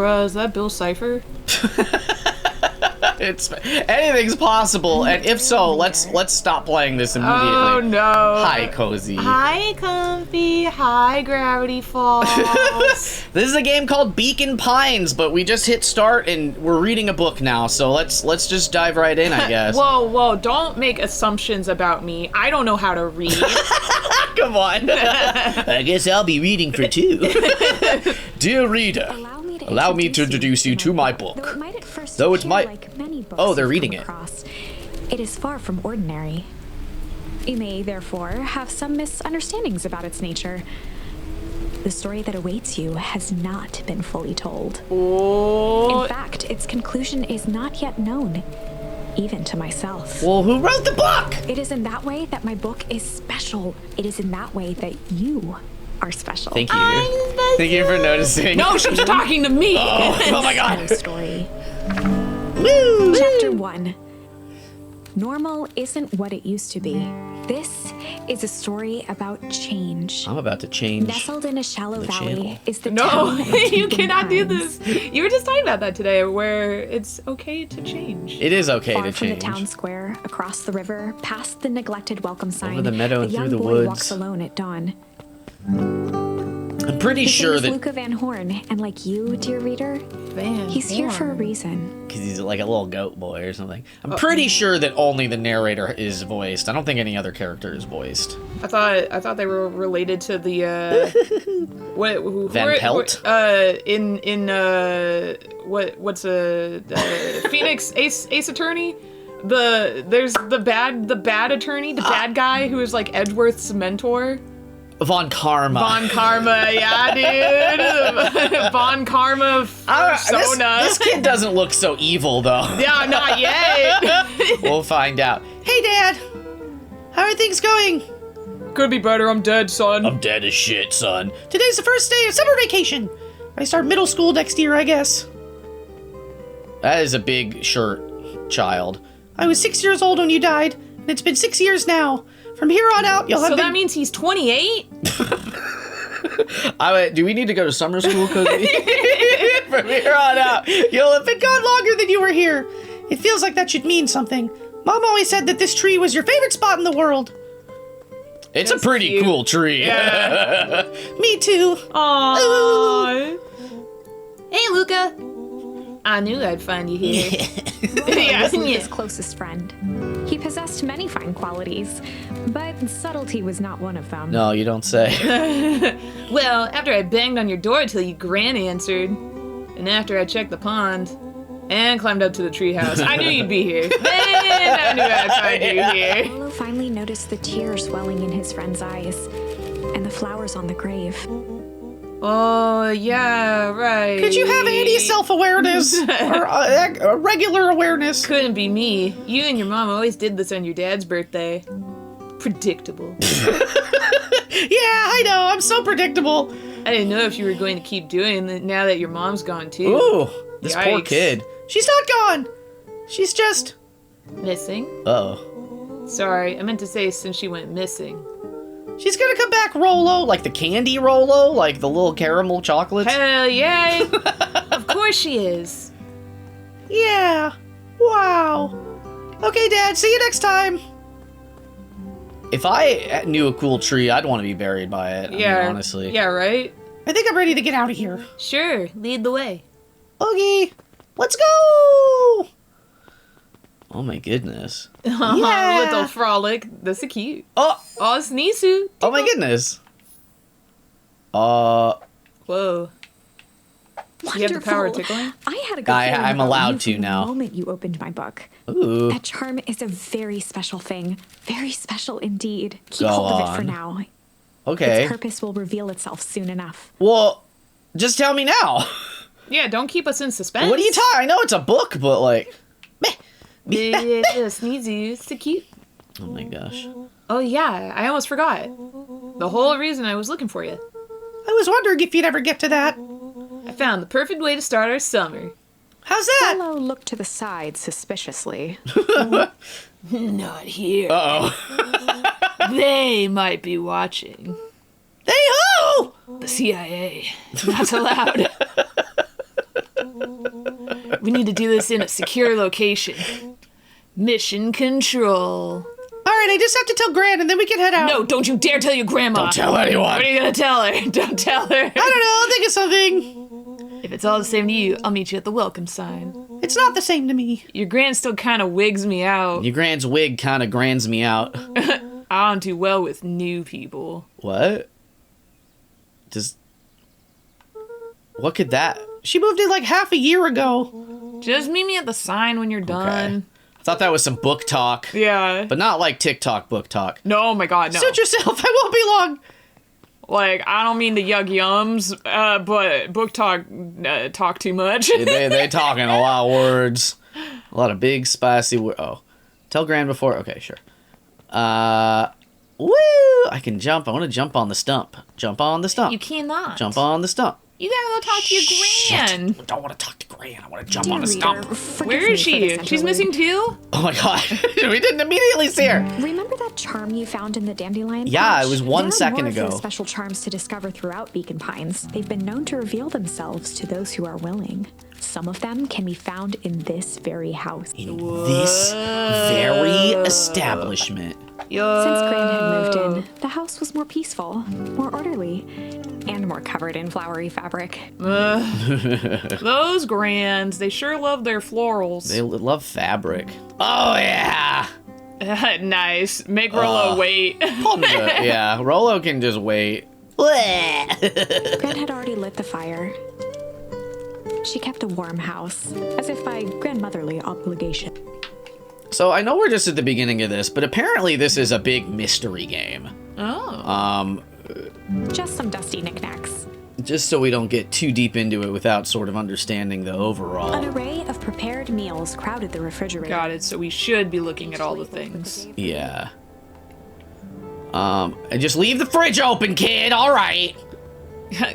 Bruh, is that Bill Cipher? Anything's possible, and if so, let's stop playing this immediately. Oh no. Hi, Cozy. Hi, Comfy. Hi, Gravity Falls. This is a game called Beacon Pines, but we just hit start and we're reading a book now, so let's just dive right in, I guess. Whoa, don't make assumptions about me. I don't know how to read. Come on. I guess I'll be reading for two. Dear reader, allow me to introduce you to my book. Though it might like many books Oh, they're you've reading come it. across, it is far from ordinary. You may, therefore, have some misunderstandings about its nature. The story that awaits you has not been fully told. Oh. In fact, its conclusion is not yet known, even to myself. Well, who wrote the book? It is in that way that my book is special. It is in that way that you are special. Thank you. Thank you for noticing. No, she's talking to me. Oh my god. Story. Woo! Chapter 1. Normal isn't what it used to be. This is a story about change. I'm about to change. Nestled in a shallow the valley channel. is the No, town of you Beacon cannot do Pines. this. You were just talking about that today, where it's okay to change. It is okay Far to from the change. town square, across the river, past the neglected welcome sign, the meadow a and through young the boy woods. walks alone at dawn. I'm pretty His sure name is that Luca Van Horn, and like you, dear reader, Van he's here for a Horn. reason. because he's like a little goat boy or something. I'm pretty sure that only the narrator is voiced. I don't think any other character is voiced. I thought they were related to the who Van are- Pelt? what's Phoenix Ace Attorney? There's the bad attorney, the bad guy who is like Edgeworth's mentor. Von Karma. Von Karma, yeah, dude. Von Karma persona. This kid doesn't look so evil, though. Yeah, not yet. We'll find out. Hey, Dad. How are things going? Could be better. I'm dead, son. I'm dead as shit, son. Today's the first day of summer vacation. I start middle school next year, I guess. That is a big shirt, child. I was 6 years old when you died, and it's been 6 years now. From here on out, you'll have So been... that means he's 28? Do we need to go to summer school, Cody? From here on out, you'll have been gone longer than you were here. It feels like that should mean something. Mom always said that this tree was your favorite spot in the world. It's That's a pretty cute. cool tree. Yeah. Me too. Aww. Hey, Luca. I knew I'd find you here. He was Luca's closest friend. He possessed many fine qualities, but subtlety was not one of them. No, you don't say. Well, after I banged on your door till you gran answered, and after I checked the pond, and climbed up to the treehouse, I knew you'd be here. Then I knew I'd find you here. Paolo finally noticed the tears welling in his friend's eyes, and the flowers on the grave. Oh, yeah, right. Could you have any self-awareness? Or a regular awareness? Couldn't be me. You and your mom always did this on your dad's birthday. Predictable. Yeah, I know. I'm so predictable. I didn't know if you were going to keep doing it now that your mom's gone too. Ooh, this poor Yikes. kid. She's not gone. She's just... Missing? Uh-oh. Sorry, I meant to say since she went missing. She's gonna come back Rolo, like the candy Rolo, like the little caramel chocolates. Hell yeah! Of course she is. Yeah. Wow. Okay, Dad, see you next time. If I knew a cool tree, I'd want to be buried by it, Yeah. I mean, honestly. Yeah, right? I think I'm ready to get out of here. Sure, lead the way. Okay, let's go! Oh my goodness. Yeah. Little frolic. That's a cute. Oh, Oh, Sneezu. oh my goodness. Whoa. Wonderful. You have the power of tickling? I had a good feeling I'm about allowed you to from now. the moment you opened my book. Ooh. That charm is a very special thing. Very special indeed. Keep Go hold of it on. for now. Okay. Its purpose will reveal itself soon enough. Well, just tell me now. Yeah, don't keep us in suspense. What are you talking? I know it's a book, but like... meh. Yeah, Sneezu. It's so cute. Oh my gosh. Oh, yeah, I almost forgot. The whole reason I was looking for you. I was wondering if you'd ever get to that. I found the perfect way to start our summer. How's that? Paolo looked to the side suspiciously. Not here. Uh-oh. They might be watching. Hey ho! The CIA. Not allowed. need to do this in a secure location. Mission control. All right, I just have to tell Gran, and then we can head out. No, don't you dare tell your grandma. Don't tell anyone. What are you gonna tell her? Don't tell her. I don't know. I'll think of something. If it's all the same to you, I'll meet you at the welcome sign. It's not the same to me. Your grand still kind of wigs me out. Your Gran's wig kind of grands me out. I don't do well with new people. What? What could that? She moved in like half a year ago. Just meet me at the sign when you're done. I thought that was some book talk. Yeah. But not like TikTok book talk. No, oh my god, no. Suit yourself. I won't be long. Like, I don't mean to yug yums, but book talk talk too much. They talking a lot of words. A lot of big, spicy words. Oh. Tell Gran before. Okay, sure. Woo! I can jump. I want to jump on the stump. Jump on the stump. You cannot. Jump on the stump. You gotta go talk to your gran. I don't want to talk to Gran. I want to jump Dear on the reader, stump. forgive Where me is for she? this She's interlude. missing too? Oh my god. We didn't immediately see her. Remember that charm you found in the dandelion Yeah, patch? it was 1 There are second more of ago. those special charms to discover throughout Beacon Pines. They've been known to reveal themselves to those who are willing. Some of them can be found in this very house. In this very establishment. Since Gran had moved in, the house was more peaceful, more orderly, and more covered in flowery fabric. Those grands, they sure love their florals. They love fabric. Oh yeah. Nice. Make Rollo wait. Yeah, Rolo can just wait. Gran had already lit the fire. She kept a warm house, as if by grandmotherly obligation. So I know we're just at the beginning of this, but apparently this is a big mystery game. Oh. Just some dusty knickknacks. Just so we don't get too deep into it without sort of understanding the An overall. array of prepared meals crowded the refrigerator. Got it. So we should be looking at all the things. Yeah. And just leave the fridge open, kid. All right.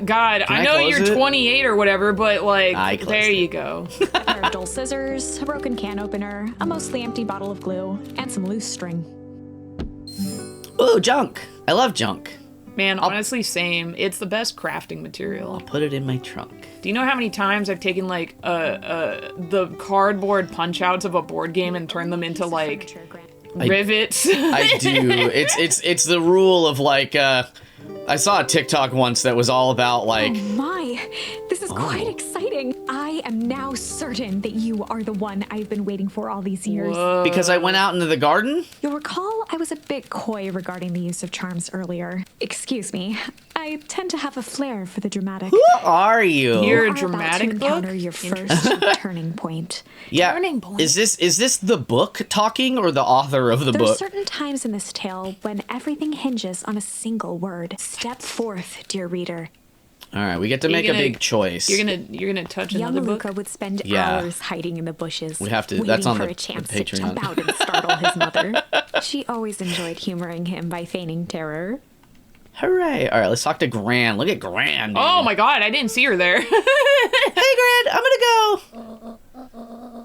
God, I I know close you're it? 28 or whatever, but I like, closed there it. you go. A pair of dull scissors, a broken can opener, a mostly empty bottle of glue, and some loose string. Ooh, junk. I love junk. Man, honestly, same. It's the best crafting material. Put it in my trunk. Do you know how many times I've taken like the cardboard punch outs of a board game and turned them into like rivets? I do. It's the rule of like I saw a TikTok once that was all about like My, this is quite exciting. I am now certain that you are the one I've been waiting for all these years. because I went out into the garden. You'll recall I was a bit coy regarding the use of charms earlier. Excuse me. I tend to have a flair for the dramatic. Who are you? You're a Are about dramatic to book? encounter your first turning point. Yeah. Turning point. Is this the book talking or the author of the There are book? certain times in this tale when everything hinges on a single word. Step forth, dear reader. All right, we get to You're make gonna- a big choice. You're gonna touch Young another book. Luca would spend Yeah. hours hiding in the bushes. We have to- waiting that's on for the a chance Patreon. to jump out and startle his mother. She always enjoyed humoring him by feigning terror. Hooray! All right, let's talk to Gran. Look at Gran. Dude. Oh my god, I didn't see her there. Hey, Gran, I'm gonna go.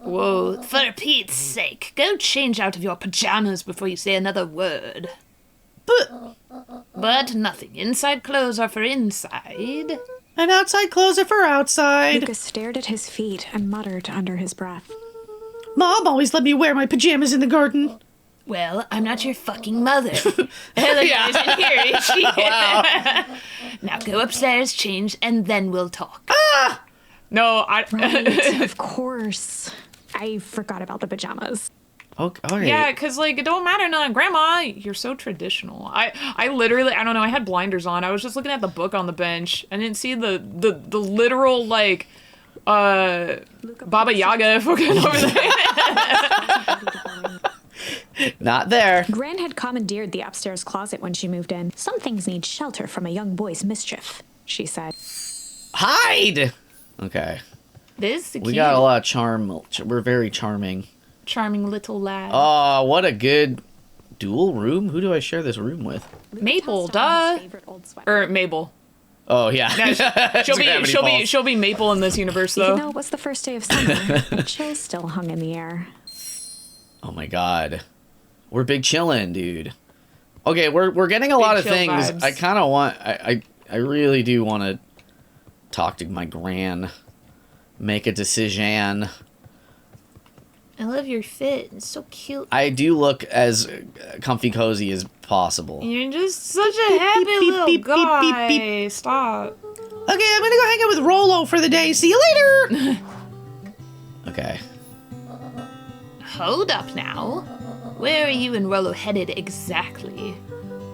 Whoa, for Pete's sake, go change out of your pajamas before you say another word. But nothing. Inside clothes are for inside. And outside clothes are for outside. Lucas stared at his feet and muttered under his breath. Mom always let me wear my pajamas in the garden. Well, I'm not your fucking mother. Heather isn't here, is she? Now go upstairs, change, and then we'll talk. No, Right, of course. I forgot about the pajamas. Okay, all right. Yeah, because, like, it don't matter none. Grandma, you're so traditional. I literally, I don't know, I had blinders on. I was just looking at the book on the bench. I didn't see the literal, like, Baba Yaga fucking over there. Not there. Gran had commandeered the upstairs closet when she moved in. Some things need shelter from a young boy's mischief, she said. Hide. Okay. This is We got a lot of charm. We're very charming. charming little lad. Oh, what a good dual room. Who do I share this room with? Maple, Tossed on duh. his favorite old sweater. Or Mabel. Oh, yeah. She'll be Maple in this universe, Even though though. it was the first day of summer, a chill still hung in the air. Oh, my God. We're big chillin', dude. Okay, we're getting a lot of chill things. vibes. I kind of want... I really do want to talk to my gran. Make a decision. I love your fit. It's so cute. I do look as comfy cozy as possible. You're just such a happy little guy. Stop. Okay, I'm gonna go hang out with Rolo for the day. See you later! Okay. Hold up now. Where are you and Rolo headed exactly?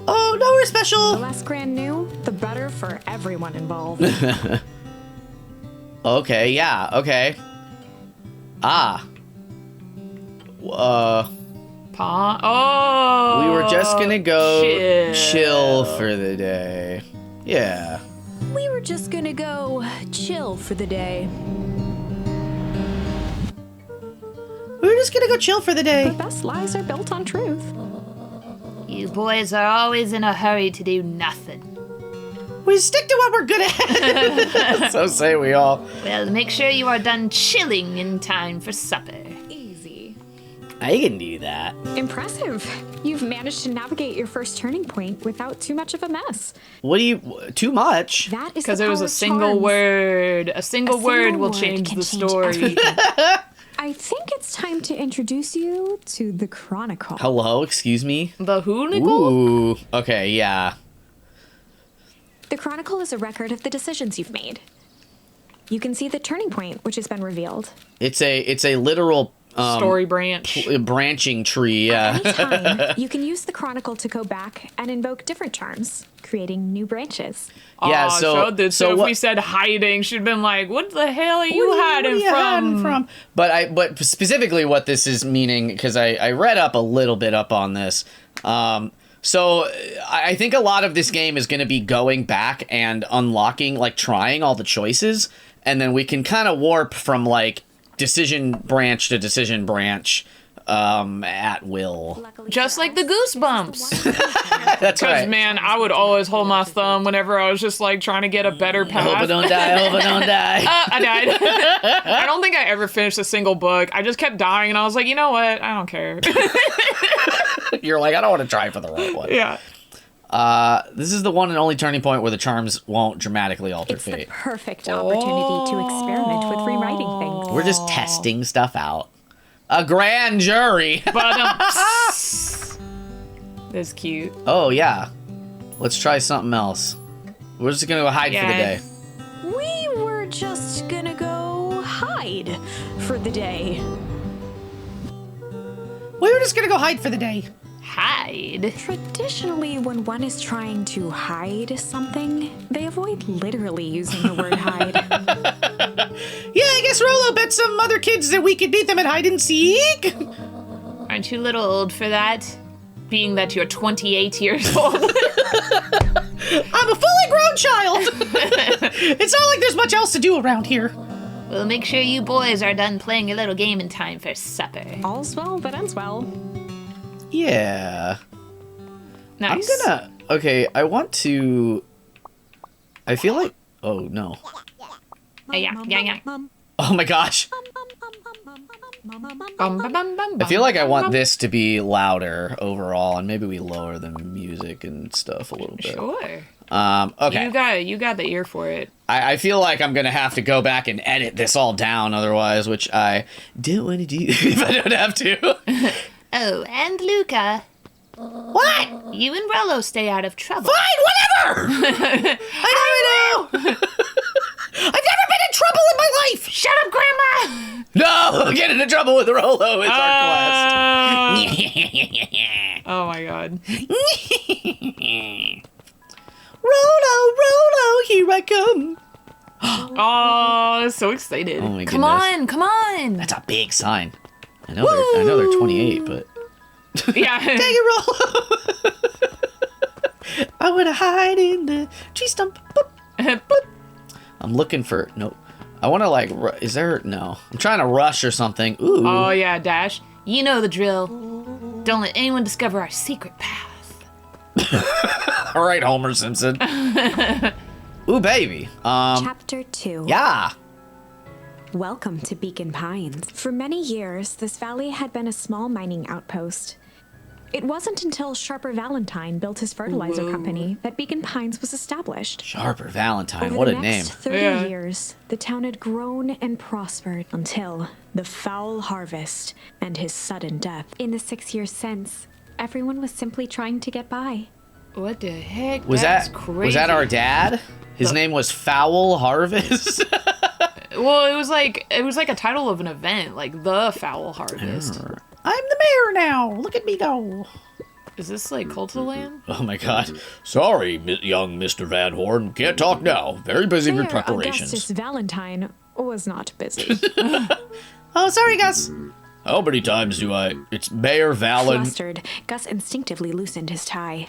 Oh, nowhere The special. less grand new, the better for everyone involved. Okay, yeah, okay. Ah. Oh. We were just gonna go chill chill. for the day. Yeah. We were just gonna go chill for the day. We were just gonna go chill for the The day. best lies are built on truth. You boys are always in a hurry to do nothing. We stick to what we're good at. So say we all. Well, make sure you are done chilling in time for supper. Easy. I can do that. Impressive. You've managed to navigate your first turning point without too much of a mess. What do you... Too much? That is Because the it was power a of single charms. word. A single word single will word change can the change story. everything. I think it's time to introduce you to the Chronicle. Hello, excuse me? The who, Nicole? Ooh. Okay, yeah. The Chronicle is a record of the decisions you've made. You can see the turning point, which has been revealed. It's a literal... Story branch. branching tree, yeah. Anytime, you can use the Chronicle to go back and invoke different charms, creating new branches. Yeah, Aw, so- did. so if what- we said hiding, she'd been like, "What the hell are you hiding What are you hiding from?" But specifically what this is meaning, because I read up a little bit up on this. So I think a lot of this game is going to be going back and unlocking, like trying all the choices, and then we can kind of warp from like decision branch to decision branch at will. Luckily Just for like the us, Goosebumps. That's Because, right. man, I would always hold my thumb whenever I was just like trying to get a better path. Hope I don't die. Hope I don't die. I died. I don't think I ever finished a single book. I just kept dying, and I was like, you know what? I don't care. You're like, I don't want to try for the right one. Yeah. This is the one and only turning point where the charms won't dramatically alter It's the fate. perfect opportunity to experiment with rewriting things. We're just testing stuff out. A grand jury. But that's cute. Oh yeah. Let's try something else. We're just gonna go hide for the Yeah. day. We were just gonna go hide for the day. We were just gonna go hide for the day. Hide. Traditionally, when one is trying to hide something, they avoid literally using the word hide. Yeah, I guess Rolo bet some other kids that we could beat them at hide and seek. Aren't you a little old for that? Being that you're 28 years old. I'm a fully grown child. It's not like there's much else to do around here. Well, make sure you boys are done playing your little game in time for supper. All's well that ends well. Yeah. Nice. I'm gonna... Okay, I want to... I feel like... Oh, no. Yeah. Oh my gosh. I feel like I want this to be louder overall, and maybe we lower the music and stuff a little bit. Sure. Okay. You got the ear for it. I feel like I'm gonna have to go back and edit this all down otherwise, which I don't want to do if I don't have to. Oh, and Luca, What? you and Rolo stay out of trouble. Fine, whatever! I don't know! I've never been in trouble in my life! Shut up, Grandma! No! Get into trouble with Rolo is our quest. Oh my god. Rolo, here I come. Oh, so excited. Oh my Come goodness. on, come on. That's a big sign. I know they're 28, but... Yeah. Dang it, Rolo! I wanna hide in the tree stump. Boop. Boop. I'm looking for... No. I wanna, like... Is there... No. I'm trying to rush or something. Ooh. Oh yeah, Dash. You know the drill. Don't let anyone discover our secret path. All right, Homer Simpson. Ooh, baby. Chapter 2. Yeah. Welcome to Beacon Pines. For many years, this valley had been a small mining outpost. It wasn't until Sharper Valentine built his fertilizer Whoa. company that Beacon Pines was established. Sharper Valentine, Over what the a name. next 30 Yeah. years, the town had grown and prospered until the foul harvest and his sudden death. In the 6 years since, everyone was simply trying to get by. What the heck? Was That's that crazy. was that our dad? His name was Foul Harvest. Well, it was like a title of an event, like the Foul Harvest. I'm the mayor now. Look at me go. Is this like Cult of the Lamb? Oh my god. Sorry, young Mr. Van Horn. Can't talk now. Very busy with Mayor preparations. Augustus Valentine was not busy. Oh, sorry, Gus. How many times do I... It's Mayor Valen... Flustered, Gus instinctively loosened his tie.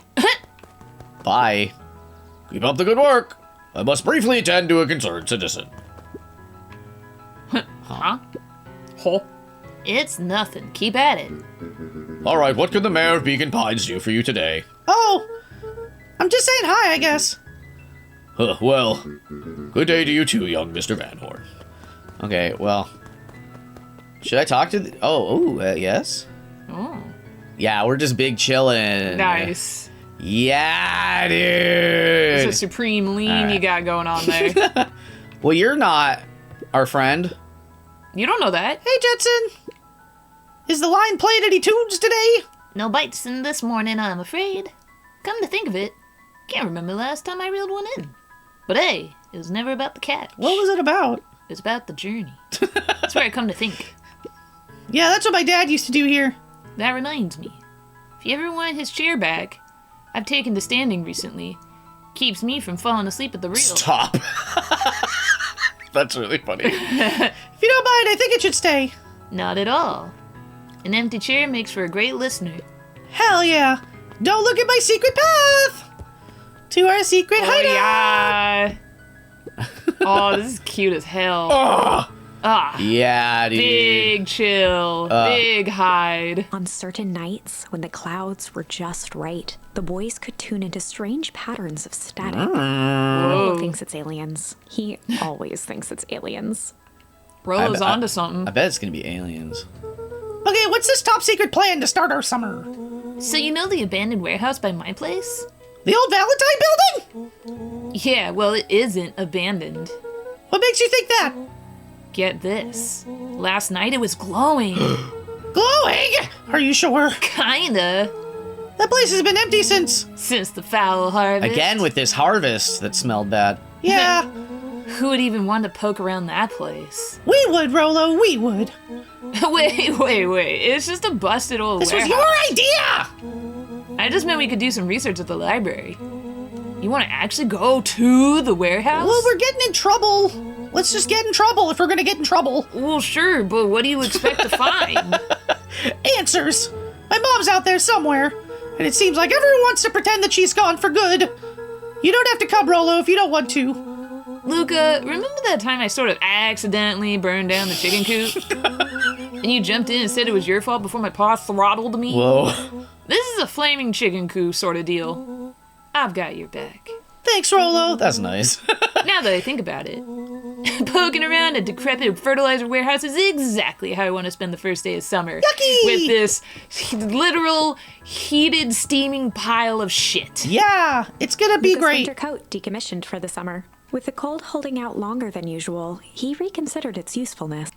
Bye. Keep up the good work. I must briefly attend to a concerned citizen. Huh? Ho. It's nothing. Keep at it. All right, what can the mayor of Beacon Pines do for you today? Oh, I'm just saying hi, I guess. Well, good day to you too, young Mr. Van Horn. Okay, well... Should I talk to... yes? Oh. Yeah, we're just big chillin'. Nice. Yeah, It's a dude! supreme lean Alright. you got going on there. Well, you're not our friend. You don't know that. Hey, Jetson. Is the line playing any tunes today? No bites in this morning, I'm afraid. Come to think of it, can't remember the last time I reeled one in. But hey, it was never about the catch. What was it about? It was about the journey. That's where I come to think. Yeah, that's what my dad used to do here. That reminds me. If you ever want his chair back, I've taken to standing recently. Keeps me from falling asleep at the reel. Stop. That's really funny. If you don't mind, I think it should stay. Not at all. An empty chair makes for a great listener. Hell yeah. Don't look at my secret path. To our secret Oh, hideout. yeah. Oh, this is cute as hell. Ugh. Ah, Yeah, dude. big chill, big hide. On certain nights, when the clouds were just right, the boys could tune into strange patterns of static. Rollo Whoa. thinks it's aliens. He always thinks it's aliens. Rolo's I- onto I something. bet it's gonna be aliens. Okay, what's this top secret plan to start our summer? So you know the abandoned warehouse by my place? The old Valentine building? Yeah, well, it isn't abandoned. What makes you think that? Get this. Last night it was glowing. Glowing? Are you sure? Kinda. That place has been empty since. Since the foul harvest. Again with this harvest that smelled bad. Yeah, Who would even want to poke around that place? we would, Rolo, we would. Wait. It's just a busted old This was warehouse. your idea! I just meant we could do some research at the library. You want to actually go to the warehouse? Well, we're getting in trouble. Let's just get in trouble if we're gonna get in trouble. Well, sure, but what do you expect to find? Answers. My mom's out there somewhere, and it seems like everyone wants to pretend that she's gone for good. You don't have to come, Rolo, if you don't want to. Luca, remember that time I sort of accidentally burned down the chicken coop? And you jumped in and said it was your fault before my paw throttled me? Whoa. This is a flaming chicken coop sort of deal. I've got your back. Thanks, Rolo. That's nice. Now that I think about it, poking around a decrepit fertilizer warehouse is exactly how I want to spend the first day of summer. Yucky! With this literal, heated, steaming pile of shit. Yeah, it's gonna be Luca's great. winter coat decommissioned for the summer. With the cold holding out longer than usual, he reconsidered its usefulness.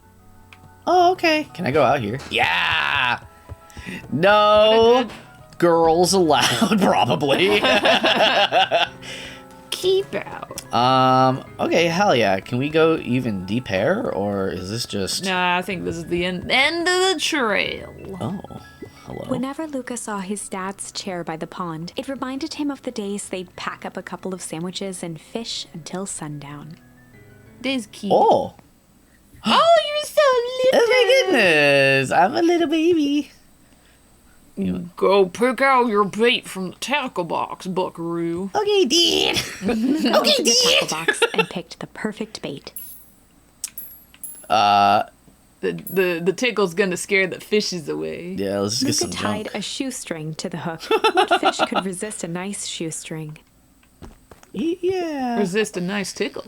Oh, okay. Can I go out here? Yeah. No girls allowed, probably. Keep out. Okay, hell yeah. Can we go even deeper, or is this just... Nah, I think this is the end of the trail. Oh, hello. Whenever Luca saw his dad's chair by the pond, it reminded him of the days they'd pack up a couple of sandwiches and fish until sundown. Days keep. Oh. Oh, you're so Oh my goodness. I'm a little baby. little. Go pick out your bait from the tackle box, buckaroo. Okay, Dad. Okay, The tackle Dad. box and picked the perfect bait. The tickle's gonna scare the fishes away. Yeah, let's just get Luca some tied junk. a shoestring to the hook. What fish could resist a nice shoestring? Yeah. Resist a nice tickle.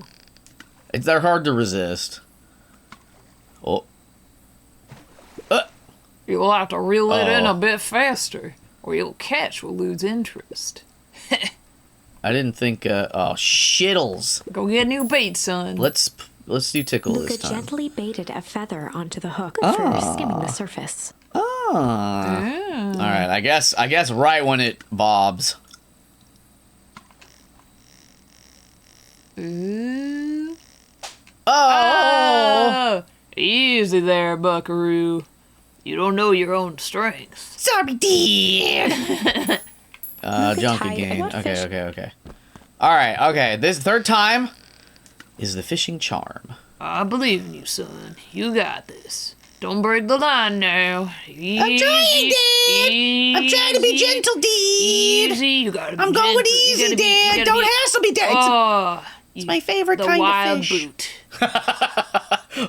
They're hard to resist. Oh. You'll have to reel it in Oh. a bit faster. or your catch will lose interest. I didn't think. Oh, shittles. Go get a new bait, son. Let's do tickle Luca this time. gently baited a feather onto the hook for skimming the surface. Ah. All right. I guess right when it bobs. Ooh. Oh. Easy there, buckaroo. You don't know your own strength. Sorry, Dad. Junk tie again. what Okay, fish? okay. All right, okay. This third time is the fishing charm. I believe in you, son. You got this. Don't break the line now. I'm trying, Dad. I'm trying to be gentle, Dad. Easy. You gotta be I'm going gentle. You easy, gotta be- you Dad. gotta Don't be- hassle me, Dad. Oh, It's my favorite the kind wild of fish. boot.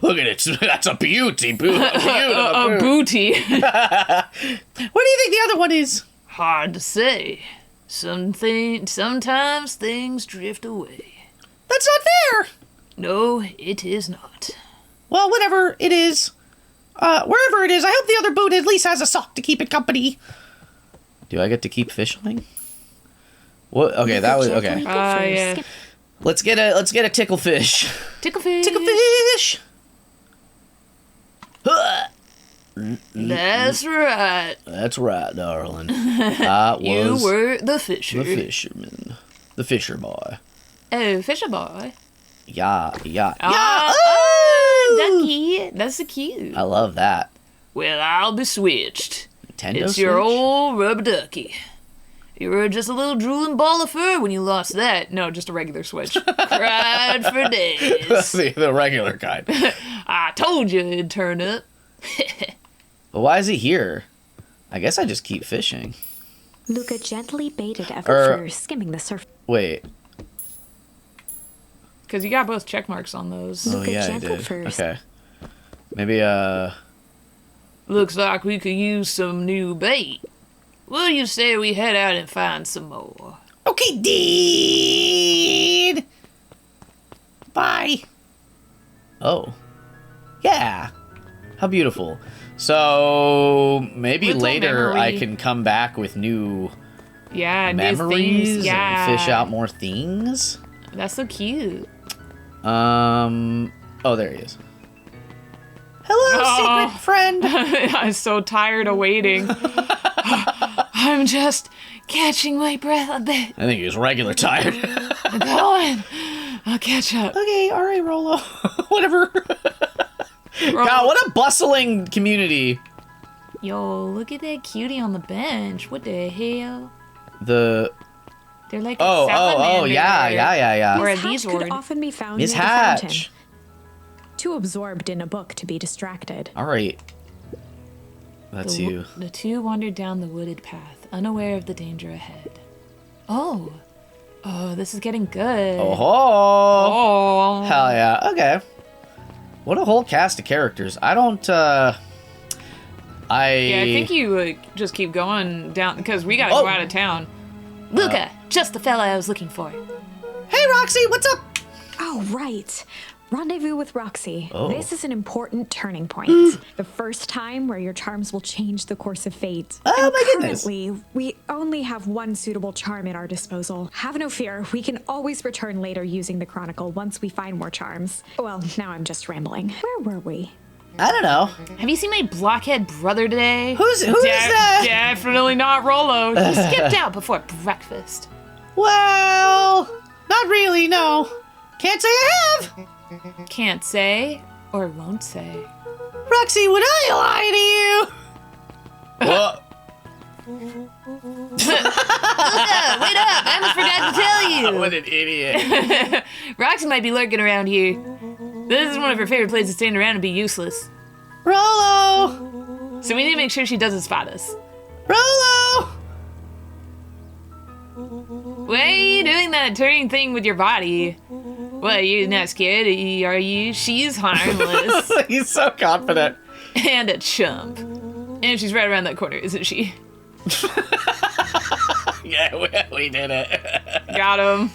Look at it. That's a beauty. A booty. What do you think the other one is? Hard to say. Sometimes things drift away. That's not fair. No, it is not. Well, whatever it is, wherever it is, I hope the other boot at least has a sock to keep it company. Do I get to keep fishing? What? Okay, that was okay. Yeah. Let's get a tickle fish. Ticklefish. Tickle fish. That's right. That's right, darling. You were the fisher. the fisherman, the fisher boy. Oh, fisher boy. Yeah. Ducky. That's so cute. I love that. Well, I'll be switched. Nintendo It's your Switch? old rubber ducky. You were just a little drooling ball of fur when you lost that. No, just a regular Switch. Cried for days. the regular kind. I told you it'd turn up. But why is he here? I guess I just keep fishing. Luca gently baited a Er- for skimming the surface. Wait. Because you got both check marks on those. Oh Luca yeah, I gentle did. first. Okay. Maybe Looks like we could use some new bait. What do you say we head out and find some more? Okay, Dad. Bye. Oh. Yeah. How beautiful. So maybe Little later I memory. can come back with new Yeah, new memories things. Yeah. and fish out more things. That's so cute. Oh, there he is. Hello, Oh. secret friend. I'm so tired of waiting. I'm just catching my breath a bit. I think he was regular tired. I'm going. I'll catch up. Okay, all right, Rolo. Whatever. God, what a bustling community. Yo, look at that cutie on the bench. What the hell? The They're like oh yeah. Or His a hatch these could word. often be found Miss near the fountain. Hatch. Too absorbed in a book to be distracted. All right. That's you. The two wandered down the wooded path, unaware of the danger ahead. Oh, this is getting good. Oh. Oh. Hell yeah. Okay. What a whole cast of characters. I don't, Yeah, I think you just keep going down because we gotta Oh. go out of town. Luca, just the fella I was looking for. Hey, Roxy, what's up? Oh, right. Rendezvous with Roxy. Oh. This is an important turning point. The first time where your charms will change the course of fate. Oh, And my goodness. Currently, we only have one suitable charm at our disposal. Have no fear. We can always return later using the Chronicle once we find more charms. Well, now I'm just rambling. Where were we? I don't know. Have you seen my blockhead brother today? Who's that? Definitely not Rolo. He skipped out before breakfast. Well, not really, no. Can't say I have. Can't say or won't say. Roxy, would I lie What? Wait up! I almost forgot to tell you. What an idiot. Roxy might be lurking around here. This is one of her favorite places to stand around and be useless. to you? Rolo! So we need to make sure she doesn't spot us. Rolo! Why are you doing that turning thing with your body? What, you're not scared, are you? She's harmless. He's so confident. And a chump. And she's right around that corner, isn't she? Yeah, we did it. Got him.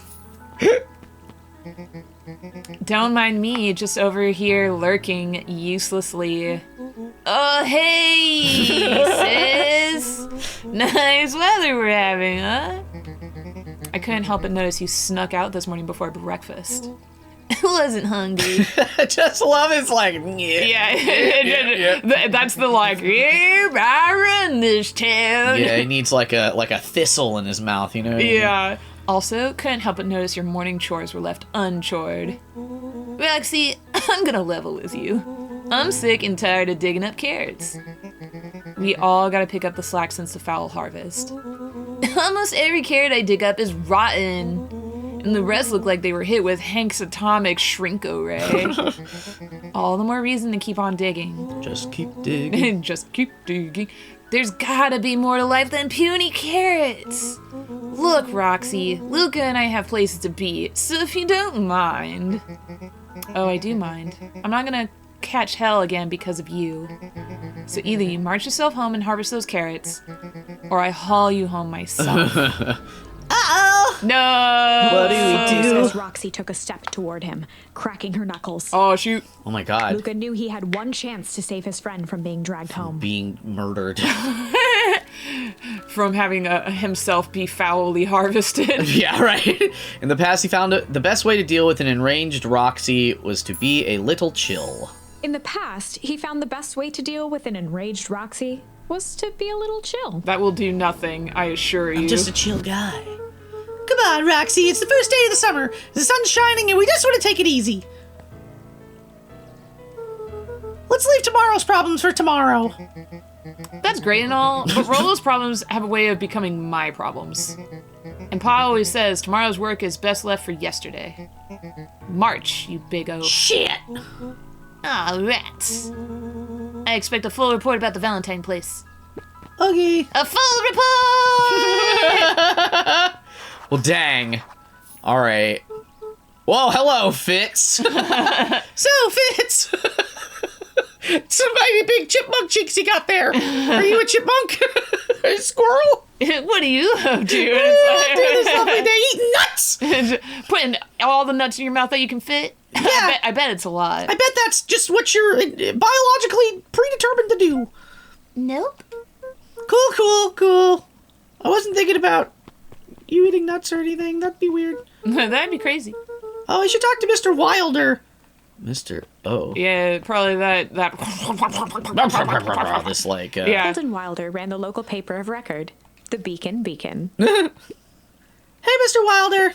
Don't mind me, just over here lurking uselessly. Oh, hey, sis. Nice weather we're having, huh? I couldn't help but notice you snuck out this morning before breakfast. I wasn't hungry. I just love his like, Yeah, that's the like, here, I run this town. yeah, he needs like a thistle in his mouth, you know? what I mean? Yeah. Also, couldn't help but notice your morning chores were left unchored. Roxy, I'm gonna level with you. I'm sick and tired of digging up carrots. We all gotta pick up the slack since the foul harvest. Almost every carrot I dig up is rotten, and the rest look like they were hit with Hank's atomic shrinko ray. All the more reason to keep on digging. Just keep digging. Just keep digging. There's gotta be more to life than puny carrots. Look, Roxy, Luca and I have places to be, so if you don't mind... Oh, I do mind. I'm not gonna catch hell again because of you. So either you march yourself home and harvest those carrots, or I haul you home myself. Uh-oh! No! What do we do? As Roxy took a step toward him, cracking her knuckles. Oh, shoot. Oh my god. Luca knew he had one chance to save his friend from being dragged home. Being murdered. From having himself be foully harvested. Yeah, right. In the past, he found the best way to deal with an enraged Roxy was to be a little chill. In the past, he found the best way to deal with an enraged Roxy was to be a little chill. That will do nothing, I assure you. I'm just a chill guy. Come on, Roxy, it's the first day of the summer. The sun's shining and we just want to take it easy. Let's leave tomorrow's problems for tomorrow. That's great and all, but Rolo's problems have a way of becoming my problems. And Pa always says tomorrow's work is best left for yesterday. March, you big O. Shit. Ah, rats. I expect a full report about the Valentine place. Okay. A full report! Well, dang. All right. Well, hello, Fitz. So, Fitz. Some mighty big chipmunk cheeks you got there. Are you a chipmunk? A squirrel? What are you up to? Doing stuff like that, eating nuts. Putting all the nuts in your mouth that you can fit? Yeah. I bet it's a lot. I bet that's just what you're biologically predetermined to do. Nope. Cool. I wasn't thinking about you eating nuts or anything. That'd be weird. That'd be crazy. Oh, I should talk to Mr. Wilder. Mr. O. Yeah, probably that. This like. Yeah. Holden Wilder ran the local paper of record, the Beacon. Hey, Mr. Wilder.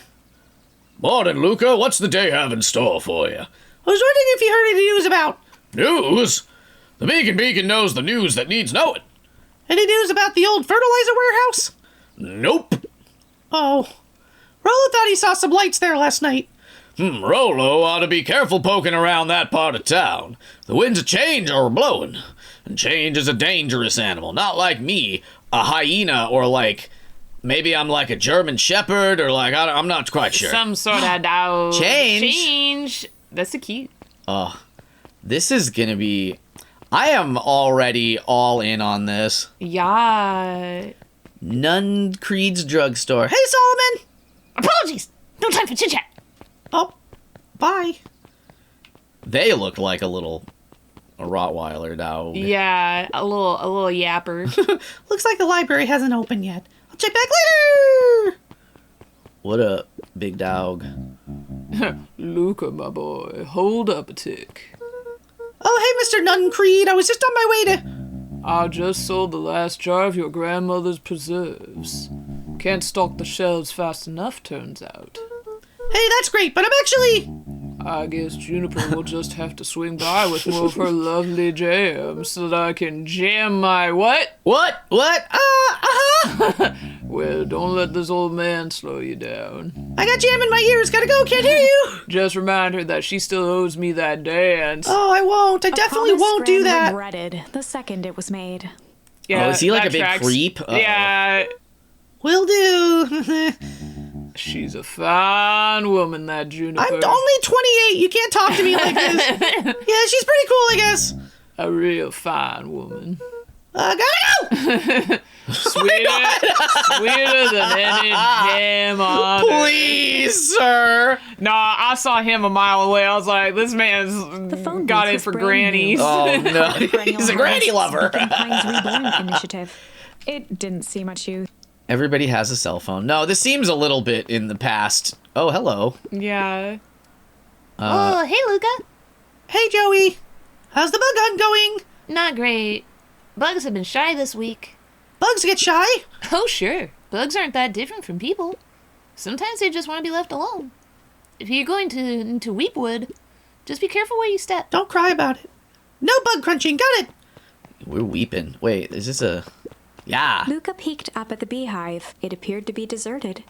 Morning, Luca. What's the day have in store for you? I was wondering if you heard any news about... News? The Beacon knows the news that needs knowing. Any news about the old fertilizer warehouse? Nope. Oh. Rolo thought he saw some lights there last night. Rolo ought to be careful poking around that part of town. The winds of change are blowing. And change is a dangerous animal. Not like me, a hyena, or like... Maybe I'm like a German shepherd, or like, I'm not quite sure. Some sort of dog. Change. That's a cute. This is gonna be... I am already all in on this. Yeah. Nun Creed's drugstore. Hey, Solomon! Apologies. No time for chit chat. Oh, bye. They look like a Rottweiler dog. Yeah, a little yapper. Looks like the library hasn't opened yet. I'll check back later. What up, big dog? Luca, my boy, hold up a tick. Oh, hey, Mr. Nuncreed. I was just on my way to... I just sold the last jar of your grandmother's preserves. Can't stock the shelves fast enough, turns out. Hey, that's great, but I'm actually... I guess Juniper will just have to swing by with more of her lovely jams so that I can jam my what? What? Well, don't let this old man slow you down. I got jam in my ears. Gotta go. Can't hear you. Just remind her that she still owes me that dance. Oh, I won't. I definitely Promise won't do Graham that. regretted the second it was made. Yeah, Oh, is he like that a big tracks. creep? Uh-oh. Yeah, Will do. she's a fine woman, that Juniper. I'm only 28. You can't talk to me like this. Yeah, she's pretty cool, I guess. A real fine woman. Gotta go. Sweeter than any jam on earth. Please, sir. Nah, I saw him a mile away. I was like, this The man's phone got booth it was for brand grannies. new. Oh no, Perennial he's a granny Harvests lover. Beacon Pines Reborn initiative. It didn't see much use. Everybody has a cell phone. No, this seems a little bit in the past. Oh, hello. Yeah. Oh, hey, Luca. Hey, Joey. How's the bug hunt going? Not great. Bugs have been shy this week. Bugs get shy? Oh, sure. Bugs aren't that different from people. Sometimes they just want to be left alone. If you're going into Weepwood, just be careful where you step. Don't cry about it. No bug crunching, got it. We're weeping. Wait, is this a... Yeah. Luca peeked up at the beehive. It appeared to be deserted.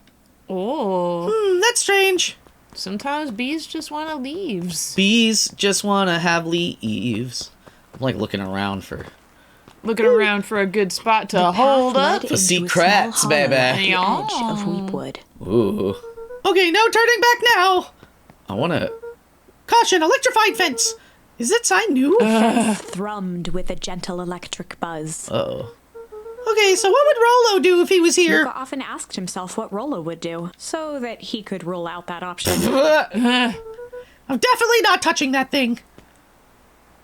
Oh, That's strange. sometimes bees just want to leaves. Bees just want to have leaves. I'm like looking around for... Looking around for a good spot to hold up. Led into a secrets, small hollow baby. at the Yeah. edge of Weepwood. Ooh. Okay, no turning back now. I want to... Caution, electrified fence. Is that sign new? Thrummed with a gentle electric buzz. Uh-oh. Okay, so what would Rolo do if he was here? Luca often asked himself what Rolo would do, so that he could rule out that option. I'm definitely not touching that thing.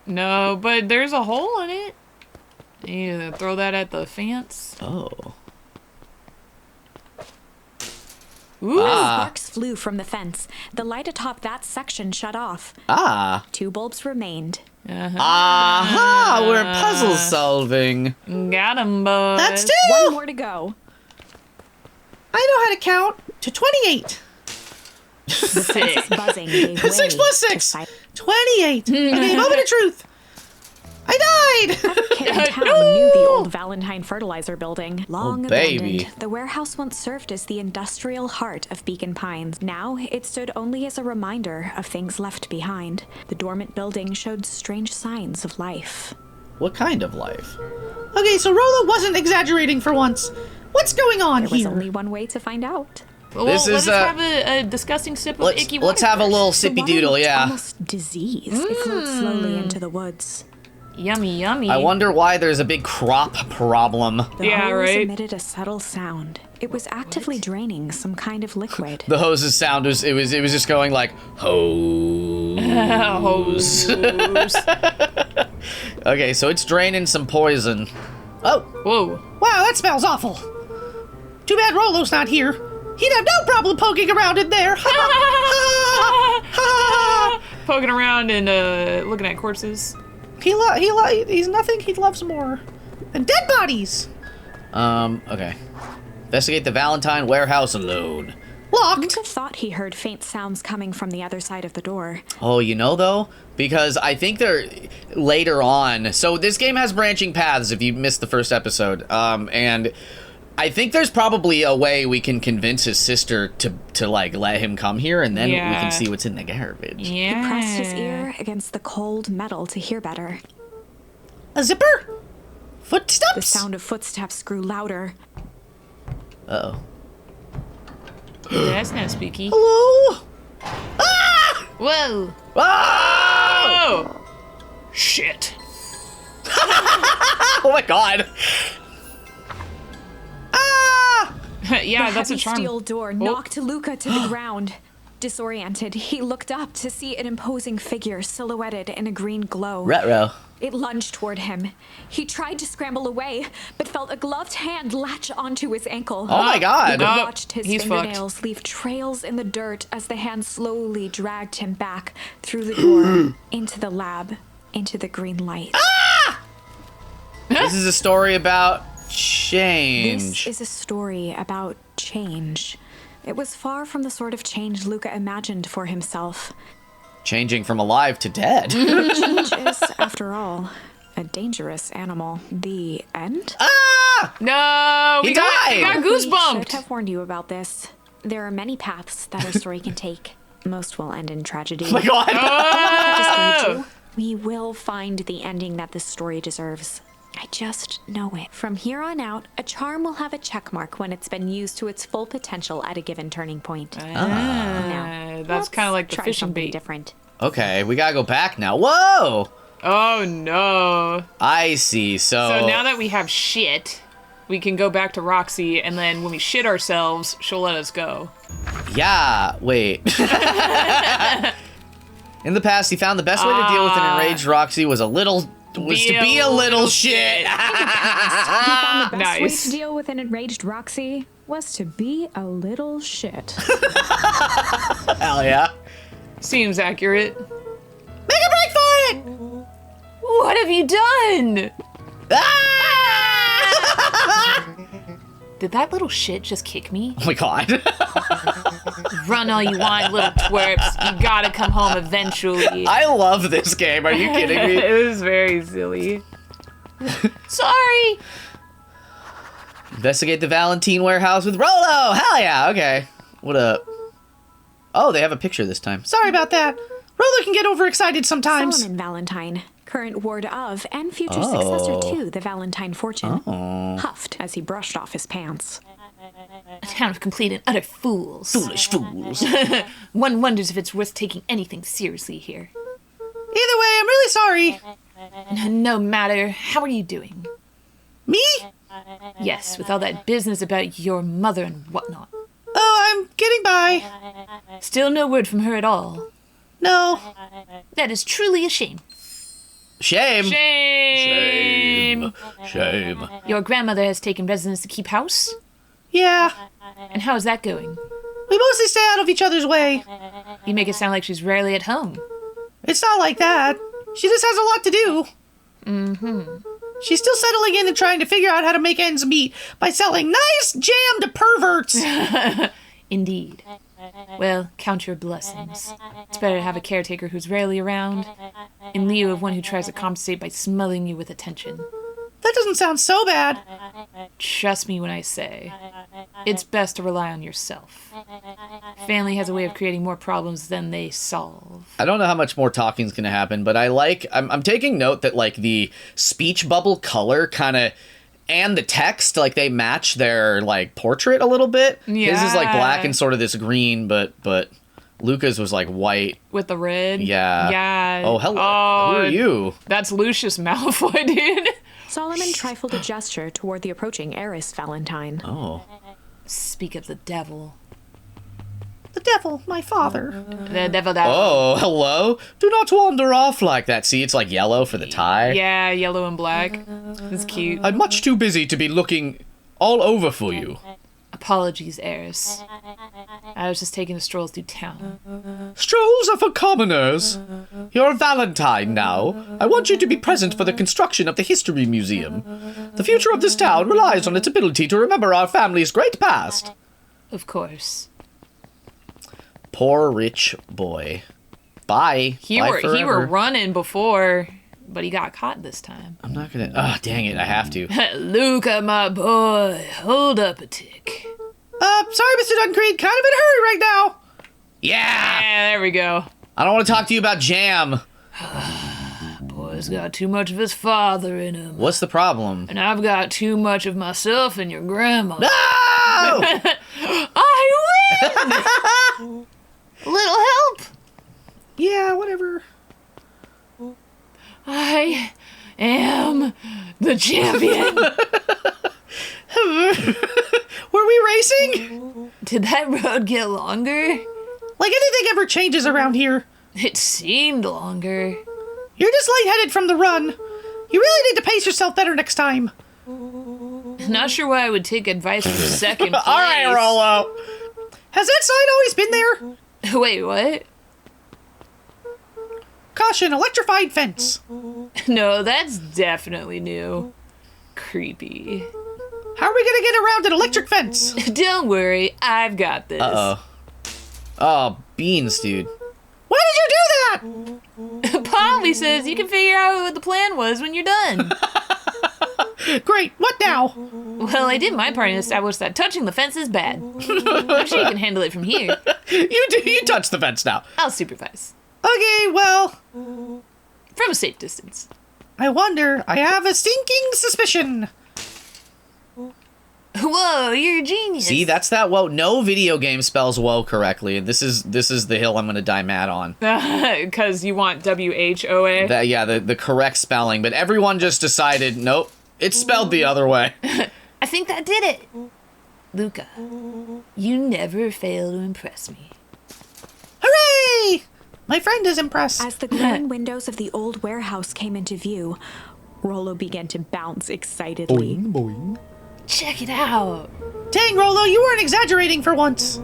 No, but there's a hole in it. You gonna throw that at the fence. Oh. Ooh. Sparks flew from the fence. The light atop that section shut off. Ah. 2 bulbs remained. Aha! We're puzzle solving. Got him, bud. That's 2. 1 more to go. I know how to count to 28. Sick. Buzzing gave 6 way plus to 6. silence. 28. Okay, moment of truth. I died. Kid in town knew the old Valentine fertilizer building. Long Oh, baby. abandoned, the warehouse once served as the industrial heart of Beacon Pines. Now, it stood only as a reminder of things left behind. The dormant building showed strange signs of life. What kind of life? Okay, so Rolo wasn't exaggerating for once. What's going on There was here? only one way to find out. Well, This let's is, have a disgusting sip of icky water. Let's have a first. little The sippy water doodle, looked yeah. almost diseased. It flowed slowly into the woods. Yummy, yummy. I wonder why there's a big crop problem. The Yeah, hose right. emitted a subtle sound. It was actively draining some kind of liquid. The hose's sound was it was just going like hose. Hose. Okay, so it's draining some poison. Oh, Whoa. Wow, that smells awful. Too bad Rolo's not here. He'd have no problem poking around in there. Ha ha ha. Poking around and looking at corpses. He's nothing he loves more than dead bodies. okay. Investigate the Valentine warehouse alone. Locked. Luca thought he heard faint sounds coming from the other side of the door. Oh, you know though? Because I think they're later on. So this game has branching paths if you missed the first episode. And I think there's probably a way we can convince his sister to like let him come here and then we Yeah. can see what's in the garbage. Yeah. He pressed his ear against the cold metal to hear better. A zipper. Footsteps. The sound of footsteps grew louder. Uh-oh. That's not spooky. Hello. Whoa. Oh! Oh. Shit. Oh my god. Yeah, The that's a heavy charm. steel door knocked Luca to the ground. Disoriented, he looked up to see an imposing figure silhouetted in a green glow. Retro. It lunged toward him. He tried to scramble away, but felt a gloved hand latch onto his ankle. Oh my god. Oh, Watched his he's fingernails leave trails in the dirt as the hand slowly dragged him back through the door, into the lab, into the green light. This is a story about This change. is a story about change. It was far from the sort of change Luca imagined for himself. Changing from alive to dead. Change is, after all, a dangerous animal. The end? No, we He got died! We should goosebumped. have warned you about this. There are many paths that our story can take. Most will end in tragedy. Oh my god. Oh. We will find the ending that this story deserves. I just know it. From here on out, a charm will have a check mark when it's been used to its full potential at a given turning point. Now, That's kind of like the try fishing something bait. different. Okay, we gotta go back now. Whoa! Oh no. I see. So now that we have shit, we can go back to Roxy, and then when we shit ourselves, she'll let us go. Yeah, wait. In the past, he found the best way to deal with an enraged Roxy was a little was to be a little shit. He found the best way Nice. to deal with an enraged Roxy was to be a little shit. Hell yeah. Seems accurate. Make a break for it! What have you done? Ah! Did that little shit just kick me? Oh my god. Run all you want, little twerps. You gotta come home eventually. I love this game. Are you kidding me? It was very silly. Sorry. Investigate the Valentine warehouse with Rolo. Hell yeah. Okay. What up? Oh, they have a picture this time. Sorry about that. Rolo can get overexcited sometimes. Solomon Valentine, current ward of and future Oh. successor to the Valentine fortune, huffed as he brushed off his pants. A town of complete and utter fools. Foolish fools. One wonders if it's worth taking anything seriously here. Either way, I'm really sorry. No matter. How are you doing? Me? Yes, with all that business about your mother and whatnot. Oh, I'm getting by. Still no word from her at all. No. That is truly a shame. Shame. Shame. Shame. Your grandmother has taken residence to keep house? Yeah. And how is that going? We mostly stay out of each other's way. You make it sound like she's rarely at home. It's not like that. She just has a lot to do. She's still settling in and trying to figure out how to make ends meet by selling nice jam to perverts. Indeed. Well, count your blessings. It's better to have a caretaker who's rarely around, in lieu of one who tries to compensate by smothering you with attention. That doesn't sound so bad. Trust me when I say, it's best to rely on yourself. Family has a way of creating more problems than they solve. I don't know how much more talking's gonna happen, but I'm taking note that like the speech bubble color kind of and the text like they match their like portrait a little bit. His is like black and sort of this green, but Luca's was like white. With the red? Yeah. Yeah. Oh, hello. Oh, Who are you? That's Lucius Malfoy, dude. Solomon trifled a gesture toward the approaching heiress Valentine. Oh. Speak of the devil. The devil, my father. The devil. Oh, hello. Do not wander off like that. See, it's like yellow for the tie. Yeah, yellow and black. It's cute. I'm much too busy to be looking all over for you. Apologies, heiress. I was just taking a stroll through town. Strolls are for commoners. You're a Valentine now. I want you to be present for the construction of the History Museum. The future of this town relies on its ability to remember our family's great past. Of course. Poor rich boy. Bye. Bye He were forever. running before, but he got caught this time. I'm not gonna... Ah, dang it, I have to. Luca, my boy, hold up a tick. Sorry, Mr. Duncreed. Kind of in a hurry right now. Yeah! Yeah, there we go. I don't want to talk to you about jam. Boy's got too much of his father in him. What's the problem? And I've got too much of myself and your grandma. No! I win! Little help! Yeah, whatever. I am the champion. Were we racing? Did that road get longer? Like anything ever changes around here. It seemed longer. You're just lightheaded from the run. You really need to pace yourself better next time. Not sure why I would take advice from second place. All right, Rolo. Has that sign always been there? Wait, what? Caution, electrified fence. No, that's definitely new. Creepy. How are we gonna get around an electric fence? Don't worry, I've got this. Uh-oh. Oh, beans, dude. Why did you do that? Polly says you can figure out what the plan was when you're done. Great, what now? Well, I did my part and established that touching the fence is bad. I'm sure you can handle it from here. You touch the fence now. I'll supervise. Okay, well, From a safe distance. I wonder. I have a stinking suspicion. Whoa, you're a genius. See, that's that woe. No video game spells woe correctly. This is the hill I'm gonna die mad on. Because you want WHOA? The correct spelling, but everyone just decided, nope, it's spelled the other way. I think that did it. Luca, you never fail to impress me. Hooray! My friend is impressed. As the glowing windows of the old warehouse came into view, Rollo began to bounce excitedly. Check it out. Dang, Rollo, you weren't exaggerating for once.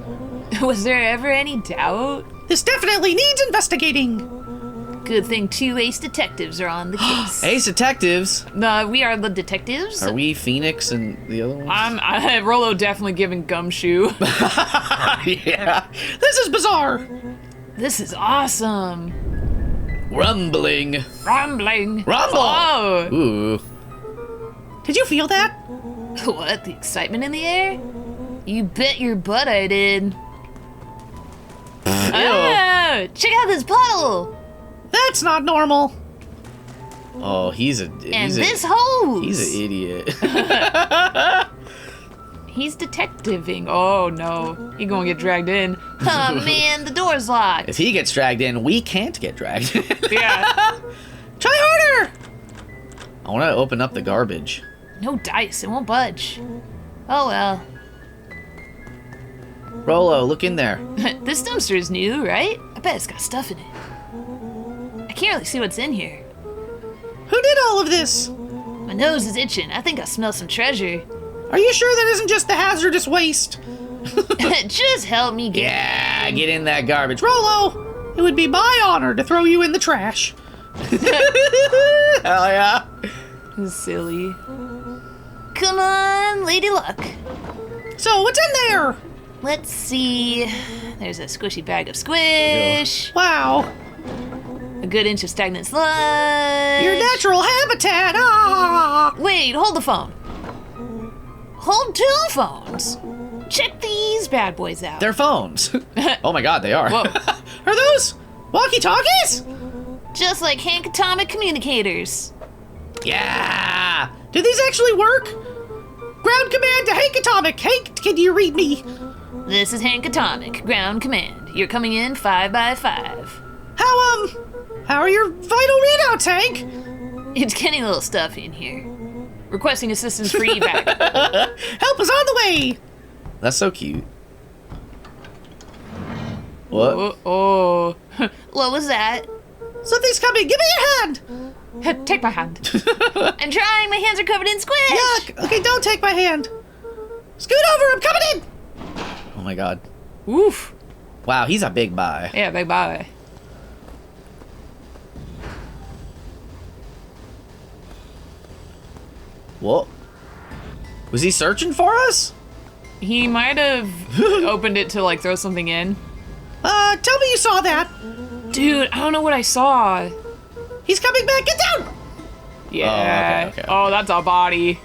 Was there ever any doubt? This definitely needs investigating. Good thing 2 ace detectives are on the case. Ace detectives. We are the detectives. Are we Phoenix and the other ones? Rollo definitely giving gumshoe. Yeah. This is bizarre. This is awesome. Rumbling. Rumbling. Rumble. Oh. Ooh. Did you feel that? What? The excitement in the air? You bet your butt I did. Oh, check out this puddle. That's not normal. Oh, he's This hose. He's an idiot. He's detectiving. Oh no, he gonna get dragged in. Oh man, the door's locked. If he gets dragged in, we can't get dragged in. Yeah. Try harder. I want to open up the garbage. No dice. It won't budge. Oh well. Rollo, look in there. This dumpster is new, right? I bet it's got stuff in it. I can't really see what's in here. Who did all of this? My nose is itching. I think I smell some treasure. Are you sure that isn't just the hazardous waste? Just help me get. Yeah, get in that garbage. Rollo, it would be my honor to throw you in the trash. Hell yeah. Silly. Come on, Lady Luck. So, what's in there? Let's see. There's a squishy bag of squish. Wow, A good inch of stagnant sludge. your natural habitat. Ah! Wait, hold the phone. Hold 2 phones. Check these bad boys out. They're phones. Oh my god, they are. Whoa. Are those walkie-talkies? Just like Hank Atomic communicators. Yeah. Do these actually work? Ground command to Hank Atomic. Hank, can you read me? This is Hank Atomic, ground command. You're coming in 5 by 5. How are your vital readouts, Hank? It's getting a little stuffy in here. Requesting assistance for evac. Help is on the way. That's so cute. What? Oh. What was that? Something's coming. Give me your hand. Take my hand. I'm trying. My hands are covered in squish. Yuck. Okay, don't take my hand. Scoot over. I'm coming in. Oh my god. Oof. Wow, he's a big guy. Yeah, big bye. What? Was he searching for us? He might have opened it to like throw something in. Tell me you saw that. Dude, I don't know what I saw. He's coming back. Get down. Yeah. okay. Oh, that's a body.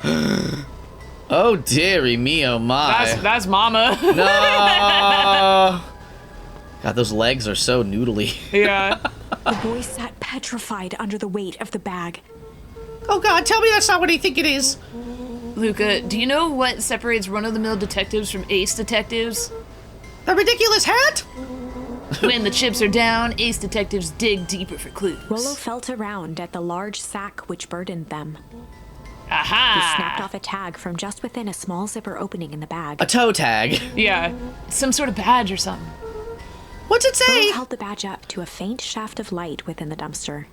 Oh dearie me, oh my. That's Mama. No. God, those legs are so noodly. Yeah. The boy sat petrified under the weight of the bag. Oh God, tell me that's not what I think it is. Luca, do you know what separates run-of-the-mill detectives from ace detectives? The ridiculous hat? When the chips are down, ace detectives dig deeper for clues. Rollo felt around at the large sack which burdened them. He Aha! snapped off a tag from just within a small zipper opening in the bag. A toe tag. Yeah, some sort of badge or something. What's it say? Rollo held the badge up to a faint shaft of light within the dumpster.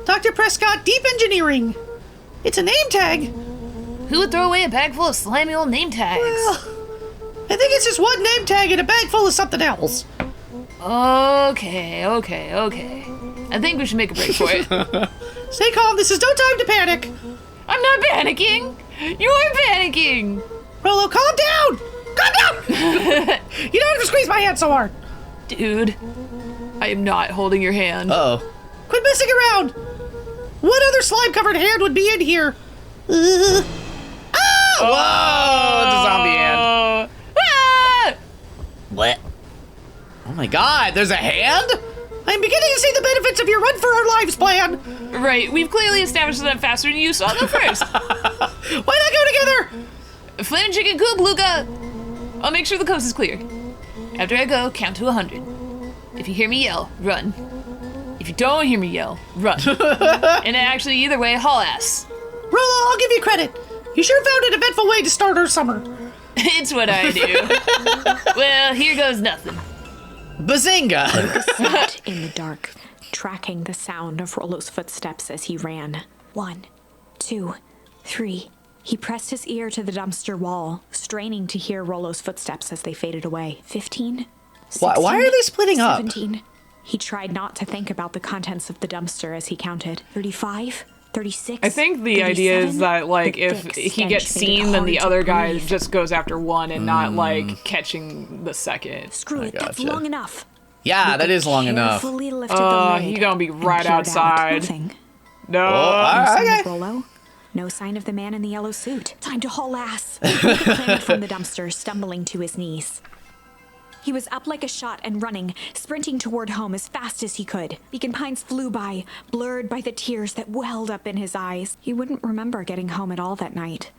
Dr. Prescott, Deep Engineering. It's a name tag. Who would throw away a bag full of slimy old name tags? Well, I think it's just one name tag in a bag full of something else. Okay. I think we should make a break for it. Stay calm. This is no time to panic. I'm not panicking. You're panicking. Rollo, calm down. Calm down. You don't have to squeeze my hand so hard. Dude, I am not holding your hand. Oh. Quit messing around. What other slime-covered hand would be in here? Whoa, it's a zombie hand. Ah! What? Oh my god, there's a hand? I'm beginning to see the benefits of your Run for Our Lives plan. Right, we've clearly established that I'm faster than you, so I'll go first. Why not go together? Flint and chicken coop, Luca. I'll make sure the coast is clear. After I go, count to 100. If you hear me yell, run. If you don't hear me yell, run. And actually, either way, haul ass. Rollo, I'll give you credit. You sure found an eventful way to start our summer. It's what I do. Well, here goes nothing. Bazinga! Sat in the dark, tracking the sound of Rollo's footsteps as he ran. 1, 2, 3. He pressed his ear to the dumpster wall, straining to hear Rollo's footsteps as they faded away. 15, 16, Why are they splitting up? 17. He tried not to think about the contents of the dumpster as he counted. 35, 36. I think the idea is 37. that, like, The if thick he stench gets made it seen, then the hard to other guy breathe. just goes after one and not, like, catching the second. Screw it, that's gotcha. long enough. Yeah, that is long enough. Carefully lifted the lid he gonna be and right peered out. outside. Nothing. No. Oh, No sign okay. of Rollo. No sign of the man in the yellow suit. Time to haul ass. He clambered from the dumpster, stumbling to his knees. He was up like a shot and running, sprinting toward home as fast as he could. Beacon Pines flew by, blurred by the tears that welled up in his eyes. He wouldn't remember getting home at all that night.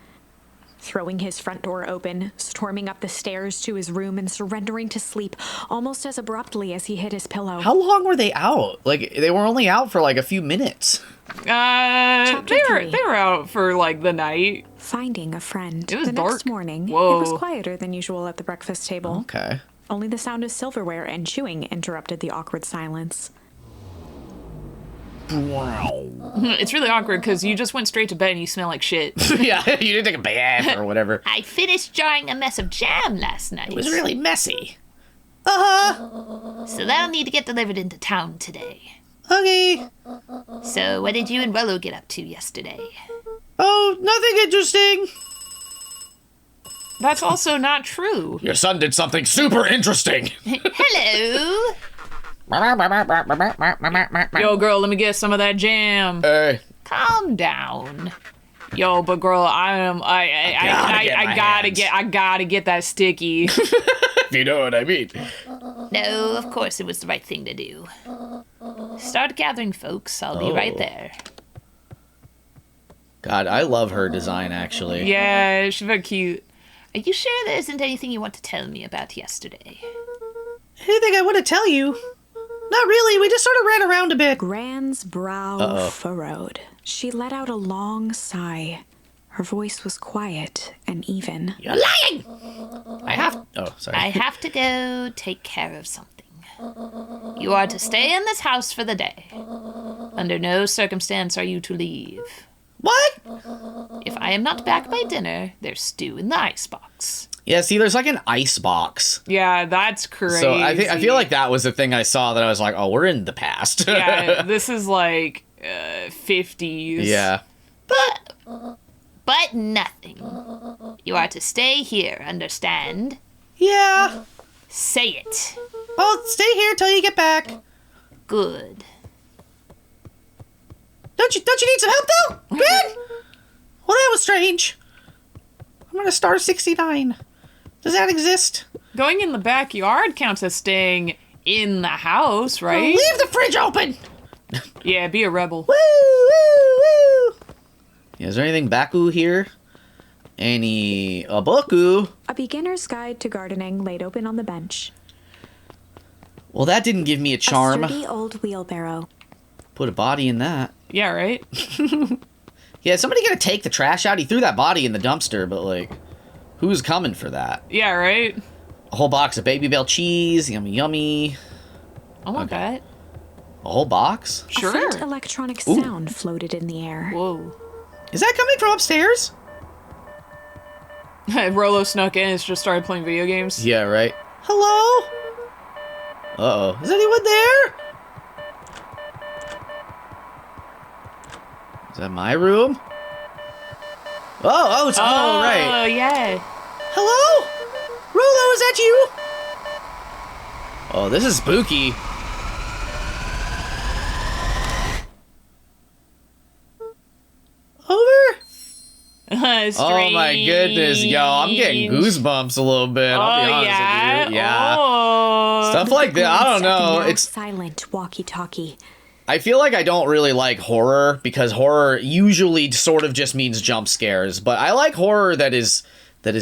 Throwing his front door open, storming up the stairs to his room, and surrendering to sleep almost as abruptly as he hit his pillow. How long were they out? Like, they were only out for like a few minutes. They were 3. out for, like, the night. Finding a friend. It was the next dark. morning, Whoa. it was quieter than usual at the breakfast table. Okay. Only the sound of silverware and chewing interrupted the awkward silence. It's really awkward because you just went straight to bed and you smell like shit. Yeah, you didn't take a bath or whatever. I finished jarring a mess of jam last night. It was really messy. So that'll need to get delivered into town today. Okay. So what did you and Rollo get up to yesterday? Oh, nothing interesting. That's also not true. Your son did something super interesting. Hello. Yo, girl, let me get some of that jam. Hey, Calm down. Yo, but girl, I gotta get that sticky. if you know what I mean. No, of course it was the right thing to do. Start gathering, folks. I'll be right there. God, I love her design, actually. Yeah, she's very cute. Are you sure there isn't anything you want to tell me about yesterday? Anything I want to tell you? Not really. We just sort of ran around a bit. Gran's brow furrowed. She let out a long sigh. Her voice was quiet and even. You're lying! I have... Oh, sorry. I have to go take care of something. You are to stay in this house for the day. Under no circumstance are you to leave. What? If I am not back by dinner, there's stew in the icebox. Yeah, see, there's like an ice box. Yeah, that's crazy. So I feel like that was the thing I saw that I was like, oh, we're in the past. Yeah, this is like 50s. Yeah. But nothing. You are to stay here, understand? Yeah. Say it. I'll stay here till you get back. Good. Don't you need some help though? Ben? Well, that was strange. I'm gonna star 69. Does that exist? Going in the backyard counts as staying in the house, Oh, right? leave the fridge open. Yeah, be a rebel. Woo, woo, woo. Yeah, is there anything Baku here? Any Aboku? A beginner's guide to gardening laid open on the bench. Well, that didn't give me a charm. A sturdy old wheelbarrow. Put a body in that. Yeah, right? Yeah, somebody gonna take the trash out? He threw that body in the dumpster, but like, who's coming for that? Yeah, right? A whole box of Baby Bell cheese, yummy yummy. I want that. A whole box? A Sure. faint electronic sound floated in the air. Whoa. Is that coming from upstairs? Rollo snuck in and just started playing video games. Yeah, right. Hello? Uh-oh. Is anyone there? Is that my room? Oh, it's right. Oh, yeah. Hello? Rollo, is that you? Oh, this is spooky. Over? Oh my goodness, yo, I'm getting goosebumps a little bit. I'll be honest yeah? with you. Yeah. Oh. Stuff like that. I don't Glanced at the know. now It's silent walkie-talkie. I feel like I don't really like horror because horror usually sort of just means jump scares, but I like horror that is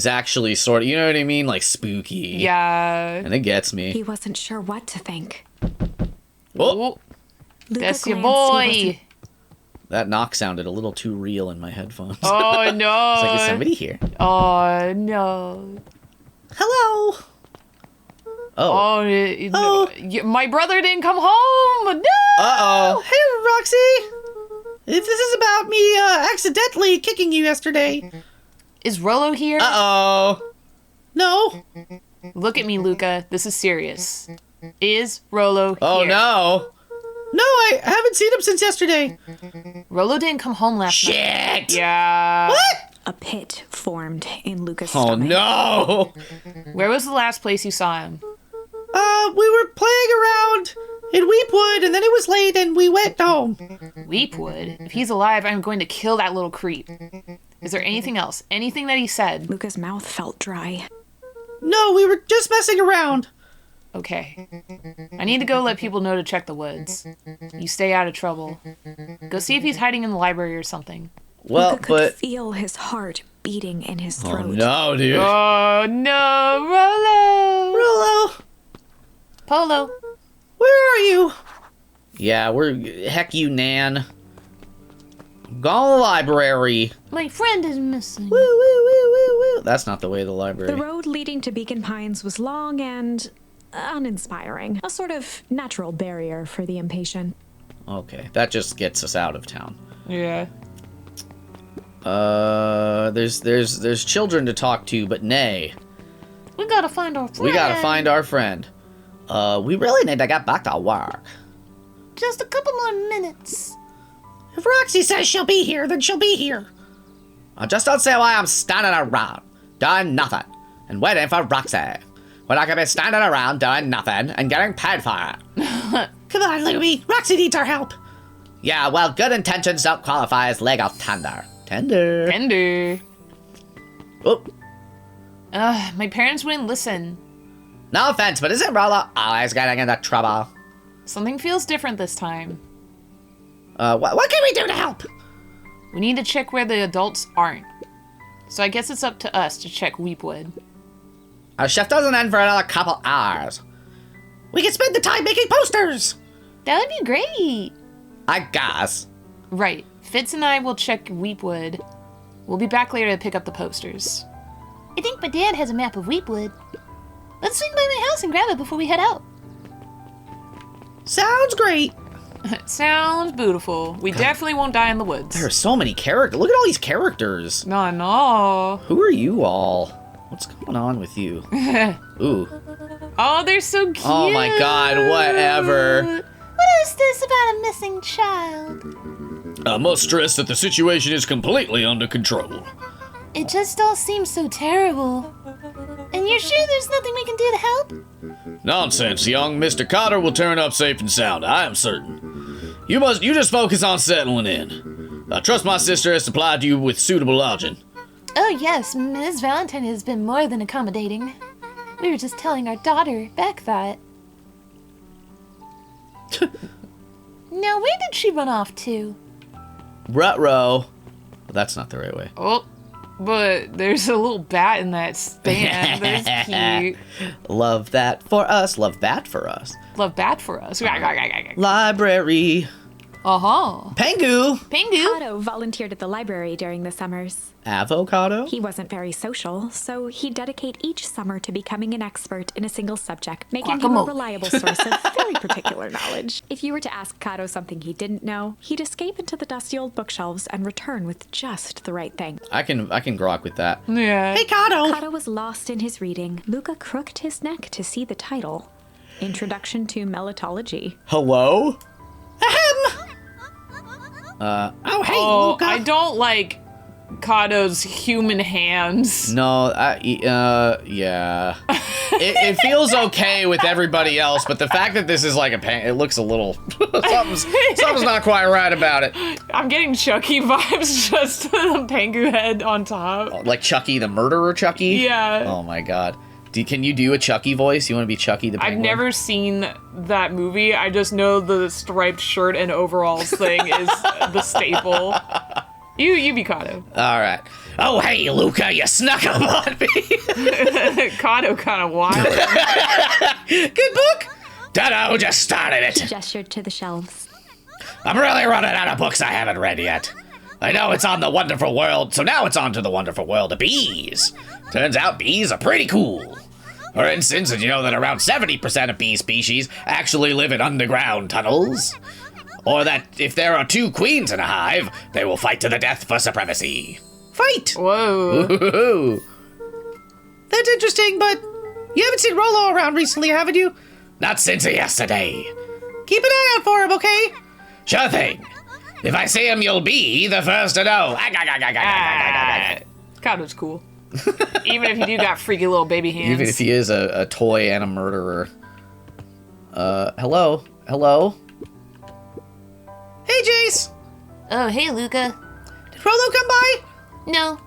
actually sort of, you know what I mean, like spooky. Yeah. And it gets He me. wasn't sure what to think. Oh, Luca That's your glanced. He wasn't- boy. that knock sounded a little too real in my headphones. Oh, no. It's like, is somebody here? Oh, no. Hello? Oh, my brother didn't come home. No. Uh-oh. Hey, Roxy. If this is about me accidentally kicking you yesterday. Is Rolo here? Uh-oh. No. Look at me, Luca. This is serious. Is Rolo here? Oh, no. No, I haven't seen him since yesterday. Rolo didn't come home last night. Shit. Yeah. What? A pit formed in Luca's Oh, stomach. no. Where was the last place you saw him? We were playing around in Weepwood, and then it was late, and we went home. Weepwood. If he's alive, I'm going to kill that little creep. Is there anything else? Anything that he said? Luca's mouth felt dry. No, we were just messing around. Okay. I need to go let people know to check the woods. You stay out of trouble. Go see if he's hiding in the library or something. Well, Luca could but... feel his heart beating in his throat. Oh, no, dude. Oh no, Rolo! Rolo, Polo. where are you? Yeah, heck you, Nan. Go to the library. My friend is missing. Woo, woo, woo, woo, woo. That's not the way to the library. The road leading to Beacon Pines was long and uninspiring. A sort of natural barrier for the impatient. Okay, that just gets us out of town. Yeah. There's children to talk to, but nay. We gotta find our friend. We gotta find our friend. We really need to get back to work. Just a couple more minutes. If Roxy says she'll be here, then she'll be here. Just don't say why I'm standing around, doing nothing, and waiting for Roxy. When I could be standing around doing nothing and getting paid for it. Come on, Louie. Roxy needs our help. Yeah, well, good intentions don't qualify as legal tender. Tender. Oh, My parents wouldn't listen. no offense, but isn't Rolo always getting into trouble? Something feels different this time. What can we do to help? We need to check where the adults aren't. So I guess it's up to us to check Weepwood. Our shift doesn't end for another couple hours. We can spend the time making posters. That would be great. I guess. Right. Fitz and I will check Weepwood. We'll be back later to pick up the posters. I think my dad has a map of Weepwood. Let's swing by my house and grab it before we head out. Sounds great. Sounds beautiful. We definitely won't die in the woods. There are so many characters. Look at all these characters. No. Who are you all? What's going on with you? Ooh. Oh, they're so cute. Oh my god, whatever. What is this about a missing child? I must stress that the situation is completely under control. It just all seems so terrible. And you're sure there's nothing we can do to help? Nonsense, young Mr. Cotter will turn up safe and sound, I am certain. You just focus on settling in. I trust my sister has supplied you with suitable lodging. Oh yes, Ms. Valentine has been more than accommodating. We were just telling our daughter, Beck, that. Now, where did she run off to? Ruh-roh. Well, that's not the right way. Oh, but there's a little bat in that stand. That's cute. Love that for us. Love that for us. Love bat for us. Library. Uh-huh. Pengu. Pingu. Otto volunteered at the library during the summers. Avocado. He wasn't very social, so he'd dedicate each summer to becoming an expert in a single subject, making him a Guacamole. reliable source of very particular knowledge. If you were to ask Kato something he didn't know, he'd escape into the dusty old bookshelves and return with just the right thing. I can grok with that. Yeah. Hey, Kato. Kato was lost in his reading. Luca crooked his neck to see the title. Introduction to Melitology. Hello? Ahem. Oh, hey, Oh, Luca. I don't like Kato's human hands. No, yeah. It feels okay with everybody else, but the fact that this is like it looks a little, something's not quite right about it. I'm getting Chucky vibes just to the Pengu head on top. Like Chucky the murderer Chucky? Yeah. Oh my god. Can you do a Chucky voice? You want to be Chucky the I've penguin? never seen that movie. I just know the striped shirt and overalls thing is the staple. You be Kato. Alright. Oh, hey, Luca, you snuck up on me. Kato kind of wild. Good book. Dodo just started He it. gestured to the shelves. I'm really running out of books I haven't read yet. I know it's on the Wonderful World, so now it's on to the Wonderful World of Bees. Turns out bees are pretty cool. For instance, did you know that around 70% of bee species actually live in underground tunnels? Or that if there are 2 queens in a hive, they will fight to the death for supremacy. Fight! Whoa. Ooh. That's interesting, but you haven't seen Rolo around recently, haven't you? Not since yesterday. Keep an eye out for him, okay? Sure thing. If I see him, you'll be the first to know. Kabuto's cool. Even if you do got freaky little baby hands. Even if he is a toy and a murderer. Hello? Hello? Hey, Jace! Oh, hey, Luca. Did Rolo come by? No.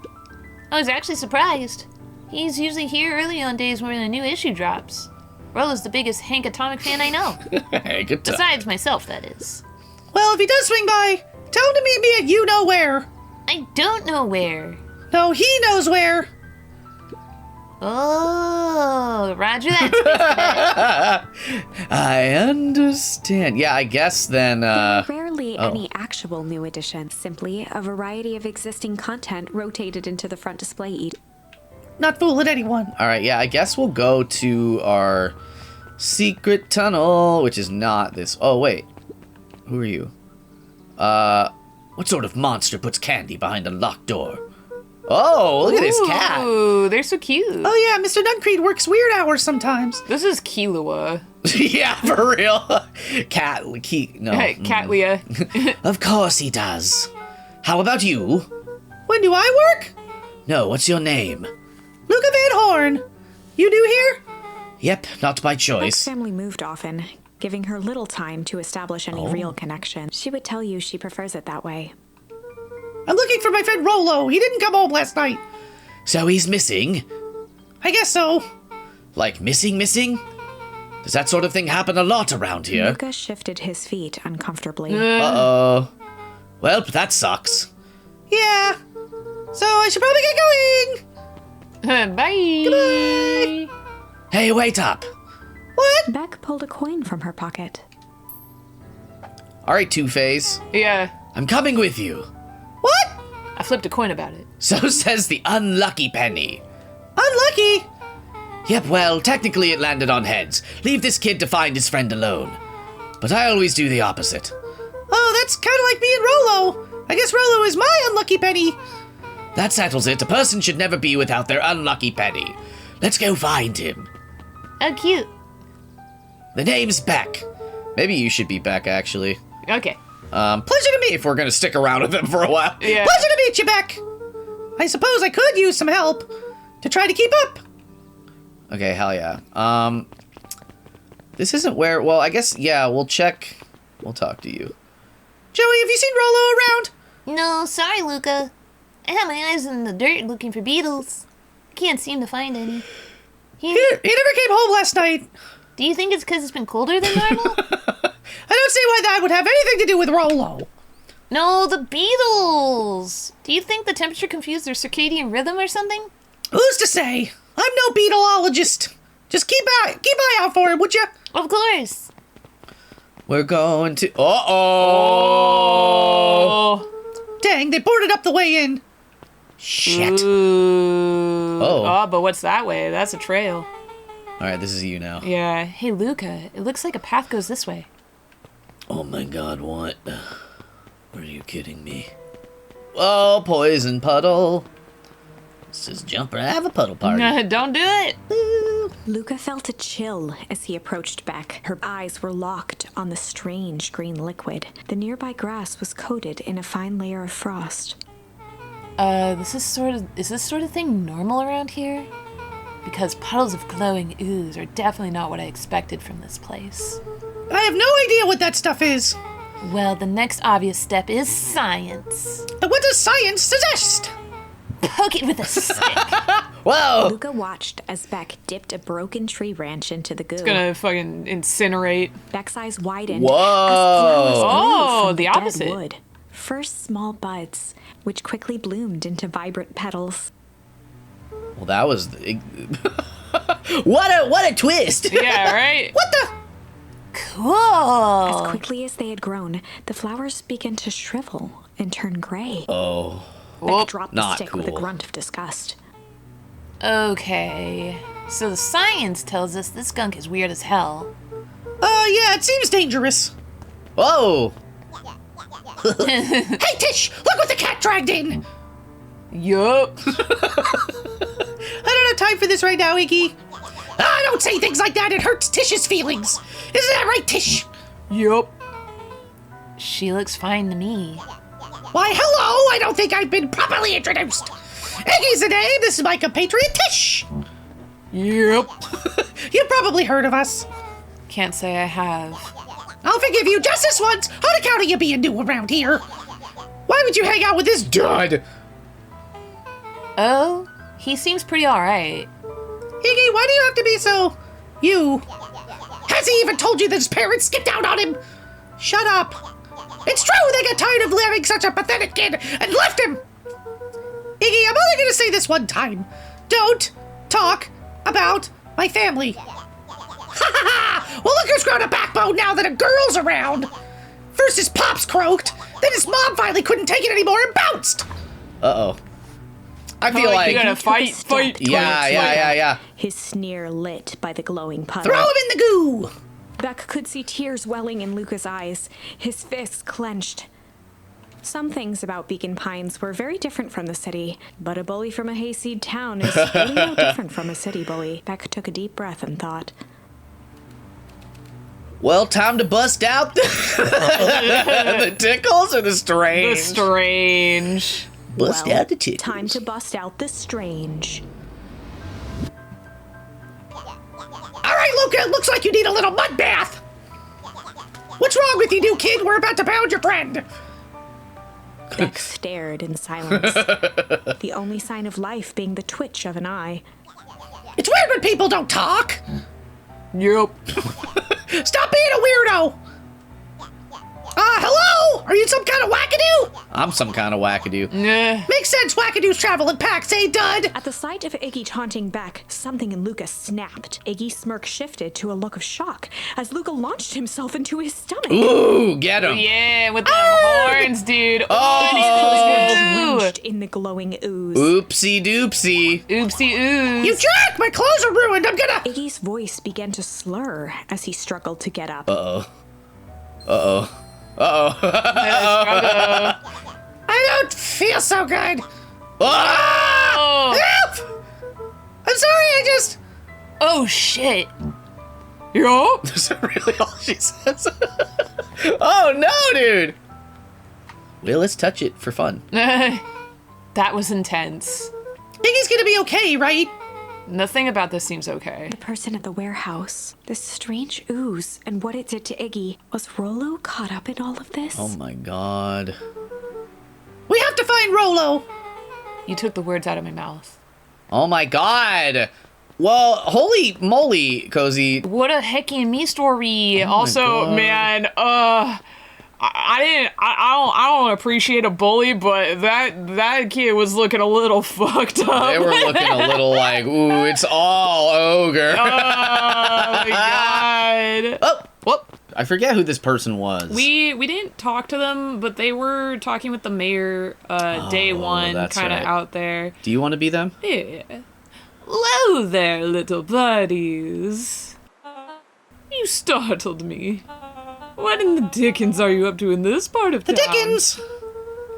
I was actually surprised. He's usually here early on days when a new issue drops. Rolo's the biggest Hank Atomic fan I know. Hey, good time. Besides myself, that is. Well, if he does swing by, tell him to meet me at you-know-where. I don't know where. No, he knows where. Oh, roger that. I understand. Yeah, I guess then, There are rarely any actual new additions, simply a variety of existing content rotated into the front display each. Not fooling anyone. Alright, yeah, I guess we'll go to our secret tunnel, which is not this. Oh, wait. Who are you? What sort of monster puts candy behind a locked door? Oh, look at this cat. Ooh, they're so cute. Oh yeah, Mr. Duncreed works weird hours sometimes. This is Killua. Yeah, for real. Cat, no. Hey, Catlia. Of course he does. How about you? When do I work? No, what's your name? Luca Van Horn. You new here? Yep, not by Beck's choice. family moved often, giving her little time to establish any real connection. She would tell you she prefers it that way. I'm looking for my friend Rolo. He didn't come home last night. So he's missing? I guess so. Like missing? Does that sort of thing happen a lot around here? Luca shifted his feet uncomfortably. Uh-oh. Well, that sucks. Yeah. So I should probably get going. Bye. Hey, wait up. What? Beck pulled a coin from her pocket. Alright, Two-Face. Yeah, I'm coming with you. What? I flipped a coin about it. So says the unlucky penny. Unlucky. Yep, well, technically it landed on heads. Leave this kid to find his friend alone. But I always do the opposite. Oh, that's kind of like me and Rolo. I guess Rolo is my unlucky penny. That settles it. A person should never be without their unlucky penny. Let's go find him. Oh, cute. The name's Beck. Maybe you should be Beck, actually. Okay. Pleasure to meet. If we're gonna stick around with him for a while. Yeah. Pleasure to meet you, Beck. I suppose I could use some help to try to keep up. Okay, hell yeah. This isn't where... Well, I guess, yeah, we'll check. We'll talk to you. Joey, have you seen Rolo around? No, sorry, Luca. I had my eyes in the dirt looking for beetles. Can't seem to find any. He never came home last night. Do you think it's because it's been colder than normal? I don't see why that would have anything to do with Rolo. No, the beetles. Do you think the temperature confused their circadian rhythm or something? Who's to say? I'm no beetleologist. Just keep eye out for him, would you? Of course. We're going to... Uh-oh! Oh. Dang, they boarded up the way in. Shit. Ooh. Oh. Oh, but what's that way? That's a trail. Alright, this is you now. Yeah. Hey, Luca. It looks like a path goes this way. Oh my god, what? Are you kidding me? Oh, poison puddle. Let's just jump and have a puddle party. Don't do it. Luca felt a chill as he approached Beck. Her eyes were locked on the strange green liquid. The nearby grass was coated in a fine layer of frost. Is this sort of thing normal around here? Because puddles of glowing ooze are definitely not what I expected from this place. I have no idea what that stuff is. Well, the next obvious step is science. But what does science suggest? Poke it with a stick. Whoa! Luca watched as Beck dipped a broken tree branch into the goo. Gonna fucking incinerate. Beck's eyes widened. Whoa. As flowers grew Oh, from the dead opposite. wood. First small buds, which quickly bloomed into vibrant petals. Well, that was... what a twist! Yeah, right? What the? Cool. As quickly as they had grown, the flowers began to shrivel and turn gray. Oh. Beck dropped the not stick with a cool. grunt of disgust. Okay. So the science tells us this skunk is weird as hell. Yeah, it seems dangerous. Whoa! Hey, Tish, look what the cat dragged in. Yup. I don't have time for this right now, Iggy. Ah, don't say things like that. It hurts Tish's feelings. Isn't that right, Tish? Yup. She looks fine to me. Why, hello. I don't think I've been properly introduced. Iggy's the name. This is my compatriot, Tish. Yep. You've probably heard of us. Can't say I have. I'll forgive you just this once on account of you being new around here. Why would you hang out with this dud? Oh, he seems pretty alright. Iggy, why do you have to be so... you? Has he even told you that his parents skipped out on him? Shut up. It's true they got tired of living such a pathetic kid and left him. Iggy, I'm only gonna say this one time. Don't talk about my family. Ha ha ha! Well, look who's grown a backbone now that a girl's around. First his pops croaked, then his mom finally couldn't take it anymore and bounced. Uh-oh. I feel like... you gotta fight. Yeah. His sneer lit by the glowing puddle. Throw him in the goo. Beck could see tears welling in Luca's eyes, his fists clenched. Some things about Beacon Pines were very different from the city, but a bully from a hayseed town is really no different from a city bully. Beck took a deep breath and thought, Well, time to bust out the tickles or the strange? The strange. Bust well, out the tickles. time to bust out the strange. All right, Luca, it looks like you need a little mud bath. What's wrong with you, new kid? We're about to pound your friend. Beck stared in silence, the only sign of life being the twitch of an eye. It's weird when people don't talk. Yup. Stop being a weirdo. Hello? Are you some kind of wackadoo? I'm some kind of wackadoo. Makes sense, wackadoos travel in packs, eh, dud? At the sight of Iggy taunting Beck, something in Luca snapped. Iggy's smirk shifted to a look of shock as Luca launched himself into his stomach. Ooh, get him. Yeah, with them horns, dude. Oh. Drenched in the glowing ooze. Oopsie doopsie. Oopsie ooze. You jerk! My clothes are ruined. I'm gonna... Iggy's voice began to slur as he struggled to get up. I don't feel so good. Ah! Help! I'm sorry, I just... Oh shit. Yup. Is that really all she says? Oh, no, dude. Well, let's touch it for fun. That was intense. Iggy's gonna be okay, right? Nothing about this seems okay. The person at the warehouse, this strange ooze, and what it did to Iggy. Was Rollo caught up in all of this? Oh, my God. We have to find Rollo. You took the words out of my mouth. Oh, my God. Well, holy moly, Cozy. What a Hecky and me story. Oh my also, God. man, I don't appreciate a bully, but that kid was looking a little fucked up. They were looking a little like, ooh, it's all ogre. Oh my God. Oh, well, I forget who this person was. We didn't talk to them, but they were talking with the mayor day one, that's kind of right. out there. Do you want to be them? Yeah. Hello there, little buddies. You startled me. What in the dickens are you up to in this part of The town? Dickens.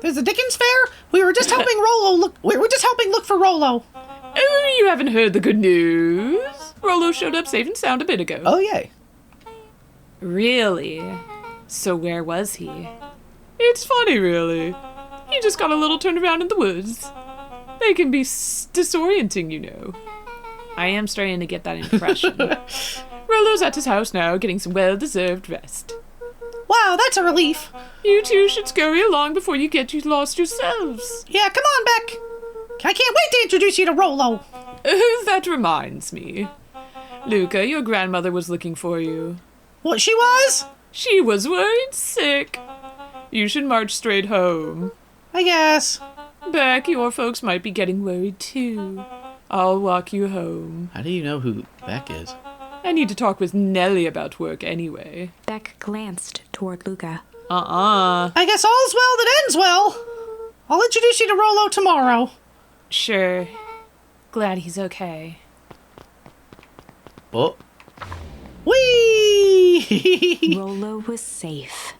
There's the Dickens fair. We were just helping Rollo look. We were just helping look for Rollo. Oh, you haven't heard the good news? Rollo showed up safe and sound a bit ago. Oh, yay. Really? So where was he? It's funny, really. He just got a little turned around in the woods. They can be disorienting, you know. I am starting to get that impression. Rollo's at his house now, getting some well-deserved rest. Wow, that's a relief. You two should scurry along before you get lost yourselves. Yeah, come on, Beck. I can't wait to introduce you to Rollo. That reminds me. Luca, your grandmother was looking for you. What she was? She was worried sick. You should march straight home. I guess. Beck, your folks might be getting worried too. I'll walk you home. How do you know who Beck is? I need to talk with Nellie about work anyway. Beck glanced toward Luca. I guess all's well that ends well. I'll introduce you to Rollo tomorrow. Sure. Glad he's okay. Oh. Whee! Rolo was safe.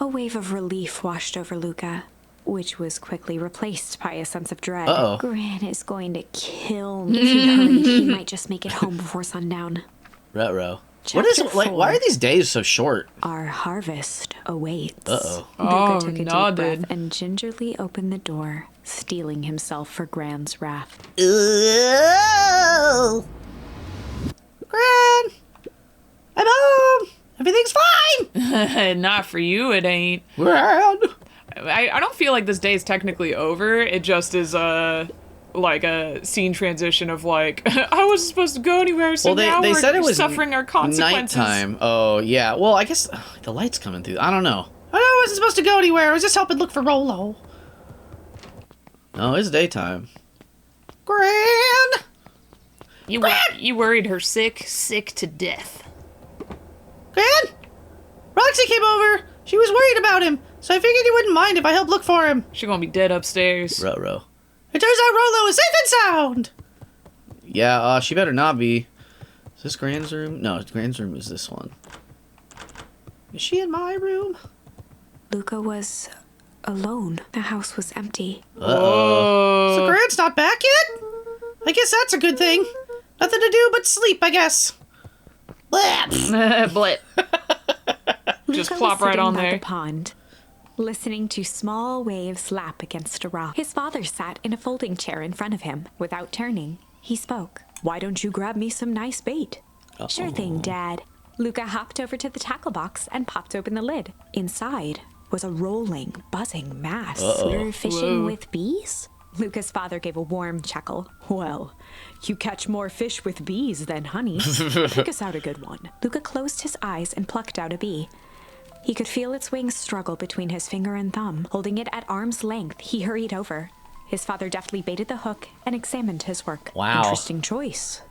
A wave of relief washed over Luca, which was quickly replaced by a sense of dread. Uh-oh. Gran is going to kill me. If he hurried, he might just make it home before sundown. Ruh-roh. What is Chapter like? Why 4. are these days so short? Our harvest awaits. Uh-oh. Luca Oh, took a no, deep breath dude. and gingerly opened the door, steeling himself for Gran's wrath. Gran! I'm home! Everything's fine! Not for you, it ain't. Gran! I don't feel like this day is technically over. It just is like a scene transition of like I wasn't supposed to go anywhere, so Well, now they we're said it was suffering our consequences. nighttime. Oh, yeah. Well, I guess the light's coming through. I don't know. I wasn't supposed to go anywhere. I was just helping look for Rolo. No, it's daytime. Gran! You worried her sick to death. Gran? Roxy came over. She was worried about him, so I figured you wouldn't mind if I helped look for him. She's gonna be dead upstairs. Ruh-roh. It turns out Rolo is safe and sound! Yeah, she better not be. Is this Gran's room? No, Gran's room is this one. Is she in my room? Luca was alone. The house was empty. Uh-oh. So Gran's not back yet? I guess that's a good thing. Nothing to do but sleep, I guess. Blah. Blip. Just Luca plop was right sitting on by there. the pond, listening to small waves lap against a rock. His father sat in a folding chair in front of him. Without turning, he spoke. "Why don't you grab me some nice bait?" "Sure thing, Dad." Luca hopped over to the tackle box and popped open the lid. Inside was a rolling, buzzing mass. "You're fishing Whoa. with bees?" Luca's father gave a warm chuckle. "Well, you catch more fish with bees than honey. Pick us out a good one." Luca closed his eyes and plucked out a bee. He could feel its wings struggle between his finger and thumb. Holding it at arm's length, he hurried over. His father deftly baited the hook and examined his work. Wow. Interesting choice.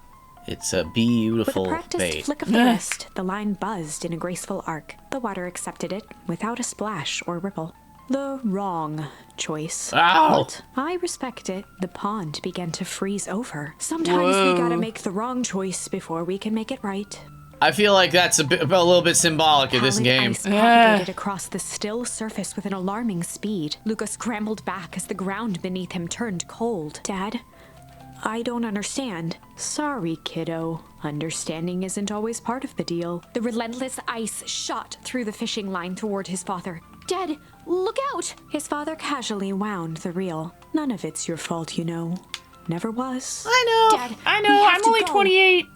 It's a With beautiful a practiced bait. flick of the wrist, the line buzzed in a graceful arc. The water accepted it without a splash or ripple. The wrong choice. Ow! But I respect it. The pond began to freeze over. Sometimes we gotta make the wrong choice before we can make it right. I feel like that's a little bit symbolic of this Pallid game. ice propagated across the still surface with an alarming speed. Luca scrambled back as the ground beneath him turned cold. "Dad, I don't understand." "Sorry, kiddo. Understanding isn't always part of the deal." The relentless ice shot through the fishing line toward his father. "Dad, look out!" His father casually wound the reel. "None of it's your fault, you know. Never was." I know. "Dad, I we know, have I'm to only go." 28.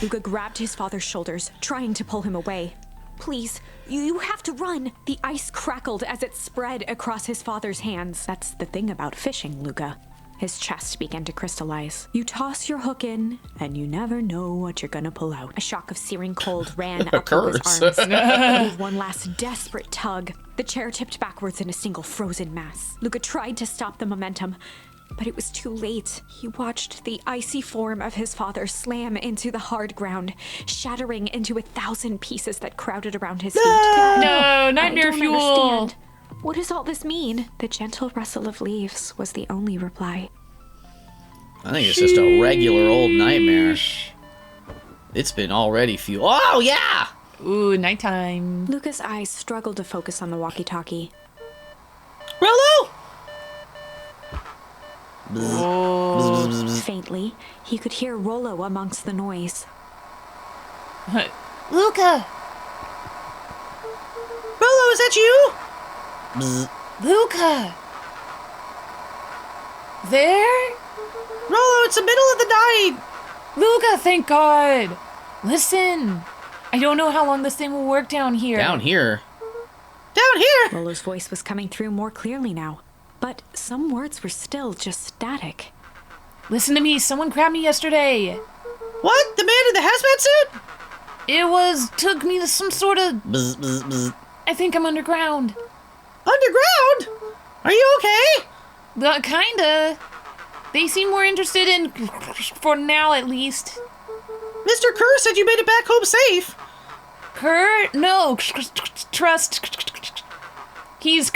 Luca grabbed his father's shoulders, trying to pull him away. "Please, you have to run." The ice crackled as it spread across his father's hands. That's the thing about fishing, Luca. His chest began to crystallize. You toss your hook in, and you never know what you're gonna pull out. A shock of searing cold ran up Luca's curse. arms. With one last desperate tug, the chair tipped backwards in a single frozen mass. Luca tried to stop the momentum, but it was too late. He watched the icy form of his father slam into the hard ground, shattering into 1,000 pieces that crowded around his feet. No, nightmare I don't fuel. understand. What does all this mean? The gentle rustle of leaves was the only reply. I think it's just a regular old nightmare. It's been already fuel. Oh, yeah! Ooh, nighttime. Luca's eyes struggled to focus on the walkie-talkie. Rolo! Faintly, he could hear Rolo amongst the noise. Luca! Rolo, is that you? Luca! There? Rolo, it's the middle of the night. Luca, thank God! Listen, I don't know how long this thing will work down here. Down here. Down here! Rolo's voice was coming through more clearly now, but some words were still just static. Listen to me, someone grabbed me yesterday. What? The man in the hazmat suit? Took me to some sort of... I think I'm underground. Underground? Are you okay? Kinda. They seem more interested in... For now, at least. Mr. Kerr said you made it back home safe. Kurt? No. Trust. He's...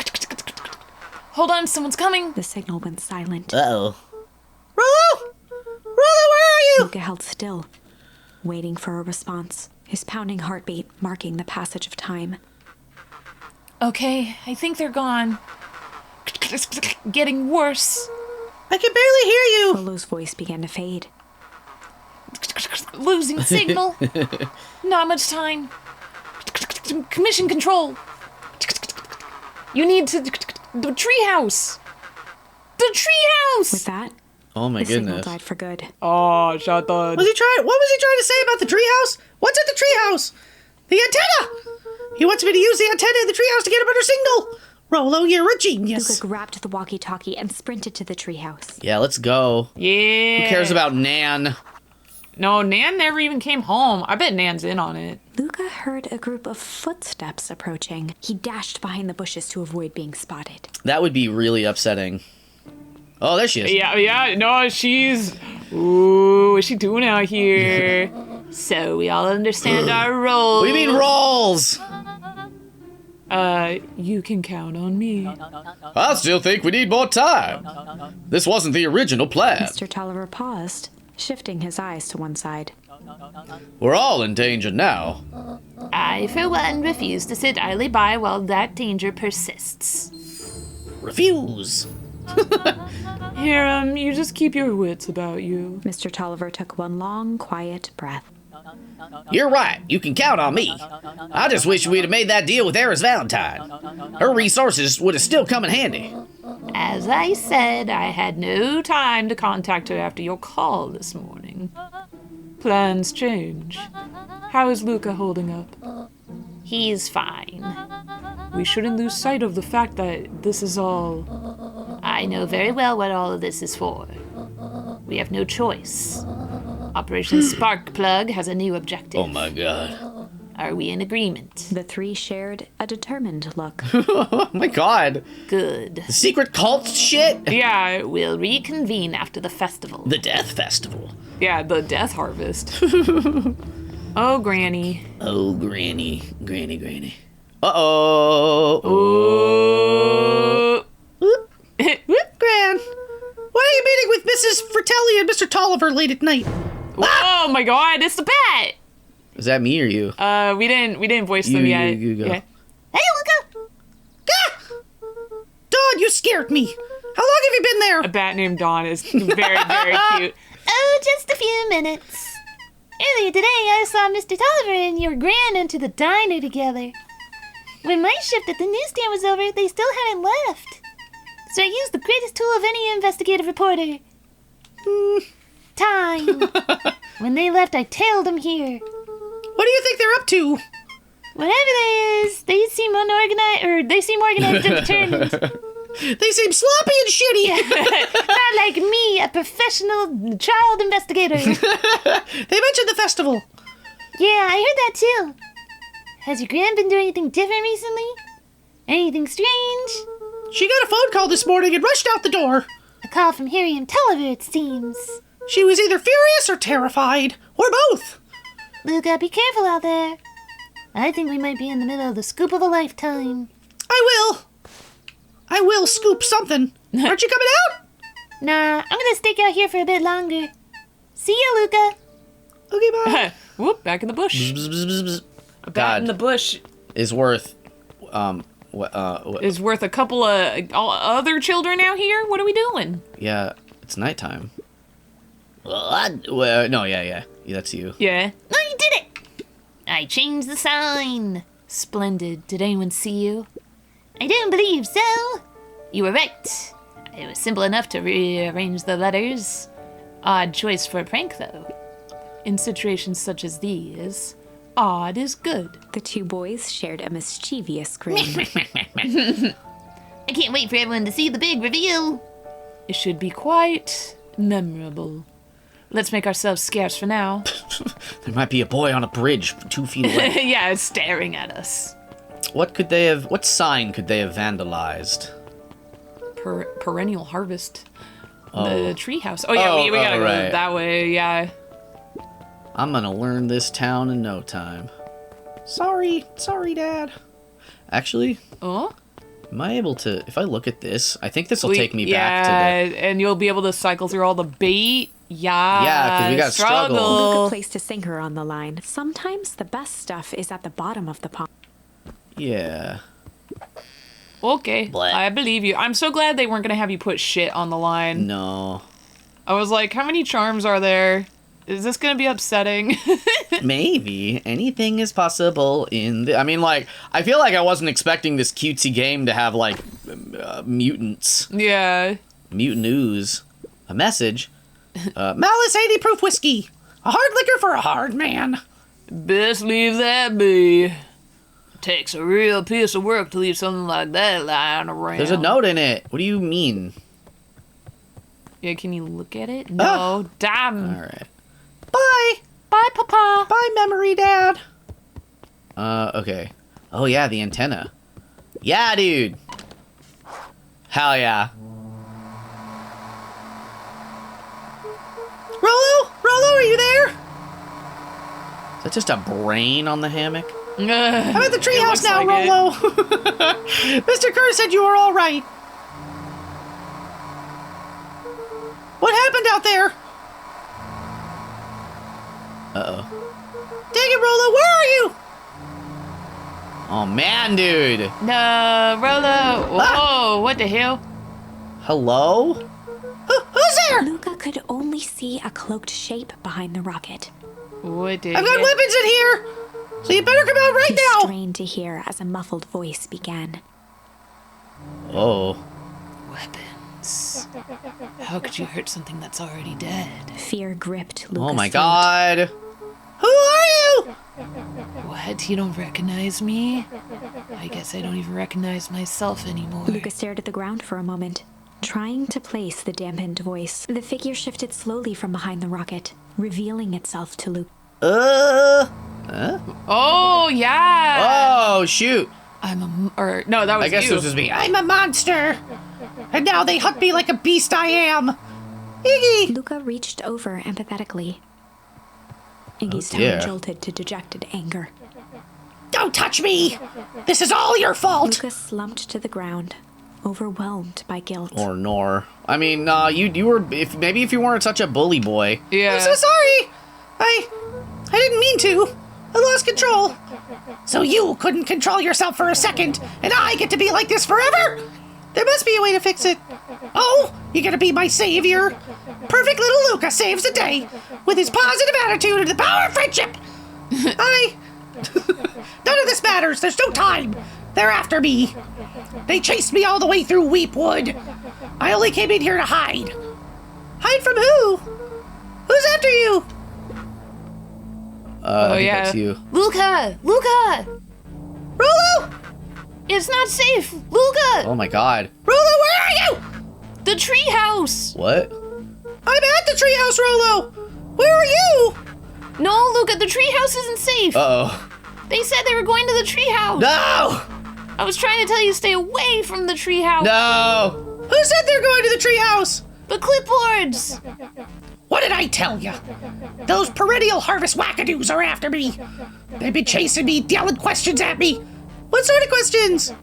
Hold on, someone's coming. The signal went silent. Uh-oh. Rolo! Rolo, where are you? Luca held still. waiting for a response, his pounding heartbeat marking the passage of time. Okay, I think they're gone. Getting worse. I can barely hear you. Rolo's voice began to fade. Losing signal. Not much time. Commission control. You need to... The treehouse. The treehouse. With that, Oh my the signal goodness. died for good. Oh, shut the... What was he trying to say about the treehouse? What's at the treehouse? The antenna! He wants me to use the antenna in the treehouse to get a better signal. Rolo, you're a genius. Luca grabbed the walkie-talkie and sprinted to the treehouse. Yeah, let's go. Yeah. Who cares about Nan? No, Nan never even came home. I bet Nan's in on it. Luca heard a group of footsteps approaching. He dashed behind the bushes to avoid being spotted. That would be really upsetting. Oh, there she is. Yeah, no, she's... Ooh, what's she doing out here? So we all understand our roles. What do you mean rolls? You can count on me. I still think we need more time. This wasn't the original plan. Mr. Tolliver paused, shifting his eyes to one side. We're all in danger now. I, for one, refuse to sit idly by while that danger persists. Refuse. Hiram, you just keep your wits about you. Mr. Tolliver took one long, quiet breath. You're right. You can count on me. I just wish we'd have made that deal with Eris Valentine. Her resources would have still come in handy. As I said, I had no Time to contact her after your call this morning. Plans change. How is Luca holding up? He's fine. We shouldn't lose sight of the fact that this is all... I know very well what all of this is for. We have no choice. Operation Sparkplug has a new objective. Oh my god. Are we in agreement? The three shared a determined look. Oh my god. Good. The secret cult shit? Yeah, We'll reconvene after the festival. The Death Festival. yeah, the death harvest. Oh, Granny. Oh, Granny. Granny. Uh-oh. Oh. Gran, why are you meeting with Mrs. Fratelli and Mr. Tolliver late at night? Oh my god, it's the bat! Is that me or you? We didn't voice them yet. You go. Yeah. Hey, Luca! Ah! Dawn, you scared me. How long have you been there? A bat named Dawn is very, very cute. Oh, just a few minutes. Earlier today, I saw Mr. Tolliver and your gran enter the diner together. When my shift at the newsstand was over, they still hadn't left. So I used the greatest tool of any investigative reporter. Time. When they left, I tailed them here. What do you think they're up to? Whatever that is, they seem unorganized, or they seem organized and determined. They seem sloppy and shitty. Not like me, a professional child investigator. They mentioned the festival. Yeah, I heard that too. Has your gran been doing anything different recently? Anything strange? She got a phone call this morning and rushed out the door. A call from Hiram Tolliver, it seems. She was either furious or terrified, or both. Luca, be careful out there. I think we might be in the middle of the scoop of a lifetime. I will scoop something. Aren't you coming out? Nah, I'm gonna stake out here for a bit longer. See ya, Luca. Okay, bye. Whoop, back in the bush. Bzz, bzz, bzz, bzz. A bat in the bush Is worth is worth a couple of other children out here. What are we doing? yeah, it's nighttime. No, yeah, that's you. Yeah. No, you did it! I changed the sign. Splendid. Did anyone see you? I don't believe so. You were right. It was simple enough to rearrange the letters. Odd choice for a prank, though. In situations such as these, odd is good. The two boys shared a mischievous grin. I can't wait for everyone to see the big reveal. It should be quite memorable. Let's make ourselves scarce for now. There might be a boy on a bridge 2 feet away. Yeah, it's staring at us. What sign could they have vandalized? Perennial harvest. Oh. The treehouse. Oh yeah, we gotta go right. that way. Yeah. I'm gonna learn this town in no time. Sorry, Dad. Actually, Oh. am I able to, if I look at this, I think this will take me yeah, back to and you'll be able to cycle through all the bait Yeah, 'cause we got struggle. Luca placed a sinker on the line. Sometimes the best stuff is at the bottom of the pond. Yeah. Okay, Blech. I believe you. I'm so glad they weren't gonna have you put shit on the line. No. I was like, how many charms are there? Is this gonna be upsetting? Maybe. Anything is possible in the... I mean, like, I feel like I wasn't expecting this cutesy game to have, like, mutants. Yeah. Mutant ooze. A message. Malice 80 proof whiskey. A hard liquor for a hard man. Best leave that be. Takes a real piece of work to leave something like that lying around. There's a note in it. What do you mean? Yeah, can you look at it? No. Damn. All right. Bye. Bye, Papa. Bye, memory dad. Okay. Oh, yeah, the antenna. Yeah, dude. Hell yeah. Rolo, are you there? Is that just a brain on the hammock? I'm at the treehouse now, like Rolo. Mr. Kerr said you were all right. What happened out there? Uh-oh. Dang it, Rolo, where are you? Oh, man, dude. No, Rolo. Whoa, what the hell? Hello? Who's there? Luca could only see a cloaked shape behind the rocket. What the I've got hell? weapons in here, so you better come out right He now. strained to hear as a muffled voice began. Oh. Weapons. How could you hurt something that's already dead? Fear gripped Luca's Oh, my throat. God. Who are you? What? You don't recognize me? I guess I don't even recognize myself anymore. Luca stared at the ground for a moment, trying to place the dampened voice. The figure shifted slowly from behind the rocket, revealing itself to Luca. Oh, yeah. Oh, shoot. No, that was I guess you. this was me. I'm a monster, and now they hunt me like a beast I am. Iggy! Luca reached over empathetically. Iggy's tone dear. jolted to dejected anger. Don't touch me! This is all your fault! Luca slumped to the ground, overwhelmed by guilt. Or nor. I mean, you were... Maybe if you weren't such a bully boy. Yeah. I'm so sorry! I didn't mean to. I lost control. So you couldn't control yourself for a second, and I get to be like this forever? There must be a way to fix it. Oh, you're gonna be my savior? Perfect little Luca saves the day with his positive attitude and the power of friendship. None of this matters. There's no time. They're after me. They chased me all the way through Weepwood. I only came in here to hide. Hide from who? Who's after you? I think yeah. that's you. Luca! Rolo? It's not safe! Luca! Oh, my God. Rolo, where are you? The treehouse! What? I'm at the treehouse, Rolo. Where are you? No, Luca, the treehouse isn't safe! Uh-oh. They said they were going to the treehouse! No! I was trying to tell you to stay away from the treehouse! No! Who said they're going to the treehouse? The clipboards! What did I tell you? Those perennial harvest wackadoos are after me. They've been chasing me, yelling questions at me. What sort of questions?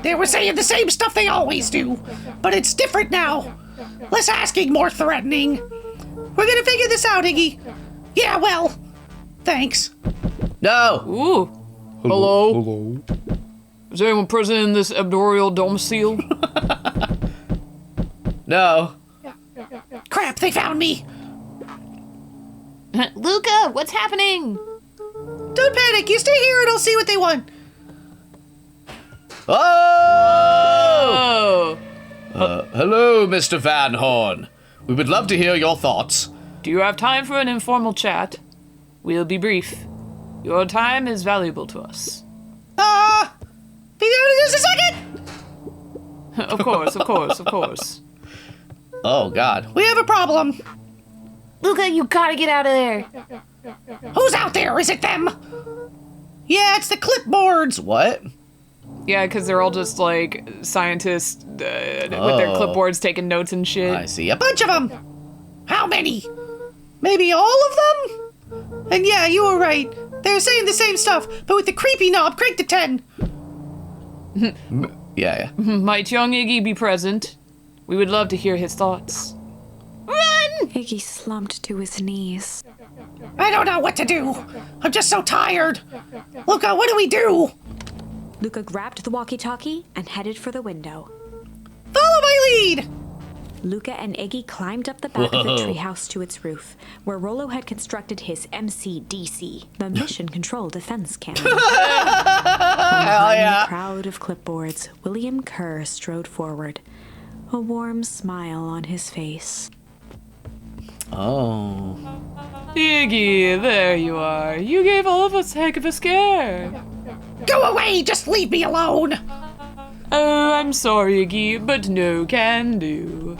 They were saying the same stuff they always do, but it's different now. Less asking, more threatening. We're gonna figure this out, Iggy. Yeah, well, thanks. No! Ooh. Hello? Is anyone present in this abdominal domicile? No. Crap, they found me. Luca, what's happening? Don't panic, you stay here and I'll see what they want. Oh! Oh. Hello, Mr. Van Horn. We would love to hear your thoughts. Do you have time for an informal chat? We'll be brief. Your time is valuable to us. Be there in just a second. Of course, of course, of course. Oh, God. We have a problem. Luca, you gotta get out of there! Who's out there? Is it them? Yeah, it's the clipboards. What? Yeah, because they're all just like scientists with their clipboards taking notes and shit. I see. A bunch of them. How many? Maybe all of them? And yeah, you were right. They're saying the same stuff, but with the creepy knob cranked to 10. Yeah. Might young Iggy be present? We would love to hear his thoughts. Run! again? Iggy slumped to his knees. I don't know what to do. I'm just so tired. Luca, what do we do? Luca grabbed the walkie-talkie and headed for the window. Follow my lead. Luca and Iggy climbed up the back of the treehouse to its roof, where Rollo had constructed his MCDC, the Mission Control Defense Cannon. From behind the crowd of clipboards, William Kerr strode forward, a warm smile on his face. Oh. Iggy, there you are. You gave all of us a heck of a scare. Go away. Just leave me alone. Oh, I'm sorry, Iggy, but no can do.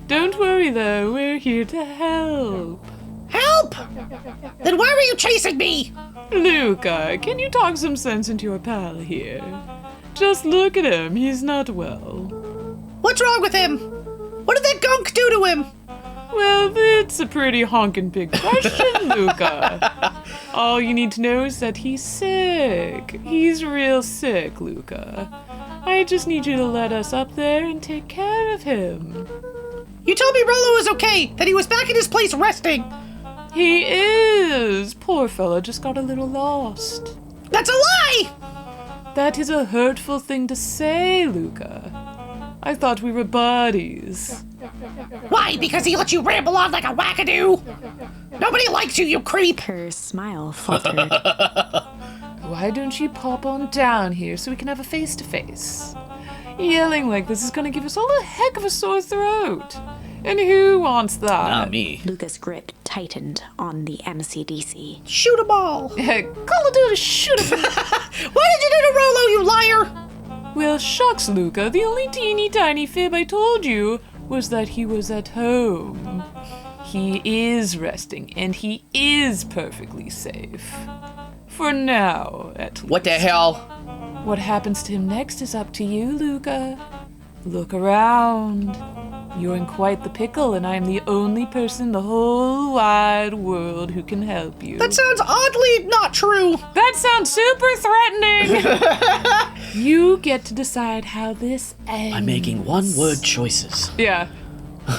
Don't worry, though. We're here to help. Help. Then why were you chasing me? Luca, can you talk some sense into your pal here? Just look at him. He's not well. What's wrong with him? What did that gunk do to him? Well, that's a pretty honkin' big question, Luca. All you need to know is that he's sick. He's real sick, Luca. I just need you to let us up there and take care of him. You told me Rollo was okay, that he was back in his place resting. He is. Poor fella just got a little lost. That's a lie! That is a hurtful thing to say, Luca. I thought we were buddies. Why? Because he let you ramble on like a wackadoo? Nobody likes you, you creep! Kerr's smile faltered. Why don't you pop on down here so we can have a face-to-face? Yelling like this is gonna give us all a heck of a sore throat. And who wants that? Not me. Luca's grip tightened on the MCDC. Shoot 'em all! Call of Duty, shoot him! Why did you do to Rollo, you liar? Well, shucks, Luca. The only teeny tiny fib I told you was that he was at home. He is resting, and he is perfectly safe. For now, at least. What the hell? What happens to him next is up to you, Luca. Look around. You're in quite the pickle, and I'm the only person in the whole wide world who can help you. That sounds oddly not true. That sounds super threatening! You get to decide how this ends. I'm making one-word choices. Yeah.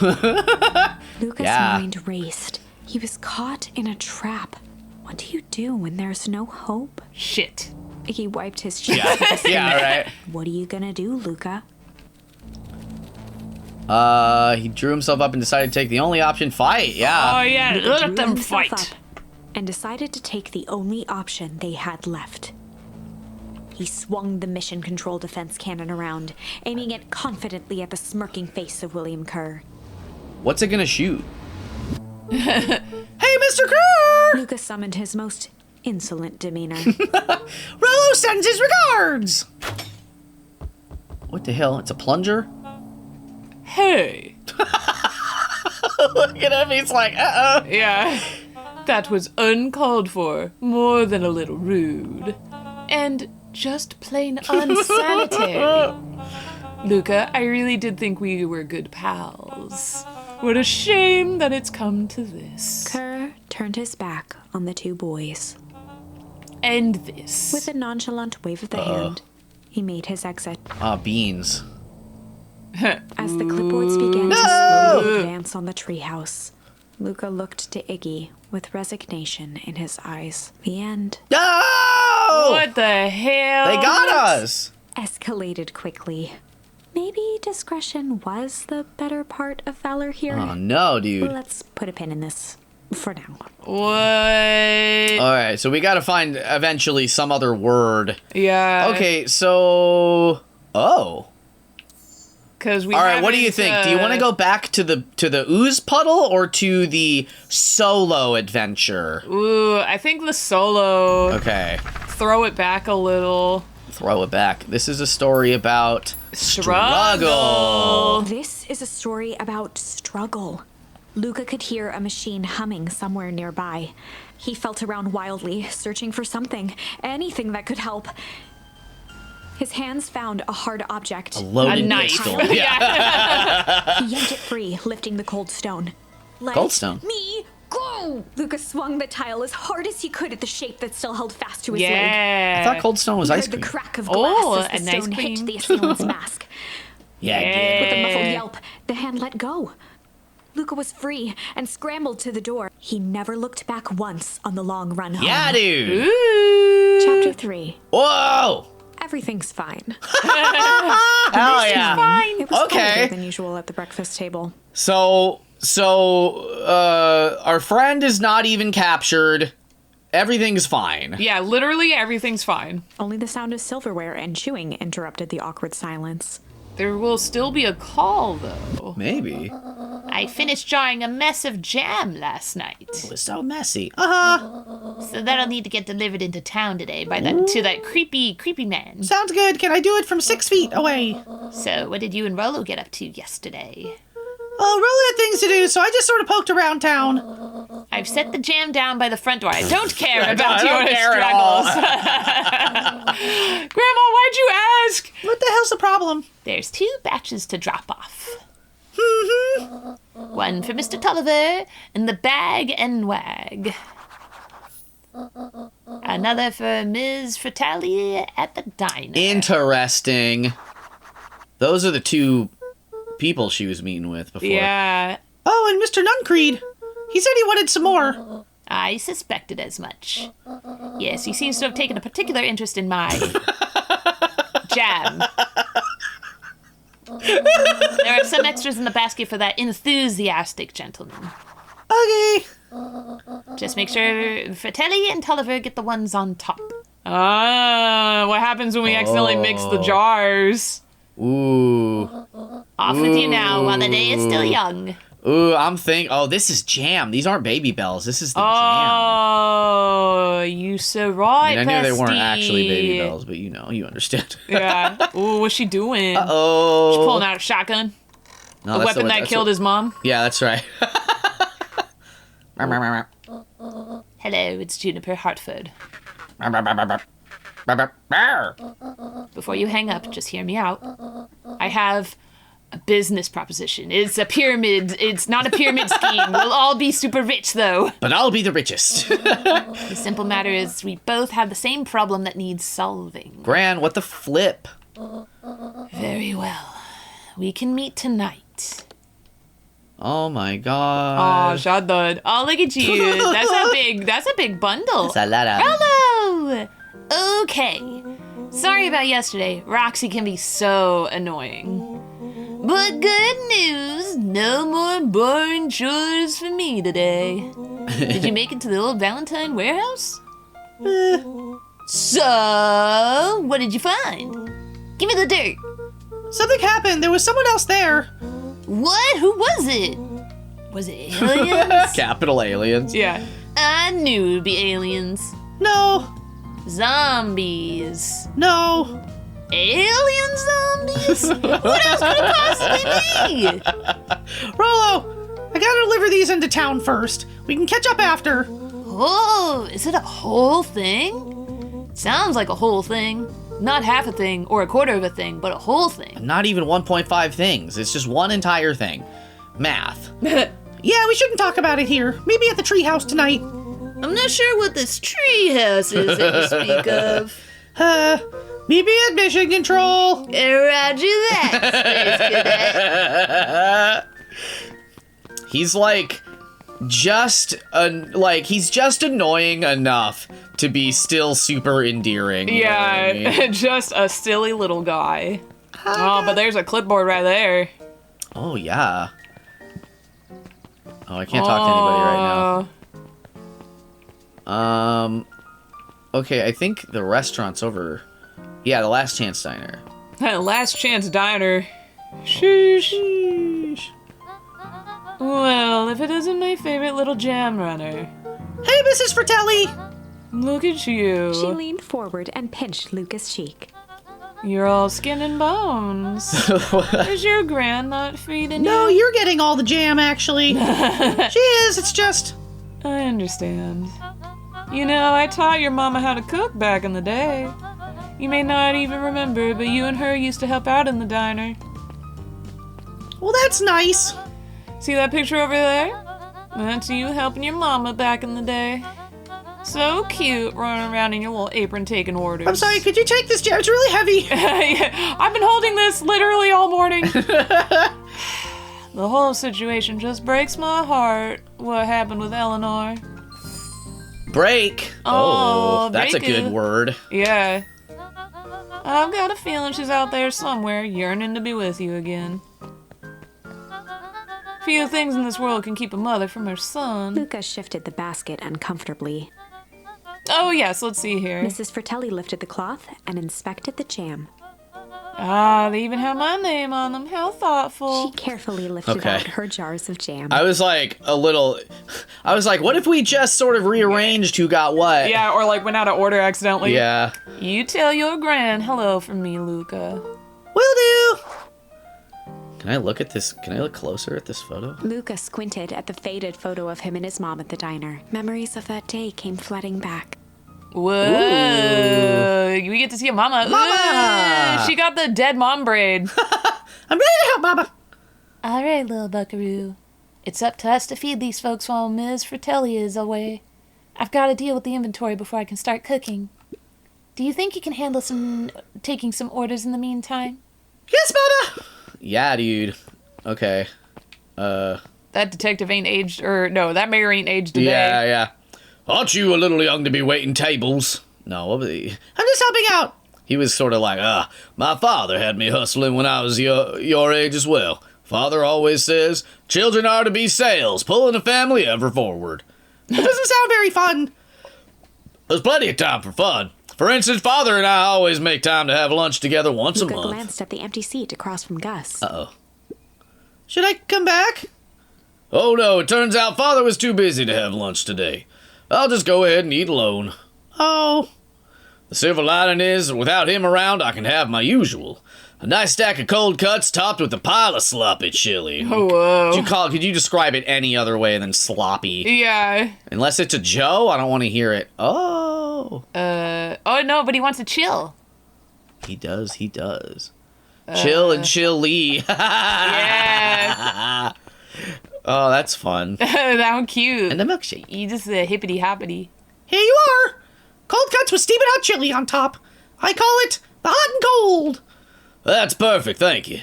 Luca's Yeah. mind raced. He was caught in a trap. What do you do when there's no hope? Shit. He wiped his chest. with his Yeah, right. What are you gonna do, Luca? He drew himself up and decided to take the only option, fight. Yeah. Oh, yeah, Luca let drew them himself fight. up and decided to take the only option they had left. He swung the Mission Control Defense Cannon around, aiming it confidently at the smirking face of William Kerr. What's it gonna shoot? Hey, Mr. Kerr! Luca summoned his most insolent demeanor. Rollo sends his regards! What the hell? It's a plunger? Hey. Look at him. He's like, uh-oh. Yeah. That was uncalled for, more than a little rude. And just plain unsanitary. Luca, I really did think we were good pals. What a shame that it's come to this. Kerr turned his back on the two boys. End this. With a nonchalant wave of the hand, he made his exit. Beans. As the clipboards began to slowly advance on the treehouse, Luca looked to Iggy with resignation in his eyes. The end No! What the hell? They got us! escalated quickly. Maybe discretion was the better part of valor here. Oh no, dude. Let's put a pin in this for now. What? Alright, so we gotta find eventually some other word. Yeah. Okay, so... Oh. Because we. Alright, what do you think? Do you want to go back to the ooze puddle or to the solo adventure? Ooh, I think the solo. Okay. Throw it back a little. Throw it back. This is a story about Struggle. This is a story about struggle. Luca could hear a machine humming somewhere nearby. He felt around wildly, searching for something, anything that could help. His hands found a hard object. A loaded A knife. pistol. Yeah. He yanked it free, lifting the cold stone. Let Cold stone? me go! Luca swung the tile as hard as he could at the shape that still held fast to his leg. Yeah. I thought Cold Stone was He ice heard the cream. crack of glass Oh, as the an ice stone hit cream. the assailant's mask. Yeah, I did. With a muffled yelp, the hand let go. Luca was free and scrambled to the door. He never looked back once on the long run home. Yeah, dude. Chapter 3. Whoa. Everything's fine. Hell yeah. It was Okay. quieter than usual at the breakfast table. So, our friend is not even captured. Everything's fine. Yeah, literally everything's fine. Only the sound of silverware and chewing interrupted the awkward silence. There will still be a call, though. Maybe. I finished jarring a mess of jam last night. It was so messy. So that'll need to get delivered into town today by to that creepy man. Sounds good. Can I do it from 6 feet away? So what did you and Rolo get up to yesterday? Oh, Rolo had things to do, so I just sort of poked around town. I've set the jam down by the front door. I don't care about I don't your care at all. struggles. Grandma, why'd you ask? What the hell's the problem? There's 2 batches to drop off. One for Mr. Tulliver and the Bag and Wag. Another for Ms. Fratelli at the diner. Interesting. Those are the 2 people she was meeting with before. Yeah. Oh, and Mr. Nuncreed. He said he wanted some more. I suspected as much. Yes, he seems to have taken a particular interest in my jam. There are some extras in the basket for that enthusiastic gentleman. Okay. Just make sure Fratelli and Tulliver get the ones on top. What happens when we accidentally mix the jars? Ooh. Off with you now while the day is still young. Ooh, oh, this is jam. These aren't Baby Bells. This is the jam. Oh, you so right, I knew they weren't Pesty. actually Baby Bells, but you understand. Yeah. Ooh, what's she doing? Oh. She's pulling out a shotgun. No, A that's weapon that killed his mom. Yeah, that's right. Hello, it's Juniper Hartford. Before you hang up, just hear me out. I have a business proposition. It's a pyramid. It's not a pyramid scheme. We'll all be super rich, though. But I'll be the richest. The simple matter is we both have the same problem that needs solving. Gran, what the flip? Very well. We can meet tonight. Oh my Oh, god. Shadad. Oh, look at you. That's a big bundle. That's a lot of- Hello! Okay. Sorry about yesterday. Roxy can be so annoying. But good news, no more boring chores for me today. Did you make it to the old Valentine warehouse? So, what did you find? Give me the dirt. Something happened. There was someone else there. What? Who was it? Was it aliens? Capital aliens. Yeah. I knew it would be aliens. No. Zombies. No. Alien zombies? What else could it possibly be? Rolo, I gotta deliver these into town first. We can catch up after. Oh, is it a whole thing? Sounds like a whole thing. Not half a thing or a quarter of a thing, but a whole thing. Not even 1.5 things. It's just one entire thing. Math. Yeah, we shouldn't talk about it here. Maybe at the treehouse tonight. I'm not sure what this treehouse is that you speak of. Maybe at mission control. Roger that, Space Cadet. He's he's just annoying enough to be still super endearing. You know what I Yeah, mean? just a silly little guy. Oh, but there's a clipboard right there. Oh yeah. Oh, I can't talk to anybody right now. Okay, I think the restaurant's over. Yeah, the Last Chance Diner. Last Chance Diner. Sheesh. Well, if it isn't my favorite little jam runner. Hey, Mrs. Fratelli. Look at you. She leaned forward and pinched Luca's cheek. You're all skin and bones. Is your gran not feeding No, you? you're getting all the jam, actually. She is. It's just... I understand. You know, I taught your mama how to cook back in the day. You may not even remember, but you and her used to help out in the diner. Well, that's nice. See that picture over there? That's you helping your mama back in the day. So cute, running around in your little apron taking orders. I'm sorry, could you take this jam? It's really heavy. Yeah, I've been holding this literally all morning. The whole situation just breaks my heart. What happened with Eleanor? Break. Oh, that's a break good it. word. Yeah. I've got a feeling she's out there somewhere, yearning to be with you again. Few things in this world can keep a mother from her son. Luca shifted the basket uncomfortably. Oh yes, let's see here. Mrs. Fratelli lifted the cloth and inspected the jam. Ah, they even have my name on them. How She thoughtful. carefully lifted Okay. out her jars of jam. I was like, what if we just sort of rearranged who got what? Yeah, or like went out of order accidentally. Yeah. You tell your gran hello from me, Luca. Will do. Can I look at this? Can I look closer at this photo? Luca squinted at the faded photo of him and his mom at the diner. Memories of that day came flooding back. Whoa. We get to see a mama. Mama! Ooh, she got the dead mom braid. I'm ready to help, Mama. All right, little buckaroo. It's up to us to feed these folks while Ms. Fratelli is away. I've got to deal with the inventory before I can start cooking. Do you think you can handle taking some orders in the meantime? Yes, Mama. Yeah, dude. Okay. That detective ain't aged, or no, that mayor ain't aged today. Yeah. Aren't you a little young to be waiting tables? No, what was he? I'm just helping out. He was sort of like, my father had me hustling when I was your age as well. Father always says, children are to be sails, pulling a family ever forward. That doesn't sound very fun. There's plenty of time for fun. For instance, Father and I always make time to have lunch together once a Luca month. glanced at the empty seat across from Gus. Uh-oh. Should I come back? Oh no, it turns out Father was too busy to have lunch today. I'll just go ahead and eat alone. Oh, The silver lining is, without him around, I can have my usual. A nice stack of cold cuts topped with a pile of sloppy chili. Whoa. Could you describe it any other way than sloppy? Yeah. Unless it's a Joe, I don't want to hear it. Oh. Oh no, but he wants to chill. He does. Chill and chilly. Yeah. Oh, that's fun. That one cute. And the milkshake. You just hippity hoppity. here you are. Cold cuts with steaming hot chili on top. I call it the hot and cold. That's perfect, thank you.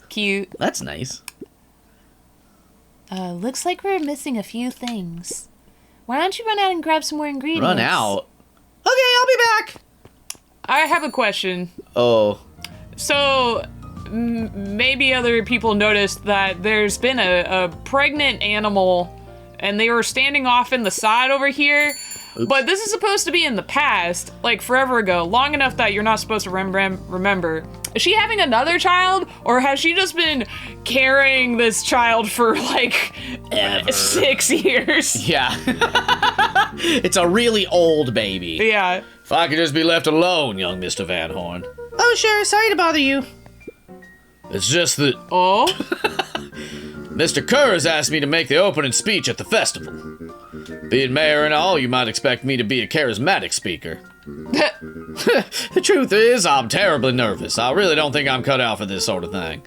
Cute. That's nice. Looks like we're missing a few things. Why don't you run out and grab some more ingredients? Run out. Okay, I'll be back. I have a question. Oh. So, maybe other people noticed that there's been a pregnant animal, and they were standing off in the side over here. Oops. But this is supposed to be in the past, like forever ago, long enough that you're not supposed to remember. Is she having another child, or has she just been carrying this child for like Ever. 6 years? Yeah. It's a really old baby. Yeah. If I could just be left alone, young Mr. Van Horn. Oh, sure. Sorry to bother you. It's just that Oh? Mr. Kerr has asked me to make the opening speech at the festival. Being mayor and all, you might expect me to be a charismatic speaker. The truth is, I'm terribly nervous. I really don't think I'm cut out for this sort of thing.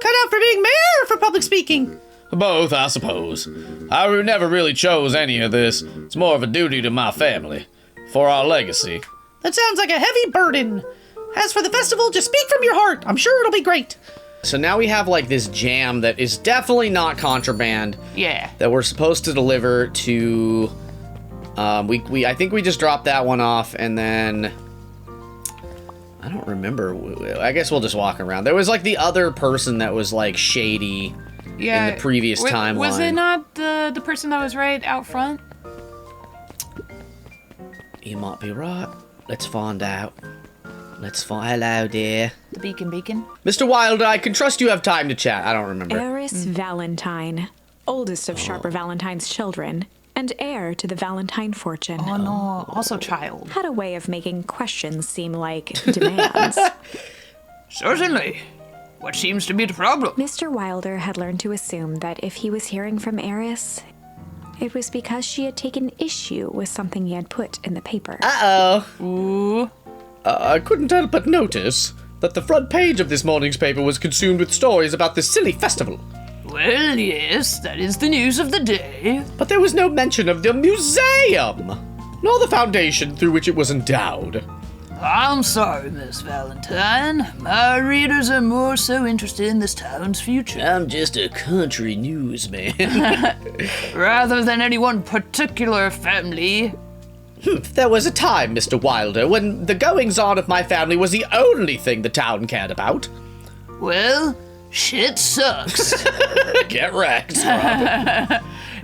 Cut out for being mayor or for public speaking? Both, I suppose. I never really chose any of this. It's more of a duty to my family. For our legacy. That sounds like a heavy burden. As for the festival, just speak from your heart. I'm sure it'll be great. So now we have like this jam that is definitely not contraband Yeah. that we're supposed to deliver to. I think we just dropped that one off, and then I don't remember. I guess we'll just walk around. There was like the other person that was like shady Yeah. in the previous timeline. Was it not the person that was right out front? You might be right. Let's find out. Hello, dear. The beacon. Mr. Wilder, I can trust you have time to chat. I don't remember. Eris Valentine, oldest of Sharper Valentine's children, and heir to the Valentine fortune, Oh no, also child. had a way of making questions seem like demands. Certainly. What seems to be the problem? Mr. Wilder had learned to assume that if he was hearing from Eris, it was because she had taken issue with something he had put in the paper. Uh-oh. Ooh. I couldn't help but notice that the front page of this morning's paper was consumed with stories about this silly festival. Well, yes, that is the news of the day. But there was no mention of the museum, nor the foundation through which it was endowed. I'm sorry, Miss Valentine. My readers are more so interested in this town's future, I'm just a country newsman. rather than any one particular family. There was a time, Mr. Wilder, when the goings-on of my family was the only thing the town cared about. Well, shit sucks. Get wrecked.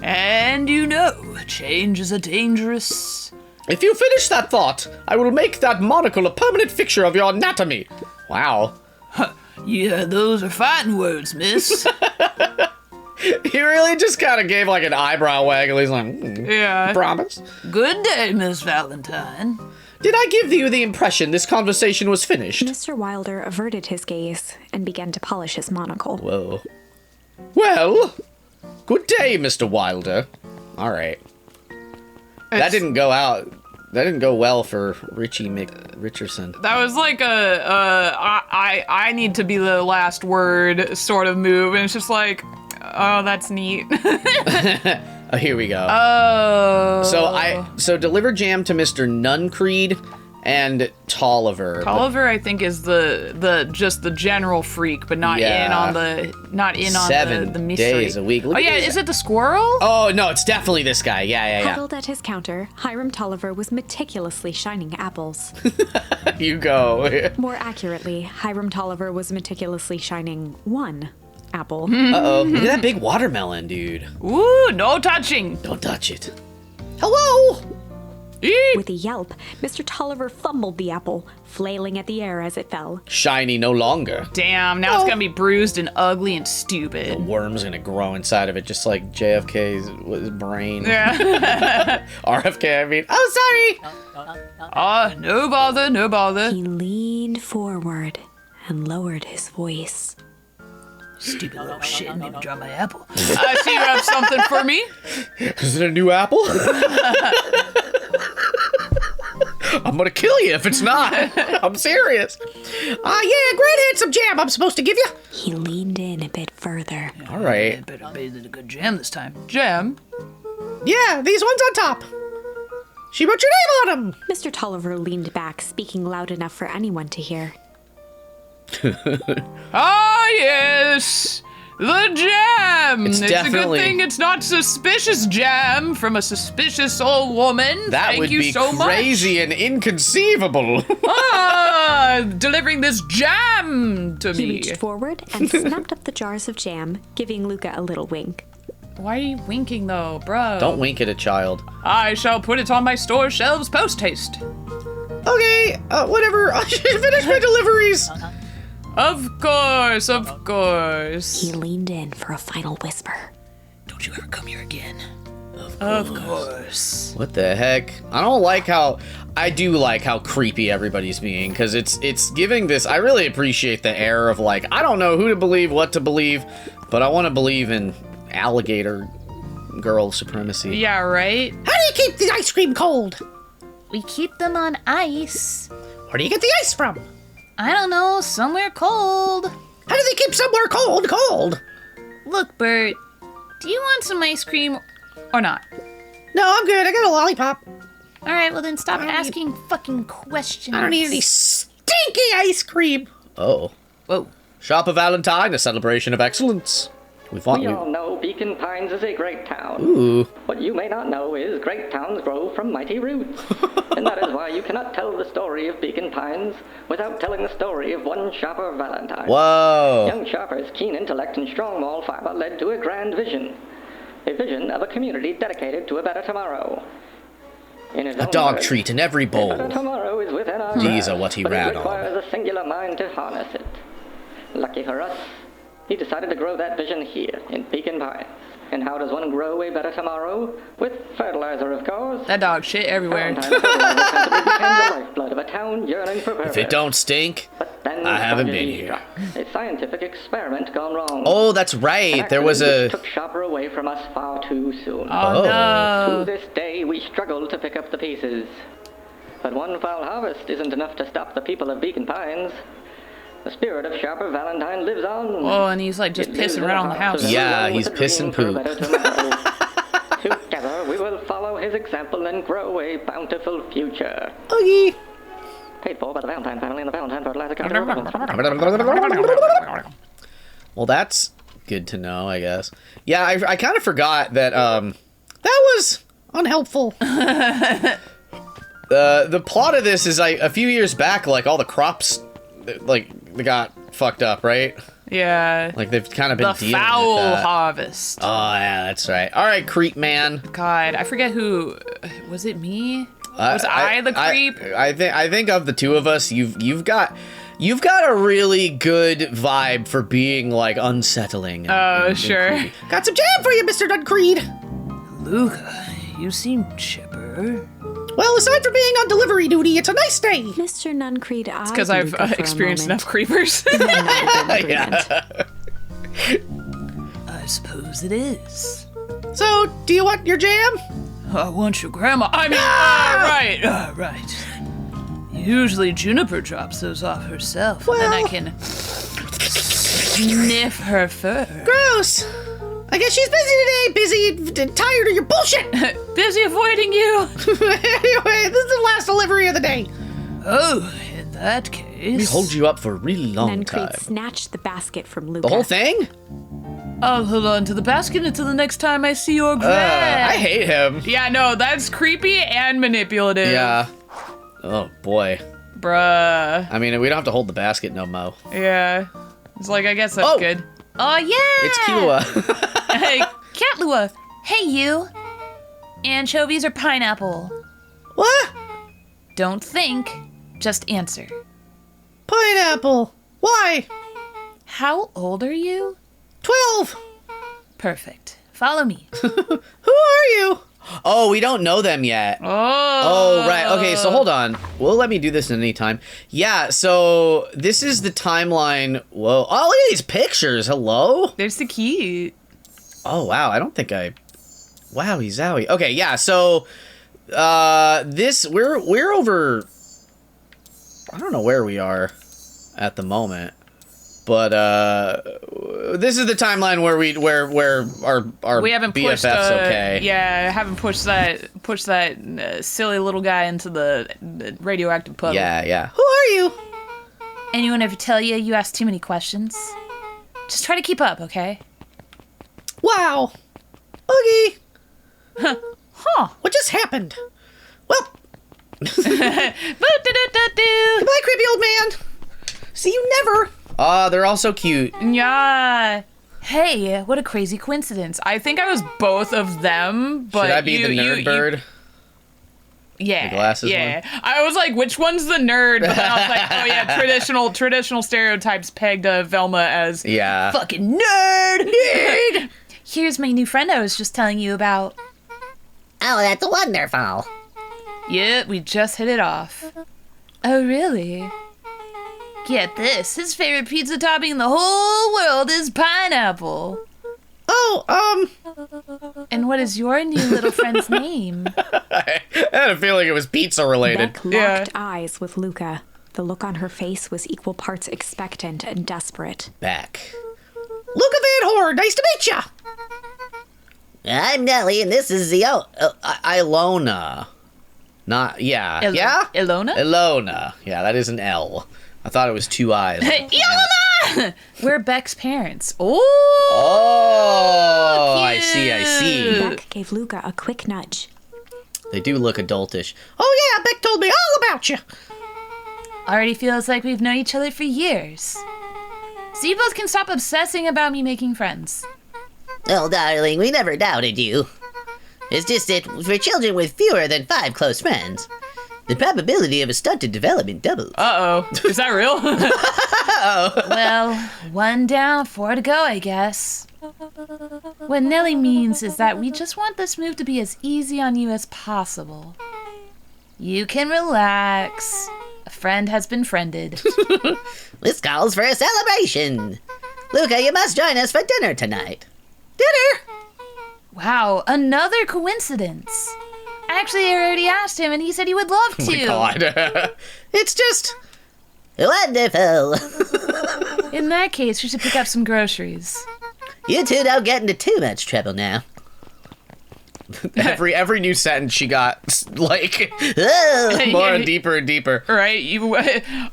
And you know, change is a dangerous... If you finish that thought, I will make that monocle a permanent fixture of your anatomy. Wow. Yeah, those are fighting words, miss. He really just kind of gave like an eyebrow waggle. He's like, Yeah. promise. Good day, Miss Valentine. Did I give you the impression this conversation was finished? Mr. Wilder averted his gaze and began to polish his monocle. Whoa. Well, good day, Mr. Wilder. All right. That didn't go out. That didn't go well for Richie Richardson. That was like I need to be the last word sort of move, and it's just like, oh, that's neat. Oh, here we go. Oh. So deliver jam to Mr. Nuncreed and Tolliver. Tolliver, I think, is the just the general freak, but not Yeah. in on the 7 the mystery. days a week. Look Oh at yeah, this. is it the squirrel? Oh no, it's definitely this guy. Yeah. Huddled at his counter, Hiram Tolliver was meticulously shining apples. You go. More accurately, Hiram Tolliver was meticulously shining one apple. Uh-oh. Look at that big watermelon, dude. Ooh, no touching. Don't touch it. Hello! Eek. With a yelp, Mr. Tolliver fumbled the apple, flailing at the air as it fell. Shiny no longer. Damn, now it's gonna be bruised and ugly and stupid. Worm's gonna grow inside of it, just like JFK's brain. Yeah. RFK, I mean. Oh, sorry! No bother, no bother. He leaned forward and lowered his voice. Stupid little shit made me drop my apple. I see you have something for me. Is it a new apple? I'm gonna kill you if it's not. I'm serious. Yeah, Grant had some jam I'm supposed to give you. He leaned in a bit further. All right. Better bathe in a good jam this time. Jam? Yeah, these ones on top. She wrote your name on them. Mr. Tolliver leaned back, speaking loud enough for anyone to hear. Ah, yes! The jam! It's a definitely- good thing it's not suspicious jam from a suspicious old woman. That Thank would you be so crazy and inconceivable. Delivering this jam to He me. reached forward and snapped up the jars of jam, giving Luca a little wink. Why are you winking though, bro? Don't wink at a child. I shall put it on my store shelves post-haste. Okay, whatever. I should finish my deliveries. Of course, of course. He leaned in for a final whisper. Don't you ever come here again. Of course. What the heck? I do like how creepy everybody's being, because it's giving this, I really appreciate the air of like, I don't know who to believe, what to believe, but I want to believe in alligator girl supremacy. Yeah, right? How do you keep the ice cream cold? We keep them on ice. Where do you get the ice from? I don't know, somewhere cold. How do they keep somewhere cold? Look, Bert, do you want some ice cream or not? No, I'm good. I got a lollipop. All right, well then stop I don't asking fucking questions. I don't need any stinky ice cream. Oh. Whoa. Shop of Valentine, a celebration of excellence. We all know Beacon Pines is a great town. Ooh. What you may not know is great towns grow from mighty roots. And that is why you cannot tell the story of Beacon Pines without telling the story of one Shopper Valentine. Whoa. Young Shopper's keen intellect and strong moral fiber led to a grand vision. A vision of a community dedicated to a better tomorrow. In his A own dog words, treat in every a better bowl. tomorrow is within our These grasp, are what he but ran it on. requires a singular mind to harness it. Lucky for us, he decided to grow that vision here in Beacon Pines. And how does one grow a better tomorrow? With fertilizer, of course. That dog shit everywhere. Valentine's fertilizer simply became the lifeblood of a town yearning for purpose. If it don't stink, But then I haven't been tragedy here. struck. A scientific experiment gone wrong. Oh, that's right. An There was accident a... which took Shopper away from us far too soon. Oh, To no. this day, we struggle to pick up the pieces. But one foul harvest isn't enough to stop the people of Beacon Pines. The spirit of Shopper Valentine lives on. Oh, and he's like just It lives pissing in right the on the hearts house. of Yeah, everyone he's with a pissing dream for a poop. better tomorrow. Together, we will follow his example and grow a bountiful future. Okay. Paid for by the Valentine family and the Valentine Fertilizer Company. Well, that's good to know, I guess. Yeah, I kind of forgot that that was Unhelpful. the plot of this is like a few years back, like all the crops, like they got fucked up, right? Yeah. Like they've kind of been The dealing foul with that. harvest. Oh yeah, that's right. All right, creep man. God, I forget who. Was it me? Was I the creep? I think of the two of us, you've got a really good vibe for being like unsettling. And Sure. creepy. Got some jam for you, Mr. Duncreed. Luca, you seem chipper. Well, aside from being on delivery duty, it's a nice day. Mr. Nuncreed eyed Because I've Luca for a experienced moment, enough creepers. then nodded in agreement. I suppose it is. So, do you want your jam? I want your grandma. I mean, right. Usually Juniper drops those off herself, and then I can sniff her fur. Gross. I guess she's busy today. Busy and tired of your bullshit. Busy avoiding you. Anyway, this is the last delivery of the day. Oh, in that case. We hold you up for a really long time. Nuncreed snatched the basket from Luca. The whole thing? I'll hold on to the basket until the next time I see your grand. I hate him. Yeah, no, that's creepy and manipulative. Yeah. Oh boy. Bruh. I mean, we don't have to hold the basket no mo. Yeah. It's like, I guess that's Oh. good. Oh, yeah! It's Killua. Hey, Catlua. Hey, you. Anchovies or pineapple? What? Don't think, just answer. Pineapple. Why? How old are you? 12. Perfect. Follow me. Who are you? Oh, we don't know them yet. Oh, right. Okay, so hold on. Well, let me do this at any time. Yeah, so this is the timeline. Whoa. Oh, look at these pictures. Hello? There's the key. Oh, wow. I don't think I... Wowie zowie. Okay, yeah, so... this... We're over... I don't know where we are at the moment. But, this is the timeline where our We haven't BFF's pushed. okay. Yeah, haven't pushed that silly little guy into the radioactive puddle. Yeah. Who are you? Anyone ever tell you you ask too many questions? Just try to keep up, okay? Wow. Oogie. Huh. What just happened? Well, Boo-doo-doo-doo-doo. goodbye, creepy old man. See you never. They're all so cute. Yeah. Hey, what a crazy coincidence. I think I was both of them, but Should I be the nerd bird? Yeah. The glasses yeah. I was like, which one's the nerd? But then I was like, oh yeah, traditional stereotypes pegged Velma as Yeah. fucking nerd. Here's my new friend I was just telling you about. Oh, that's wonderful. Yeah, we just hit it off. Oh, really? Get this. His favorite pizza topping in the whole world is pineapple. Oh, And what is your new little friend's name? I had a feeling it was pizza related. Beck locked eyes with Luca. The look on her face was equal parts expectant and desperate. Back. Luca Van Horn, nice to meet ya. I'm Nellie, and this is the Ilona. Not, yeah. Yeah? Ilona? Ilona. Yeah, that is an L. I thought it was two I's. Ilona! We're Beck's parents. Oh, Oh, I cute. see. Beck gave Luca a quick nudge. They do look adultish. Oh yeah, Beck told me all about you. Already feels like we've known each other for years. So you both can stop obsessing about me making friends. Oh, darling, we never doubted you. It's just that for children with fewer than 5 close friends, the probability of a stunted development doubles. Uh-oh. Is that real? Well, 1 down, 4 to go, I guess. What Nelly means is that we just want this move to be as easy on you as possible. You can relax. A friend has been friended. This calls for a celebration. Luca, you must join us for dinner tonight. Dinner. Wow, another coincidence. Actually, I already asked him, and he said he would love to. Oh my god. It's just Wonderful. In that case, we should pick up some groceries. You two don't get into too much trouble now. every new sentence she got like Oh, more deeper and deeper. Right?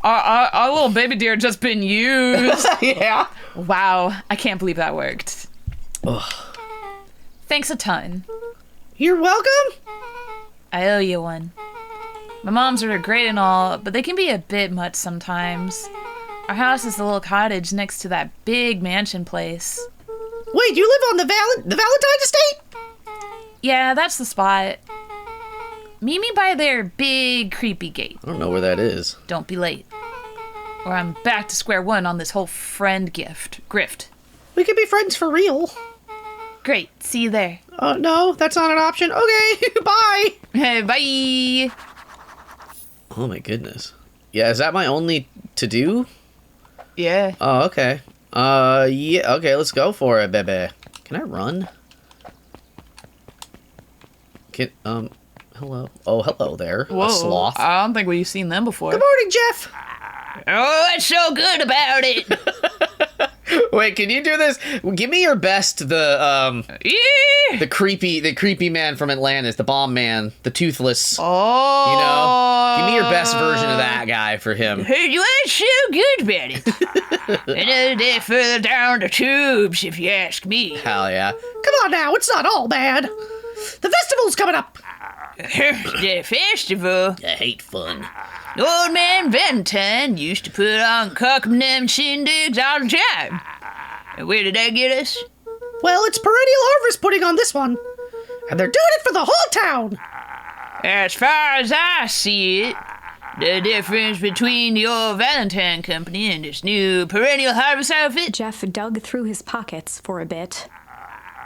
Our little baby deer just been used. Yeah. Wow, I can't believe that worked. Thanks a ton. You're welcome. I owe you one. My moms are great and all, but they can be a bit much sometimes. Our house is a little cottage next to that big mansion place. Wait, you live on the Valentine estate? Yeah, that's the spot. Meet me by their big creepy gate. I don't know where that is. Don't be late. Or I'm back to square one on this whole friend grift. We could be friends for real. Great, see you there. No, that's not an option. Okay, bye. Hey, bye! Oh my goodness. Yeah, is that my only to do? Yeah. Oh, okay. Yeah, okay, let's go for it, baby. Can I run? Hello. Oh, hello there. Whoa, A sloth. I don't think we've seen them before. Good morning, Jeff. Oh, what's so good about it? Wait, can you do this? Give me your best, the creepy man from Atlantis, the bomb man, the toothless. Oh. You know? Give me your best version of that guy for him. Hey, you ain't so good about it. Another day further down the tubes, if you ask me. Hell yeah. Come on now, it's not all bad. The festival's coming up. The festival. I hate fun. Old man Valentine used to put on cock and them shindigs all the time. And where did that get us? Well, it's Perennial Harvest putting on this one. And they're doing it for the whole town. As far as I see it, the difference between the old Valentine company and this new Perennial Harvest outfit Jeff dug through his pockets for a bit.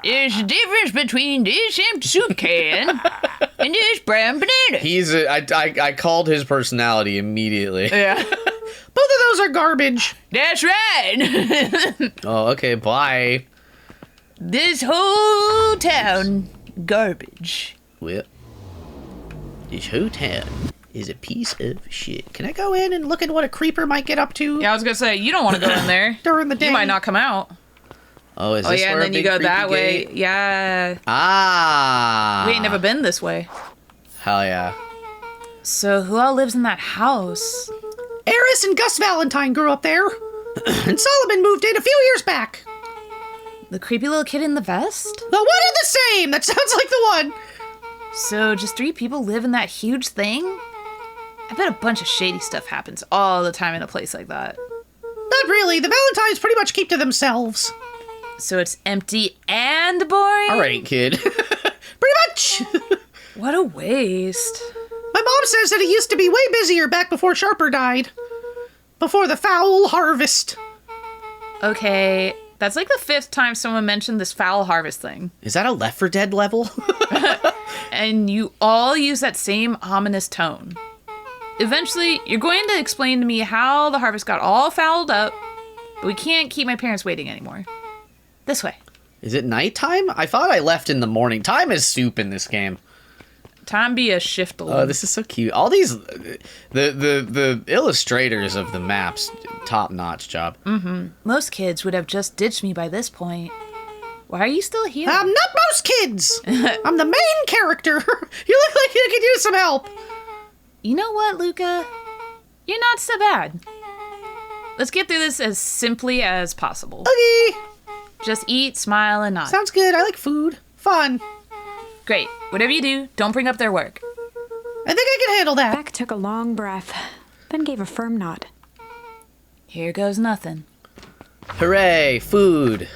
is the difference between this empty soup can and this brown banana. I called his personality immediately. Yeah. Both of those are garbage. That's right. Oh, okay, bye. This whole town, garbage. Well, this whole town is a piece of shit. Can I go in and look at what a creeper might get up to Yeah, I was gonna say, you don't want to go in there. during the day? You might not come out. Oh, is Oh this yeah, where and a then you big go creepy that way. gate? Yeah. Ah. We ain't never been this way. Hell yeah. So who all lives in that house? Eris and Gus Valentine grew up there. And Solomon moved in a few years back. The creepy little kid in the vest? The one and the same. That sounds like the one. So just 3 people live in that huge thing? I bet a bunch of shady stuff happens all the time in a place like that. Not really. The Valentines pretty much keep to themselves. So it's empty and boring? All right, kid. Pretty much. What a waste. My mom says that it used to be way busier back before Sharper died. Before the foul harvest. Okay, that's like the 5th time someone mentioned this foul harvest thing. Is that a Left 4 Dead level? And you all use that same ominous tone. Eventually, you're going to explain to me how the harvest got all fouled up, but we can't keep my parents waiting anymore. This way. Is it nighttime? I thought I left in the morning. Time is soup in this game. Time be a shift. Oh, this is so cute. All these, the illustrators of the maps, top-notch job. Most kids would have just ditched me by this point. Why are you still here? I'm not most kids. I'm the main character. You look like you could use some help. You know what, Luca? You're not so bad. Let's get through this as simply as possible. Okay. Just eat, smile, and nod. Sounds good. I like food. Fun. Great. Whatever you do, don't bring up their work. I think I can handle that. Beck took a long breath, then gave a firm nod. Here goes nothing. Hooray, food.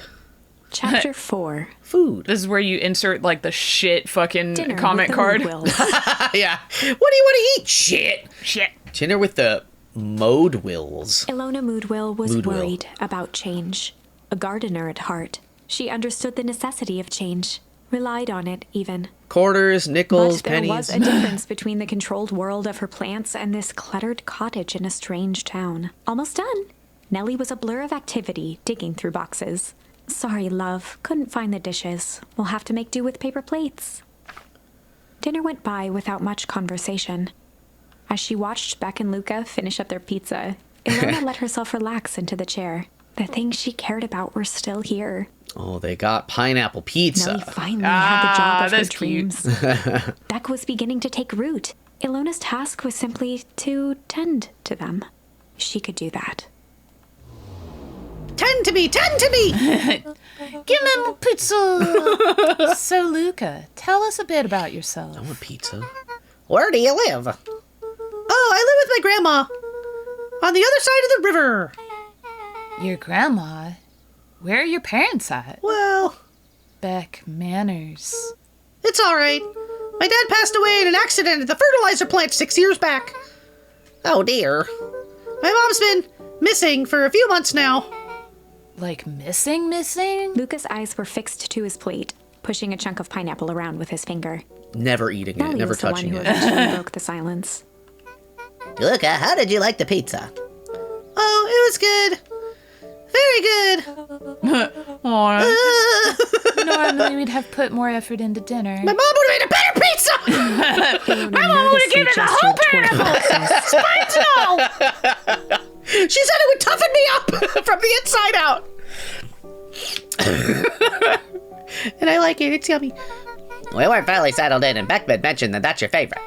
Chapter 4. Food. This is where you insert, like, the shit fucking Dinner comment with the card. Moodwills. Yeah. What do you want to eat? Shit. Shit. Dinner with the Moodwills. Ilona Moodwill was Moodwill. worried about change. A gardener at heart, she understood the necessity of change, relied on it even. Quarters, nickels, But there pennies. was a difference between the controlled world of her plants and this cluttered cottage in a strange town. Almost done. Nellie was a blur of activity, digging through boxes. Sorry, love. Couldn't find the dishes. We'll have to make do with paper plates. Dinner went by without much conversation. As she watched Beck and Luca finish up their pizza, Ilona let herself relax into the chair. The things she cared about were still here. Oh, they got pineapple pizza. Nellie finally had the job of her that's cute. dreams. Beck was beginning to take root. Ilona's task was simply to tend to them. She could do that. Tend to me, tend to me! Give me my pizza. So, Luca, tell us a bit about yourself. I want pizza. Where do you live? Oh, I live with my grandma. On the other side of the river. Your grandma? Where are your parents at? Well, Beck Manners. it's all right. My dad passed away in an accident at the fertilizer plant 6 years back. Oh dear. My mom's been missing for a few months now. Like missing? Luca's eyes were fixed to his plate, pushing a chunk of pineapple around with his finger. Never eating it, Nellie never was the one touching who it. eventually broke the silence. Luca, how did you like the pizza? Oh, it was good. Very good. Normally we'd have put more effort into dinner. My mom would have made a better pizza. Ilona nervously gestured toward Alexis. She said it would toughen me up from the inside out. And I like it. It's yummy. We weren't fairly settled in, and Beckman mentioned that that's your favorite.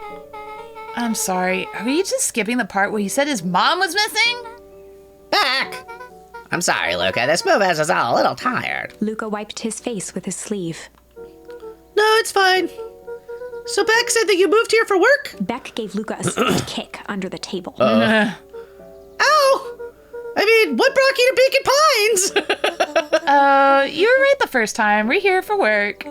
I'm sorry, are you just skipping the part where he said his mom was missing? Beck! I'm sorry, Luca. This move has us all a little tired. Luca wiped his face with his sleeve. No, it's fine. So Beck said that you moved here for work? Beck gave Luca a swift kick under the table. Ow! I mean, what brought you to Beacon Pines? You were right the first time. We're here for work.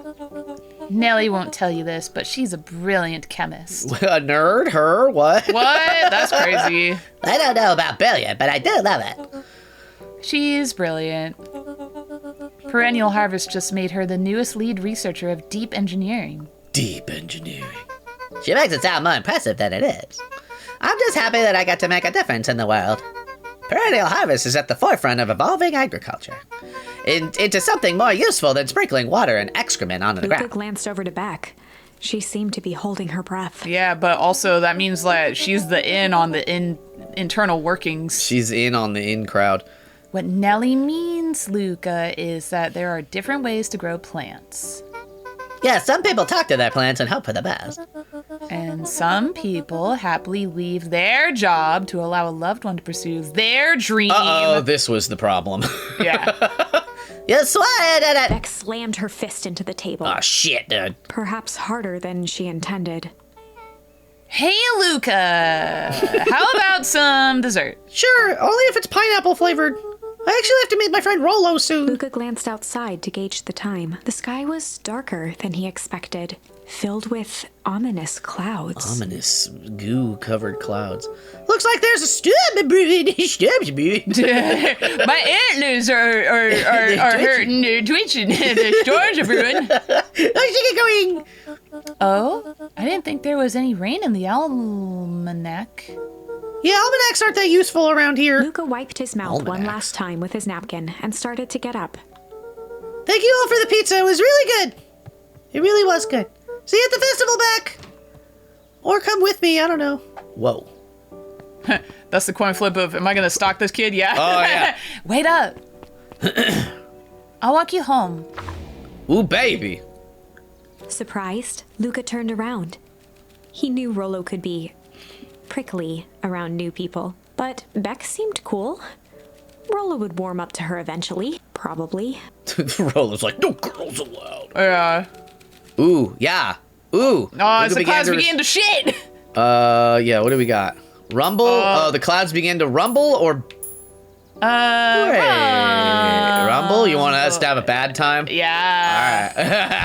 Nellie won't tell you this, but she's a brilliant chemist. A nerd? Her? What? What? That's crazy. I don't know about brilliant, but I do love it. She's brilliant. Perennial Harvest just made her the newest lead researcher of deep engineering. Deep engineering. She makes it sound more impressive than it is. I'm just happy that I got to make a difference in the world. Perennial Harvest is at the forefront of evolving agriculture into something more useful than sprinkling water and excrement onto the Luca ground. glanced over to Beck. She seemed to be holding her breath. Yeah, but also that means that she's the in on the internal workings. She's in on the in crowd. What Nellie means, Luca, is that there are different ways to grow plants. Yeah, some people talk to their plants and hope for the best. And some people happily leave their job to allow a loved one to pursue their dream. Uh-oh, this was the problem. Yeah. You swear did it! Beck slammed her fist into the table, Oh, shit, dude. perhaps harder than she intended. Hey, Luca. How about some dessert? Sure, only if it's pineapple flavored. I actually have to meet my friend Rollo soon. Luca glanced outside to gauge the time. The sky was darker than he expected, filled with ominous clouds. Ominous goo-covered clouds. Looks like there's a storm brewing. Storm's brewing. My antlers are hurting, they're twitching, the storms are brewing. How's it going? Oh, I didn't think there was any rain in the almanac. Yeah, almanacs aren't that useful around here. Luca wiped his mouth one Almanacs. last time with his napkin and started to get up. Thank you all for the pizza. It was really good. It really was good. See you at the festival, Beck. Or come with me. I don't know. Whoa. That's the coin flip of, am I going to stalk this kid? Yeah. Oh, yeah. Wait up. I'll walk you home. Ooh, baby. Surprised, Luca turned around. He knew Rollo could be prickly around new people, but Beck seemed cool. Rollo would warm up to her eventually, probably. Roller's like, no girls allowed. Yeah. Ooh, yeah. Ooh. Oh, as Luca the clouds to- begin to shit. Yeah, what do we got? Rumble? The clouds begin to rumble or... Hey, rumble? You want us to have a bad time? Yeah.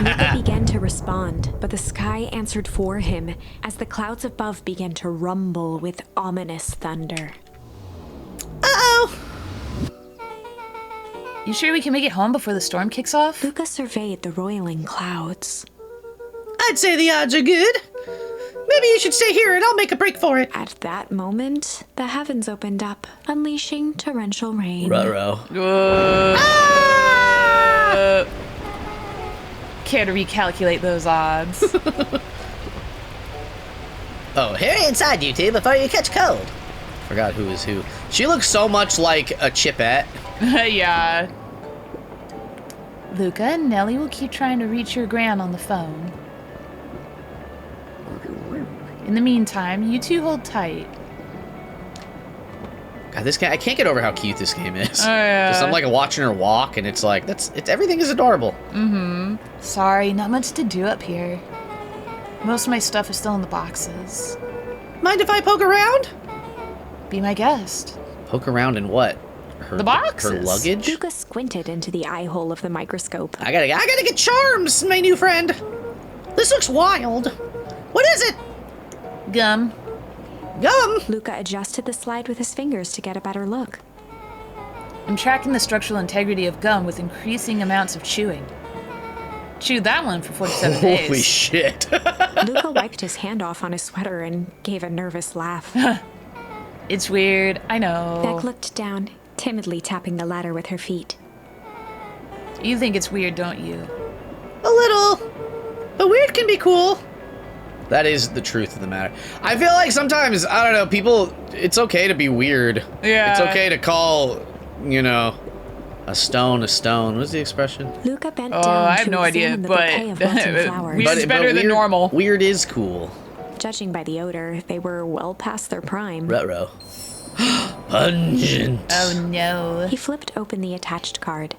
Luca began to respond, but the sky answered for him as the clouds above began to rumble with ominous thunder. Uh-oh. You sure we can make it home before the storm kicks off? Luca surveyed the roiling clouds. I'd say the odds are good. Maybe you should stay here and I'll make a break for it. At that moment, the heavens opened up, unleashing torrential rain. Ruh-roh. Care to recalculate those odds? Oh, hurry inside, you two, before you catch cold. Forgot who is who. She looks so much like a Chipette. Yeah. Luca and Nellie will keep trying to reach your gran on the phone. In the meantime, you two hold tight. God, this guy, I can't get over how cute this game is. Oh, yeah. Just I'm like watching her walk, and it's like everything is adorable. Sorry, not much to do up here. Most of my stuff is still in the boxes. Mind if I poke around? Be my guest. Poke around in what? The boxes. Her luggage. Luca squinted into the eye hole of the microscope. I gotta Get charms, my new friend. This looks wild. What is it? Gum. Gum? Luca adjusted the slide with his fingers to get a better look. I'm tracking the structural integrity of gum with increasing amounts of chewing. Chewed that one for 47 days. Holy shit. Luca wiped his hand off on his sweater and gave a nervous laugh. It's weird, I know. Beck looked down, timidly tapping the ladder with her feet. You think it's weird, don't you? A little. But weird can be cool. That is the truth of the matter. I feel like sometimes, I don't know, people, it's okay to be weird. Yeah. It's okay to call, you know, a stone a stone. What's the expression? Luca bent Oh, down I have to no idea, examine the but bouquet of wilting flowers. Weird's better than weird, normal. Weird is cool. Judging by the odor, they were well past their prime. Ruh-roh. Pungent. Oh no. He flipped open the attached card.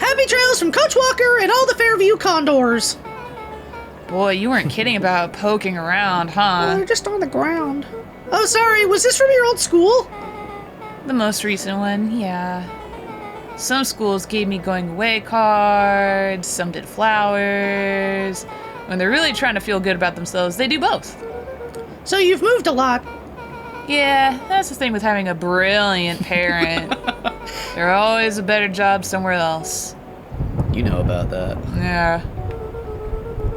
Happy trails from Coach Walker and all the Fairview Condors. Boy, you weren't kidding about poking around, huh? They're just on the ground. Oh, sorry, was this from your old school? The most recent one, yeah. Some schools gave me going away cards, some did flowers. When they're really trying to feel good about themselves, they do both. So you've moved a lot. Yeah, that's the thing with having a brilliant parent. They're always a better job somewhere else. You know about that. Yeah,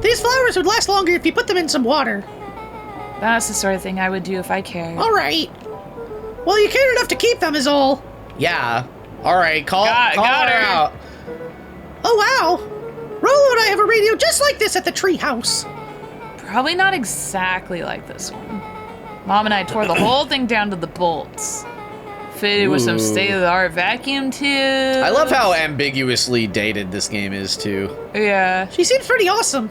These flowers would last longer if you put them in some water. that's the sort of thing I would do if I cared. All right. Well, you cared enough to keep them is all. Yeah. All right, call Got her her. out. Oh, wow. Rolo and I have a radio just like this at the treehouse. Probably not exactly like this one. Mom and I tore the whole thing down to the bolts. Fitted with some Ooh. state-of-the-art vacuum tubes. I love how ambiguously dated this game is, too. Yeah, She seems pretty awesome.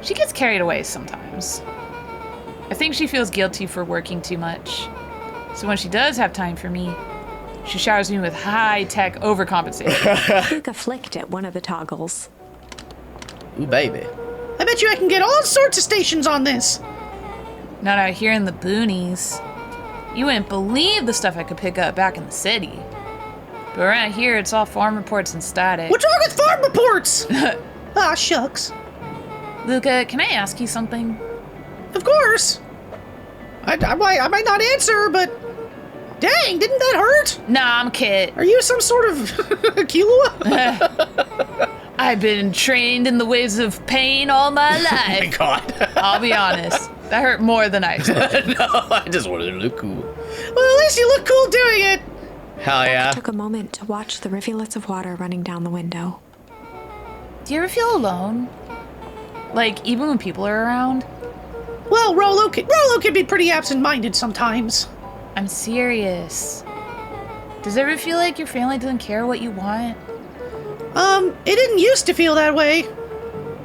she gets carried away sometimes. I think she feels guilty for working too much. So when she does have time for me, she showers me with high-tech overcompensation. Luca flicked at one of the toggles. Ooh, baby. I bet you I can get all sorts of stations on this. Not out here in the boonies. You wouldn't believe the stuff I could pick up back in the city. But around here, it's all farm reports and static. What's wrong with farm reports? Ah, shucks. Luca, can I ask you something? Of course. I might not answer, but dang, didn't that hurt? Nah, I'm Kit. Are you some sort of Killua? I've been trained in the ways of pain all my Oh my life. god. I'll be honest. That hurt more than I expected. No, I just wanted to look cool. Well, at least you look cool doing it. Hell yeah. Took a moment to watch the rivulets of water running down the window. Do you ever feel alone? Like, even when people are around? Well, Rolo can be pretty absent-minded sometimes. I'm serious. Does it ever feel like your family doesn't care what you want? It didn't used to feel that way.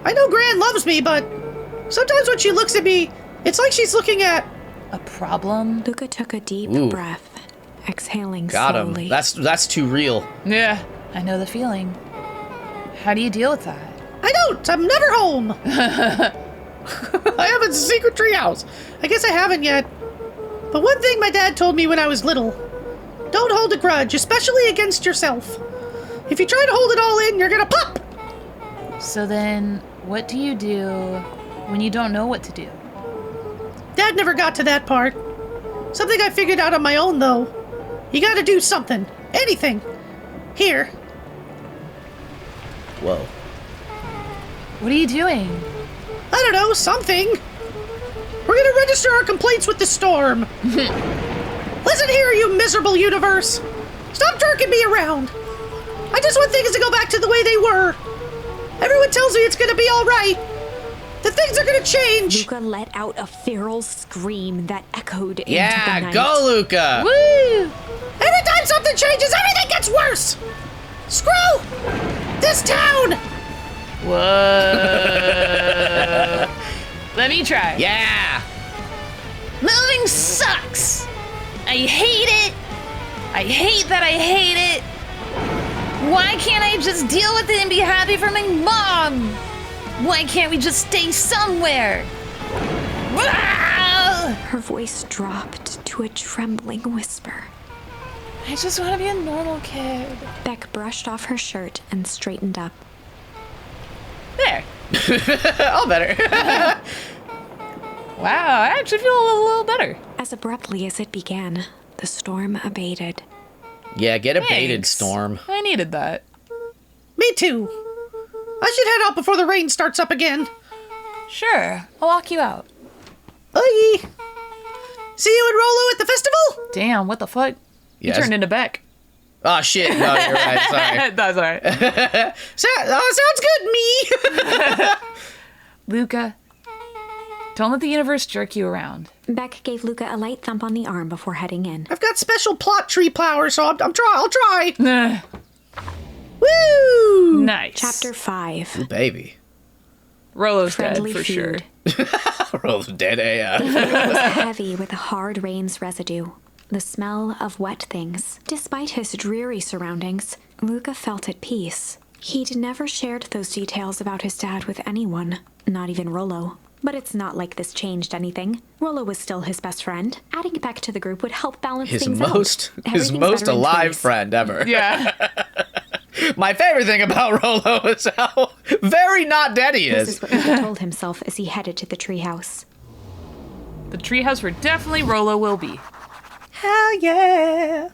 I know Gran loves me, but sometimes when she looks at me, it's like she's looking at... A problem? Luca took a deep Ooh. breath, exhaling Got him. slowly. That's too real. Yeah, I know the feeling. How do you deal with that? I don't! I'm never home! I have a secret treehouse. I guess I haven't yet. But one thing my dad told me when I was little. Don't hold a grudge, especially against yourself. If you try to hold it all in, you're gonna pop! So then, what do you do when you don't know what to do? Dad never got to that part. Something I figured out on my own, though. You gotta do something. Anything. Here. Whoa. What are you doing? I don't know, something. We're gonna register our complaints with the storm. Listen here, you miserable universe. Stop jerking me around. I just want things to go back to the way they were. Everyone tells me it's gonna be alright. That things are gonna change. Luca let out a feral scream that echoed into the Yeah, night. go, Luca. Woo! Every time something changes, everything gets worse. Screw this town! Whoa. Let me try. Yeah. Moving sucks. I hate it. I hate that I hate it. Why can't I just deal with it and be happy for my mom? Why can't we just stay somewhere? Her voice dropped to a trembling whisper. I just want to be a normal kid. Beck brushed off her shirt and straightened up. There. All better. Wow, I actually feel a little better. As abruptly as it began, the storm abated. Yeah, get abated, Thanks. Storm. I needed that. Me too. I should head out before the rain starts up again. Sure, I'll walk you out. Oye. See you in Rolo at the festival? Damn, what the fuck? Yes. You turned into Beck. Oh, shit. No, you're right. Sorry. That's alright. Sounds good, me. Luca, don't let the universe jerk you around. Beck gave Luca a light thump on the arm before heading in. I've got special plot tree power, so I'll try. Nah, Woo! nice. Chapter 5. Ooh, baby. Rolo's dead Friendly for sure. feud. Rolo's dead AF. It was heavy with the hard rain's residue, the smell of wet things. Despite his dreary surroundings, Luca felt at peace. He'd never shared those details about his dad with anyone, not even Rolo. But it's not like this changed anything. Rolo was still his best friend. Adding Beck to the group would help balance His things most out. Everything's better in alive twos. friend ever. Yeah. My favorite thing about Rolo is how very not dead he This is. is what Luca told himself as he headed to the treehouse. The treehouse where definitely Rolo will be. Hell yeah.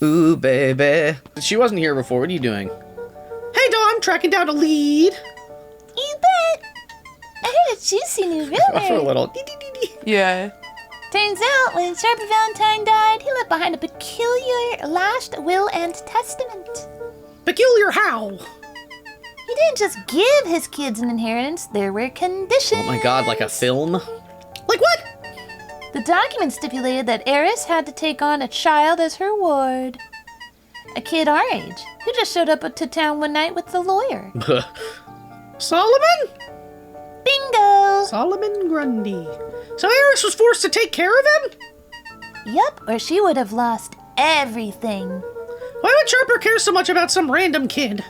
Ooh, baby. She wasn't here before. What are you doing? Hey, Dawn, tracking down a lead. You bet. I heard a juicy new For a rumor. little. Yeah. Turns out when Sharper Valentine died, he left behind a peculiar last will and testament. Peculiar how? He didn't just give his kids an inheritance, there were conditions. Oh my god, like a film? Like what? The document stipulated that Eris had to take on a child as her ward. A kid our age, who just showed up to town one night with the lawyer. Solomon? Bingo! Solomon Grundy. So Eris was forced to take care of him? Yup, or she would have lost everything. Why would Sharper care so much about some random kid?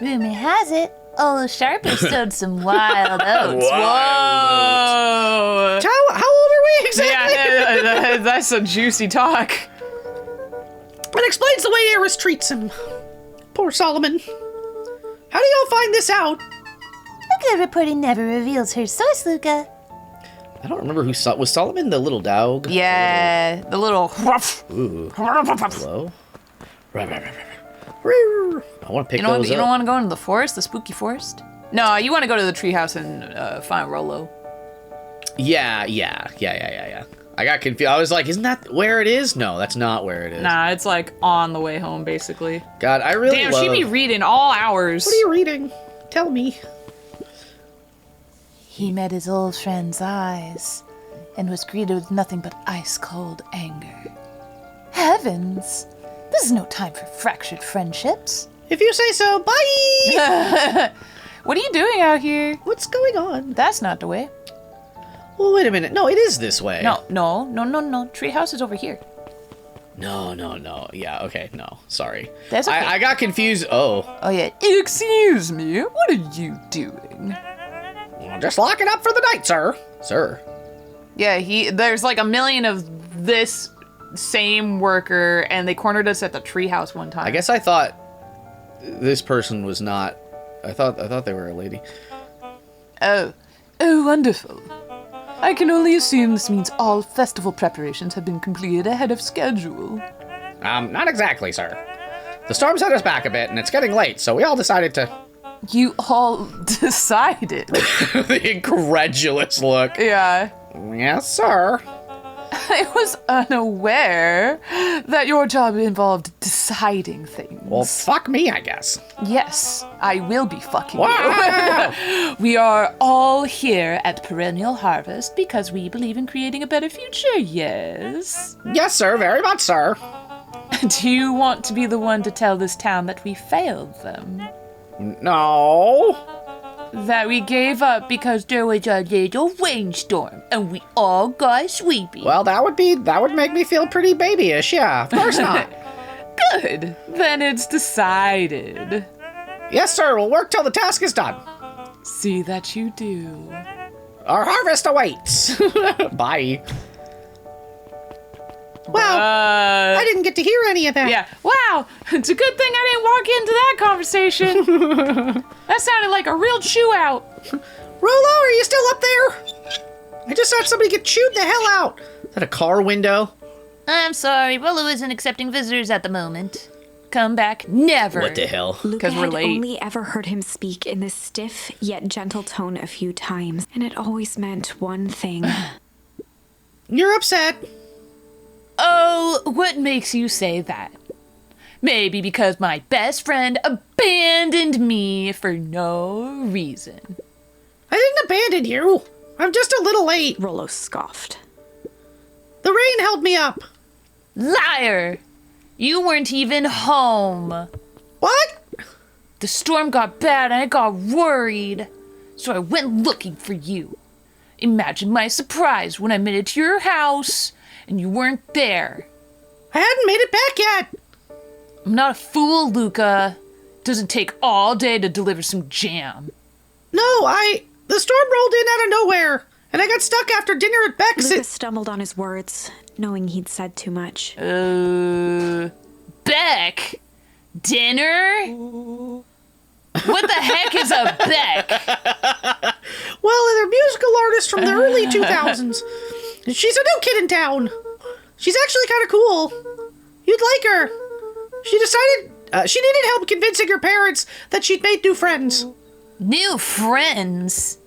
Rumor has it, old Sharper sowed some wild oats. Whoa. How old are we exactly? Yeah, that's some juicy talk. It explains the way Eris treats him. Poor Solomon. How do y'all find this out? Luca reporting never reveals her source, Luca. I don't remember who was Solomon the little dog? Yeah, the little. Ooh. Hello? I want to pick You don't, those you up. don't want to go into the forest, the spooky forest? No, you want to go to the treehouse and find Rolo. Yeah. I got confused. I was like, isn't that where it is? No, that's not where it is. Nah, it's like on the way home, basically. God, I really Damn, love... she be reading all hours. What are you reading? Tell me. He met his old friend's eyes and was greeted with nothing but ice-cold anger. Heavens! This is no time for fractured friendships. If you say so, bye! What are you doing out here? What's going on? That's not the way. Well, wait a minute. No, it is this way. No. Treehouse is over here. No. Yeah, okay, no. Sorry. That's okay. I got confused. Oh. Oh yeah. Excuse me. What are you doing? Just lock it up for the night, sir. Sir. Yeah, there's like a million of this same worker, and they cornered us at the treehouse one time. I guess I thought this person was not... I thought they were a lady. Oh, wonderful. I can only assume this means all festival preparations have been completed ahead of schedule. Not exactly, sir. The storm set us back a bit, and it's getting late, so we all decided to... You all decided. The incredulous look. Yeah. Yes, sir. I was unaware that your job involved deciding things. Well, fuck me, I guess. Yes, I will be fucking Wow. you. We are all here at Perennial Harvest because we believe in creating a better future, yes? Yes, sir, very much, sir. Do you want to be the one to tell this town that we failed them? No. That we gave up because there was a little rainstorm and we all got sleepy. Well, that would make me feel pretty babyish. Yeah, of course not. Good. Then it's decided. Yes, sir. We'll work till the task is done. See that you do. Our harvest awaits. Bye. Wow, I didn't get to hear any of that. Yeah. Wow. It's a good thing I didn't walk into that conversation. That sounded like a real chew out. Rolo, are you still up there? I just saw somebody get chewed the hell out. Is that a car window? I'm sorry, Rolo isn't accepting visitors at the moment. Come back never. What the hell? Luca 'Cause we're had late. only ever heard him speak in this stiff yet gentle tone a few times, and it always meant one thing. You're upset. Oh, what makes you say that? Maybe because my best friend abandoned me for no reason. I didn't abandon you. I'm just a little late. Rolo scoffed. The rain held me up. Liar! You weren't even home. What? The storm got bad and I got worried, so I went looking for you. Imagine my surprise when I made it to your house and you weren't there. I hadn't made it back yet. I'm not a fool, Luca. Doesn't take all day to deliver some jam. No, the storm rolled in out of nowhere, and I got stuck after dinner at Beck's. Luca stumbled on his words, knowing he'd said too much. Beck? Dinner? What the heck is a Beck? Well, they're a musical artist from the early 2000s. She's a new kid in town. She's actually kind of cool. You'd like her. She decided she needed help convincing her parents that she'd made new friends. New friends?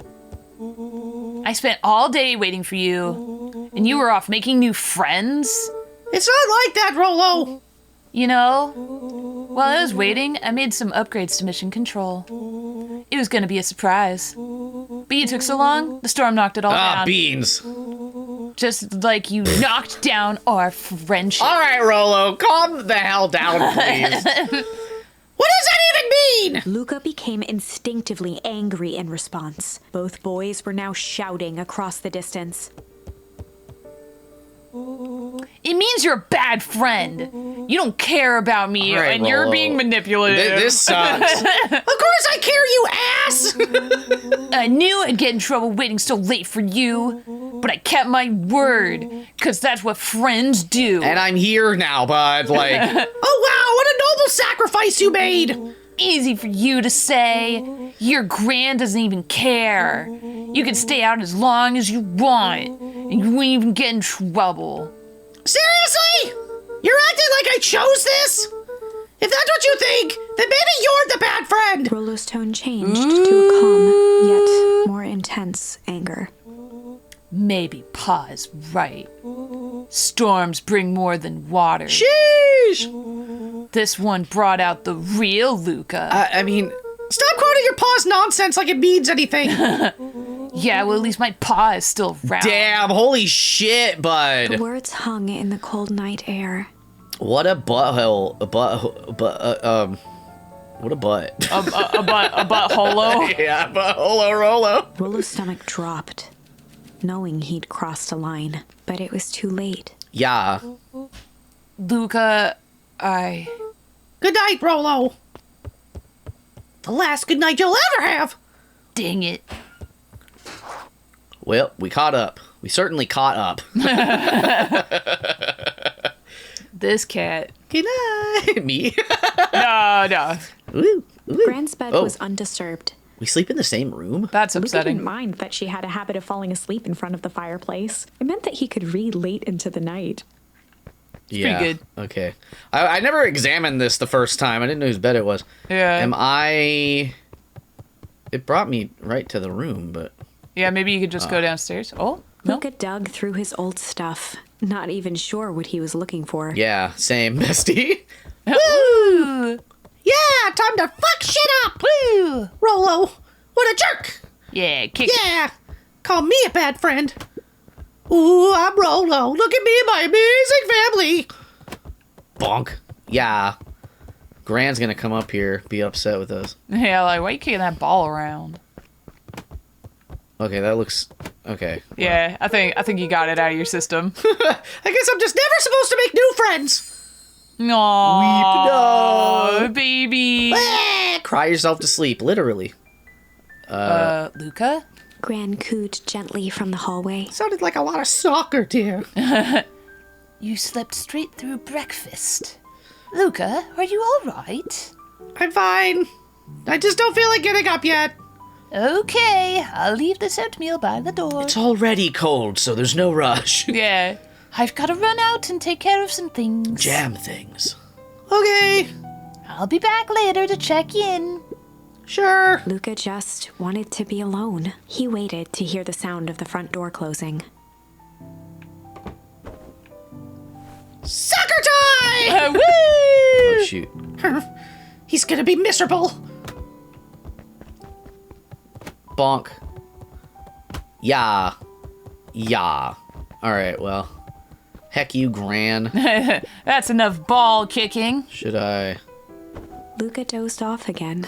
I spent all day waiting for you, and you were off making new friends? It's not like that, Rolo. You know, while I was waiting, I made some upgrades to Mission Control. It was gonna be a surprise. But you took so long, the storm knocked it all down. Beans. Just like you knocked down our friendship. All right, Rolo, calm the hell down, please. What does that even mean? Luca became instinctively angry in response. Both boys were now shouting across the distance. It means you're a bad friend. You don't care about me, All right, and you're Rolo. being manipulative. This sucks. Of course I care, you ass! I knew I'd get in trouble waiting so late for you, but I kept my word, because that's what friends do. And I'm here now, bud. Like, Oh wow, what a noble sacrifice you made! Easy for you to say. Your gran doesn't even care. You can stay out as long as you want, and you won't even get in trouble. Seriously? You're acting like I chose this? If that's what you think, then maybe you're the bad friend! Rolo's tone changed to a calm, yet more intense anger. Maybe Pa is right. Storms bring more than water. Sheesh! This one brought out the real Luca. I mean, Stop quoting your pa's nonsense like it means anything! Yeah, well, at least my Pa is still around. damn, holy shit, The bud. words hung in the cold night air. What a butthole. What a butt. A butt holo. Yeah, butthole Rolo. Rolo's stomach dropped, knowing he'd crossed a line, but it was too late. Yeah. Luca, Good night, Rolo. The last good night you'll ever have! dang it. Well, we caught up. We certainly caught up. This cat. Good night. Me? No. Ooh, ooh. Gran's bed Oh. was undisturbed. We sleep in the same room? That's Luca upsetting. didn't mind that she had a habit of falling asleep in front of the fireplace. It meant that he could read late into the night. Yeah. pretty good. Okay. I never examined this the first time. I didn't know whose bed it was. Yeah. It brought me right to the room, but... Yeah, maybe you could just go downstairs. Oh, no. Luca dug through his old stuff, not even sure what he was looking for. Yeah, same, bestie. Woo! Yeah, time to fuck shit up! Woo! Rolo, what a jerk! Yeah, kick it. Yeah! Call me a bad friend. Ooh, I'm Rolo. Look at me and my amazing family. Bonk. Yeah. Gran's gonna come up here, be upset with us. Yeah, like, why you kicking that ball around? Okay, that looks... Okay. Yeah, I think you got it out of your system. I guess I'm just never supposed to make new friends. Aww, baby. Cry yourself to sleep, literally. Luca? Gran cooed gently from the hallway. Sounded like a lot of soccer, dear. You slept straight through breakfast. Luca, are you all right? I'm fine. I just don't feel like getting up yet. Okay, I'll leave this oatmeal by the door. It's already cold, so there's no rush. Yeah. I've got to run out and take care of some things. Jam things. Okay, I'll be back later to check in. sure. Luca just wanted to be alone. He waited to hear the sound of the front door closing. Soccer time! Woo! Oh, shoot. He's gonna be miserable. Bonk. Yeah. Yeah. Alright, well. Heck you, Gran. That's enough ball kicking. Should I... Luca dozed off again.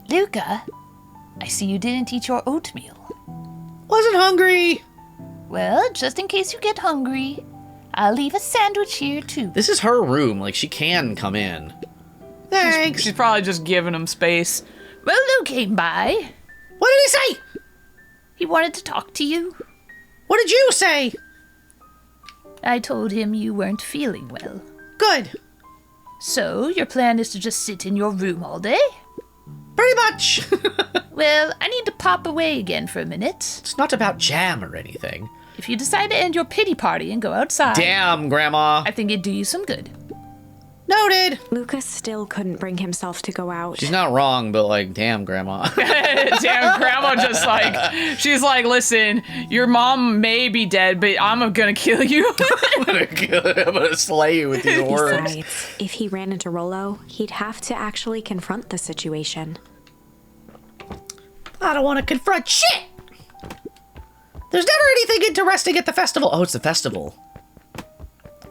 Luca, I see you didn't eat your oatmeal. Wasn't hungry. Well, just in case you get hungry, I'll leave a sandwich here too. This is her room. Like, she can come in. Thanks. She's probably just giving him space. Well, Lou came by. What did he say? He wanted to talk to you. What did you say? I told him you weren't feeling well. Good. So, your plan is to just sit in your room all day? Pretty much. Well, I need to pop away again for a minute. It's not about jam or anything. If you decide to end your pity party and go outside, Damn, Grandma. I think it'd do you some good. Noted. Luca still couldn't bring himself to go out. She's not wrong, but like, damn, Grandma. Damn, Grandma just like, she's like, listen, your mom may be dead, but I'm gonna kill you. I'm gonna slay you with these words. Besides, if he ran into Rollo, he'd have to actually confront the situation. I don't want to confront shit. There's never anything interesting at the festival. Oh, it's the festival.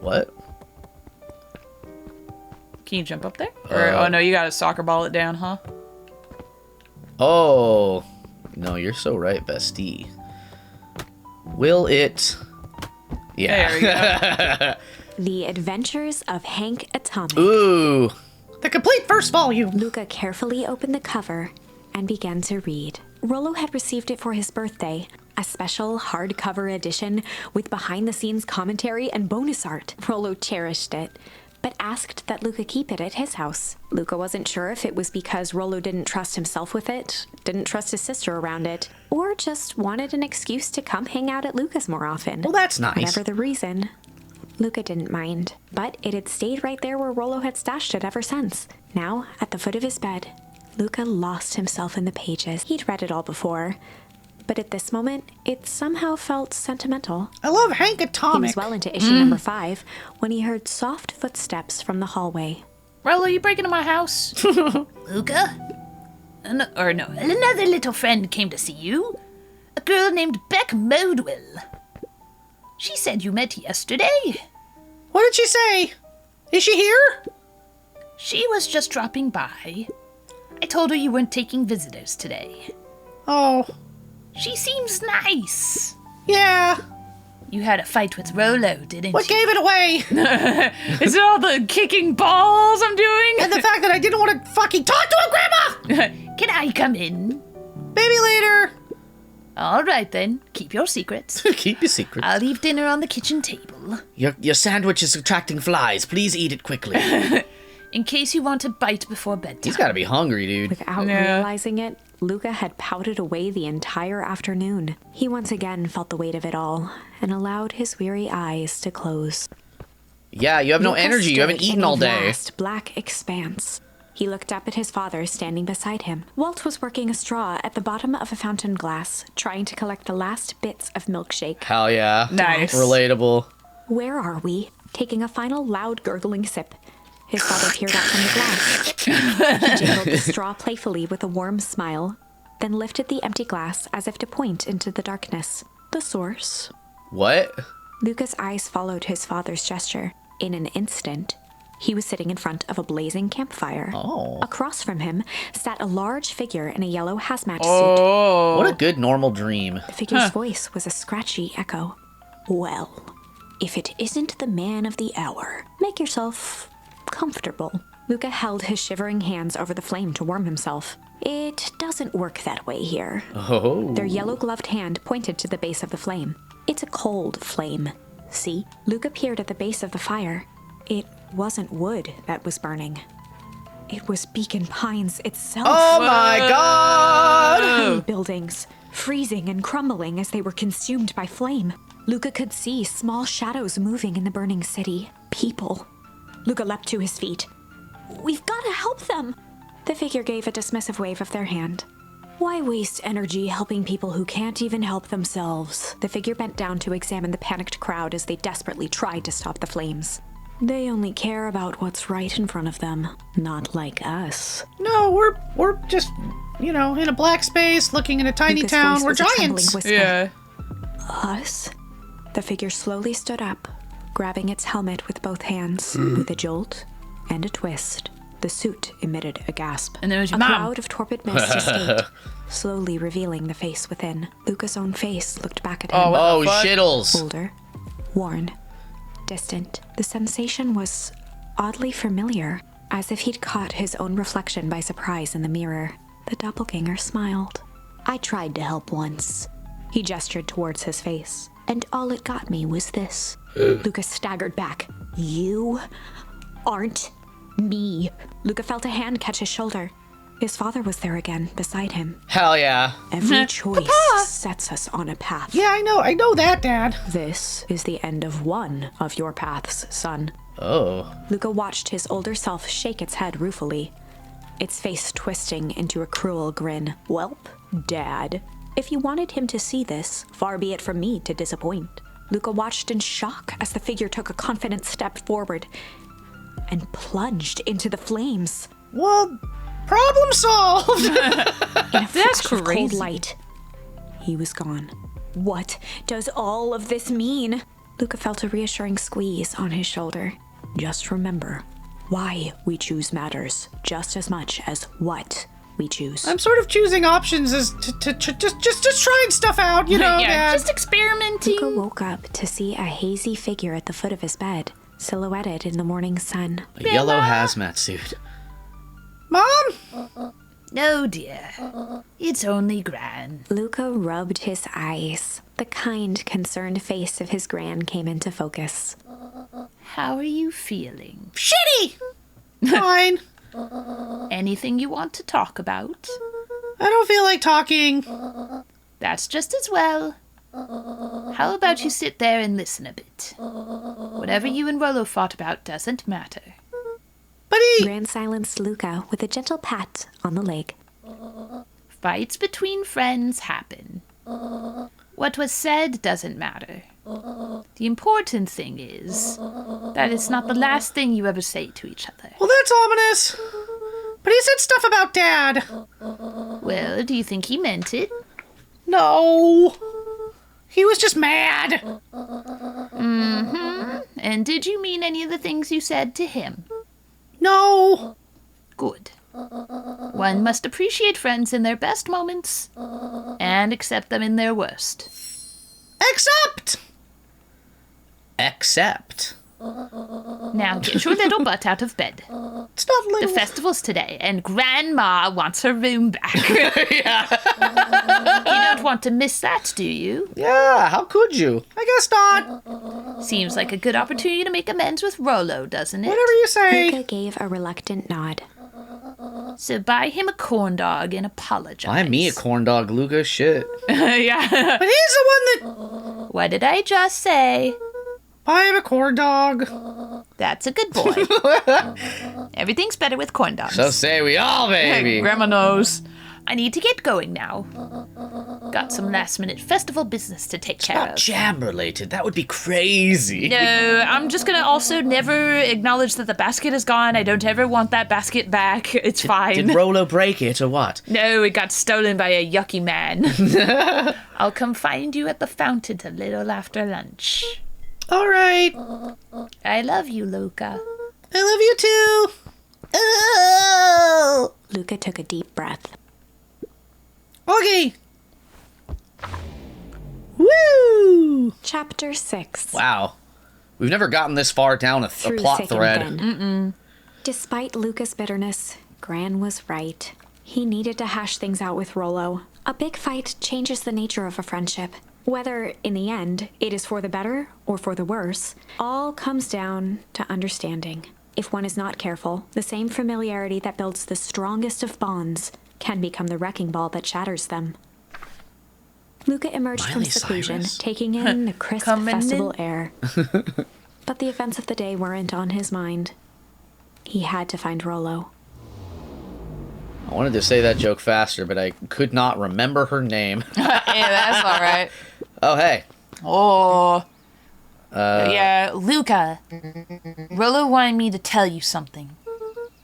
What? Can you jump up there? Or, oh no, you gotta soccer ball it down, huh? Oh. No, you're so right, bestie. Will it... Yeah. There we go. The Adventures of Hank Atomic. Ooh. The complete first volume. Luca carefully opened the cover and began to read. Rollo had received it for his birthday, a special hardcover edition with behind-the-scenes commentary and bonus art. Rollo cherished it, but asked that Luca keep it at his house. Luca wasn't sure if it was because Rollo didn't trust himself with it, didn't trust his sister around it, or just wanted an excuse to come hang out at Luca's more often. Well, that's nice. Whatever the reason, Luca didn't mind, but it had stayed right there where Rollo had stashed it ever since. Now, at the foot of his bed, Luca lost himself in the pages. He'd read it all before, but at this moment, it somehow felt sentimental. I love Hank He Atomic. was well into issue number 5 when he heard soft footsteps from the hallway. Rollo, you break into my house? Luca? Another little friend came to see you. A girl named Beck Modwell. She said you met yesterday. What did she say? Is she here? She was just dropping by. I told her you weren't taking visitors today. Oh, She seems nice. yeah. You had a fight with Rollo, didn't What you? gave it away? Is it all the kicking balls I'm doing? And the fact that I didn't want to fucking talk to him, Grandma! Can I come in? Maybe later. All right then. Keep your secrets. Keep your secret. I'll leave dinner on the kitchen table. Your sandwich is attracting flies. Please eat it quickly. In case you want to bite before bedtime. He's gotta be hungry, dude. Without Yeah. realizing it, Luca had pouted away the entire afternoon. He once again felt the weight of it all and allowed his weary eyes to close. Yeah, you have no Luca energy. You haven't stood eaten in all a day. vast black expanse. He looked up at his father standing beside him. Walt was working a straw at the bottom of a fountain glass, trying to collect the last bits of milkshake. Hell yeah. Nice. Relatable. Where are we? Taking a final loud gurgling sip. His father peered out from the glass. He jingled the straw playfully with a warm smile, then lifted the empty glass as if to point into the darkness. The source. What? Luca's eyes followed his father's gesture. In an instant, He was sitting in front of a blazing campfire. Oh. Across from him sat a large figure in a yellow hazmat suit. Oh. What a good normal dream. The figure's voice was a scratchy echo. Well, if it isn't the man of the hour, make yourself comfortable. Luca held his shivering hands over the flame to warm himself. It doesn't work that way here. Oh. Their yellow-gloved hand pointed to the base of the flame. It's a cold flame. See? Luca peered at the base of the fire. It wasn't wood that was burning. It was Beacon Pines itself. Oh my god! Tiny buildings, freezing and crumbling as they were consumed by flame. Luca could see small shadows moving in the burning city. People. Luca leapt to his feet. We've got to help them! The figure gave a dismissive wave of their hand. Why waste energy helping people who can't even help themselves? The figure bent down to examine the panicked crowd as they desperately tried to stop the flames. They only care about what's right in front of them, not like us. No, we're just, in a black space, looking in a tiny Luca's town. voice We're was a trembling giants. whisper. Yeah. Us? The figure slowly stood up, grabbing its helmet with both hands. With a jolt and a twist, the suit emitted a gasp. And there was your a mom. cloud of torpid mist escaped, slowly revealing the face within. Luca's own face looked back at him. Oh, shittles. Older, worn, distant. The sensation was oddly familiar, as if he'd caught his own reflection by surprise in the mirror. The doppelganger smiled. I tried to help once. He gestured towards his face, and all it got me was this. Luca staggered back. You aren't me. Luca felt a hand catch his shoulder. His father was there again, beside him. Hell yeah. Every choice sets us on a path. Yeah, I know that, Dad. This is the end of one of your paths, son. Oh. Luca watched his older self shake its head ruefully, its face twisting into a cruel grin. Welp, Dad. If you wanted him to see this, far be it from me to disappoint. Luca watched in shock as the figure took a confident step forward and plunged into the flames. Well, problem solved. In a That's flash of cold crazy. light, he was gone. What does all of this mean? Luca felt a reassuring squeeze on his shoulder. Just remember, why we choose matters just as much as what we choose. I'm sort of choosing options as to just trying stuff out, Yeah, Dad. just experimenting. Luca woke up to see a hazy figure at the foot of his bed, silhouetted in the morning sun. A yellow hazmat suit. Mom? No, dear. It's only Gran. Luca rubbed his eyes. The kind, concerned face of his gran came into focus. How are you feeling? Shitty. Fine. Anything you want to talk about? I don't feel like talking. That's just as well. How about you sit there and listen a bit? Whatever you and Rollo fought about doesn't matter. But Gran silenced Luca with a gentle pat on the leg. Fights between friends happen. What was said doesn't matter. The important thing is that it's not the last thing you ever say to each other. well, that's ominous. But he said stuff about Dad. Well, do you think he meant it? No. He was just mad. And did you mean any of the things you said to him? No. Good. One must appreciate friends in their best moments and accept them in their worst. Except. Now get your little butt out of bed. It's not The little. festival's today, and Grandma wants her room back. You don't want to miss that, do you? Yeah, how could you? I guess not. Seems like a good opportunity to make amends with Rollo, doesn't it? Whatever you say. Luca gave a reluctant nod. So buy him a corn dog and apologize. Buy me a corn dog, Luca. Shit. Yeah. But he's the one that... What did I just say? Buy him a corn dog. That's a good boy. Everything's better with corn dogs. So say we all, baby. Grandma knows. I need to get going now. Got some last-minute festival business to take care Not of. jam related. That would be crazy. No, I'm just gonna also never acknowledge that the basket is gone. I don't ever want that basket back. It's fine. Did Rollo break it or what? No, it got stolen by a yucky man. I'll come find you at the fountain a little after lunch. All right. I love you, Luca. I love you too. Oh. Luca took a deep breath. Okay. Woo! Chapter 6. Wow. We've never gotten this far down a Through plot thick and thread. thin. Despite Luca's bitterness, Gran was right. He needed to hash things out with Rollo. A big fight changes the nature of a friendship. Whether, in the end, it is for the better or for the worse, all comes down to understanding. If one is not careful, the same familiarity that builds the strongest of bonds can become the wrecking ball that shatters them. Luca emerged from Miley seclusion, Cyrus? taking in the crisp Coming in. festival air. But the events of the day weren't on his mind. He had to find Rollo. I wanted to say that joke faster, but I could not remember her name. Yeah, that's all right. Oh, hey. Oh. Yeah, Luca. Rollo wanted me to tell you something.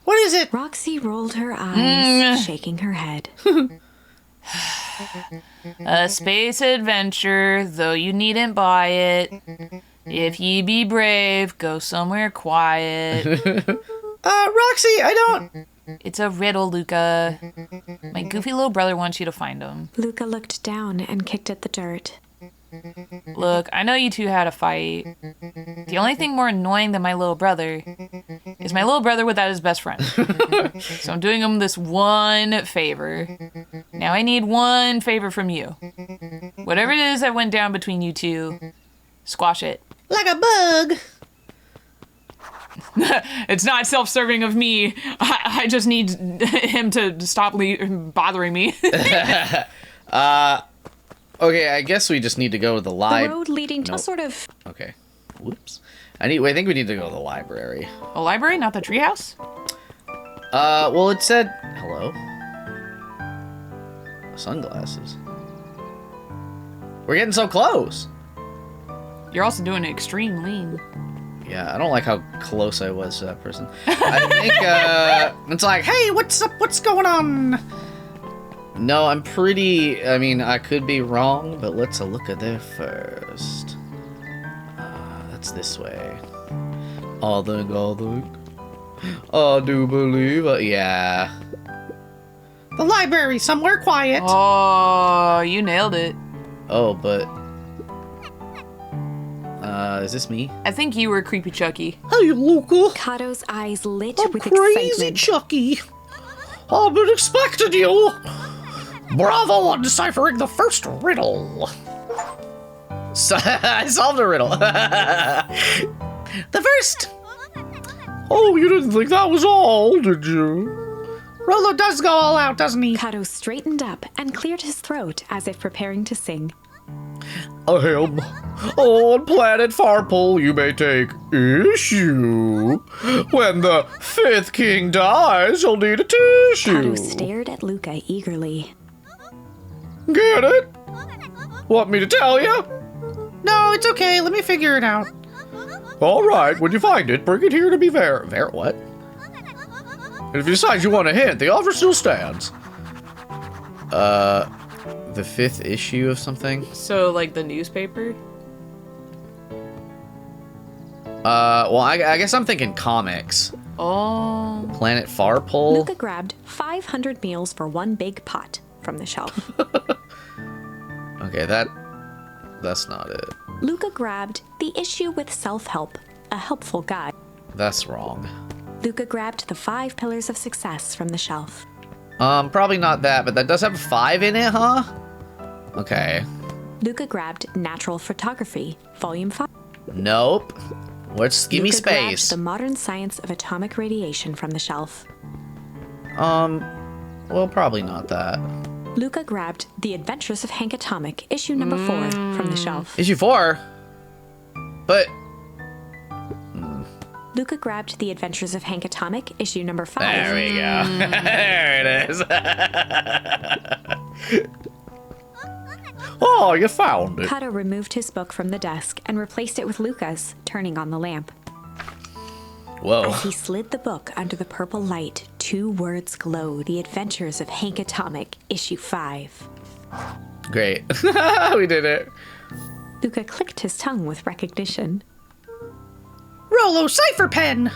What is it? Roxy rolled her eyes, shaking her head. A space adventure, though you needn't buy it. If ye be brave, go somewhere quiet. Roxy, I don't... It's a riddle, Luca. My goofy little brother wants you to find him. Luca looked down and kicked at the dirt. Look, I know you two had a fight. The only thing more annoying than my little brother is my little brother without his best friend. So I'm doing him this one favor. Now I need one favor from you. Whatever it is that went down between you two, squash it. Like a bug. It's not self-serving of me. I just need him to stop bothering me. Okay, I guess we just need to go to the The library. road leading to Nope. sort of... Okay. Whoops. I think we need to go to the library. A library, not the treehouse? Well, it said... Hello? Sunglasses. We're getting so close. You're also doing an extreme lean. Yeah, I don't like how close I was to that person. I think, it's like, hey, Hey, what's up? What's going on? no, I'm pretty... I mean, I could be wrong, but let's look at there first. That's this way. I do believe... yeah. The library, somewhere quiet. Oh, you nailed it. Oh, but... is this me? I think you were Creepy Chucky. Hey, Luca. Kato's eyes lit I'm with crazy, excitement. Chucky. I've been expecting you. Bravo on deciphering the first riddle. So, I solved a riddle. The first. Oh, you didn't think that was all, did you? Rollo does go all out, doesn't he? Kato straightened up and cleared his throat as if preparing to sing. Ahem. On planet Farpole, you may take issue. When the fifth king dies, you'll need a tissue. Kato stared at Luca eagerly. Get it? Want me to tell you? No, it's okay. Let me figure it out. All right, when you find it, bring it here to be What? And if you decide you want a hint, the offer still stands. The fifth issue of something? So, like the newspaper? Well, I guess I'm thinking comics. Oh. Planet Farpole? Luca grabbed 500 meals for one big pot from the shelf. Okay, that's not it. Luca grabbed the issue with self-help, a helpful guide. That's wrong. Luca grabbed the 5 pillars of success from the shelf. Probably not that, but that does have 5 in it, huh? Okay. Luca grabbed natural photography, volume 5. Nope. Give me Luca grabbed space. the modern science of atomic radiation from the shelf. Well, probably not that. Luca grabbed The Adventures of Hank Atomic, issue number 4 from the shelf. Issue 4? But, Luca grabbed The Adventures of Hank Atomic, issue number 5. there we go. There it is. Oh, you found it. Kato removed his book from the desk and replaced it with Luca's, turning on the lamp. Whoa. As he slid the book under the purple light, 2 words glow: The Adventures of Hank Atomic, issue 5. Great. We did it. Luca clicked his tongue with recognition. Rollo cipher pen.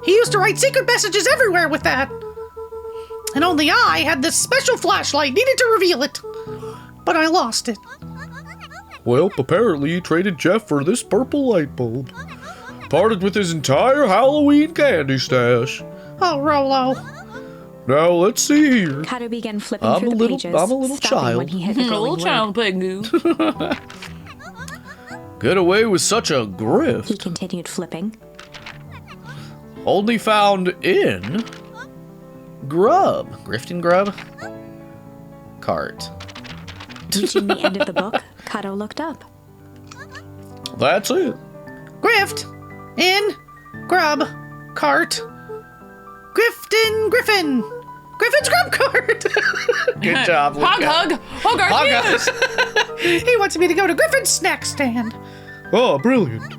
He used to write secret messages everywhere with that. And only I had this special flashlight needed to reveal it. But I lost it. Well, apparently he traded Jeff for this purple light bulb. Parted with his entire Halloween candy stash. Oh, Rolo. Now, let's see here. Kato began flipping through the pages, I'm a little stopping when child. he hit a A little glowing word. child Pingu. Get away with such a grift. He continued flipping. Only found in... Grub. Grifton Grub? Cart. Reaching the end of the book, Kato looked up. That's it. Grift. In. Grub. Cart. Griffin. Griffin's grub cart. Good job, Luca. Hog. He wants me to go to Griffin's snack stand. Oh, brilliant.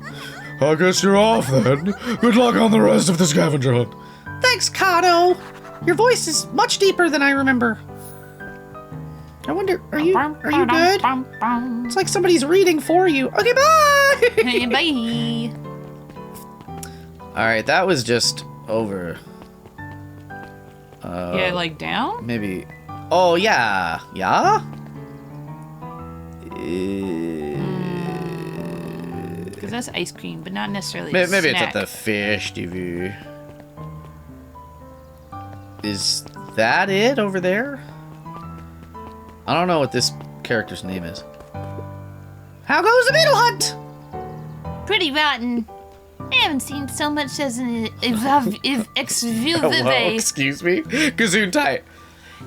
I guess you're off then. Good luck on the rest of the scavenger hunt. Thanks, Kato. Your voice is much deeper than I remember. I wonder, are you good? It's like somebody's reading for you. Okay, bye. Hey, bye. Alright, that was just over. Yeah, like down? Maybe. Oh, yeah. Yeah? Because that's ice cream, but not necessarily. Maybe it's snack. at the fish TV. Is that it over there? I don't know what this character's name is. How goes the beetle hunt? Pretty rotten. I haven't seen so much as an Hello, exuvive. excuse me? Gesundheit.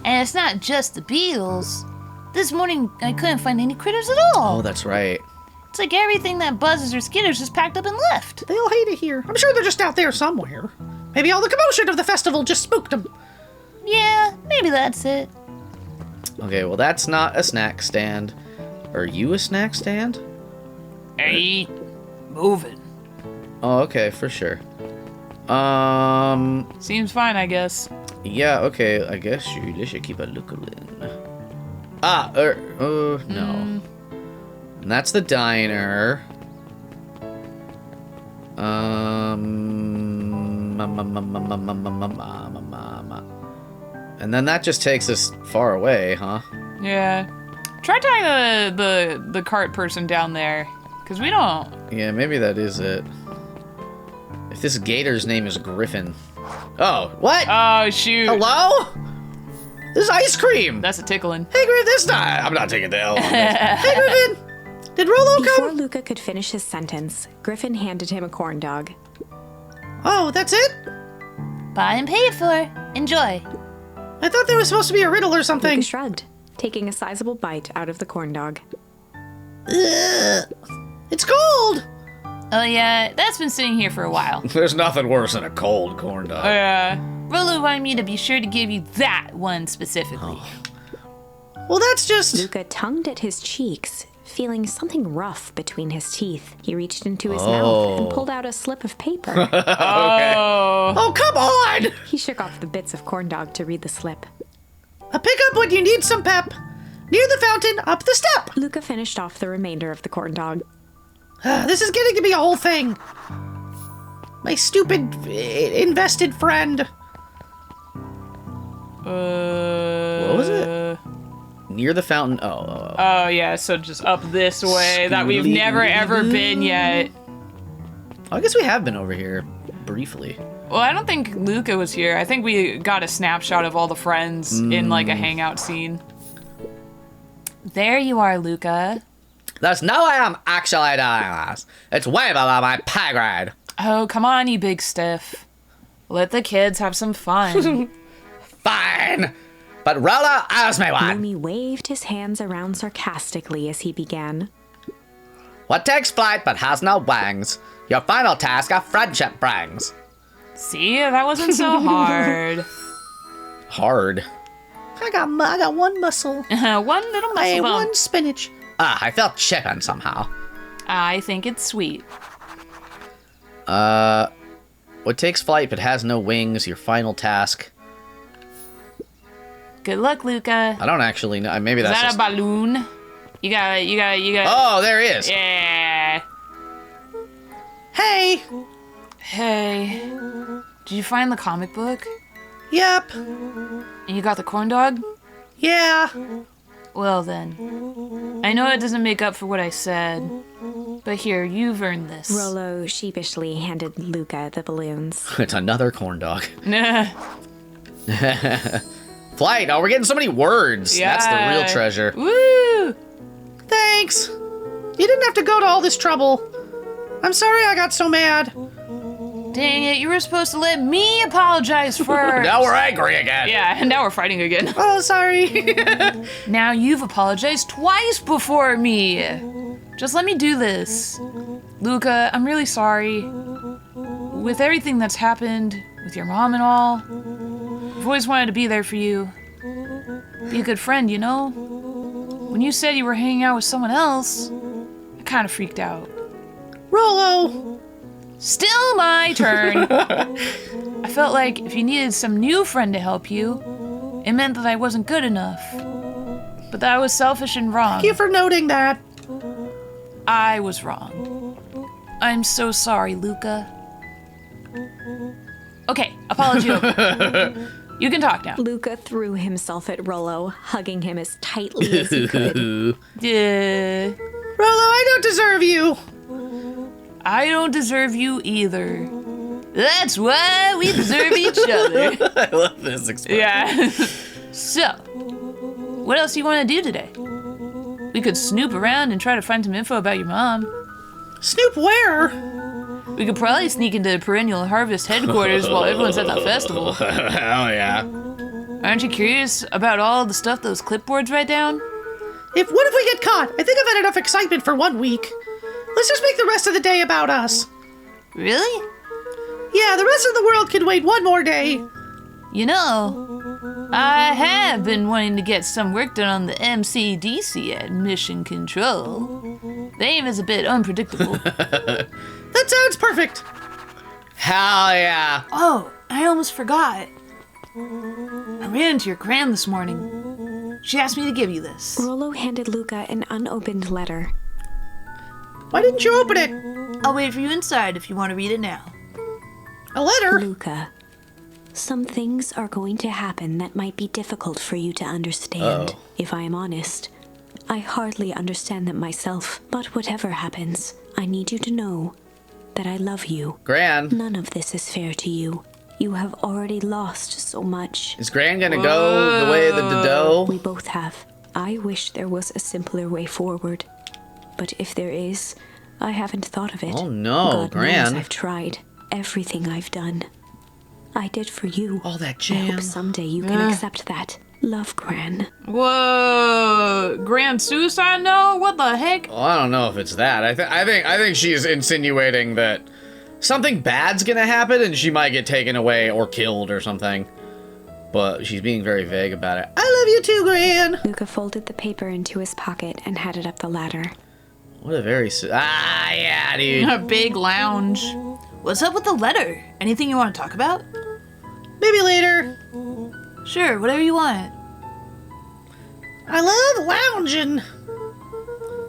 And it's not just the beetles. This morning, I couldn't find any critters at all. Oh, that's right. It's like everything that buzzes or skitters is packed up and left. They all hate it here. I'm sure they're just out there somewhere. Maybe all the commotion of the festival just spooked them. Yeah, maybe that's it. Okay, well, that's not a snack stand. Are you a snack stand? Hey, moving. Oh, okay, for sure. Seems fine, I guess. Yeah, okay, I guess you should keep a looking. No. And that's the diner. And then that just takes us far away, huh? Yeah. Try tying the cart person down there, because we don't. Yeah, maybe that is it. If this gator's name is Griffin. Oh, what? Oh, shoot. Hello? This is ice cream. That's a tickling. Hey, Griffin, this not. I'm not taking the L on this. Hey, Griffin. Did Rolo Before come? Luca could finish his sentence, Griffin handed him a corn dog. Oh, that's it? Bought and paid for. Enjoy. I thought there was supposed to be a riddle or something. Luca shrugged, taking a sizable bite out of the corn dog. It's cold. Oh yeah, that's been sitting here for a while. There's nothing worse than a cold corn dog. Yeah. Rolo wanted me to be sure to give you that one specifically. Well, that's just... Luca tongued at his cheeks, feeling something rough between his teeth. He reached into his mouth and pulled out a slip of paper. Oh, come on. He shook off the bits of corn dog to read the slip. Pick up when you need some pep. Near the fountain, up the step. Luca finished off the remainder of the corn dog. This is getting to be a whole thing. My stupid, invested friend. What was it? Near the fountain. Oh, yeah, so just up this way that we've never ever been yet. I guess we have been over here briefly. Well, I don't think Luca was here. I think we got a snapshot of all the friends in like a hangout scene. There you are, Luca. There's no way I'm actually doing this. It's way below my pay grade. Oh, come on, you big stiff. Let the kids have some fun. Fine. But Rolo owes me one. Lumi waved his hands around sarcastically as he began. What takes flight but has no wings? Your final task a friendship brings. See, that wasn't so hard. Hard. I got one muscle. One little I muscle ate bump. one spinach. I felt chicken somehow. I think it's sweet. What takes flight but has no wings? Your final task. Good luck, Luca. I don't actually know. Maybe Is that's that just... a balloon? You got. Oh, there he is. Yeah. Hey, Hey. Did you find the comic book? Yep. And you got the corn dog? Yeah. Well then. I know it doesn't make up for what I said, but here, you've earned this. Rollo sheepishly handed Luca the balloons. It's another corn dog. Nah. Flight, oh, we're getting so many words. That's the real treasure. Woo! Thanks. You didn't have to go to all this trouble. I'm sorry I got so mad. Dang it, you were supposed to let me apologize first. Now we're angry again. Yeah, and now we're fighting again. Oh, sorry. Now you've apologized twice before me. Just let me do this. Luca, I'm really sorry. With everything that's happened, with your mom and all, I've always wanted to be there for you. Be a good friend, you know? When you said you were hanging out with someone else, I kind of freaked out. Rollo. Still my turn. I felt like if you needed some new friend to help you, it meant that I wasn't good enough. But that was selfish and wrong. Thank you for noting that. I was wrong. I'm so sorry, Luca. Okay, apology over. You can talk now. Luca threw himself at Rollo, hugging him as tightly as he could. Yeah. Rollo, I don't deserve you. I don't deserve you either. That's why we deserve each other. I love this expression. Yeah. So, what else do you want to do today? We could snoop around and try to find some info about your mom. Snoop where? We could probably sneak into Perennial Harvest headquarters while everyone's at the festival. Hell yeah. Aren't you curious about all the stuff those clipboards write down? What if we get caught? I think I've had enough excitement for 1 week. Let's just make the rest of the day about us. Really? Yeah, the rest of the world can wait 1 more day. You know, I have been wanting to get some work done on the MCDC at Mission Control. The aim is a bit unpredictable. That sounds perfect. Hell yeah. Oh, I almost forgot. I ran into your gran this morning. She asked me to give you this. Rollo handed Luca an unopened letter. Why didn't you open it? I'll wait for you inside if you want to read it now. A letter? Luca, some things are going to happen that might be difficult for you to understand. Uh-oh. If I am honest, I hardly understand them myself. But whatever happens, I need you to know that I love you. Gran, None of this is fair to you. You have already lost so much. is Gran gonna go the way of the dodo? We both have. I wish there was a simpler way forward. But if there is, I haven't thought of it. Oh no, God Gran. knows I've tried everything I've done. I did for you. All that I jam. hope someday you can accept that. Love, Gran. Whoa, grand suicide note? What the heck? Well, I don't know if it's that. I think she's insinuating that something bad's gonna happen and she might get taken away or killed or something. But she's being very vague about it. I love you too, Gran. Luca folded the paper into his pocket and headed up the ladder. What a very yeah, dude. A big lounge. What's up with the letter? Anything you want to talk about? Maybe later. Sure, whatever you want. I love lounging.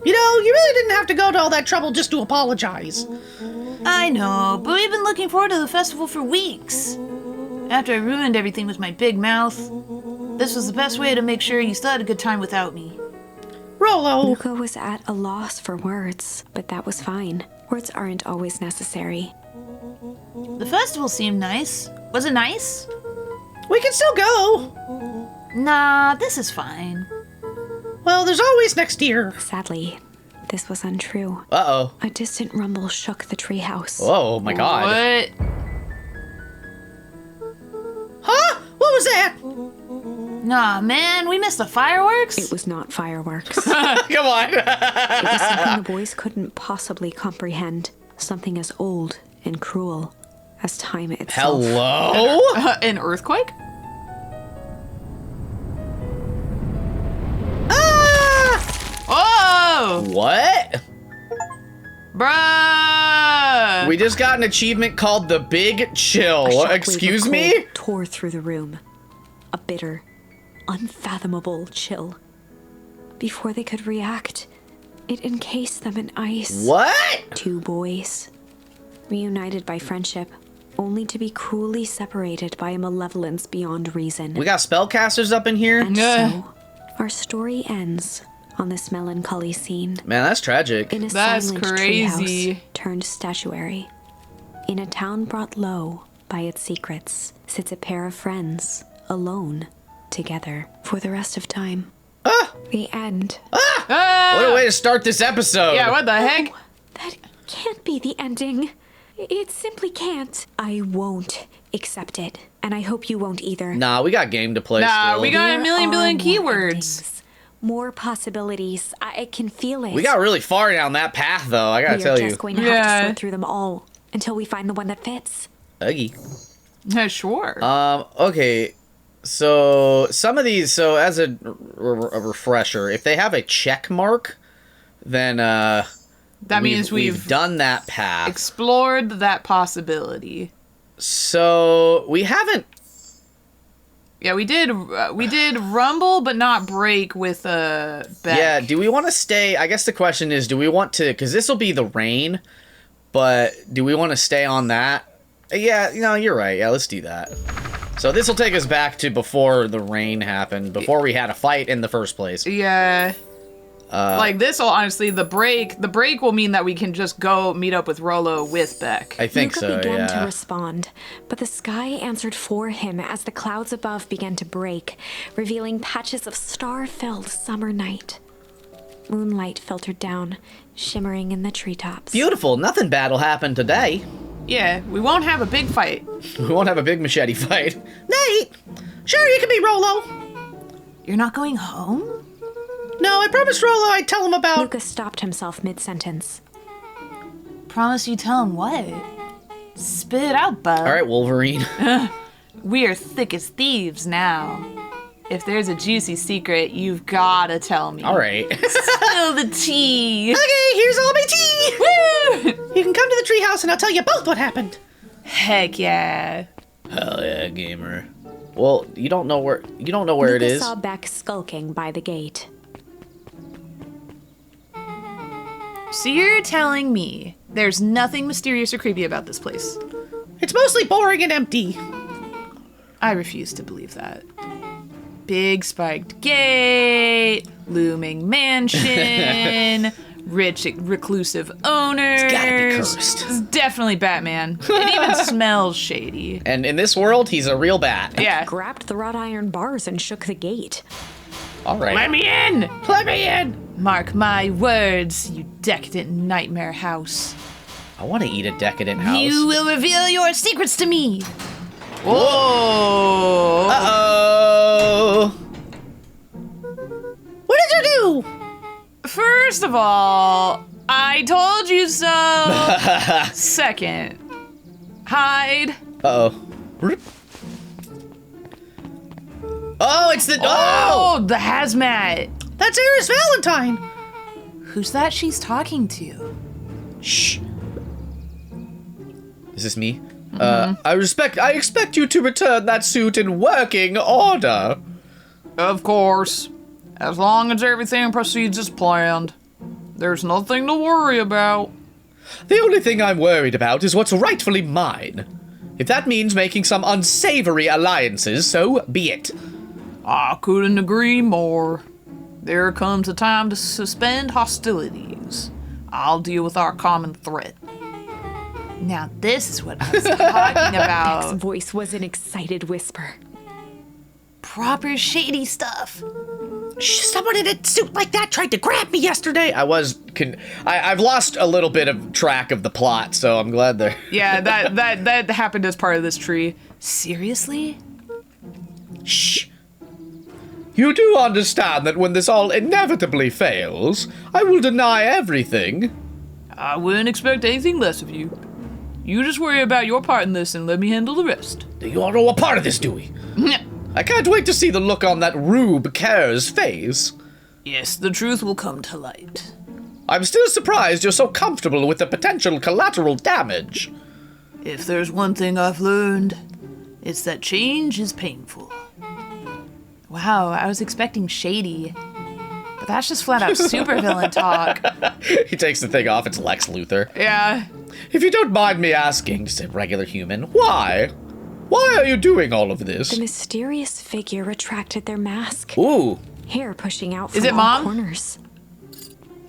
You know, you really didn't have to go to all that trouble just to apologize. I know, but we've been looking forward to the festival for weeks. After I ruined everything with my big mouth, this was the best way to make sure you still had a good time without me. Rollo. Luca was at a loss for words, but that was fine. Words aren't always necessary. The festival seemed nice. Was it nice? We can still go. Nah, this is fine. Well, there's always next year. Sadly, this was untrue. Uh-oh. A distant rumble shook the treehouse. Oh my god. What? Huh? What was that? Nah, man, we missed the fireworks? It was not fireworks. It Come on. was something the boys couldn't possibly comprehend. Something as old and cruel as time itself. Hello? An earthquake? Oh! What? Bruh! We just got an achievement called the Big Chill. A shockwave Excuse of me? cold tore through the room. A bitter, unfathomable chill. Before they could react, it encased them in ice. What? 2 boys, reunited by friendship, only to be cruelly separated by a malevolence beyond reason. We got spellcasters up in here? And so, our story ends on this melancholy scene. Man, that's tragic. In a That's silent crazy. treehouse turned statuary. In a town brought low by its secrets, sits a pair of friends, alone, together, for the rest of time. The end. What a way to start this episode. Yeah, what the heck? That can't be the ending. It simply can't. I won't accept it. And I hope you won't either. Nah, we got game to play Nah, still. we got a There million are billion more keywords. endings, more possibilities. I can feel it. We got really far down that path, though, I gotta We are tell just you. going to have Yeah. to sort through them all until we find the one that fits. Uggy. Yeah, sure. Okay. So, some of these, so as a refresher, if they have a check mark, then, that means we've done that path. explored that possibility. So, we haven't. Yeah, we did rumble, but not break with Beck. Yeah, do we want to stay? I guess the question is, do we want to, because this will be the rain, but do we want to stay on that? Yeah, you're right. Yeah, let's do that. So this will take us back to before the rain happened, before we had a fight in the first place. Yeah. Like this will honestly, the break will mean that we can just go meet up with Rolo with Beck. I think Luca so, began to yeah. respond, but the sky answered for him as the clouds above began to break, revealing patches of star-filled summer night. Moonlight filtered down, shimmering in the treetops. Beautiful. Nothing bad will happen today. Yeah, we won't have a big fight. We won't have a big machete fight. Nate! Sure, you can be Rolo. You're not going home? No, I promised Rolo I'd tell him about... Lucas stopped himself mid-sentence. Promise you tell him what? Spit it out, bud. All right, Wolverine. We are thick as thieves now. If there's a juicy secret, you've gotta tell me. All right. Spill the tea. Okay, here's all my tea! Woo! You can come to the treehouse and I'll tell you both what happened. Heck yeah. Hell yeah, gamer. Well, you don't know where it Lucas is. saw Beck skulking by the gate. So you're telling me there's nothing mysterious or creepy about this place? It's mostly boring and empty. I refuse to believe that. Big spiked gate, looming mansion, rich reclusive owners. It's gotta be cursed. It's definitely Batman. It even smells shady. And in this world, he's a real bat. Yeah. Grabbed the wrought iron bars and shook the gate. All right. Let me in! Let me in! Mark my words, you decadent nightmare house. I want to eat a decadent house. You will reveal your secrets to me. Whoa! Uh-oh. What did you do? First of all, I told you so. Second, hide. Uh-oh. Oh, it's the... Oh, the hazmat. That's Eris Valentine. Who's that she's talking to? Shh. Is this me? I expect you to return that suit in working order. Of course. As long as everything proceeds as planned. There's nothing to worry about. The only thing I'm worried about is what's rightfully mine. If that means making some unsavory alliances, so be it. I couldn't agree more. There comes a time to suspend hostilities. I'll deal with our common threat. Now this is what I was talking Beck's about. voice was an excited whisper. Proper shady stuff. Shh, someone in a suit like that tried to grab me yesterday. I've lost a little bit of track of the plot, so I'm glad they're... Yeah, that happened as part of this tree. Seriously? Shh. You do understand that when this all inevitably fails, I will deny everything. I wouldn't expect anything less of you. You just worry about your part in this and let me handle the rest. You all know a part of this, do we? I can't wait to see the look on that Rube Kerr's face. Yes, the truth will come to light. I'm still surprised you're so comfortable with the potential collateral damage. If there's one thing I've learned, it's that change is painful. Wow, I was expecting shady. But that's just flat out supervillain talk. He takes the thing off, it's Lex Luthor. Yeah. If you don't mind me asking, just a regular human, why? Why are you doing all of this? The mysterious figure retracted their mask, Ooh. hair pushing out Is from it all Mom? corners.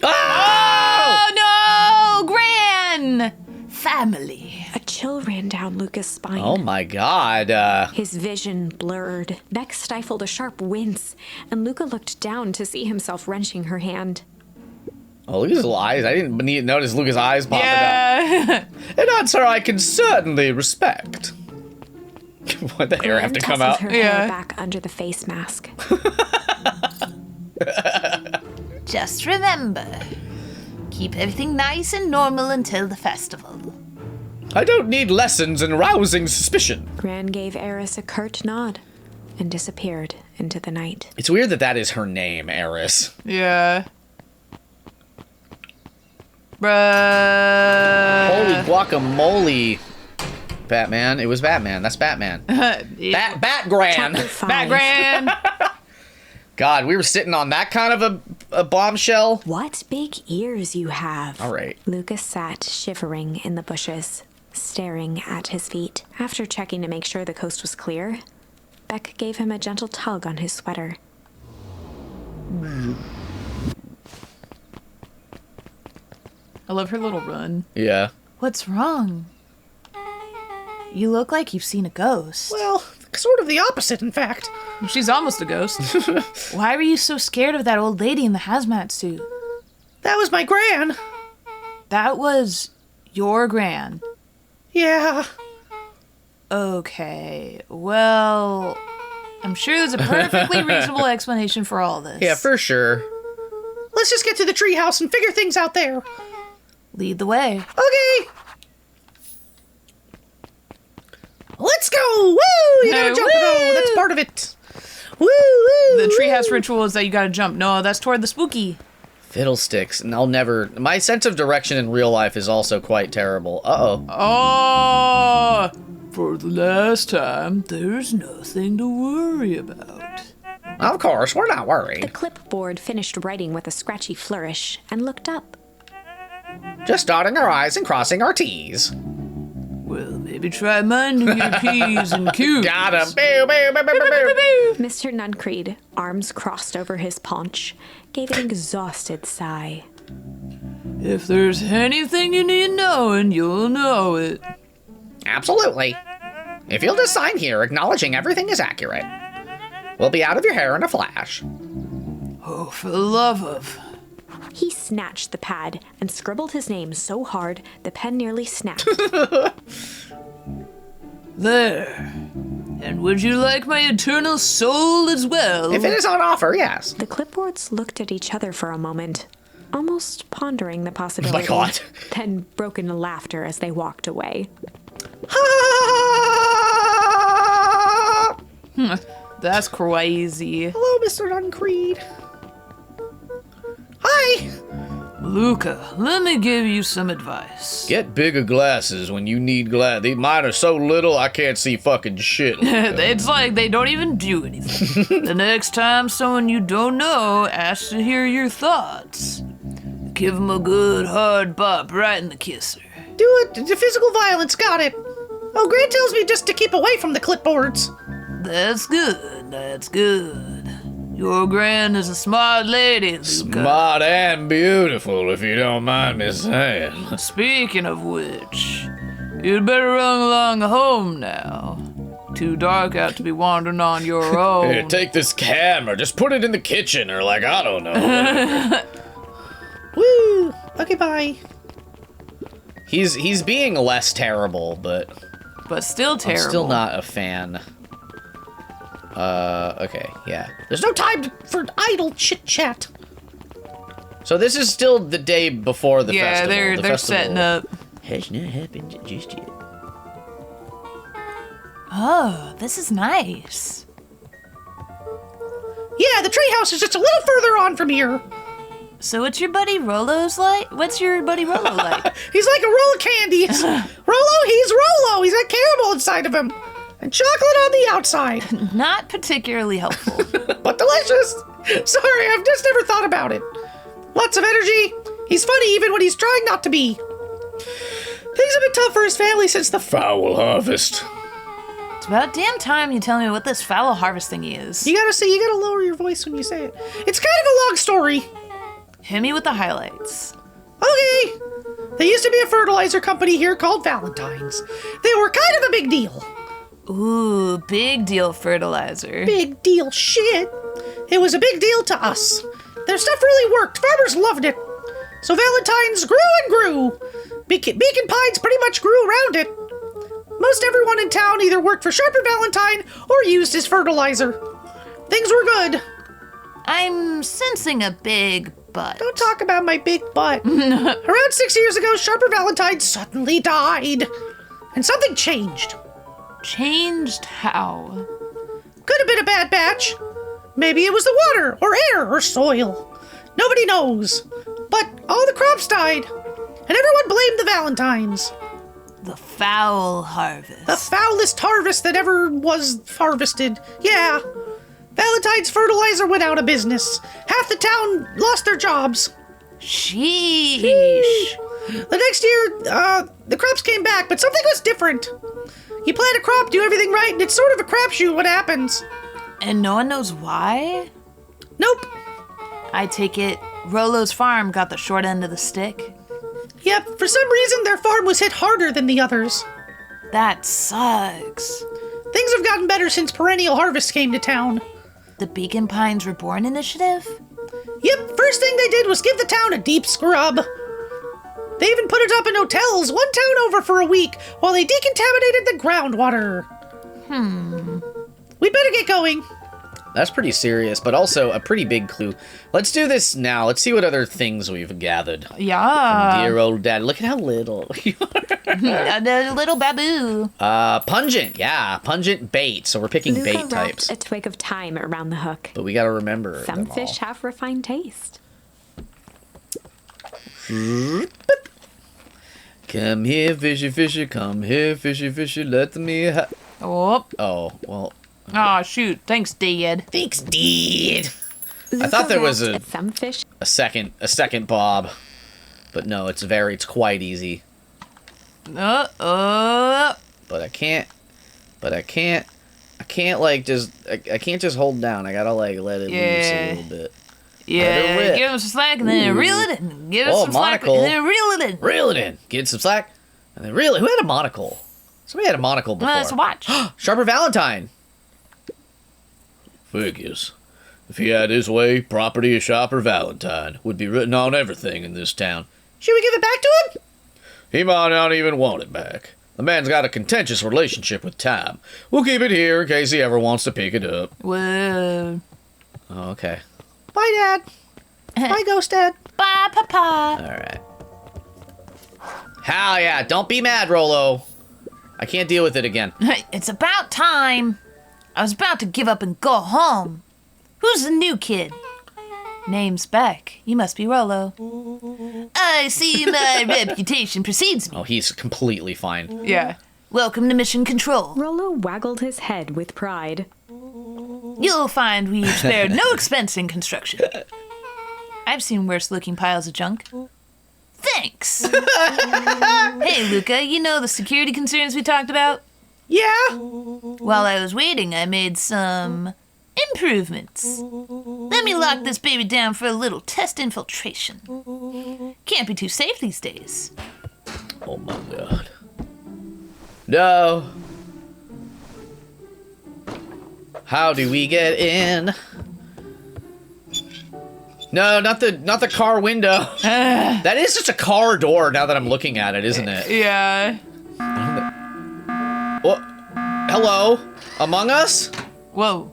Oh no, Gran! Family. A chill ran down Luca's spine. Oh my god. His vision blurred. Beck stifled a sharp wince, and Luca looked down to see himself wrenching her hand. Oh, look at his little eyes. I didn't notice Luca's eyes popping out. Yeah. An answer I can certainly respect. Why'd the hair have to come Tousled out? her Yeah. hair back under the face mask. Just remember, keep everything nice and normal until the festival. I don't need lessons in rousing suspicion. Gran gave Eris a curt nod and disappeared into the night. It's weird that is her name, Eris. Yeah. Bruh. Holy guacamole. Batman. It was Batman. That's Batman. Batgran. Chapter 5. Back Gran. God, we were sitting on that kind of a bombshell. What big ears you have. All right. Lucas sat shivering in the bushes, staring at his feet. After checking to make sure the coast was clear, Beck gave him a gentle tug on his sweater. I love her little run. Yeah. What's wrong? You look like you've seen a ghost. Well, sort of the opposite, in fact. She's almost a ghost. Why were you so scared of that old lady in the hazmat suit? That was my gran. That was your gran. Yeah. Okay, well, I'm sure there's a perfectly reasonable explanation for all this. Yeah, for sure. Let's just get to the treehouse and figure things out there. Lead the way. Okay. Let's go! Woo! You gotta Hey, jump woo! though. That's part of it. Woo! Woo! The treehouse ritual is that you gotta jump. No, that's toward the spooky. Fiddlesticks. And I'll never... My sense of direction in real life is also quite terrible. Uh-oh. Oh, for the last time, there's nothing to worry about. Of course, we're not The worried. clipboard finished writing with a scratchy flourish and looked up. Just dotting our I's and crossing our T's. Well, maybe try minding your P's and Q's. Got him. Boo, boo, boo, boo, boo, boo. Mr. Nuncreed, arms crossed over his paunch, gave an exhausted sigh. If there's anything you need knowing, you'll know it. Absolutely. If you'll just sign here acknowledging everything is accurate, we'll be out of your hair in a flash. Oh, for the love of... He snatched the pad and scribbled his name so hard the pen nearly snapped. There. And would you like my eternal soul as well? If it is on offer, yes. The clipboards looked at each other for a moment, almost pondering the possibility. God. Then broke into laughter as they walked away. That's crazy. Hello, Mr. Uncreed. Hi. Luca, let me give you some advice. Get bigger glasses when you need glasses. Mine are so little I can't see fucking shit. It's like they don't even do anything. The next time someone you don't know asks to hear your thoughts, give them a good hard bop right in the kisser. Do it. The physical violence. Got it. Oh, Grant tells me just to keep away from the clipboards. That's good, that's good. Your gran is a smart lady, Luca. Smart and beautiful, if you don't mind me saying. Speaking of which, you'd better run along home now. Too dark out to be wandering on your own. Here, take this camera. Just put it in the kitchen or like, I don't know. Woo. Okay, bye. He's being less terrible, but But still I'm terrible. still not a fan. Okay, yeah. There's no time for idle chit chat. So this is still the day before the Yeah, festival. they're The they're festival setting up. Has not happened just yet. Oh, this is nice. Yeah, the treehouse is just a little further on from here. So what's your buddy Rolo's like? What's your buddy Rolo like? He's like a roll of candies. Rolo, he's Rolo. He's got caramel inside of him. And chocolate on the outside. Not particularly helpful. But delicious. Sorry, I've just never thought about it. Lots of energy. He's funny even when he's trying not to be. Things have been tough for his family since the Foul harvest. It's about damn time you tell me what this fallow harvest thingy is. You gotta lower your voice when you say it. It's kind of a long story. Hit me with the highlights. Okay. There used to be a fertilizer company here called Valentine's. They were kind of a big deal. Ooh, big deal fertilizer. Big deal shit. It was a big deal to us. Their stuff really worked. Farmers loved it. So Valentine's grew and grew. Beacon Pines pretty much grew around it. Most everyone in town either worked for Sharper Valentine or used his fertilizer. Things were good. I'm sensing a big butt. Don't talk about my big butt. Around 6 years ago, Sharper Valentine suddenly died. And something changed. Changed how? Could have been a bad batch. Maybe it was the water, or air, or soil. Nobody knows. But all the crops died. And everyone blamed the Valentines. The foul harvest. The foulest harvest that ever was harvested. Yeah. Valentine's fertilizer went out of business. Half the town lost their jobs. Sheesh. The next year, the crops came back, but something was different. You plant a crop, do everything right, and it's sort of a crapshoot what happens. And no one knows why? Nope. I take it Rolo's farm got the short end of the stick? Yep, for some reason their farm was hit harder than the others. That sucks. Things have gotten better since Perennial Harvest came to town. The Beacon Pines Reborn initiative? Yep, first thing they did was give the town a deep scrub. They even put it up in hotels one town over for a week while they decontaminated the groundwater. We better get going. That's pretty serious, but also a pretty big clue. Let's do this now. Let's see what other things we've gathered. Yeah. Dear old dad, look at how little you are. The little baboo. Pungent, yeah, pungent bait. So we're picking Luca bait wrapped types. a twig of thyme around the hook. But we gotta remember Some them all. fish have refined taste. Come here, fishy, fishy, come here, fishy, fishy, let me Oh. Oh, well. Oh, shoot. Thanks, Dad. Thanks, Dad. Luca thought there was rapped at some fish. A second Bob. But no, it's quite easy. But I can't like just, I can't just hold down. I gotta like let it loose a little bit. Yeah, give him some slack and then reel it in. Give him some monocle. slack and then reel it in. Reel it in. Get some slack. And then reel it. Who had a monocle? Somebody had a monocle before. Let's watch. Sharper Valentine. Figures. If he had his way, property of Sharper Valentine would be written on everything in this town. Should we give it back to him? He might not even want it back. The man's got a contentious relationship with time. We'll keep it here in case he ever wants to pick it up. Whoa. Oh, okay. Bye, Dad. Bye, Ghost Dad. Bye, Papa. All right. Hell yeah. Don't be mad, Rolo. I can't deal with it again. It's about time. I was about to give up and go home. Who's the new kid? Name's Beck. You must be Rolo. I see my reputation precedes me. Oh, he's completely fine. Yeah. Welcome to Mission Control. Rolo waggled his head with pride. You'll find we've spared no expense in construction. I've seen worse looking piles of junk. Thanks. Hey, Luca, you know the security concerns we talked about? Yeah? While I was waiting, I made some improvements. Let me lock this baby down for a little test infiltration. Can't be too safe these days. Oh my god. No. How do we get in? No, not the car window. That is just a car door now that I'm looking at it, isn't it? Yeah. What? Hello? Among Us? Whoa.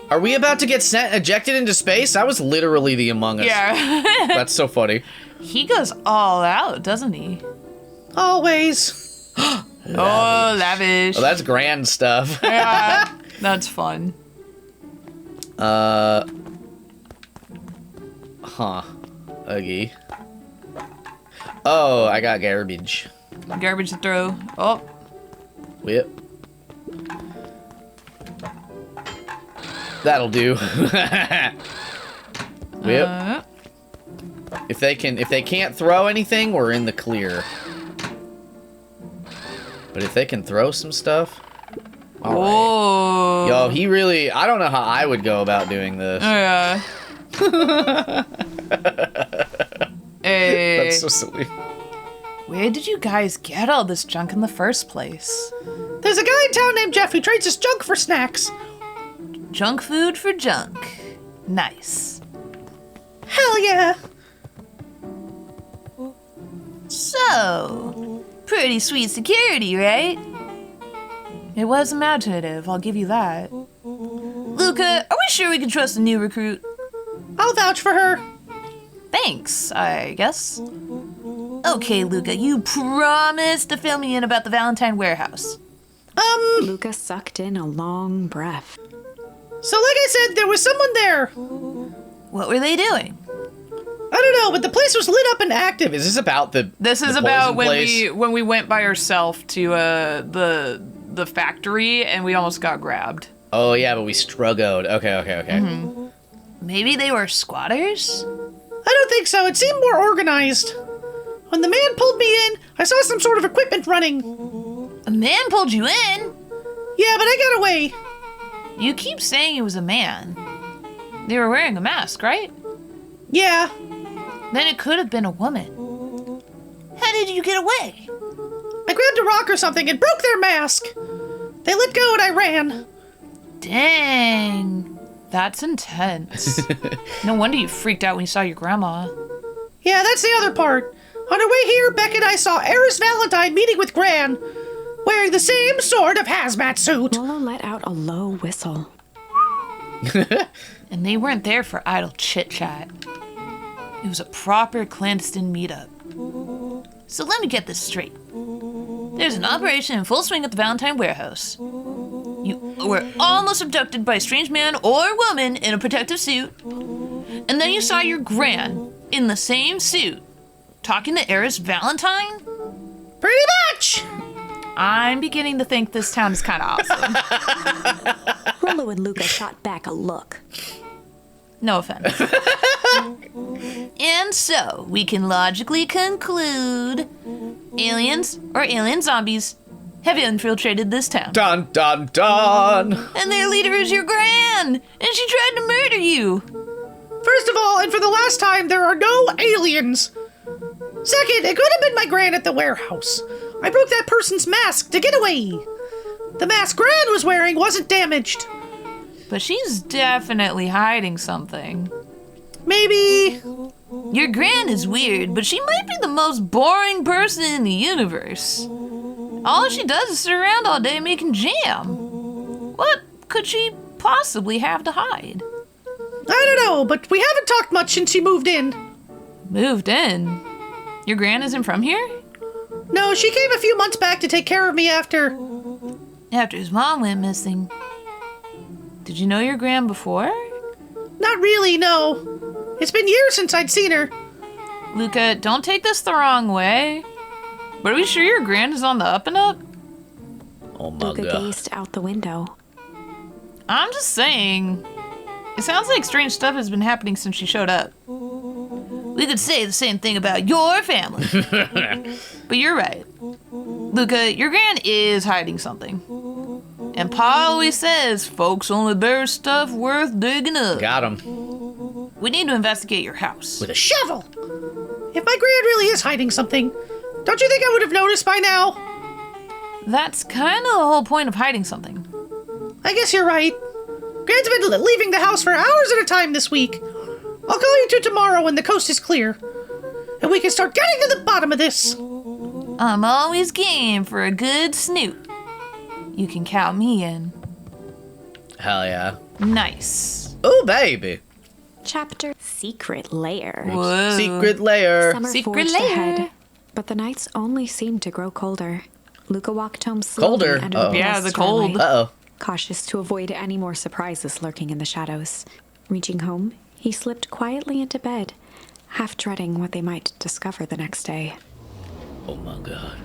Are we about to get ejected into space? That was literally the Among Us. Yeah. That's so funny. He goes all out, doesn't he? Always. Oh, lavish. Oh, that's grand stuff. Yeah. That's fun. Huh. Okay. Oh, I got garbage. Garbage to throw. Oh. Whip. That'll do. Whip. If they can't throw anything, we're in the clear. But if they can throw some stuff... All right. Oh. Yo, he really... I don't know how I would go about doing this. Yeah. Hey. That's so silly. Where did you guys get all this junk in the first place? There's a guy in town named Jeff who trades his junk for snacks. Junk food for junk. Nice. Hell yeah. So, pretty sweet security, right? It was imaginative, I'll give you that. Luca, are we sure we can trust the new recruit? I'll vouch for her. Thanks, I guess. Okay, Luca, you promised to fill me in about the Valentine warehouse. Luca sucked in a long breath. So like I said, there was someone there. What were they doing? I don't know, but the place was lit up and active. Is this about the This is the about poison when place? we went by ourselves to the factory and we almost got grabbed. Oh, yeah, but we struggled. Okay. Mm-hmm. Maybe they were squatters? I don't think so. It seemed more organized. When the man pulled me in, I saw some sort of equipment running. A man pulled you in? Yeah, but I got away. You keep saying he was a man. They were wearing a mask, right? Yeah. Then it could have been a woman. How did you get away? I grabbed a rock or something and broke their mask. They let go and I ran. Dang. That's intense. No wonder you freaked out when you saw your grandma. Yeah, that's the other part. On our way here, Beck and I saw Eris Valentine meeting with Gran, wearing the same sort of hazmat suit. Lolo let out a low whistle. And they weren't there for idle chit-chat. It was a proper clandestine meetup. So let me get this straight. There's an operation in full swing at the Valentine warehouse. You were almost abducted by a strange man or woman in a protective suit. And then you saw your gran in the same suit talking to Eris Valentine? Pretty much. I'm beginning to think this town is kind of awesome. Rolo and Luca shot back a look. No offense. And so, we can logically conclude aliens or alien zombies have infiltrated this town. Dun dun dun! And their leader is your gran! And she tried to murder you! First of all, and for the last time, there are no aliens. Second, it could have been my Gran at the warehouse. I broke that person's mask to get away. The mask Gran was wearing wasn't damaged. But she's definitely hiding something. Maybe. Your gran is weird, but she might be the most boring person in the universe. All she does is sit around all day making jam. What could she possibly have to hide? I don't know, but we haven't talked much since she moved in. Moved in? Your gran isn't from here? No, she came a few months back to take care of me after... After his mom went missing. Did you know your gran before? Not really, no. It's been years since I'd seen her. Luca, don't take this the wrong way. But are we sure your gran is on the up and up? Oh my Luca god. gazed out the window. I'm just saying. It sounds like strange stuff has been happening since she showed up. We could say the same thing about your family. But you're right. Luca, your gran is hiding something. And Pa always says folks only bear stuff worth digging up. Got him. We need to investigate your house. With a shovel. If my Gran really is hiding something, don't you think I would have noticed by now? That's kind of the whole point of hiding something. I guess you're right. Gran's been leaving the house for hours at a time this week. I'll call you two tomorrow when the coast is clear. And we can start getting to the bottom of this. I'm always game for a good snoop. You can count me in. Hell yeah. Nice. Oh, baby. Chapter Secret Lair. Whoa. Secret lair. Summer Secret forged lair. ahead, but the nights only seemed to grow colder. Luca walked home slowly Colder? under Uh-oh. the Yeah, pale the cold. starlight, Uh-oh. cautious to avoid any more surprises lurking in the shadows. Reaching home, he slipped quietly into bed, half dreading what they might discover the next day. Oh my god.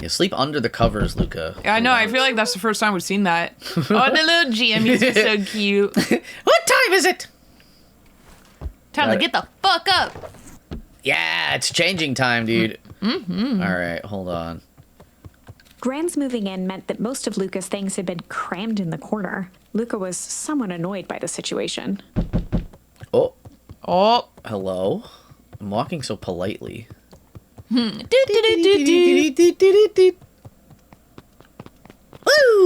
Yeah, sleep under the covers, Luca. I know, I feel like that's the first time we've seen that. Oh, the little Jammies are so cute. What time is it? Time to get the fuck up. Yeah, it's changing time, dude. Mm-hmm. All right, hold on. Gran's moving in meant that most of Luca's things had been crammed in the corner. Luca was somewhat annoyed by the situation. Oh, Oh. hello. I'm walking so politely. Do, do, do, do, do. Woo!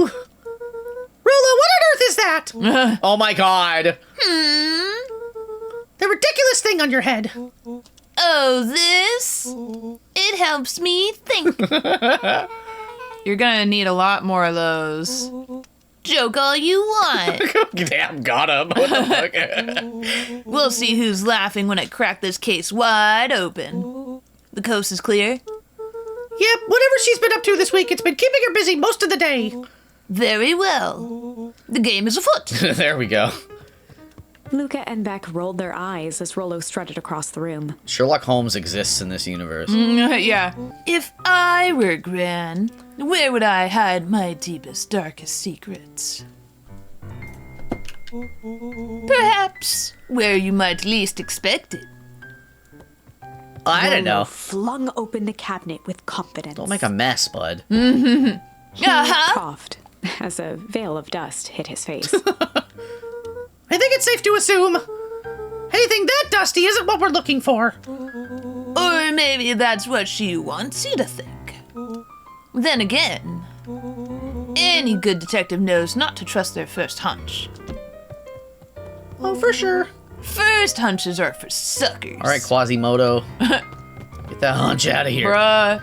Rolo, what on earth is that? Oh my god. The ridiculous thing on your head. Oh, this? It helps me think. You're gonna need a lot more of those. Joke all you want. Damn, got him. What the fuck? We'll see who's laughing when I crack this case wide open. The coast is clear? Yep, whatever she's been up to this week, it's been keeping her busy most of the day. Very well. The game is afoot. There we go. Luca and Beck rolled their eyes as Rolo strutted across the room. Sherlock Holmes exists in this universe. Yeah. If I were Gran, where would I hide my deepest, darkest secrets? Perhaps where you might least expect it. I don't Rolo know. flung open the cabinet with confidence. Don't make a mess, bud. He Uh-huh. coughed as a veil of dust hit his face. I think it's safe to assume anything that dusty isn't what we're looking for. Or maybe that's what she wants you to think. Then again, any good detective knows not to trust their first hunch. Oh, for sure. First hunches are for suckers. All right, Quasimodo. Get that hunch out of here. Bruh.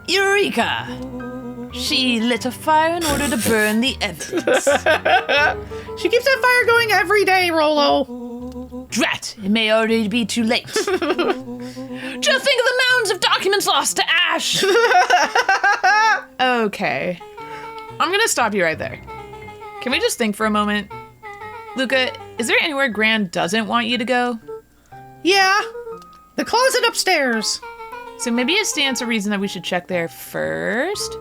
Eureka! She lit a fire in order to burn the evidence. She keeps that fire going every day, Rolo. Drat, it may already be too late. Just think of the mounds of documents lost to ash! Okay. I'm gonna stop you right there. Can we just think for a moment? Luca, is there anywhere Gran doesn't want you to go? Yeah, the closet upstairs. So maybe it stands to reason that we should check there first?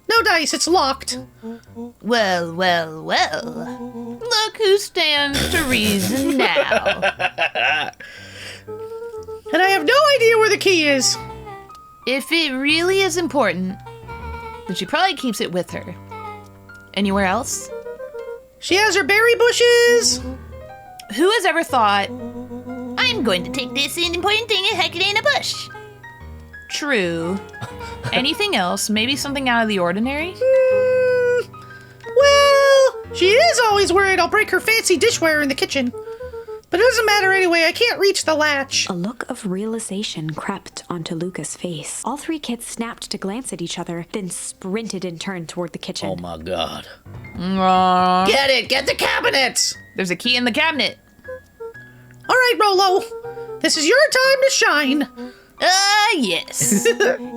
No dice, it's locked. Well, well, well. Look who stands to reason now. And I have no idea where the key is. If it really is important, Then she probably keeps it with her. Anywhere else? She has her berry bushes. Who has ever thought, I'm going to take this important thing and heck it in a bush. true, anything else, maybe something out of the ordinary? Well, she is always worried I'll break her fancy dishware in the kitchen. But it doesn't matter anyway, I can't reach the latch. A look of realization crept onto Luca's face. All three kids snapped to glance at each other, then sprinted in turn toward the kitchen. Oh my god. Get it! Get the cabinets! There's a key in the cabinet. All right, Rolo. This is your time to shine. Ah, yes.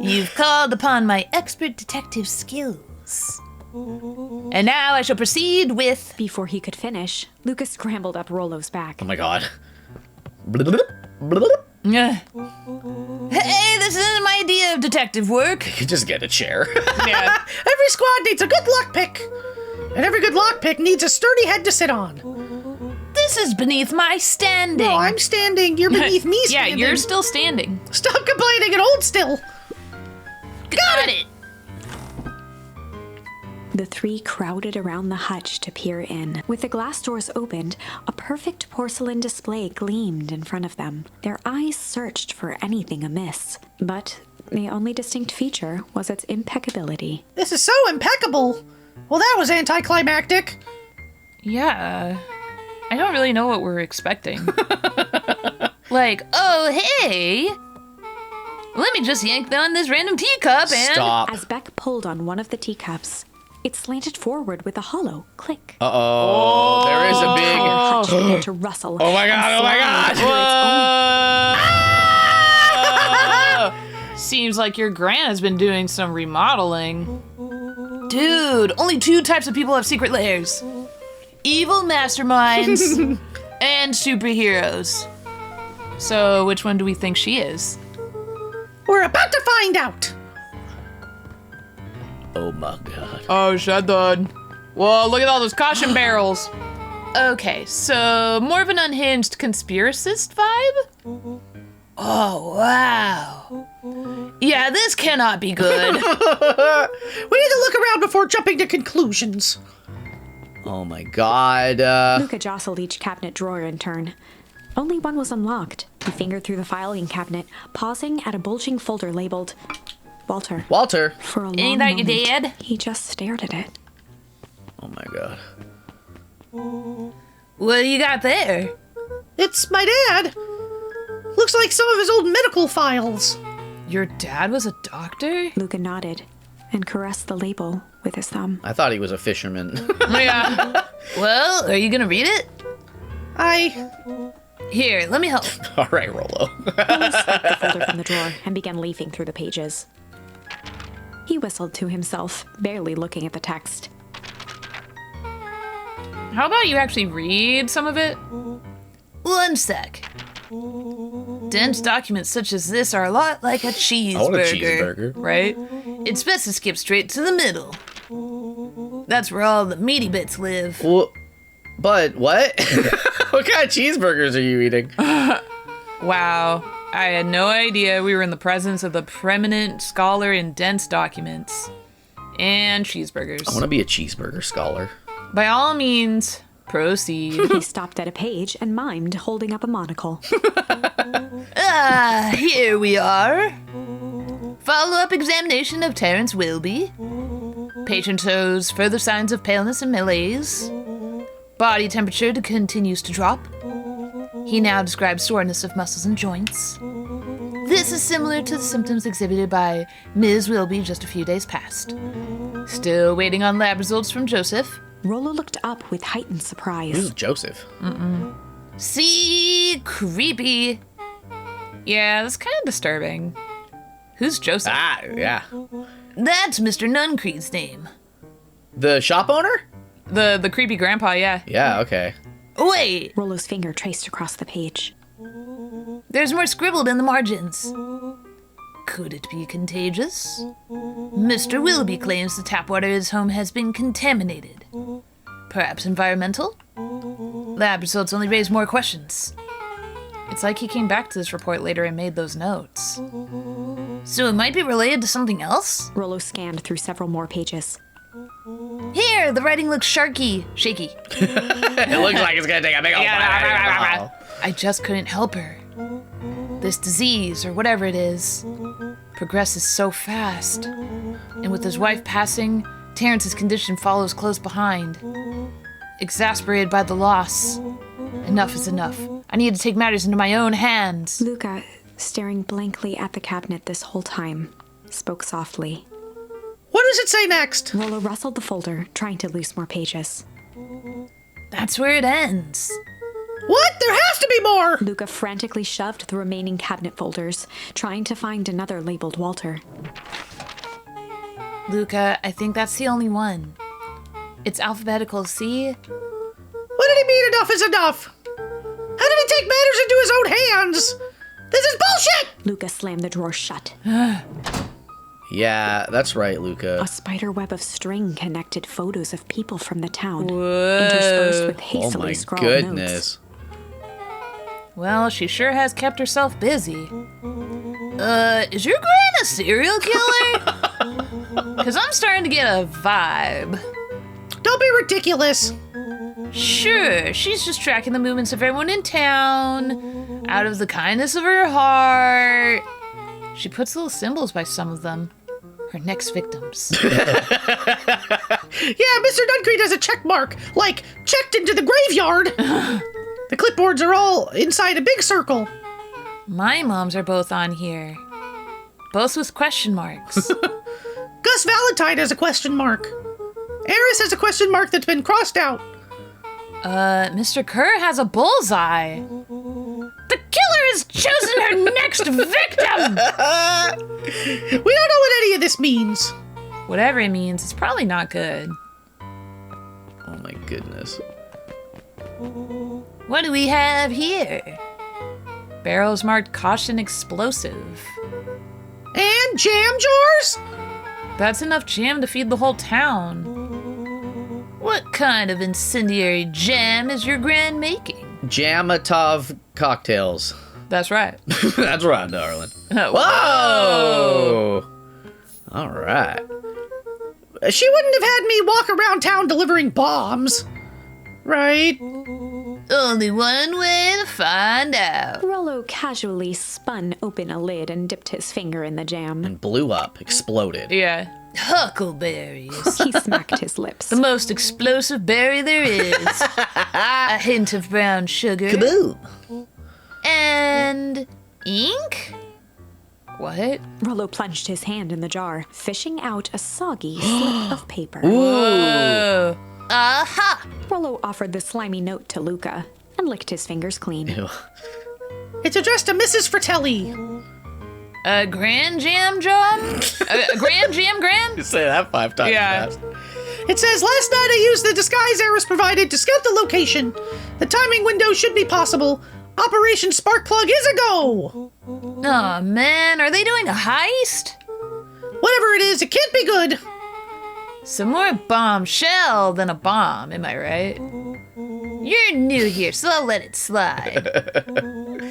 You've called upon my expert detective skills. And now I shall proceed with... Before he could finish, Luca scrambled up Rolo's back. Oh my god. Yeah. Hey, this isn't my idea of detective work. You just get a chair. Yeah. Every squad needs a good lockpick. And every good lockpick needs a sturdy head to sit on. This is beneath my standing. No, I'm standing. You're beneath me Yeah, standing. you're still standing. Stop complaining and hold still. Got it. The three crowded around the hutch to peer in. With the glass doors opened, a perfect porcelain display gleamed in front of them. Their eyes searched for anything amiss, but the only distinct feature was its impeccability. This is so impeccable. Well, that was anticlimactic. Yeah. I don't really know what we're expecting. Like, oh, hey. Let me just yank on this random teacup and... Stop. As Beck pulled on one of the teacups, it slanted forward with a hollow click. Uh-oh. There is a The big... hutch began to rustle. Oh my god, and oh my slide god! under its own. Seems like your Gran has been doing some remodeling. Dude, only two types of people have secret lairs. Evil masterminds and superheroes. So which one do we think she is? We're about to find out. Oh my god. Oh, shut the... Whoa, look at all those caution barrels. Okay, so more of an unhinged conspiracist vibe? Oh, wow. Yeah, this cannot be good. We need to look around before jumping to conclusions. Oh my god. Luca jostled each cabinet drawer in turn. Only one was unlocked. He fingered through the filing cabinet, pausing at a bulging folder labeled Walter. Walter. For a long Ain't that your moment, dad? he just stared at it. Oh my god. What do you got there? It's my dad. Looks like some of his old medical files. Your dad was a doctor? Luca nodded and caressed the label with his thumb. I thought he was a fisherman. Yeah. Well, are you gonna read it? Here, let me help. All right, Rolo. Rolo slapped the folder from the drawer and began leafing through the pages. He whistled to himself, barely looking at the text. How about you actually read some of it? One sec. Dense documents such as this are a lot like a cheeseburger. I want a cheeseburger. Right? It's best to skip straight to the middle. That's where all the meaty bits live. Well, but what? What kind of cheeseburgers are you eating? Wow. I had no idea we were in the presence of the preeminent scholar in dense documents. And cheeseburgers. I want to be a cheeseburger scholar. By all means, proceed. He stopped at a page and mimed, holding up a monocle. Here we are. Follow-up examination of Terence Wilby. Patient shows further signs of paleness and malaise. Body temperature continues to drop. He now describes soreness of muscles and joints. This is similar to the symptoms exhibited by Ms. Wilby just a few days past. Still waiting on lab results from Joseph. Rolo looked up with heightened Who's surprise. Joseph? See, creepy. Yeah, that's kind of disturbing. Who's Joseph? Ah, yeah. That's Mr. Nuncreed's name. The shop owner? The creepy grandpa, yeah. Yeah, okay. Wait, Rolo's finger traced across the page. there's more scribbled in the margins. Could it be contagious? Mr. Willoughby claims the tap water at his home has been contaminated. Perhaps environmental? Lab results only raise more questions. It's like he came back to this report later and made those notes. So it might be related to something else? Rolo scanned through several more pages. Here, the writing looks shaky. It looks like it's gonna take a big old bite. I just couldn't help her. This disease, or whatever it is, progresses so fast. And with his wife passing, Terrence's condition follows close behind. Exasperated by the loss, enough is enough. I need to take matters into my own hands. Luca, staring blankly at the cabinet this whole time, spoke softly. What does it say next? Rolo rustled the folder, trying to loose more pages. That's where it ends. What? There has to be more! Luca frantically shoved the remaining cabinet folders, trying to find another labeled Walter. Luca, I think that's the only one. It's alphabetical, see? What did he mean enough is enough? How did he take matters into his own hands? This is bullshit! Luca slammed the drawer shut. Yeah, that's right, Luca. A spider web of string connected photos of people from the town, interspersed with Oh hastily my scrawled notes. goodness. Well, she sure has kept herself busy. Is your gran a serial killer? Because I'm starting to get a vibe. Don't be ridiculous. Sure, she's just tracking the movements of everyone in town, out of the kindness of her heart. She puts little symbols by some of them. Her next victims. Yeah, Mr. Nuncreed has a check mark, like, checked into the graveyard. The clipboards are all inside a big circle. My moms are both on here. Both with question marks. Gus Valentine has a question mark. Eris has a question mark that's been crossed out. Mr. Kerr has a bullseye. The killer has chosen her next victim! We don't know what any of this means. Whatever it means, it's probably not good. Oh my goodness. What do we have here? Barrels marked caution explosive. And jam jars? That's enough jam to feed the whole town. What kind of incendiary jam is your gran making? Jamatov cocktails. That's right. That's right, darling. Whoa! Whoa! All right. She wouldn't have had me walk around town delivering bombs. Right? Only one way to find out. Rollo casually spun open a lid and dipped his finger in the jam. And blew up, exploded. Yeah. Huckleberries. He smacked his lips. The most explosive berry there is. A hint of brown sugar. Kaboom! And ink? What? Rollo plunged his hand in the jar, fishing out a soggy slip of paper. Whoa. Aha! Rollo offered the slimy note to Luca and licked his fingers clean. Ew. It's addressed to Mrs. Fratelli. A grand jam drum? A grand jam grand? Say that 5 times Yeah. fast. It says, last night I used the disguise Eris provided to scout the location. The timing window should be possible. Operation Sparkplug is a go. Aw, man, are they doing a heist? Whatever it is, it can't be good. Some more bombshell than a bomb, am I right? You're new here, so I'll let it slide.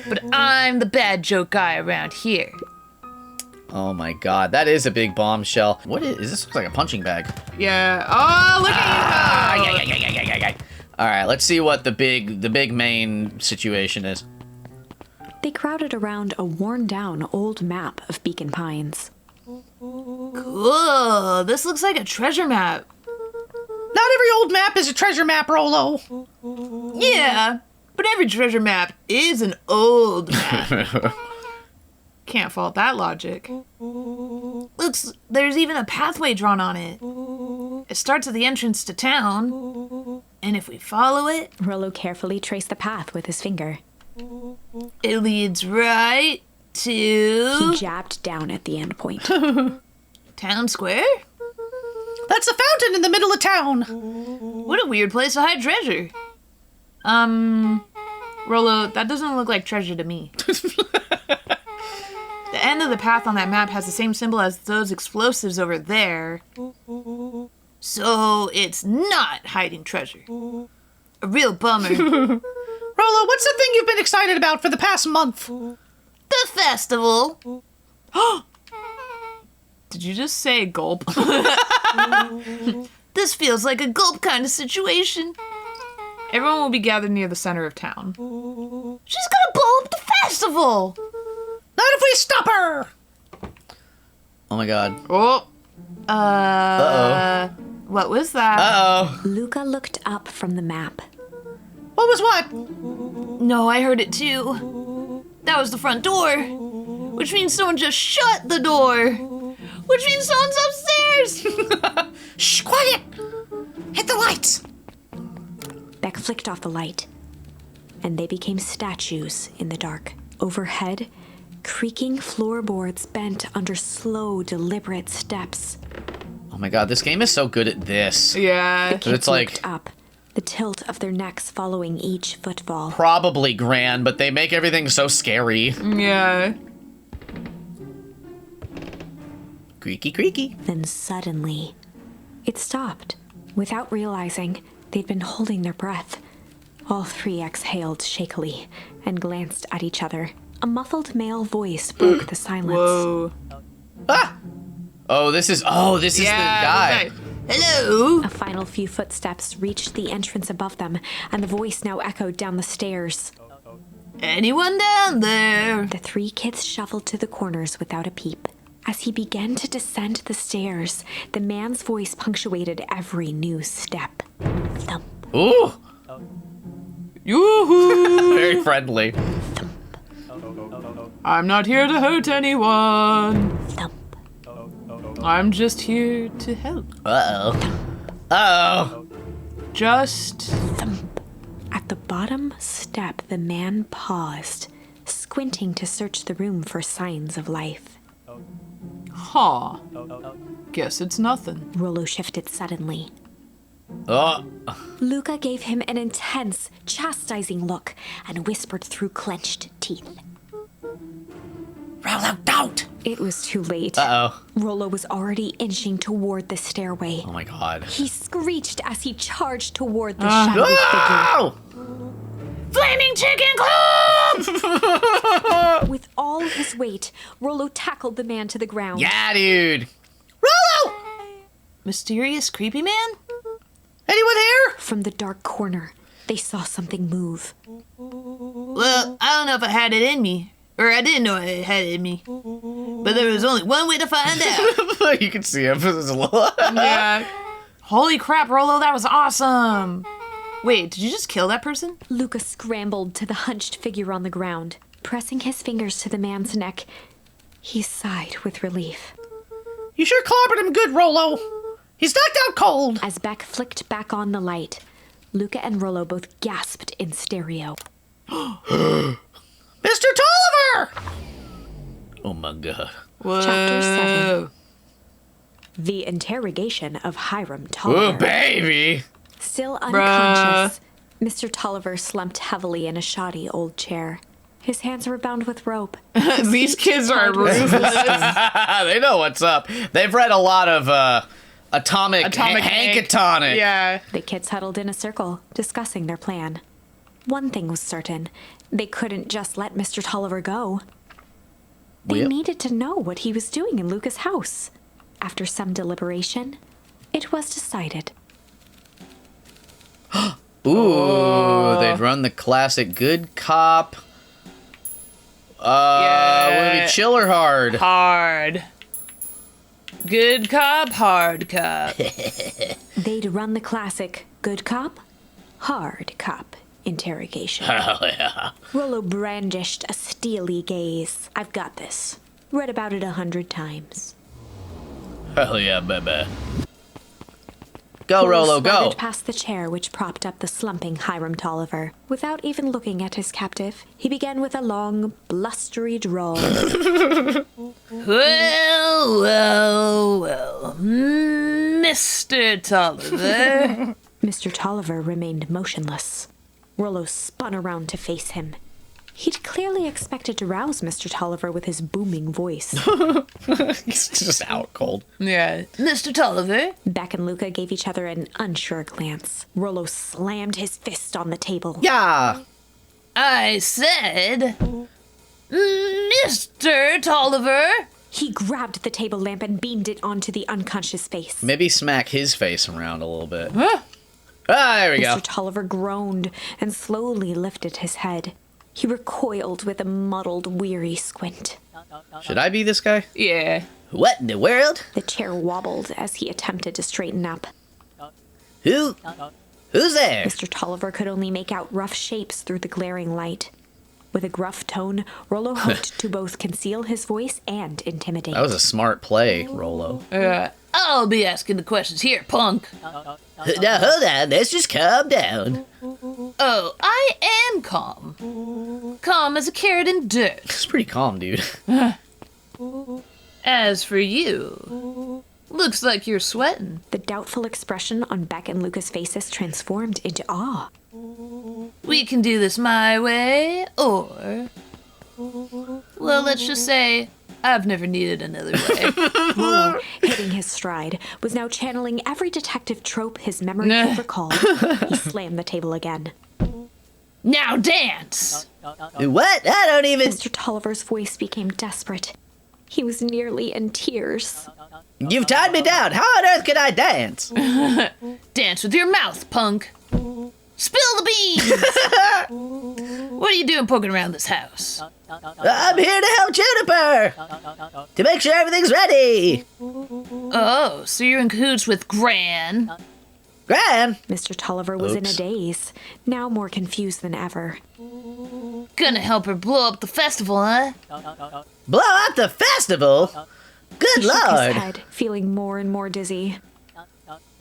But I'm the bad joke guy around here. Oh my god, that is a big bombshell. What is this? Looks like a punching bag. Yeah. Oh, look at you. All right, let's see what the big main situation is. They crowded around a worn-down old map of Beacon Pines. Cool. This looks like a treasure map. Not every old map is a treasure map, Rollo. Yeah, but every treasure map is an old map. Can't fault that logic. Looks, there's even a pathway drawn on it. It starts at the entrance to town, and if we follow it, Rollo carefully traced the path with his finger. it leads right to He jabbed down at the end point. town square? That's the fountain in the middle of town. What a weird place to hide treasure. Rollo, that doesn't look like treasure to me. The end of the path on that map has the same symbol as those explosives over there. So it's not hiding treasure. A real bummer. Rollo, what's the thing you've been excited about for the past month? The festival. Did you just say gulp? This feels like a gulp kind of situation. Everyone will be gathered near the center of town. She's gonna blow up the festival! Not if we stop her! Oh my god. Oh. Uh-oh. What was that? Uh-oh. Luca looked up from the map. What was what? No, I heard it too. That was the front door. Which means someone just shut the door. Which means someone's upstairs. Shh, quiet! Hit the lights! Beck flicked off the light, and they became statues in the dark. Overhead, creaking floorboards bent under slow, deliberate steps. Oh my god, this game is so good at this. Yeah. The kids It's like- looked up, the tilt of their necks following each footfall. Probably grand, but they make everything so scary. Yeah. Creaky, creaky. Then suddenly, it stopped. Without realizing, they'd been holding their breath. All three exhaled shakily and glanced at each other. A muffled male voice broke the silence. Whoa. Ah! Oh, this is the guy. Hello. A final few footsteps reached the entrance above them, and the voice now echoed down the stairs. Anyone down there? The three kids shuffled to the corners without a peep. As he began to descend the stairs, the man's voice punctuated every new step. Thump, Ooh, Yoo-hoo. very friendly. I'm not here to hurt anyone. thump. I'm just here to help. Uh-oh. Uh-oh. Just At the bottom step, the man paused, squinting to search the room for signs of life. huh. Guess it's nothing. Rollo shifted suddenly. Oh. Luca gave him an intense, chastising look and whispered through clenched teeth. Rollo, don't! It was too late. Uh-oh. Rollo was already inching toward the stairway. Oh my god. He screeched as he charged toward the shadowy figure. Oh! Flaming chicken club! all his weight, Rollo tackled the man to the ground. Yeah, dude. Rollo! Mysterious creepy man? Anyone here? From the dark corner, they saw something move. Well, I don't know if I had it in me. Or I didn't know I had it in me. But there was only one way to find out. You can see him. Yeah. Holy crap, Rollo, that was awesome. Wait, did you just kill that person? Luca scrambled to the hunched figure on the ground. Pressing his fingers to the man's neck, he sighed with relief. You sure clobbered him good, Rollo. He's knocked out cold. As Beck flicked back on the light, Luca and Rollo both gasped in stereo. Mr. Tolliver! Oh my god. Chapter 7. The Interrogation of Hiram Oh, Tolliver. baby! Still unconscious, Mr. Tolliver slumped heavily in a shoddy old chair. His hands were bound with rope. These kids are ruthless. They know what's up. They've read a lot of Atomic Hankatonic. Yeah. The kids huddled in a circle, discussing their plan. One thing was certain. They couldn't just let Mr. Tolliver go. They Yep. needed to know what he was doing in Luca's house. After some deliberation, it was decided. Ooh, they'd run the classic good cop. Would it be chill or hard? Hard. Good cop, hard cop. They'd run the classic good cop, hard cop interrogation. Hell yeah. Rollo brandished a steely gaze. I've got this. Read about it 100 times. Hell yeah, baby. Go, Rollo, go. Slided past the chair which propped up the slumping Hiram Tolliver. Without even looking at his captive, he began with a long, blustery drawl. Well, Mr. Tolliver. Mr. Tolliver remained motionless. Rollo spun around to face him. He'd clearly expected to rouse Mr. Tolliver with his booming voice. He's just out cold. Yeah. Mr. Tolliver? Beck and Luca gave each other an unsure glance. Rollo slammed his fist on the table. Yeah. I said, Mr. Tolliver. He grabbed the table lamp and beamed it onto the unconscious face. Maybe smack his face around a little bit. Ah, there we go. Mr. Tolliver groaned and slowly lifted his head. He recoiled with a muddled, weary squint. Should I be this guy? Yeah. What in the world? The chair wobbled as he attempted to straighten up. Who's there? Mr. Tolliver could only make out rough shapes through the glaring light. With a gruff tone, Rollo hoped to both conceal his voice and intimidate. That was a smart play, Rollo. I'll be asking the questions here, punk. Now hold on, let's just calm down. Oh, I am calm. Calm as a carrot in dirt. It's pretty calm, dude. As for you, looks like you're sweating. The doubtful expression on Beck and Luca's faces transformed into awe. We can do this my way, or... Well, let's just say, I've never needed another way. Rollo, hitting his stride, was now channeling every detective trope his memory could recall. He slammed the table again. Now dance! What? I don't even... Mr. Tolliver's voice became desperate. He was nearly in tears. You've tied me down. How on earth can I dance? Dance with your mouth, punk. Spill the beans! What are you doing poking around this house? I'm here to help Juniper. To make sure everything's ready. Oh, so you're in cahoots with Gran? Gran? Mr. Tolliver was in a daze, now more confused than ever. Gonna help her blow up the festival, huh? Blow up the festival? Good He shook his lord. head, feeling more and more dizzy.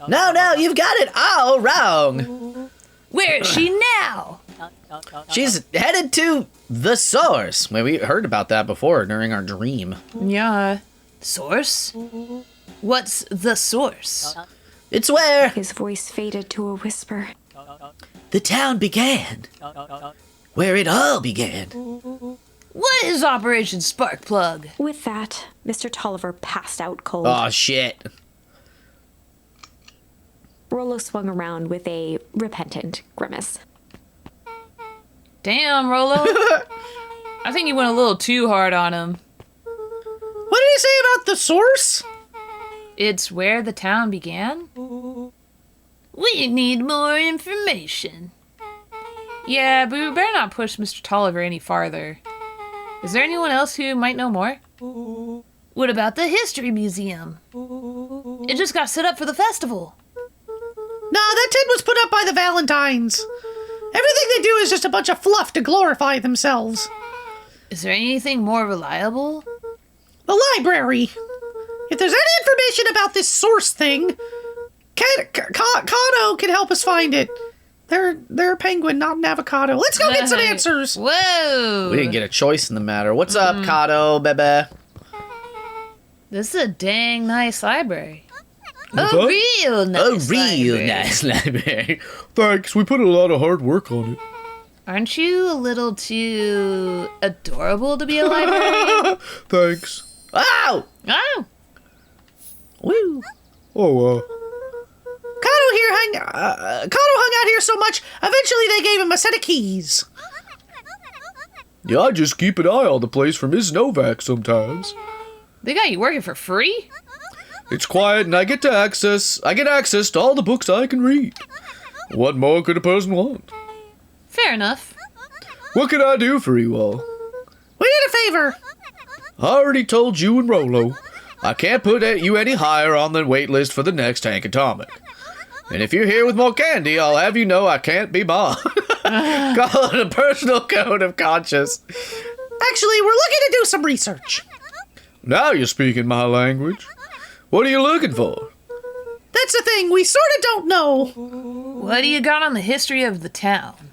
No, you've got it all wrong. Where is she now? She's headed to the source. Well, we heard about that before during our dream. Yeah. Source? What's the source? It's where His voice faded to a whisper. the town began. Where it all began. What is Operation Sparkplug? With that, Mr. Tolliver passed out cold. Oh, shit. Rollo swung around with a repentant grimace. Damn, Rollo. I think you went a little too hard on him. What did he say about the source? It's where the town began? We need more information. Yeah, but we better not push Mr. Tolliver any farther. Is there anyone else who might know more? What about the History Museum? It just got set up for the festival. Nah, that tent was put up by the Valentines. Everything they do is just a bunch of fluff to glorify themselves. Is there anything more reliable? The library. If there's any information about this source thing, Kato can help us find it. They're a penguin, not an avocado. Let's go get some answers. Whoa! We didn't get a choice in the matter. What's up, Kato, bebe? This is a dang nice library. What's a that? real nice library. Nice library. Thanks, we put a lot of hard work on it. Aren't you a little too adorable to be a librarian? Thanks. Wow! Oh! Woo! Oh, Kato hung out here so much, eventually they gave him a set of keys. yeah, I just keep an eye on the place for Ms. Novak sometimes. They got you working for free? It's quiet and I get access to all the books I can read. What more could a person want? Fair enough. What can I do for you all? We need a favor. I already told you and Rolo. I can't put you any higher on the wait list for the next Hank Atomic. And if you're here with more candy, I'll have you know I can't be bought. Call it a personal code of conscience. Actually, we're looking to do some research. Now you're speaking my language. What are you looking for? That's the thing, we sort of don't know. What do you got on the history of the town?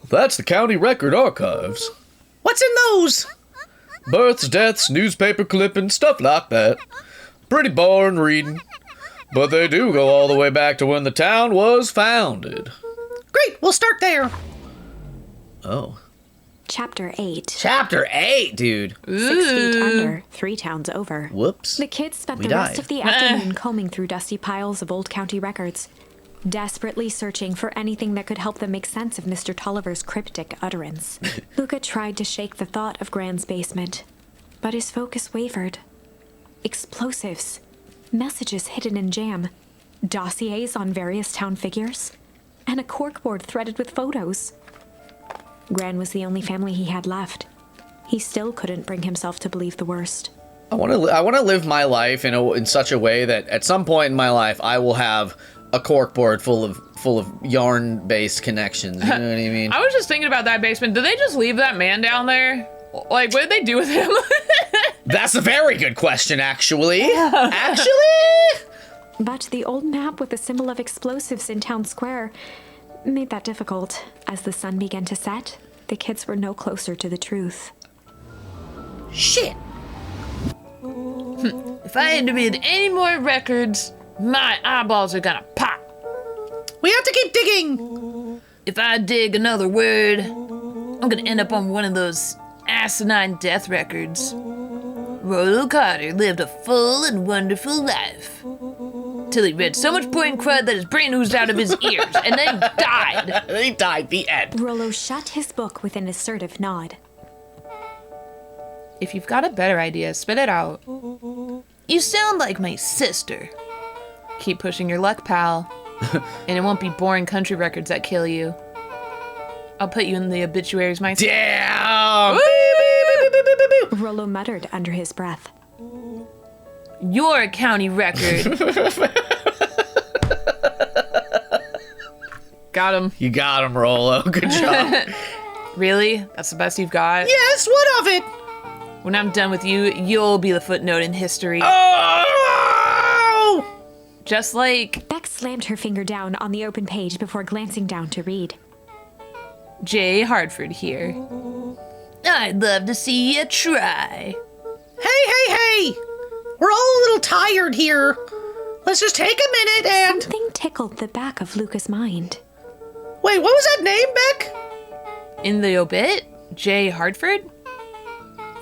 That's the county record archives. What's in those? Births, deaths, newspaper clippings, stuff like that. Pretty boring reading. But they do go all the way back to when the town was founded. Great, we'll start there. Oh. Chapter 8. Chapter 8, dude. 6 feet under, 3 towns over. Whoops. The kids spent We the rest died. of the afternoon combing through dusty piles of old county records, desperately searching for anything that could help them make sense of Mr. Tolliver's cryptic utterance. Luca tried to shake the thought of Gran's basement, but his focus wavered. Explosives, messages hidden in jam, dossiers on various town figures, and a corkboard threaded with photos. Gran was the only family he had left. He still couldn't bring himself to believe the worst. I want to live my life in such a way that at some point in my life I will have a corkboard full of yarn-based connections. You know what I mean? I was just thinking about that basement. Did they just leave that man down there? Like, what did they do with him? That's a very good question, actually. But the old map with the symbol of explosives in town square made that difficult. As the sun began to set, the kids were no closer to the truth. Shit. If I had to read any more records, my eyeballs are gonna pop. We have to keep digging. If I dig another word, I'm gonna end up on one of those asinine death records. Rollo Carter lived a full and wonderful life. Till he read so much boring crud that his brain oozed out of his ears, and then died. He died. The end. Rollo shut his book with an assertive nod. If you've got a better idea, spit it out. You sound like my sister. Keep pushing your luck, pal. And it won't be boring country records that kill you. I'll put you in the obituaries myself. Damn! Rollo muttered under his breath. You're a county record. Got him. You got him, Rollo. Good job. Really? That's the best you've got? Yes, what of it? When I'm done with you, you'll be the footnote in history. Oh! Just like Beck slammed her finger down on the open page before glancing down to read. J. Hartford here. I'd love to see you try. Hey! We're all a little tired here. Let's just take a minute and... Something tickled the back of Luca's mind. Wait, what was that name, Beck? In the obit, J. Hartford?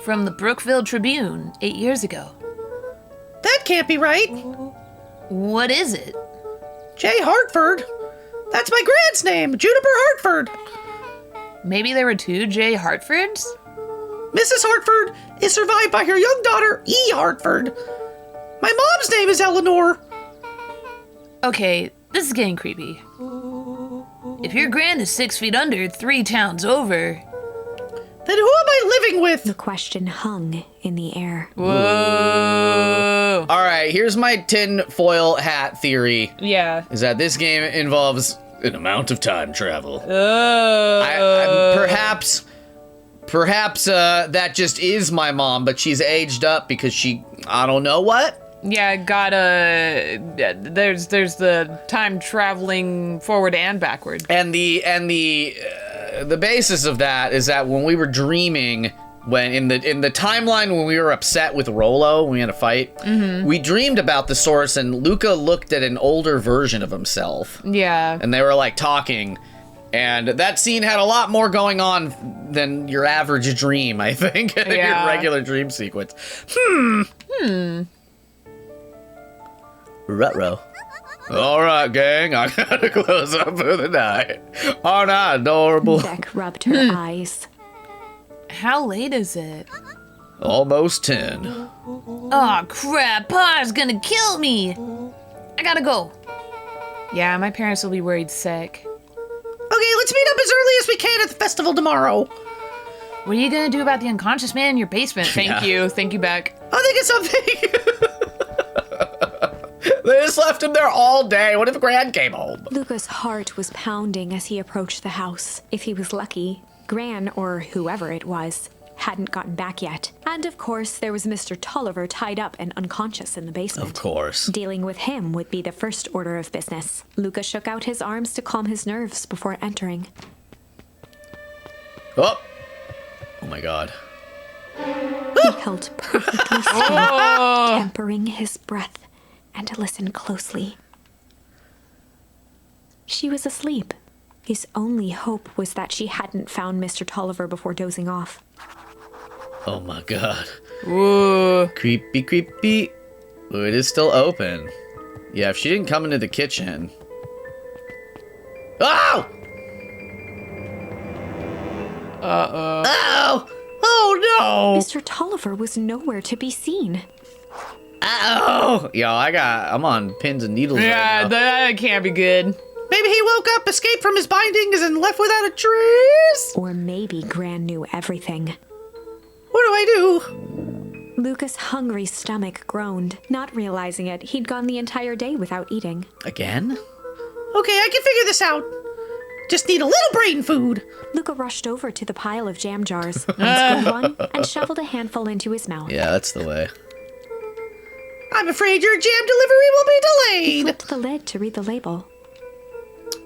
From the Brookville Tribune 8 years ago. That can't be right. What is it? J. Hartford? That's my grand's name, Juniper Hartford. Maybe there were 2 J. Hartfords? Mrs. Hartford is survived by her young daughter, E. Hartford. My mom's name is Eleanor. Okay, this is getting creepy. If your grand is 6 feet under 3 towns over... Then who am I living with? The question hung in the air. Whoa! All right, here's my tinfoil hat theory. Yeah. Is that this game involves An amount of time travel. perhaps that just is my mom, but she's aged up because I don't know what. Yeah, there's the time traveling forward and backward. And the basis of that is that when we were dreaming, when in the timeline when we were upset with Rolo, when we had a fight, we dreamed about the source, and Luca looked at an older version of himself. Yeah. And they were like talking, and that scene had a lot more going on than your average dream, I think, your regular dream sequence. Ruh-roh. All right, gang, I gotta close up for the night. Aren't I adorable? Beck rubbed her eyes. How late is it? Almost 10. Oh crap, Pa's gonna kill me! I gotta go. Yeah, my parents will be worried sick. Okay, let's meet up as early as we can at the festival tomorrow. What are you gonna do about the unconscious man in your basement? Thank you, Beck. I'll think of something. They just left him there all day. What if Gran came home? Luca's heart was pounding as he approached the house. If he was lucky, Gran, or whoever it was, hadn't gotten back yet. And of course, there was Mr. Tolliver tied up and unconscious in the basement. Of course. Dealing with him would be the first order of business. Luca shook out his arms to calm his nerves before entering. Oh my god. He held perfectly still, tempering his breath, and listened closely. She was asleep. His only hope was that she hadn't found Mr. Tolliver before dozing off. Oh my god. Ooh. Creepy, creepy. Ooh, it is still open. Yeah, if she didn't come into the kitchen. Oh! Uh-oh. Oh! Oh no! Mr. Tolliver was nowhere to be seen. Oh! Yo, I'm on pins and needles Yeah, right now. that can't be good. Maybe he woke up, escaped from his bindings, and left without a trace? Or maybe Gran knew everything. What do I do? Luca's hungry stomach groaned. Not realizing it, he'd gone the entire day without eating. Again? Okay, I can figure this out. Just need a little brain food. Luca rushed over to the pile of jam jars, unscrewed one, and shoveled a handful into his mouth. Yeah, that's the way. I'm afraid your jam delivery will be delayed. Flipped the lid to read the label.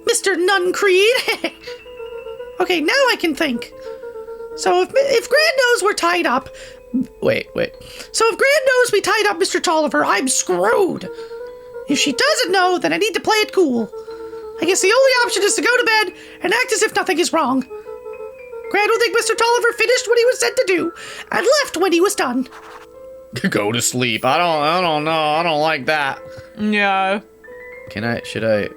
Mr. Nuncreed. Okay, now I can think. So if Gran knows we're tied up... Wait. So if Gran knows we tied up Mr. Tolliver, I'm screwed. If she doesn't know, then I need to play it cool. I guess the only option is to go to bed and act as if nothing is wrong. Gran will think Mr. Tolliver finished what he was sent to do and left when he was done. Go to sleep. I don't know. I don't like that. Yeah. Should I?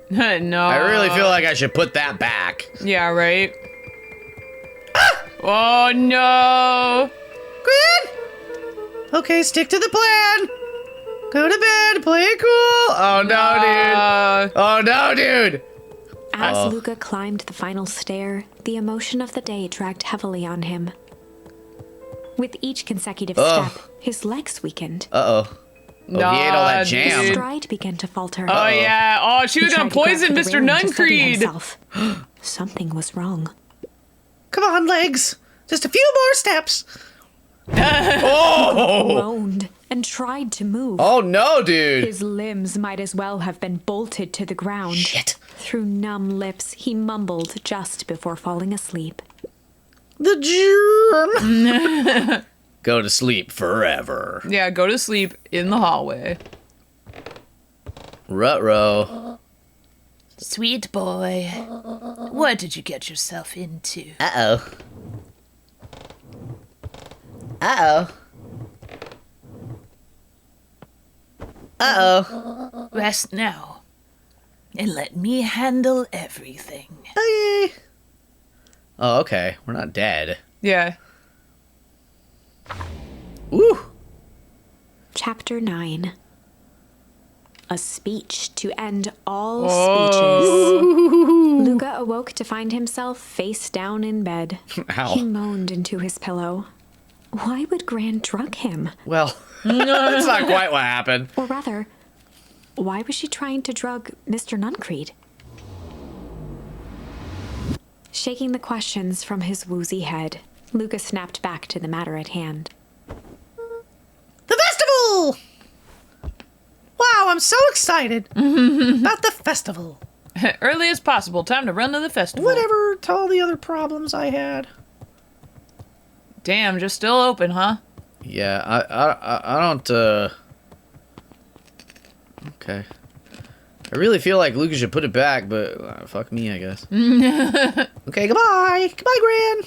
No. I really feel like I should put that back. Yeah, right? Oh, no. Gran? Okay, stick to the plan. Go to bed, play it cool. Oh no, dude. Oh no, dude. As Luca climbed the final stair, the emotion of the day dragged heavily on him. With each consecutive step, his legs weakened. Oh, he ate all that jam. His stride began to falter. Oh, yeah. Oh, she was He gonna tried to poison grab for the Mr. railing to steady Nuncreed. himself. Something was wrong. Come on, legs. Just a few more steps. Groaned and tried to move. Oh no, dude. His limbs might as well have been bolted to the ground. Shit. Through numb lips, he mumbled just before falling asleep. The germ. Go to sleep forever. Yeah, go to sleep in the hallway. Ruh-roh. Sweet boy. What did you get yourself into? Uh-oh. Uh-oh. Uh-oh. Rest now. And let me handle everything. Okay. Oh, okay. We're not dead. Yeah. Ooh. Chapter 9. A speech to end all Oh. speeches. Luca awoke to find himself face down in bed. Ow. He moaned into his pillow. Why would Gran drug him? Well, that's not quite what happened. Or rather, why was she trying to drug Mr. Nuncreed? Shaking the questions from his woozy head, Luca snapped back to the matter at hand. The festival! Wow, I'm so excited about the festival. Early as possible. Time to run to the festival. Whatever to all the other problems I had. Damn, just still open, huh? Yeah, I don't, Okay. I really feel like Lucas should put it back, but fuck me, I guess. Okay, goodbye. Goodbye, Gran.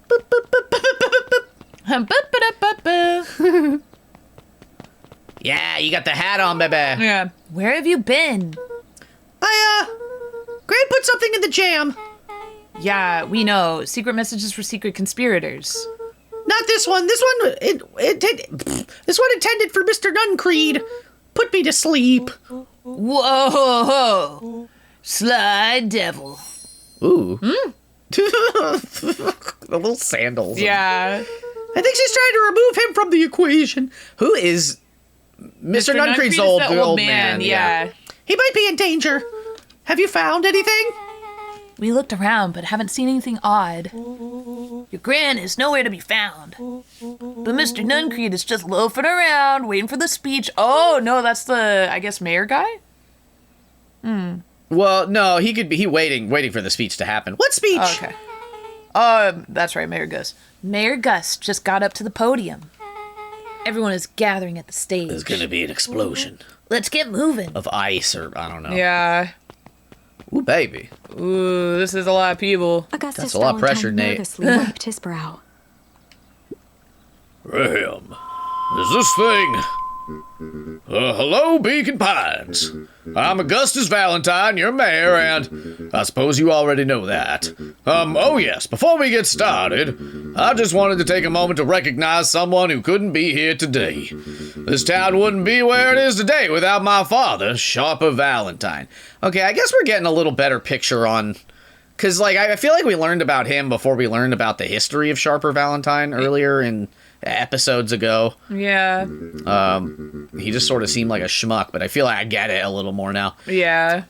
Boop, boop, boop, boop, boop, boop, boop. Yeah, you got the hat on, baby. Yeah. Where have you been? Gran put something in the jam. Yeah, we know. Secret messages for secret conspirators. Not this one. This one, this one intended for Mr. Nuncreed. Put me to sleep. Whoa! Sly devil. Ooh. The little sandals. Yeah. I think she's trying to remove him from the equation. Who is Mr. Nuncreed's is old, the old man? Yeah. He might be in danger. Have you found anything? We looked around, but haven't seen anything odd. Your Gran is nowhere to be found. But Mr. Nuncreed is just loafing around, waiting for the speech. Oh, no, that's the, I guess, mayor guy? Well, no, he could be waiting for the speech to happen. What speech? Oh, okay. That's right, Mayor Gus. Mayor Gus just got up to the podium. Everyone is gathering at the stage. There's gonna be an explosion Let's get moving. of ice, or I don't know. Yeah. Ooh, baby. Ooh, this is a lot of people. Augustus That's a lot of Valentine pressure, Nate. nervously wiped his brow. Ram, is this thing? Hello, Beacon Pines. I'm Augustus Valentine, your mayor, and I suppose you already know that. Oh yes, before we get started, I just wanted to take a moment to recognize someone who couldn't be here today. This town wouldn't be where it is today without my father, Sharper Valentine. Okay, I guess we're getting a little better picture on... Because, like, I feel like we learned about him before we learned about the history of Sharper Valentine earlier in episodes ago. Yeah. He just sort of seemed like a schmuck, but I feel like I get it a little more now. Yeah.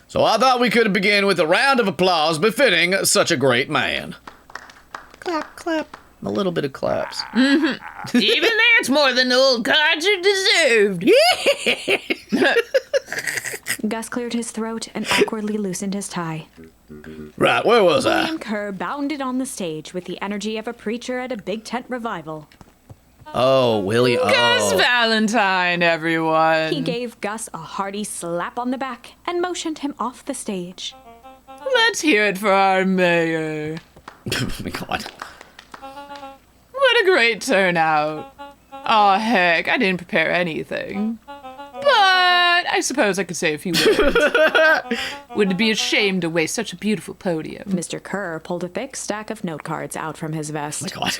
So I thought we could begin with a round of applause befitting such a great man. Clap, clap. A little bit of claps. Even that's more than the old codger deserved. Gus cleared his throat and awkwardly loosened his tie. Right, where was I? William Kerr bounded on the stage with the energy of a preacher at a big tent revival. Oh, William. Gus Oh. Valentine, everyone. He gave Gus a hearty slap on the back and motioned him off the stage. Let's hear it for our mayor. God. What a great turnout. Aw, heck, I didn't prepare anything. But I suppose I could say a few words. Would be ashamed to waste such a beautiful podium. Mr. Kerr pulled a thick stack of note cards out from his vest. God.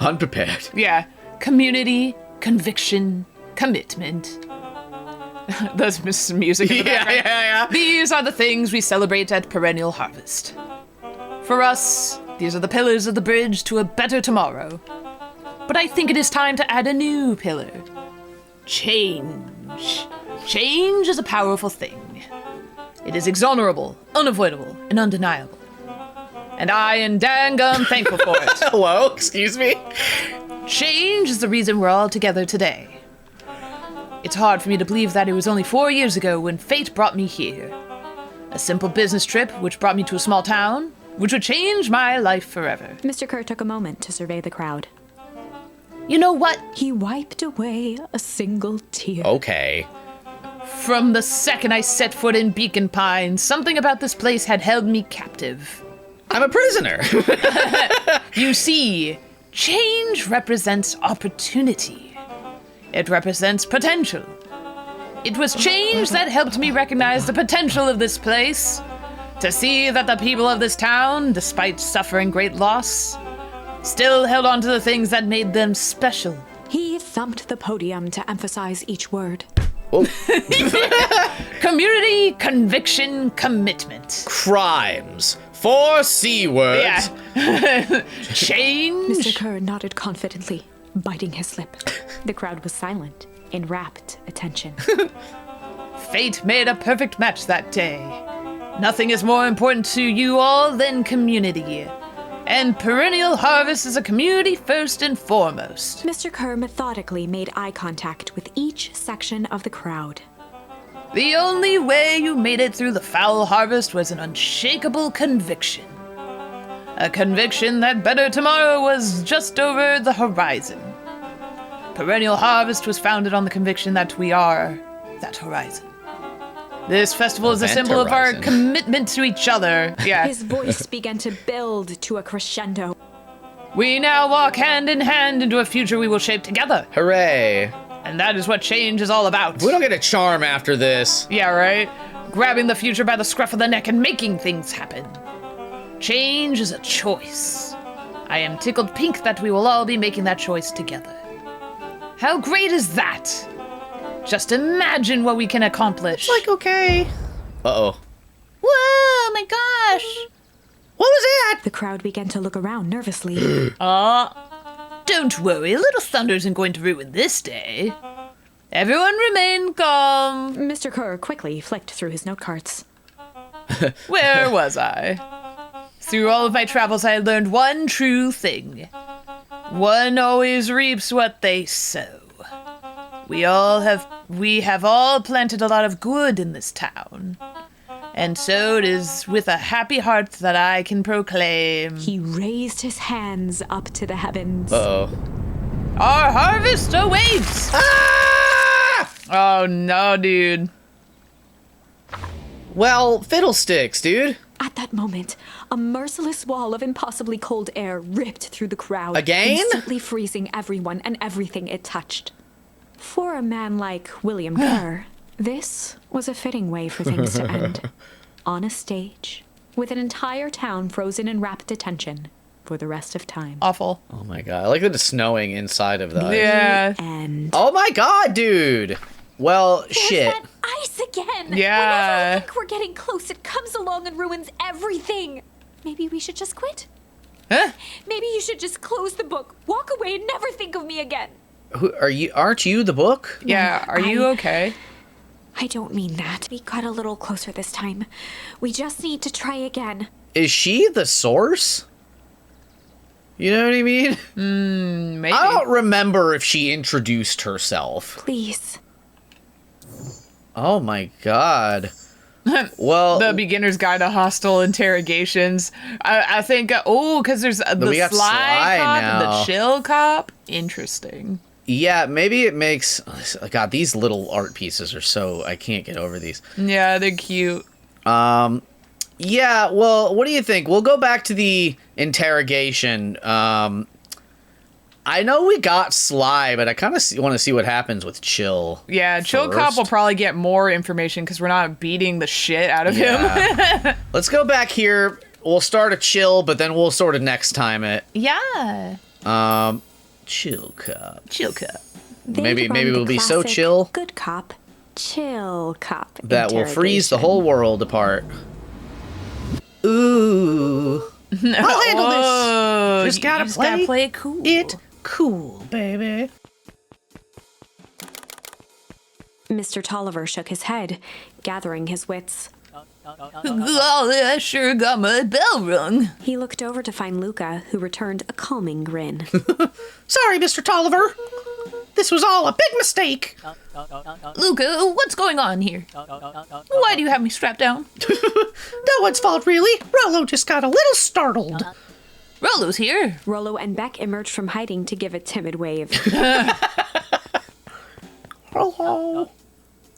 Unprepared. Yeah. Community, conviction, commitment. That's some music in the background. yeah. These are the things we celebrate at Perennial Harvest. For us, these are the pillars of the bridge to a better tomorrow. But I think it is time to add a new pillar. Change. Change is a powerful thing. It is exonerable, unavoidable, and undeniable. And I am dangum thankful for it. Hello? Excuse me? Change is the reason we're all together today. It's hard for me to believe that it was only 4 years ago when fate brought me here. A simple business trip which brought me to a small town, which would change my life forever. Mr. Kerr took a moment to survey the crowd. You know what? He wiped away a single tear. Okay. From the second I set foot in Beacon Pines, something about this place had held me captive. I'm a prisoner. You see, change represents opportunity. It represents potential. It was change that helped me recognize the potential of this place. To see that the people of this town, despite suffering great loss, still held on to the things that made them special. He thumped the podium to emphasize each word. Community, conviction, commitment. Crimes. 4 C words. Yeah. Change. Mr. Kerr nodded confidently, biting his lip. The crowd was silent, in rapt attention. Fate made a perfect match that day. Nothing is more important to you all than community. And Perennial Harvest is a community first and foremost. Mr. Kerr methodically made eye contact with each section of the crowd. The only way you made it through the foul harvest was an unshakable conviction. A conviction that better tomorrow was just over the horizon. Perennial Harvest was founded on the conviction that we are that horizon. This festival is a symbol of our Horizon. commitment to each other. Yeah. His voice began to build to a crescendo. We now walk hand in hand into a future we will shape together. Hooray. And that is what change is all about. We don't get a charm after this. Yeah, right? Grabbing the future by the scruff of the neck and making things happen. Change is a choice. I am tickled pink that we will all be making that choice together. How great is that? Just imagine what we can accomplish. Like, okay. Uh-oh. Whoa, my gosh. What was that? The crowd began to look around nervously. Don't worry, Little Thunder isn't going to ruin this day. Everyone remain calm. Mr. Kerr quickly flicked through his note cards. Where was I? Through all of my travels, I learned one true thing. One always reaps what they sow. We have all planted a lot of good in this town. And so it is with a happy heart that I can proclaim He raised his hands up to the heavens. Uh-oh. our harvest awaits! Ah! Oh no, dude. Well, fiddlesticks, dude. At that moment, a merciless wall of impossibly cold air ripped through the crowd, Again? instantly freezing everyone and everything it touched. For a man like William Kerr, this was a fitting way for things to end. On a stage, with an entire town frozen in rapt attention for the rest of time. Awful. Oh my god. I like that it's snowing inside of the ice. Yeah. And Oh my god, dude. Well, there's shit. that ice again! Yeah. Whenever I think we're getting close, it comes along and ruins everything. Maybe we should just quit? Huh? Maybe you should just close the book, walk away, and never think of me again. Who are you? Aren't you the book? Yeah, are you okay? I don't mean that. We got a little closer this time. We just need to try again. Is she the source? You know what I mean? Maybe. I don't remember if she introduced herself. Please. Oh my god. Well, The Beginner's Guide to Hostile Interrogations. I think, because there's the we got Sly Sly Cop and now. the Chill Cop. Interesting. yeah, maybe it makes. God, these little art pieces are so. I can't get over these. Yeah, they're cute. Yeah, well, what do you think? We'll go back to the interrogation. I know we got Sly, but I kind of want to see what happens with Chill. Yeah, Chill Cop first. will probably get more information because we're not beating the shit out of him. Yeah. Let's go back here. We'll start a Chill, but then we'll sort of next time it. Yeah. Chill Cop. Chill Cop. They Maybe run the we'll be so classic chill Good cop, chill cop. that will freeze the interrogation. whole world apart. Ooh. I'll handle this. Oh, Just gotta play it cool. It cool, baby. Mr. Tolliver shook his head, gathering his wits. Golly, I sure got my bell rung. He looked over to find Luca, who returned a calming grin. Sorry, Mr. Tolliver. This was all a big mistake. Luca, what's going on here? Why do you have me strapped down? No one's fault, really. Rollo just got a little startled. Rollo's here. Rollo and Beck emerged from hiding to give a timid wave. Rollo.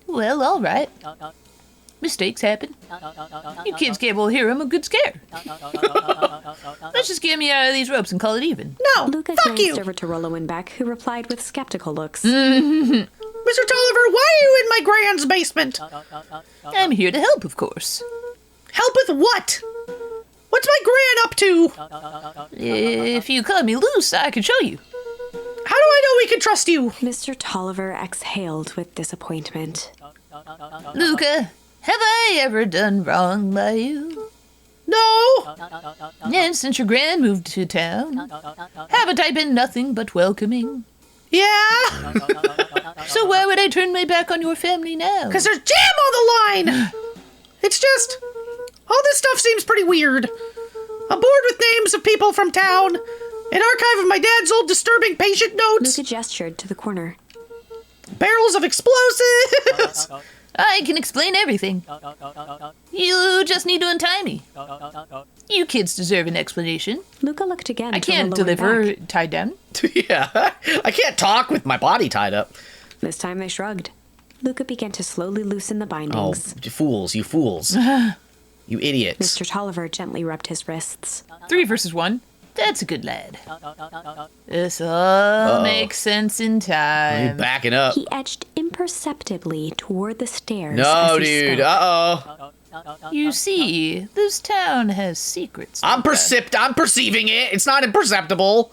Well, all right. Mistakes happen. You kids gave old Hiram a good scare. Let's just get me out of these ropes and call it even. No, Luca fuck glanced you. over to Rollo and Beck, who replied with skeptical looks. Mr. Tolliver, why are you in my grand's basement? I'm here to help, of course. Help with what? What's my gran up to? If you cut me loose, I can show you. How do I know we can trust you? Mr. Tolliver exhaled with disappointment. Luca, have I ever done wrong by you? No. And since your gran moved to town, haven't I been nothing but welcoming? Yeah? So why would I turn my back on your family now? Because there's jam on the line. It's just, all this stuff seems pretty weird. I'm bored with names of people from town. An archive of my dad's old disturbing patient notes. Luca gestured to the corner. Barrels of explosives. I can explain everything. You just need to untie me. You kids deserve an explanation. Luca looked again. I to the can't lower deliver back. tied down. Yeah, I can't talk with my body tied up. This time they shrugged. Luca began to slowly loosen the Oh, bindings. fools, you fools. You idiots. Mr. Tolliver gently rubbed his wrists. 3 versus 1. That's a good lad. This all makes sense in You time. backing up. He edged imperceptibly toward the stairs. No, as he dude. spoke. Uh-oh. You see, this town has secrets. I'm perceiving it. It's not imperceptible.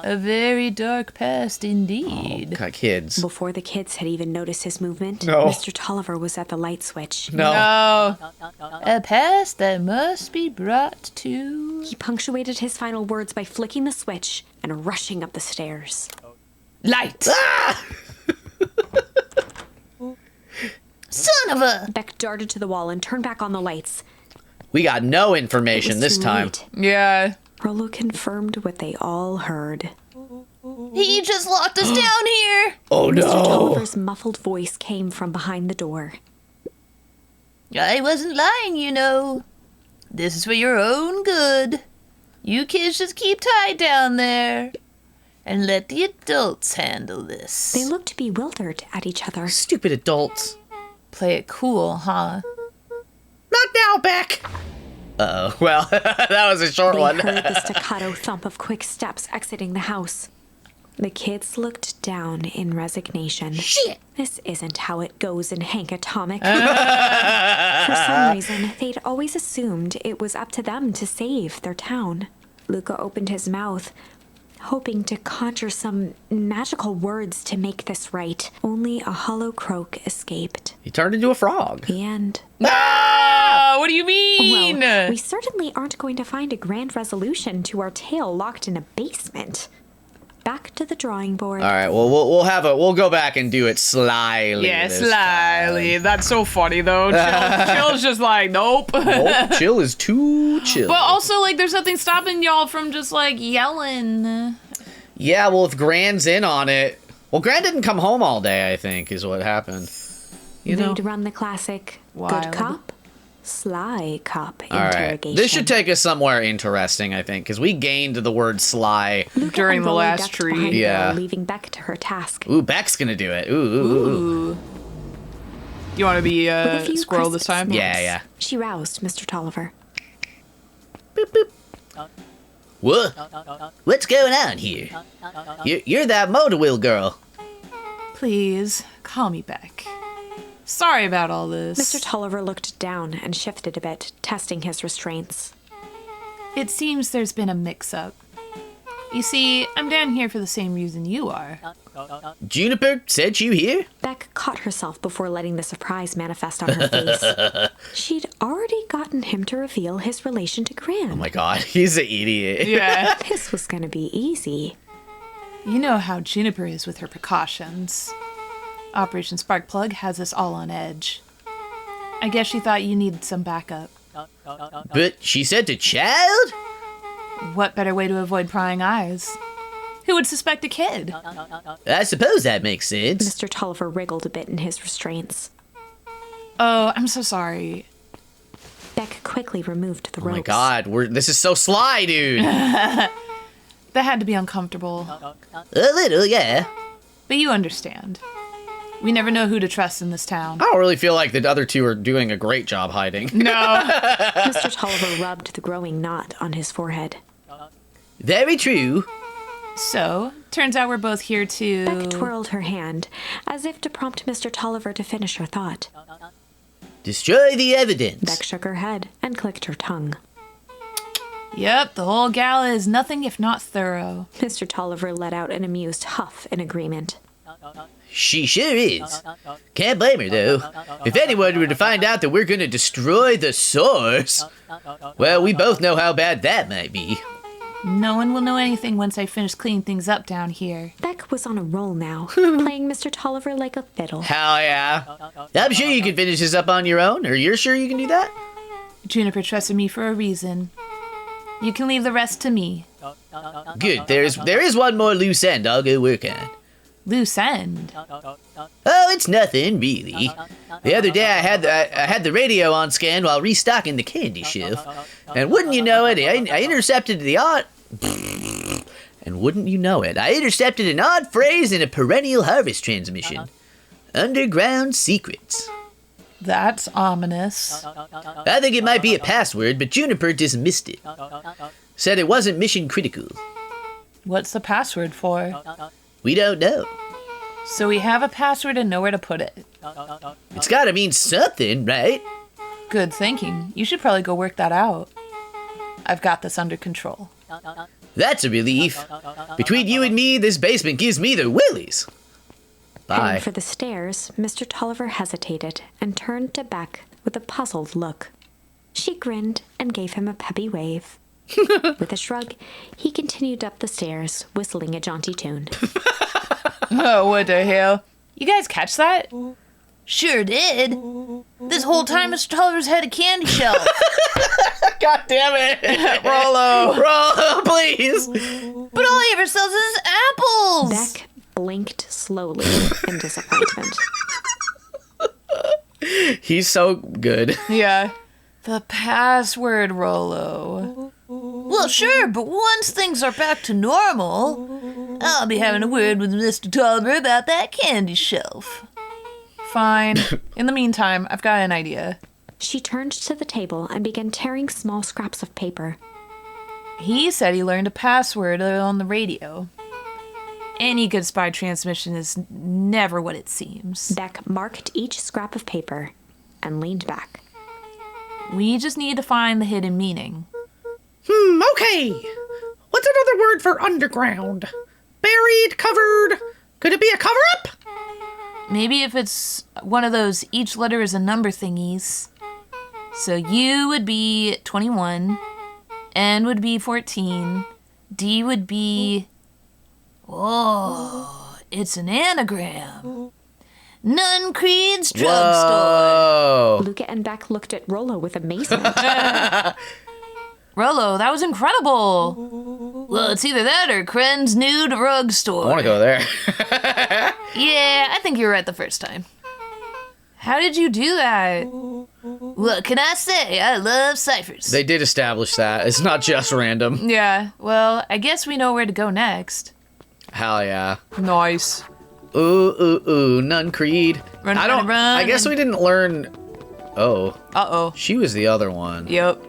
A very dark past indeed. God, kids. Before the kids had even noticed his movement, No. Mr. Tolliver was at the light switch. No. A past that must be brought to... He punctuated his final words by flicking the switch and rushing up the stairs. Light! Ah! Son of a... Beck darted to the wall and turned back on the lights. We got no It information was this too time. late. Yeah. Rollo confirmed what they all heard. He just locked us down here. Oh Mr. no. Tolliver's muffled voice came from behind the door. I wasn't lying, you know. This is for your own good. You kids just keep tied down there. And let the adults handle this. They looked bewildered at each other. Stupid adults. Play it cool, huh? Not now, Beck. Uh-oh. Well, that was a short They one. heard the staccato thump of quick steps exiting the house. The kids looked down in resignation. Shit. This isn't how it goes in Hank Atomic. For some reason, they'd always assumed it was up to them to save their town. Luca opened his mouth, hoping to conjure some magical words to make this right. Only a hollow croak escaped. He turned into a frog. The end. What do you mean? Well, we certainly aren't going to find a grand resolution to our tale locked in a basement. Back to the drawing board. All right. Well, we'll go back and do it slyly. Yeah, this slyly. That's so funny, though. Chill's just like, nope. time. Nope, chill is too chill. But also, like, there's nothing stopping y'all from just, like, yelling. Yeah. Well, if Gran's in on it. Well, Gran didn't come home all day. I think is what happened. You know. They'd run the classic Wild. good cop, sly cop All right. interrogation. This should take us somewhere interesting, I think, because we gained the word sly. Luca during and the Rollo last ducked tree. behind Yeah. Bill, leaving Beck to her task. Ooh, Beck's gonna do it. Ooh. You want to be With a few squirrel crisp this time? snaps, Yeah, yeah. She roused Mr. Tolliver. What? What's going on here? You're that motor wheel girl. Please, call me back. Sorry about all this. Mr. Tolliver looked down and shifted a bit, testing his restraints. It seems there's been a mix-up. You see, I'm down here for the same reason you are. Juniper sent you here? Beck caught herself before letting the surprise manifest on her face. She'd already gotten him to reveal his relation to Gran. Oh my God, he's an idiot. Yeah. This was gonna be easy. You know how Juniper is with her precautions. Operation Sparkplug has us all on edge. I guess she thought you needed some backup. But she sent a child? What better way to avoid prying eyes? Who would suspect a kid? I suppose that makes sense. Mr. Tolliver wriggled a bit in his restraints. Oh, I'm so sorry. Beck quickly removed the Oh ropes. my God, this is so sly, dude. That had to be uncomfortable. A little, yeah. But you understand. We never know who to trust in this town. I don't really feel like the other two are doing a great job hiding. No. Mr. Tolliver rubbed the growing knot on his forehead. Very true. So, turns out we're both here to... Beck twirled her hand, as if to prompt Mr. Tolliver to finish her thought. Destroy the evidence. Beck shook her head and clicked her tongue. Yep, the whole gala is nothing if not thorough. Mr. Tolliver let out an amused huff in agreement. She sure is. Can't blame her, though. If anyone were to find out that we're gonna destroy the source, well, we both know how bad that might be. No one will know anything once I finish cleaning things up down here. Beck was on a roll now, playing Mr. Tolliver like a fiddle. Hell yeah. I'm sure you can finish this up on your own, or you're sure you can do that? Juniper trusted me for a reason. You can leave the rest to me. Good, there is one more loose end I'll go work on. Loose end? Oh, it's nothing, really. The other day I had the radio on scan while restocking the candy shelf, and wouldn't you know it, I intercepted an odd phrase in a perennial harvest transmission. Underground secrets. That's ominous. I think it might be a password, but Juniper dismissed it. Said it wasn't mission critical. What's the password for? We don't know. So we have a password and nowhere to put it. It's gotta mean something, right? Good thinking. You should probably go work that out. I've got this under control. That's a relief. Between you and me, this basement gives me the willies. Bye. Heading for the stairs, Mr. Tolliver hesitated and turned to Beck with a puzzled look. She grinned and gave him a peppy wave. With a shrug, he continued up the stairs, whistling a jaunty tune. Oh, what the hell? You guys catch that? Sure did. This whole time Mr. Tolliver's had a candy shelf. God damn it. Rollo, please. But all he ever sells is apples. Beck blinked slowly in disappointment. He's so good. Yeah. The password, Rollo. Well, sure, but once things are back to normal, I'll be having a word with Mr. Tolliver about that candy shelf. Fine. In the meantime, I've got an idea. She turned to the table and began tearing small scraps of paper. He said he learned a password on the radio. Any good spy transmission is never what it seems. Beck marked each scrap of paper and leaned back. We just need to find the hidden meaning. Okay. What's another word for underground? Buried, covered? Could it be a cover-up? Maybe if it's one of those each letter is a number thingies. So U would be 21, N would be 14, D would be... Oh, it's an anagram. Nun Creed's drugstore. Whoa. Luca and Beck looked at Rollo with amazement. Rollo, that was incredible. Well, it's either that or Kren's new drugstore. I want to go there. Yeah, I think you were right the first time. How did you do that? What can I say? I love ciphers. They did establish that. It's not just random. Yeah, well, I guess we know where to go next. Hell yeah. Nice. Ooh, Nun Creed. Run, I guess we didn't learn... Oh. Uh-oh. She was the other one. Yep.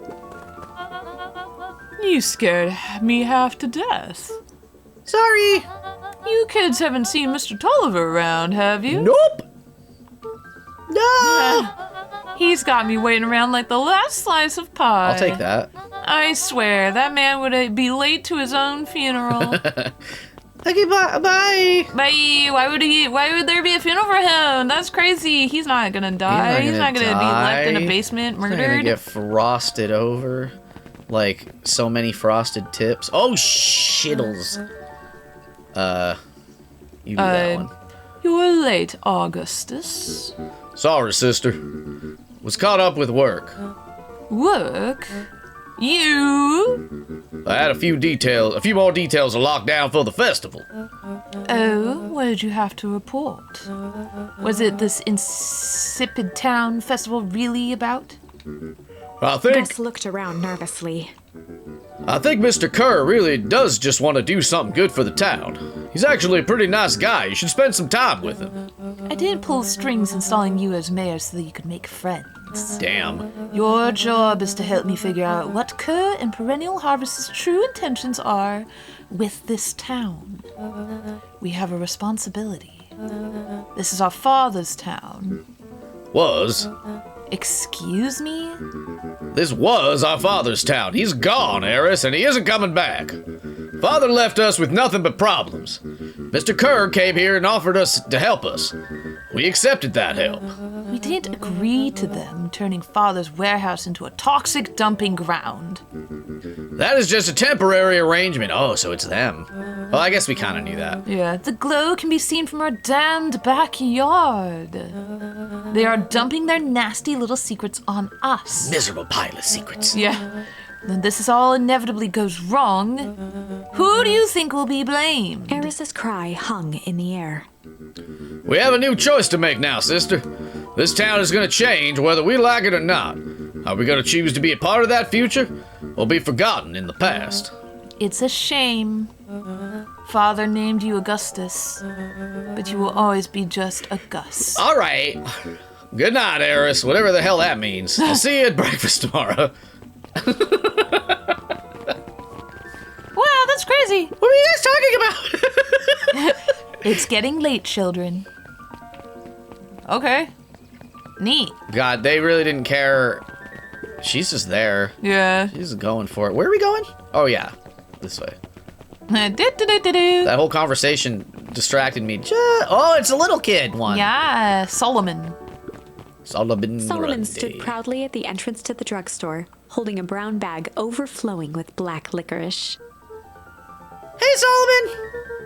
You scared me half to death. Sorry. You kids haven't seen Mr. Tolliver around, have you? Nope. No. He's got me waiting around like the last slice of pie. I'll take that. I swear, that man would be late to his own funeral. Okay, bye. Bye. Why would there be a funeral for him? That's crazy. He's not gonna die. He's not gonna be left in a basement He's gonna murdered. get frosted over. Like, so many frosted tips. Oh, shittles. You do that one. You're late, Augustus. Sorry, sister. Was caught up with work. Work? You? I had a few more details to lock down for the festival. Oh, what did you have to report? Was it this insipid town festival really about? I think Beck looked around nervously. Mr. Kerr really does just want to do something good for the town. He's actually a pretty nice guy. You should spend some time with him. I didn't pull strings installing you as mayor so that you could make friends. Damn. Your job is to help me figure out what Kerr and Perennial Harvest's true intentions are with this town. We have a responsibility. This is our father's town. Was. Excuse me? This was our father's town. He's gone, Eris, and he isn't coming back. Father left us with nothing but problems. Mr. Kerr came here and offered us to help us. We accepted that help. We didn't agree to them turning Father's warehouse into a toxic dumping ground. That is just a temporary arrangement. Oh, so it's them. Well, I guess we kind of knew that. Yeah, the glow can be seen from our damned backyard. They are dumping their nasty little secrets on us. Miserable pile of secrets. Yeah. When this all inevitably goes wrong, who do you think will be blamed? Eris's cry hung in the air. We have a new choice to make now, sister. This town is going to change whether we like it or not. Are we going to choose to be a part of that future or be forgotten in the past? It's a shame. Father named you Augustus, but you will always be just a Gus. All right. Good night, Eris, whatever the hell that means. I'll see you at breakfast tomorrow. Wow, that's crazy. What are you guys talking about? It's getting late, children. Okay. Neat. God, they really didn't care. She's just there. Yeah. She's going for it. Where are we going? Oh, yeah. This way. That whole conversation distracted me. Oh, it's a little kid one. Yeah, Solomon. Solomon Grundy. stood proudly at the entrance to the drugstore, holding a brown bag overflowing with black licorice. Hey, Solomon!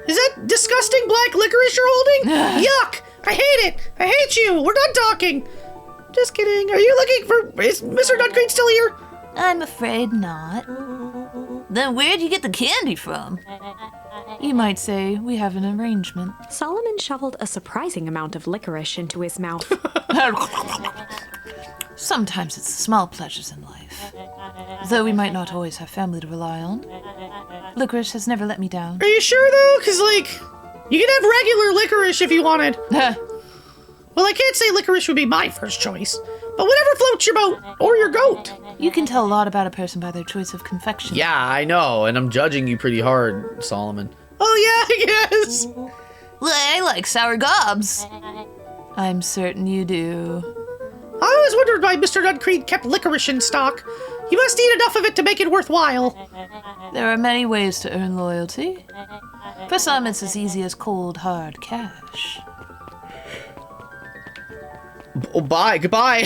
Is that disgusting black licorice you're holding? Yuck! I hate it! I hate you! We're done talking! Just kidding. Are you looking for... Is Mr. Nutgreen still here? I'm afraid not. Then where'd you get the candy from? You might say we have an arrangement. Solomon shoveled a surprising amount of licorice into his mouth. Sometimes it's the small pleasures in life. Though we might not always have family to rely on. Licorice has never let me down. Are you sure, though? Because, like, you can have regular licorice if you wanted. Well, I can't say licorice would be my first choice, but whatever floats your boat, or your goat. You can tell a lot about a person by their choice of confection. Yeah, I know, and I'm judging you pretty hard, Solomon. Oh, yeah, I guess. Well, I like sour gobs. I'm certain you do. I always wondered why Mr. Nutgreen kept licorice in stock. You must eat enough of it to make it worthwhile. There are many ways to earn loyalty. For some, it's as easy as cold, hard cash. Oh, bye. Goodbye.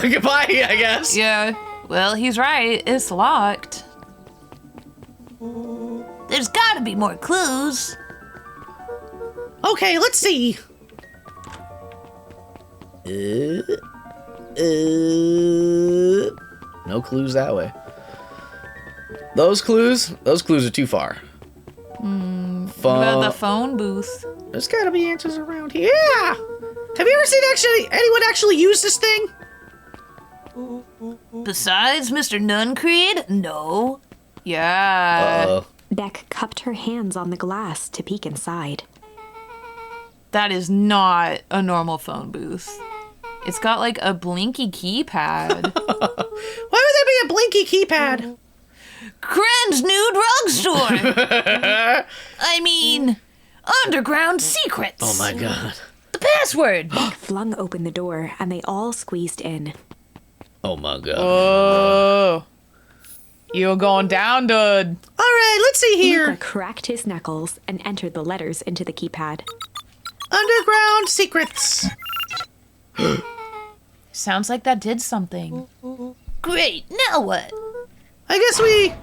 Goodbye, I guess. Yeah, well, he's right. It's locked. There's gotta be more clues. Okay, let's see. No clues that way. Those clues are too far. What about the phone booth? There's gotta be answers around here. Yeah! Have you ever seen anyone actually use this thing? Besides Mr. Nuncreed? No. Yeah. Uh-oh. Beck cupped her hands on the glass to peek inside. That is not a normal phone booth. It's got like a blinky keypad. Why would there be a blinky keypad? Kren's new drugstore! I mean, underground secrets! Oh my god. The password! Beck flung open the door and they all squeezed in. Oh my god. Oh. You're going down, dude. Alright, let's see here. Luca cracked his knuckles and entered the letters into the keypad. Underground secrets. Sounds like that did something. Great, now what? I guess we...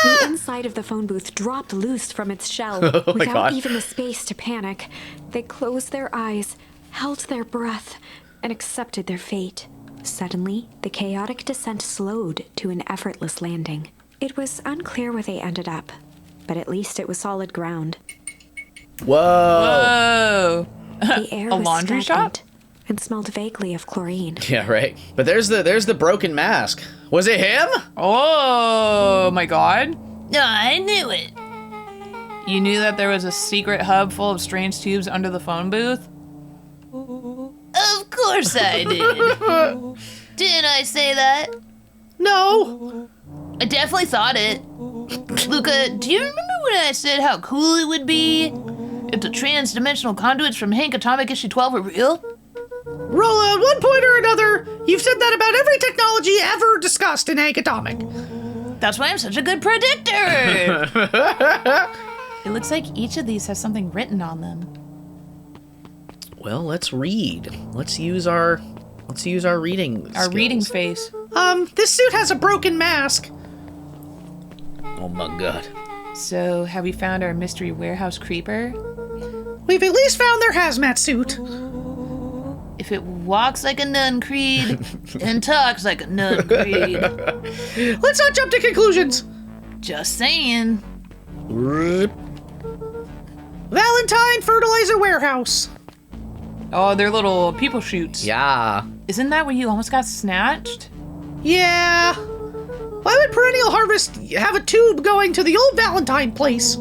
The inside of the phone booth dropped loose from its shell. Oh my Without God. even the space to panic, they closed their eyes, held their breath, and accepted their fate. Suddenly, the chaotic descent slowed to an effortless landing. It was unclear where they ended up, but at least it was solid ground. Whoa. Oh. The air A was laundry stagnant and smelled vaguely of chlorine. Yeah, right. But there's the broken mask. Was it him? Oh my god. I knew it. You knew that there was a secret hub full of strange tubes under the phone booth? Of course I did. Didn't I say that? No. I definitely thought it. Luca, do you remember when I said how cool it would be if the trans-dimensional conduits from Hank Atomic issue 12 were real? Rolla, at one point or another, you've said that about every technology ever discussed in Hank Atomic. That's why I'm such a good predictor. It looks like each of these has something written on them. Well, let's read. Let's use our reading Our skills. reading face. This suit has a broken mask. Oh my god. So, have we found our mystery warehouse creeper? We've at least found their hazmat suit. If it walks like a nun, Creed, and talks like a nun, Creed. Let's not jump to conclusions. Just saying. Valentine Fertilizer Warehouse. Oh, they're little people shoots. Yeah. Isn't that where you almost got snatched? Yeah. Why would Perennial Harvest have a tube going to the old Valentine place?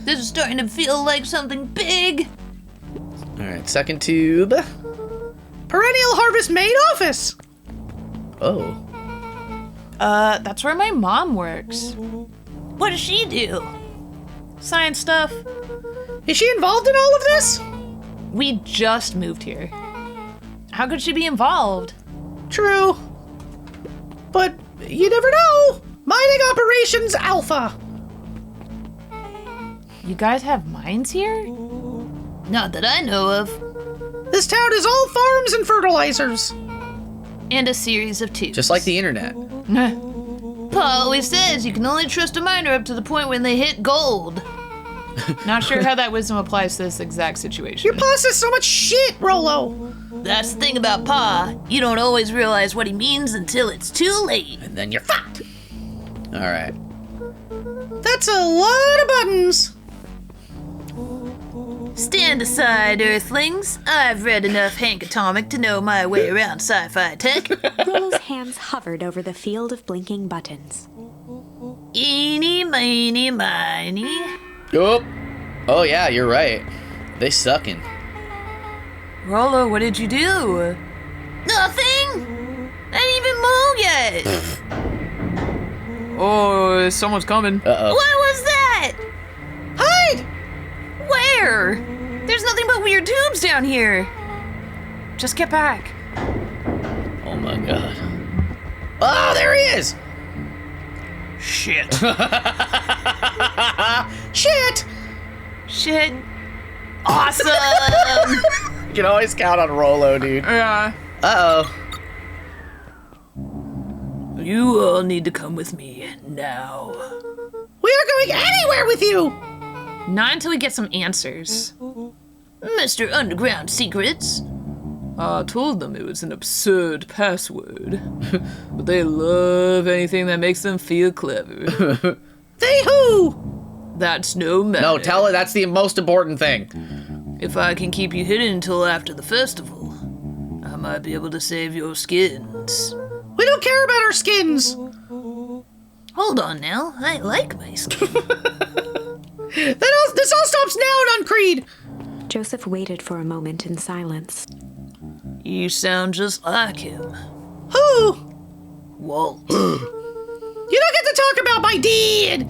This is starting to feel like something big. Alright, second tube. Perennial Harvest main office. Oh. That's where my mom works. What does she do? Science stuff. Is she involved in all of this? We just moved here. How could she be involved? True. But you never know. Mining Operations Alpha. You guys have mines here? Not that I know of. This town is all farms and fertilizers. And a series of tubes. Just like the internet. Pa always says you can only trust a miner up to the point when they hit gold. Not sure how that wisdom applies to this exact situation. Your pa says so much shit, Rolo. That's the thing about Pa. You don't always realize what he means until it's too late. And then you're fucked. Alright. That's a lot of buttons. Stand aside, Earthlings. I've read enough Hank Atomic to know my way around sci-fi tech. Rollo's hands hovered over the field of blinking buttons. Eeny, meeny, miny. Oh yeah, you're right. They suckin'. Rollo, what did you do? Nothing! I didn't even move yet! Oh, someone's coming. Uh-oh. What was that? Hide! Where? There's nothing but weird tubes down here. Just get back. Oh my god. Oh, there he is! Shit. Shit! Shit. Awesome! You can always count on Rolo, dude. Yeah. Uh-oh. You all need to come with me now. We aren't going anywhere with you! Not until we get some answers. Mr. Underground Secrets. I told them it was an absurd password. But they love anything that makes them feel clever. They who? That's no matter. No, tell her that's the most important thing. If I can keep you hidden until after the festival, I might be able to save your skins. We don't care about our skins. Hold on now, I like my skin. This all stops now, Uncreed. Joseph waited for a moment in silence. You sound just like him. Who? Walt. You don't get to talk about my dad.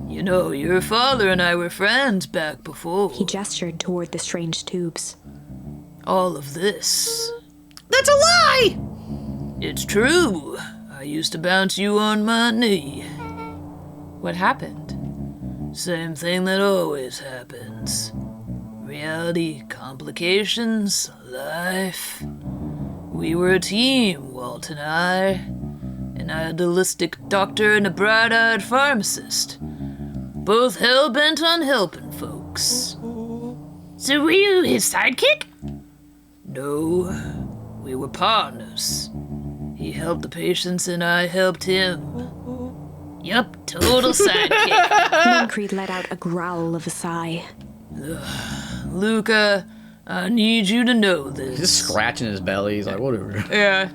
You know, your father and I were friends back before. He gestured toward the strange tubes. All of this. That's a lie. It's true. I used to bounce you on my knee. What happened? Same thing that always happens. Reality, complications, life. We were a team, Walt and I. An idealistic doctor and a bright-eyed pharmacist. Both hell-bent on helping folks. So were you his sidekick? No, we were partners. He helped the patients and I helped him. Yup, total sidekick. Moncreed let out a growl of a sigh. Luca, I need you to know this. He's just scratching his belly. He's like, whatever. Yeah.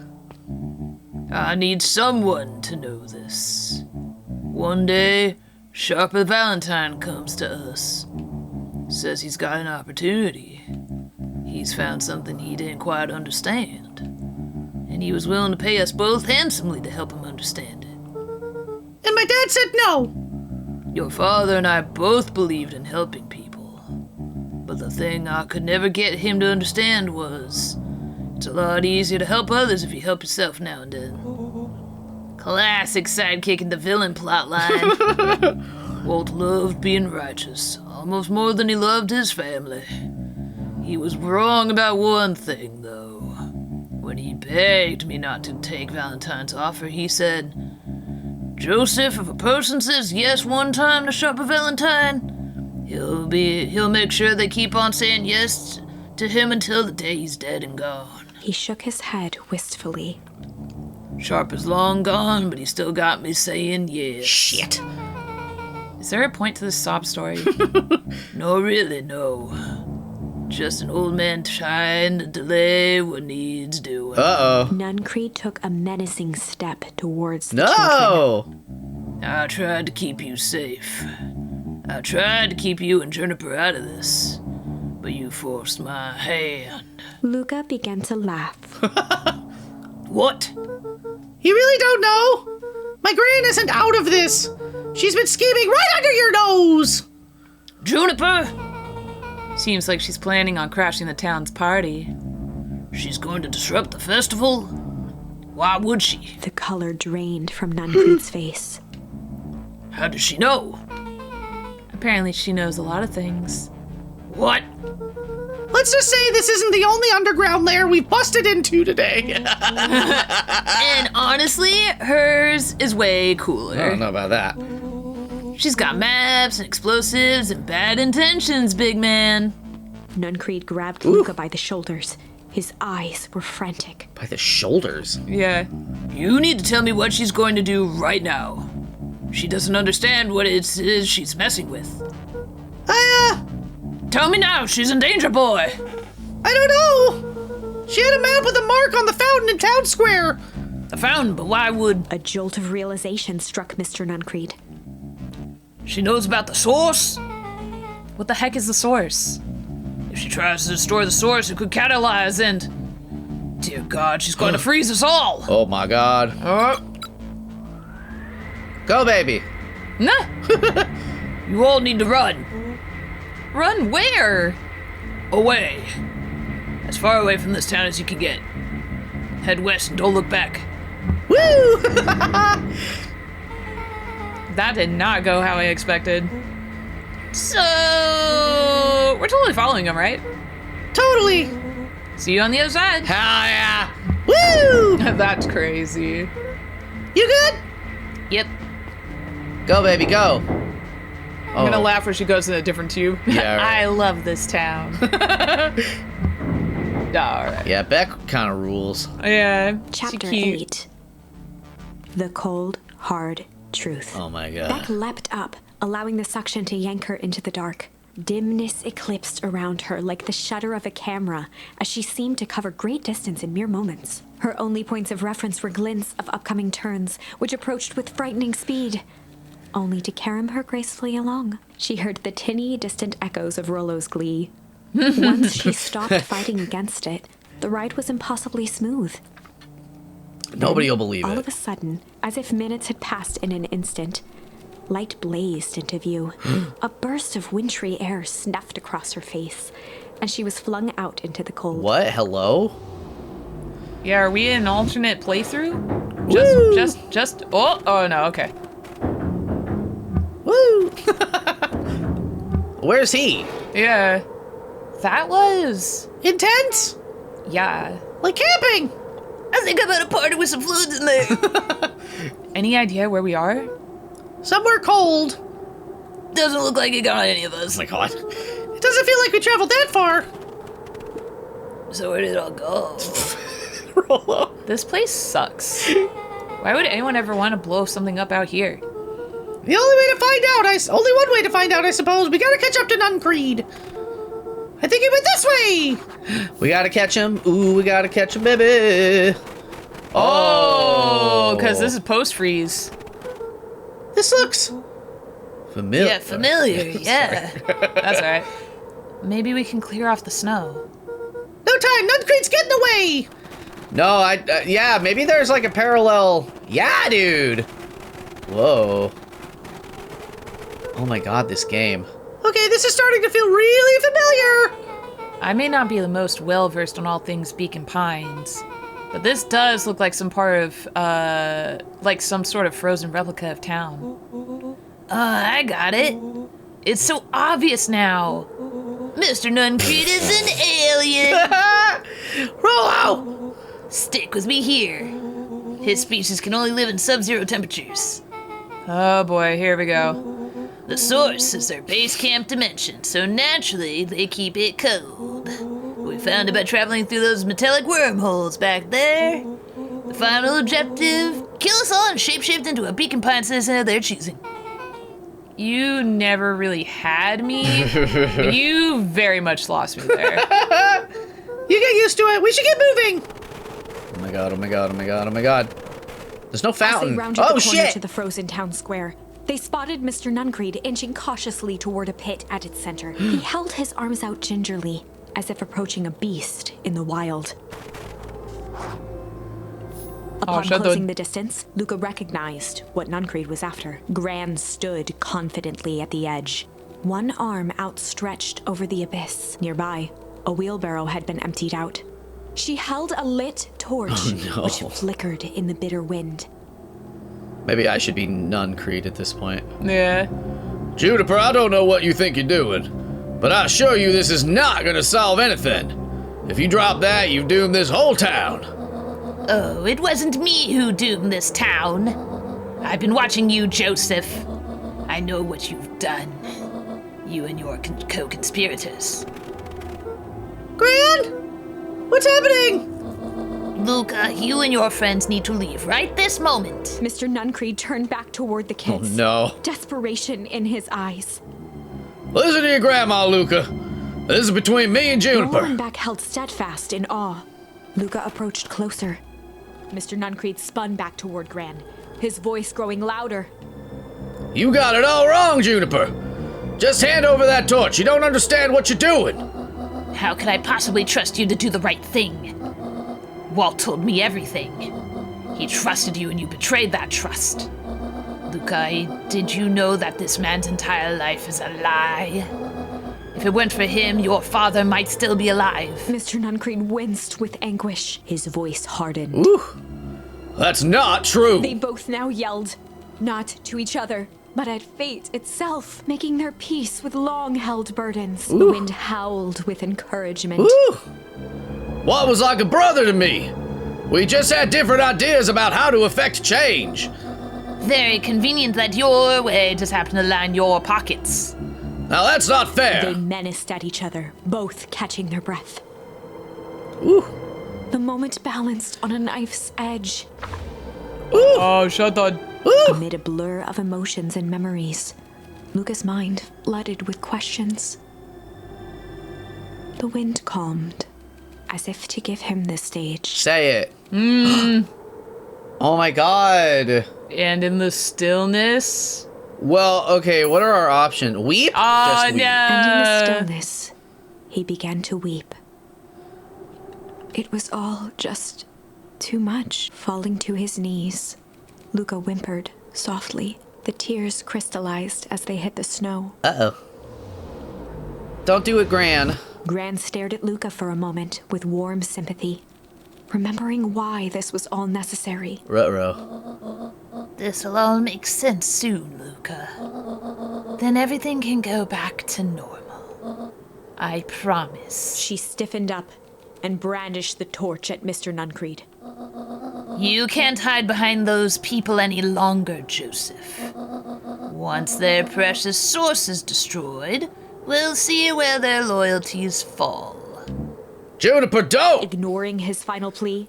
I need someone to know this. One day, Sharper Valentine comes to us. Says he's got an opportunity. He's found something he didn't quite understand. And he was willing to pay us both handsomely to help him understand it. And my dad said no. Your father and I both believed in helping people. But the thing I could never get him to understand was It's a lot easier to help others if you help yourself now and then. Classic sidekick in the villain plotline. Walt loved being righteous, almost more than he loved his family. He was wrong about one thing, though. When he begged me not to take Valentine's offer, he said, "Joseph, if a person says yes one time to shop a Valentine, he'll make sure they keep on saying yes to him until the day he's dead and gone." He shook his head wistfully. Sharp is long gone, but he still got me saying yes. Shit. Is there a point to this sob story? No, really, no. Just an old man trying to delay what needs doing. Uh-oh. Nuncreed took a menacing step towards the children. No! I tried to keep you safe. I tried to keep you and Juniper out of this, but you forced my hand. Luca began to laugh. What? You really don't know? My gran isn't out of this. She's been scheming right under your nose. Juniper? Seems like she's planning on crashing the town's party. She's going to disrupt the festival? Why would she? The color drained from Nuncreed's face. How does she know? Apparently she knows a lot of things. What? Let's just say this isn't the only underground lair we've busted into today. And honestly, hers is way cooler. I don't know about that. She's got maps and explosives and bad intentions, big man. Nuncreed grabbed Luca by the shoulders. His eyes were frantic. By the shoulders. Yeah. You need to tell me what she's going to do right now. She doesn't understand what it is she's messing with. Tell me now, she's in danger, boy. I don't know. She had a map with a mark on the fountain in town square. The fountain, but why would... A jolt of realization struck Mr. Nuncreed. She knows about the source? What the heck is the source? If she tries to destroy the source, it could catalyze and... Dear God, she's going to freeze us all. Oh my god. Go, baby. Nah. You all need to run. Run where? Away. As far away from this town as you can get. Head west and don't look back. Woo! That did not go how I expected. So, we're totally following him, right? Totally. See you on the other side. Hell yeah. Woo! That's crazy. You good? Yep. Go, baby, go. I'm gonna laugh when she goes in a different tube. Yeah, right. I love this town. Alright. Yeah, Beck kind of rules. Yeah. Chapter cute. 8. The cold, hard truth. Oh my god. Beck leapt up, allowing the suction to yank her into the dark. Dimness eclipsed around her like the shutter of a camera, as she seemed to cover great distance in mere moments. Her only points of reference were glints of upcoming turns, which approached with frightening speed, only to carom her gracefully along. She heard the tinny, distant echoes of Rollo's glee. Once she stopped fighting against it, the ride was impossibly smooth. Nobody will believe All it. of a sudden, as if minutes had passed in an instant, light blazed into view. A burst of wintry air snuffed across her face, and she was flung out into the cold. What? Hello? Yeah, are we in an alternate playthrough? Just. Oh no, okay. Woo! Where's he? Yeah. That was. Intense? Yeah. Like camping. I think I'm at a party with some fluids in there. Any idea where we are? Somewhere cold. Doesn't look like it got any of us. Oh my god. It doesn't feel like we traveled that far. So where did it all go? Rollo. This place sucks. Why would anyone ever want to blow something up out here? The only way to find out, only one way to find out, I suppose. We gotta catch up to Nuncreed. I think he went this way. We gotta catch him. Ooh, we gotta catch him, baby. Oh, because this is post-freeze. This looks familiar. Yeah, familiar, yeah. That's all right. Maybe we can clear off the snow. no time. Nuncreed's getting away. No, yeah, maybe there's like a parallel. Yeah, dude. Whoa. Oh my god, this game. Okay, this is starting to feel really familiar. I may not be the most well-versed on all things Beacon Pines, but this does look like some part of, like some sort of frozen replica of town. I got it. It's so obvious now. Mr. Nuncreed is an alien. Rollo! Stick with me here. His species can only live in sub-zero temperatures. Oh boy, here we go. The source is their base camp dimension, so naturally they keep it cold. We found it by traveling through those metallic wormholes back there. The final objective, kill us all and shapeshift into a Beacon Pine citizen of their choosing. You never really had me, but you very much lost me there. You get used to it. We should get moving. Oh my god, oh my god, oh my god, oh my god. There's no As they fountain. rounded Oh the corner shit! to the frozen town square, they spotted Mr. Nuncreed inching cautiously toward a pit at its center. He held his arms out gingerly, as if approaching a beast in the wild. Upon closing the distance, Luca recognized what Nuncreed was after. Gran stood confidently at the edge, one arm outstretched over the abyss. Nearby, a wheelbarrow had been emptied out. She held a lit torch, which flickered in the bitter wind. Maybe I should be Nuncreed at this point. Yeah. Juniper, I don't know what you think you're doing, but I assure you this is not gonna solve anything. If you drop that, you've doomed this whole town. Oh, it wasn't me who doomed this town. I've been watching you, Joseph. I know what you've done. You and your co-conspirators. Gran? What's happening? Luca, you and your friends need to leave right this moment. Mr. Nuncreed turned back toward the kids. Oh no. Desperation in his eyes. Listen to your grandma, Luca. This is between me and Juniper. Rolenbeck held steadfast in awe. Luca approached closer. Mr. Nuncreed spun back toward Gran, his voice growing louder. You got it all wrong, Juniper. Just hand over that torch. You don't understand what you're doing. How could I possibly trust you to do the right thing? Walt told me everything. He trusted you and you betrayed that trust. Luca, did you know that this man's entire life is a lie? If it weren't for him, your father might still be alive. Mr. Nuncreed winced with anguish. His voice hardened. Ooh, that's not true. They both now yelled, not to each other, but at fate itself, making their peace with long-held burdens. Ooh. The wind howled with encouragement. Ooh. Walt was like a brother to me. We just had different ideas about how to effect change. Very convenient that your way just happened to line your pockets. Now that's not fair. They menaced at each other, both catching their breath. Ooh. The moment balanced on a knife's edge. Ooh. Oh, shut up. Amid a blur of emotions and memories, Luca's mind flooded with questions. The wind calmed, as if to give him the stage. Say it. Oh my god. And in the stillness? Well, okay, what are our options? Weep? Oh, Just weep. no. And in the stillness, he began to weep. It was all just too much. Falling to his knees, Luca whimpered softly. The tears crystallized as they hit the snow. Uh-oh. Don't do it, Gran. Gran stared at Luca for a moment with warm sympathy, remembering why this was all necessary. Ruh-roh. This'll all make sense soon, Luca. Then everything can go back to normal. I promise. She stiffened up and brandished the torch at Mr. Nuncreed. You can't hide behind those people any longer, Joseph. Once their precious source is destroyed, we'll see where their loyalties fall. Juniper, don't! Ignoring his final plea,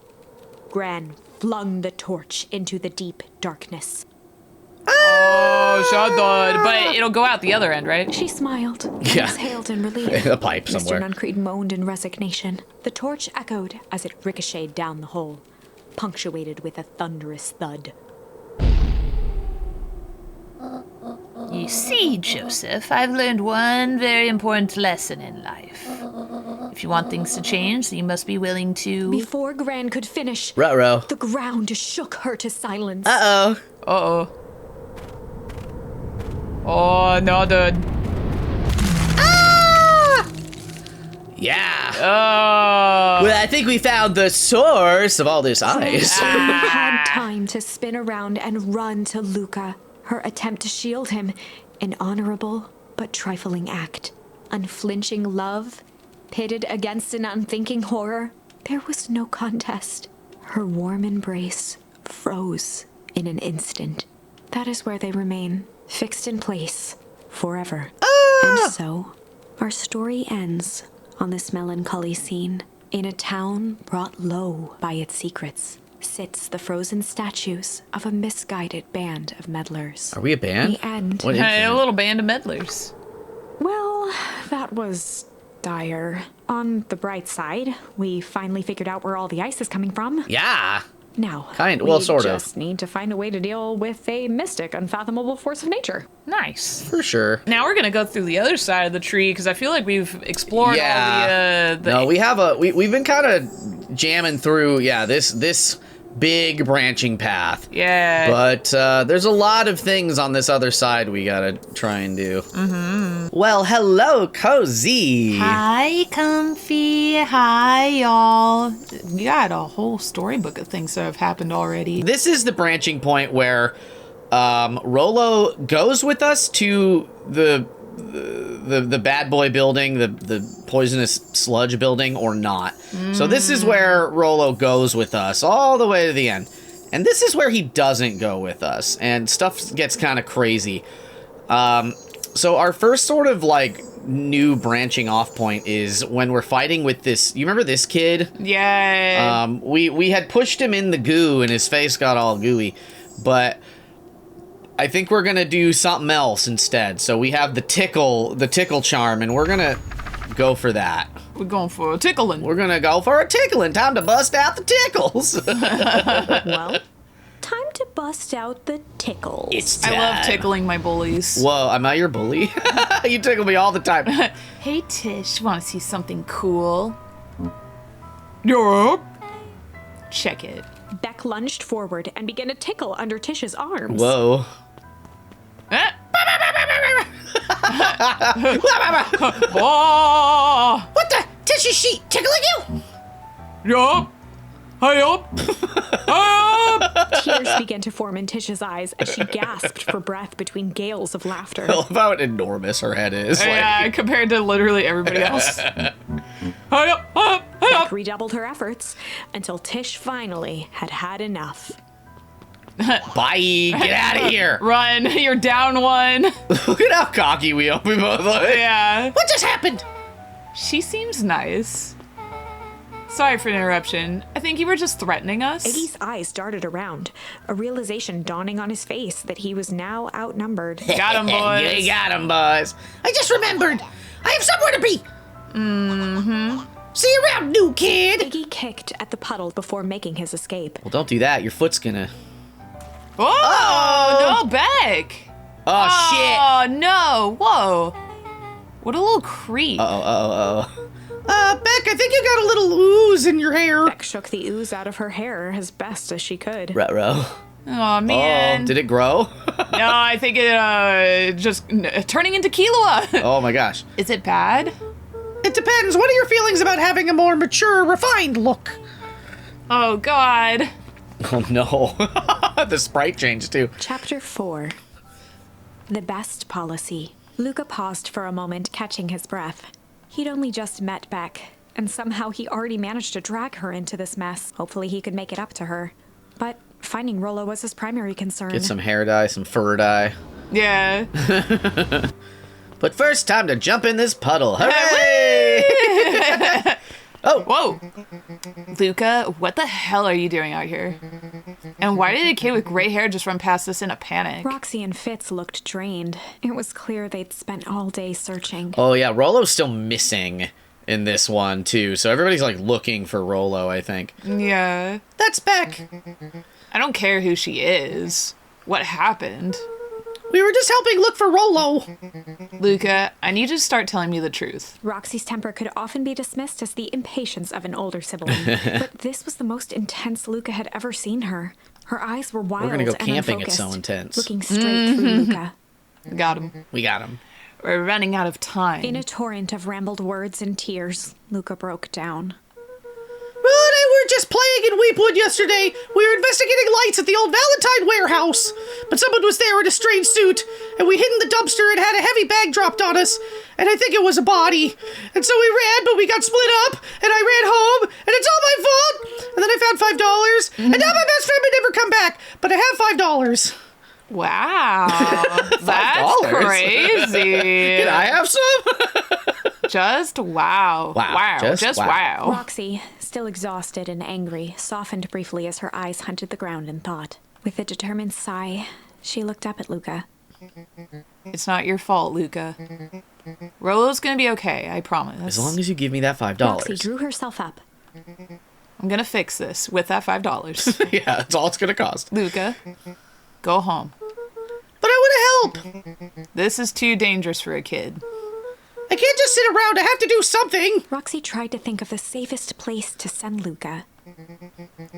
Gran flung the torch into the deep darkness. Oh, shut up. But it'll go out the other end, right? She smiled and Yeah. exhaled in relief. A pipe somewhere. Mr. Nuncreed moaned in resignation. The torch echoed as it ricocheted down the hole, punctuated with a thunderous thud. You see, Joseph, I've learned one very important lesson in life. If you want things to change, you must be willing to... Before Gran could finish, Ruh-roh. the ground shook her to silence. Uh-oh. Uh-oh. Oh, no, dude. Yeah. Oh. Well, I think we found the source of all this ice. She had time to spin around and run to Luca, her attempt to shield him, an honorable but trifling act. Unflinching love, pitted against an unthinking horror, there was no contest. Her warm embrace froze in an instant. That is where they remain, fixed in place, forever. And so, our story ends on this melancholy scene. In a town brought low by its secrets, sits the frozen statues of a misguided band of meddlers. Are we a band? The end. What is Hey, it? a little band of meddlers. Well, that was dire. On the bright side, we finally figured out where all the ice is coming from. Yeah. Now, Well, sort we of. just need to find a way to deal with a mystic, unfathomable force of nature. Nice. For sure. Now we're gonna go through the other side of the tree because I feel like we've explored Yeah. all the. No, we have we've been kind of jamming through, this big branching path. Yeah. But there's a lot of things on this other side we gotta try and do. Mm-hmm. Well, hello, Cozy. Hi, Comfy. Hi, y'all. We got a whole storybook of things that have happened already. This is the branching point where Rollo goes with us to the bad boy building, the poisonous sludge building, or not. So this is where Rollo goes with us all the way to the end. And this is where he doesn't go with us, and stuff gets kind of crazy. So our first sort of like new branching off point is when we're fighting with this. You remember this kid? Yeah. We had pushed him in the goo, and his face got all gooey, but I think we're gonna do something else instead. So we have the tickle charm, and we're gonna go for that. We're going for a tickling. We're gonna go for a tickling. Time to bust out the tickles. Well, time to bust out the tickles. It's I love time. tickling my bullies. Whoa, am I your bully? You tickle me all the time. Hey, Tish, want to see something cool? Yup. Check it. Beck lunged forward and began to tickle under Tish's arms. Whoa. Eh? Oh, What the? Tish, is she tickling you? yup. Hi up. Hi up. Tears began to form in Tish's eyes as she gasped for breath between gales of laughter. I love how enormous her head is. Yeah, compared to literally everybody else. Hi up. Hi up. Hi Beck up. redoubled her efforts until Tish finally had had enough. Bye. Get out of here. Run. You're down one. Look at how cocky we both look. Yeah. What just happened? She seems nice. Sorry for the interruption. I think you were just threatening us. Iggy's eyes darted around, a realization dawning on his face that he was now outnumbered. Got him, boys. You got him, boys. I just remembered. I have somewhere to be. Mm-hmm. See you around, new kid. Iggy kicked at the puddle before making his escape. Well, don't do that. Your foot's gonna... Oh, no, Beck. Oh, shit. Oh, no. Whoa. What a little creep. Uh-oh. Beck, I think you got a little ooze in your hair. Beck shook the ooze out of her hair as best as she could. Ruh-roh. Oh, man. Oh, did it grow? No, I think it just turning into Killua. Oh, my gosh. Is it bad? It depends. What are your feelings about having a more mature, refined look? Oh, God. Oh, no. The sprite changed, too. Chapter 4. The Best Policy. Luca paused for a moment, catching his breath. He'd only just met Beck, and somehow he already managed to drag her into this mess. Hopefully he could make it up to her. But finding Rollo was his primary concern. Get some hair dye, some fur dye. Yeah. But first, time to jump in this puddle. Hooray! Whoa. Luca, what the hell are you doing out here? And why did a kid with gray hair just run past us in a panic? Roxy and Fitz looked drained. It was clear they'd spent all day searching. Oh, yeah. Rollo's still missing in this one, too. So everybody's, like, looking for Rollo, I think. Yeah. That's Beck. I don't care who she is. What happened? We were just helping look for Rollo. Luca, I need you to start telling me the truth. Roxy's temper could often be dismissed as the impatience of an older sibling, but this was the most intense Luca had ever seen her. Her eyes were wild We're gonna go and camping, it's unfocused, so intense. looking straight through Luca. Got him. We got him. We're running out of time. In a torrent of rambled words and tears, Luca broke down. Well, they were just playing in Weepwood yesterday. We were investigating lights at the old Valentine warehouse. But someone was there in a strange suit, and we hid in the dumpster and had a heavy bag dropped on us. And I think it was a body. And so we ran, but we got split up, and I ran home, and it's all my fault. And then I found $5, and now my best friend may never come back. But I have $5. Wow. That's crazy. Can I have some? Just wow. Wow. Just wow. Roxy, still exhausted and angry, softened briefly as her eyes hunted the ground in thought. With a determined sigh, she looked up at Luca. It's not your fault, Luca. Rolo's gonna be okay, I promise. As long as you give me that $5. Roxy drew herself up. I'm gonna fix this with that $5. Yeah, that's all it's gonna cost. Luca, go home. But I want to help. This is too dangerous for a kid. I can't just sit around. I have to do something. Roxy tried to think of the safest place to send Luca.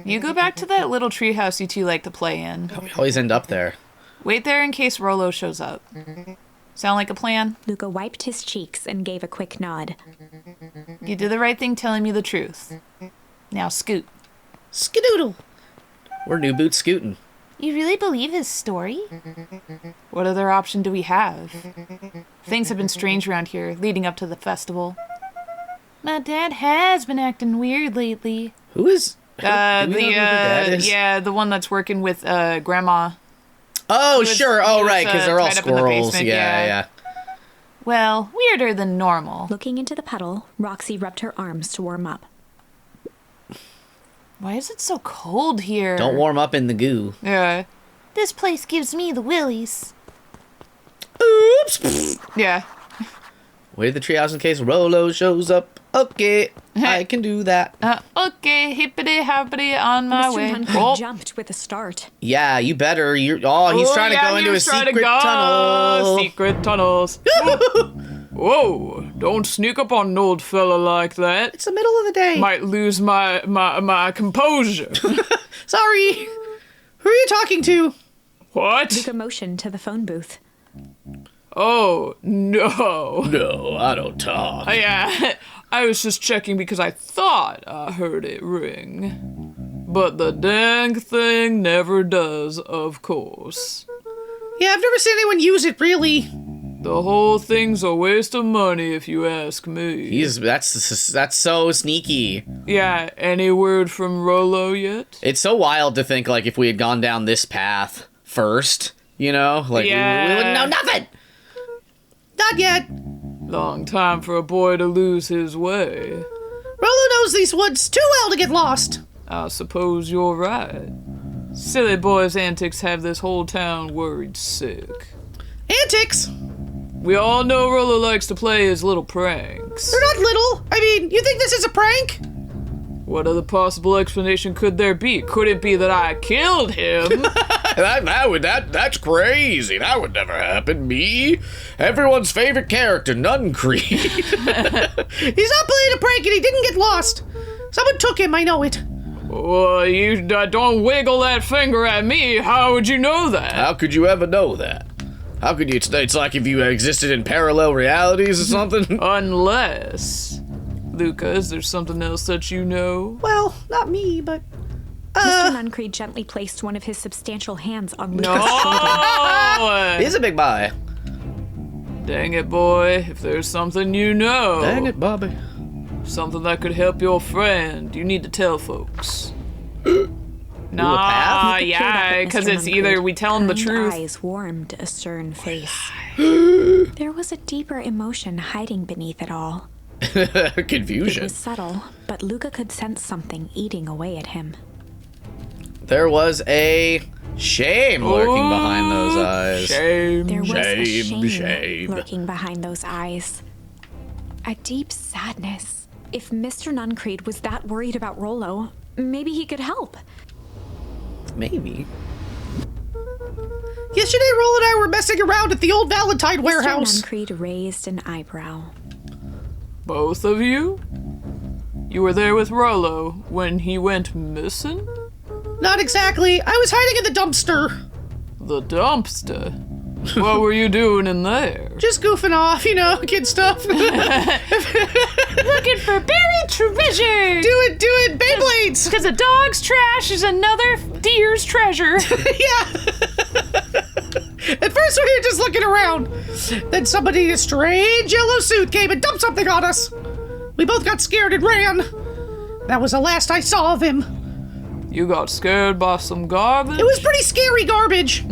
You go back to that little treehouse you two like to play in. We always end up there. Wait there in case Rolo shows up. Sound like a plan? Luca wiped his cheeks and gave a quick nod. You did the right thing telling me the truth. Now scoot. Skadoodle. We're new boots scooting. You really believe his story? What other option do we have? Things have been strange around here leading up to the festival. My dad has been acting weird lately. Who is? Do we know who your dad is? Yeah, the one that's working with Grandma. Oh, was- sure. he Oh, was, right, because they're all tied up in the squirrels. basement, Yeah, yeah. yeah. Well, weirder than normal. Looking into the puddle, Roxy rubbed her arms to warm up. Why is it so cold here? Don't warm up in the goo. Yeah. This place gives me the willies. Oops. Yeah. Wait at the treehouse in case Rolo shows up. Okay, I can do that. Okay, hippity hoppity on my Mr. way. Nuncreed jumped with a start. Yeah, you better. He's trying to go into a secret tunnel. Secret tunnels. Whoa, don't sneak up on an old fella like that. It's the middle of the day. Might lose my composure. Sorry. Who are you talking to? What? Luca motioned to the phone booth. Oh, no. No, I don't talk. Yeah, I was just checking because I thought I heard it ring. But the dang thing never does, of course. Yeah, I've never seen anyone use it, really. The whole thing's a waste of money if you ask me. That's so sneaky. Yeah, any word from Rolo yet? It's so wild to think like if we had gone down this path first, you know, like we wouldn't know nothing. Not yet. Long time for a boy to lose his way. Rolo knows these woods too well to get lost. I suppose you're right. Silly boy's antics have this whole town worried sick. Antics? We all know Rolo likes to play his little pranks. They're not little. I mean, you think this is a prank? What other possible explanation could there be? Could it be that I killed him? That's crazy. That would never happen. Me, everyone's favorite character, Nuncreed. He's not playing a prank and he didn't get lost. Someone took him, I know it. Well, you don't wiggle that finger at me. How would you know that? How could you ever know that? How could you? It's like if you existed in parallel realities or something. Unless... Luca, is there something else that you know? Well, not me, but... Mr. Nuncreed gently placed one of his substantial hands on Luca's No! He's a big boy. Dang it, boy. If there's something you know, Dang it, Bobby. something that could help your friend, you need to tell folks. path? Nah, Luca peered up yeah, at because Mr. it's either Nuncreed. we tell him the Kind truth. eyes warmed a stern face. There was a deeper emotion hiding beneath it all. It Confusion. was subtle, but Luca could sense something eating away at him. There was a shame lurking behind those eyes. Shame. There was a Shame, shame shame. lurking behind those eyes. A deep sadness. If Mr. Nuncreed was that worried about Rolo, maybe he could help. Maybe. Yesterday, Rolo and I were messing around at the old Valentine warehouse. Mr. Nuncreed raised an eyebrow. Both of you? You were there with Rolo when he went missing? Not exactly. I was hiding in the dumpster. The dumpster? What were you doing in there? Just goofing off, kid stuff. Do Looking for buried treasure! it, Beyblades. Because a dog's trash is another deer's treasure. Yeah. At first we were just looking around. Then somebody in a strange yellow suit came and dumped something on us. We both got scared and ran. That was the last I saw of him. You got scared by some garbage? It was pretty scary garbage.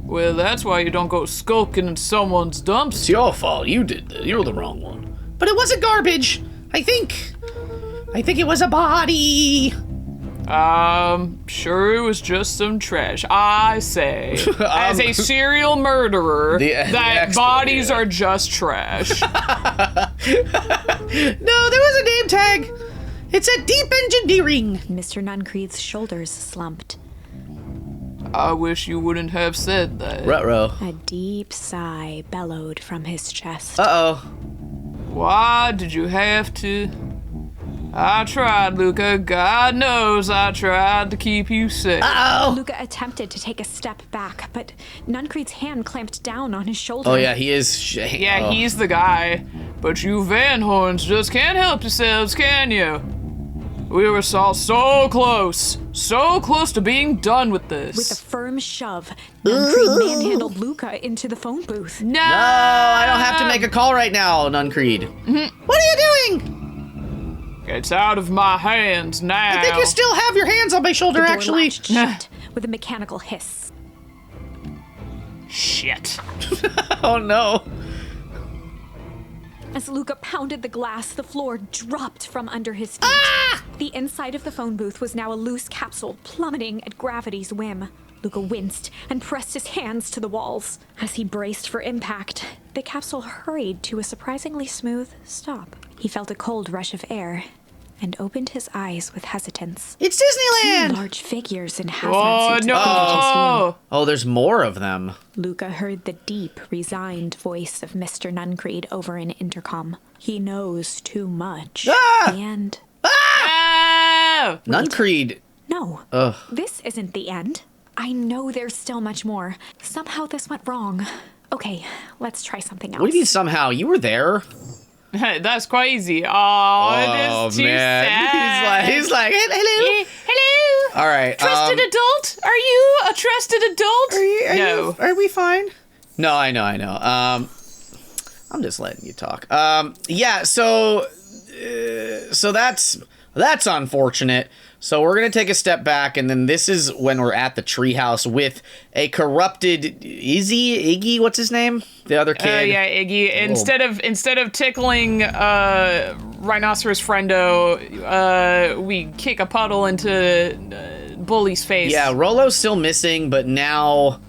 Well, that's why you don't go skulking in someone's dumps. It's your fault. You did this. You're the wrong one. But it wasn't garbage. I think it was a body. Sure it was just some trash. I say, as a serial murderer, The that expert, bodies yeah. are just trash. No, there was a name tag. It said Deep Engineering. Mr. Nuncreed's shoulders slumped. I wish you wouldn't have said that. Ruh-roh. A deep sigh bellowed from his chest. Uh-oh. Why did you have to? I tried, Luca. God knows I tried to keep you safe. Luca attempted to take a step back, but Nuncreed's hand clamped down on his shoulder. Oh, yeah, he is... Yeah, he's the guy. But you Van Horns just can't help yourselves, can you? We were all so close to being done with this. With a firm shove, Nuncreed manhandled Luca into the phone booth. No! No, I don't have to make a call right now, Nuncreed. What are you doing? It's out of my hands now. I think you still have your hands on my shoulder, The door actually. latched shut with a mechanical hiss. Shit. Oh, no. As Luca pounded the glass, the floor dropped from under his feet. The inside of the phone booth was now a loose capsule, plummeting at gravity's whim. Luca winced and pressed his hands to the walls. As he braced for impact, the capsule hurried to a surprisingly smooth stop. He felt a cold rush of air and opened his eyes with hesitance. It's Two Disneyland. large figures in Oh, hazmat suits greeted his view. no! Oh, there's more of them. Luca heard the deep, resigned voice of Mr. Nuncreed over an intercom. He knows too much. And Oh! Nuncreed. no, Ugh. this isn't the end. I know there's still much more. Somehow this went wrong. Okay, let's try something else. What do you mean somehow? You were there. That's crazy. Oh, it is too sad. He's like, hello. Hello? All right. Trusted adult? Are you a trusted adult? No. Are we fine? No, I know. I'm just letting you talk. Yeah. So that's unfortunate. So we're gonna take a step back, and then this is when we're at the treehouse with a corrupted Iggy. What's his name? The other kid. Yeah, Iggy. Instead of tickling Rhinoceros Friendo, we kick a puddle into Bully's face. Yeah, Rolo's still missing, but now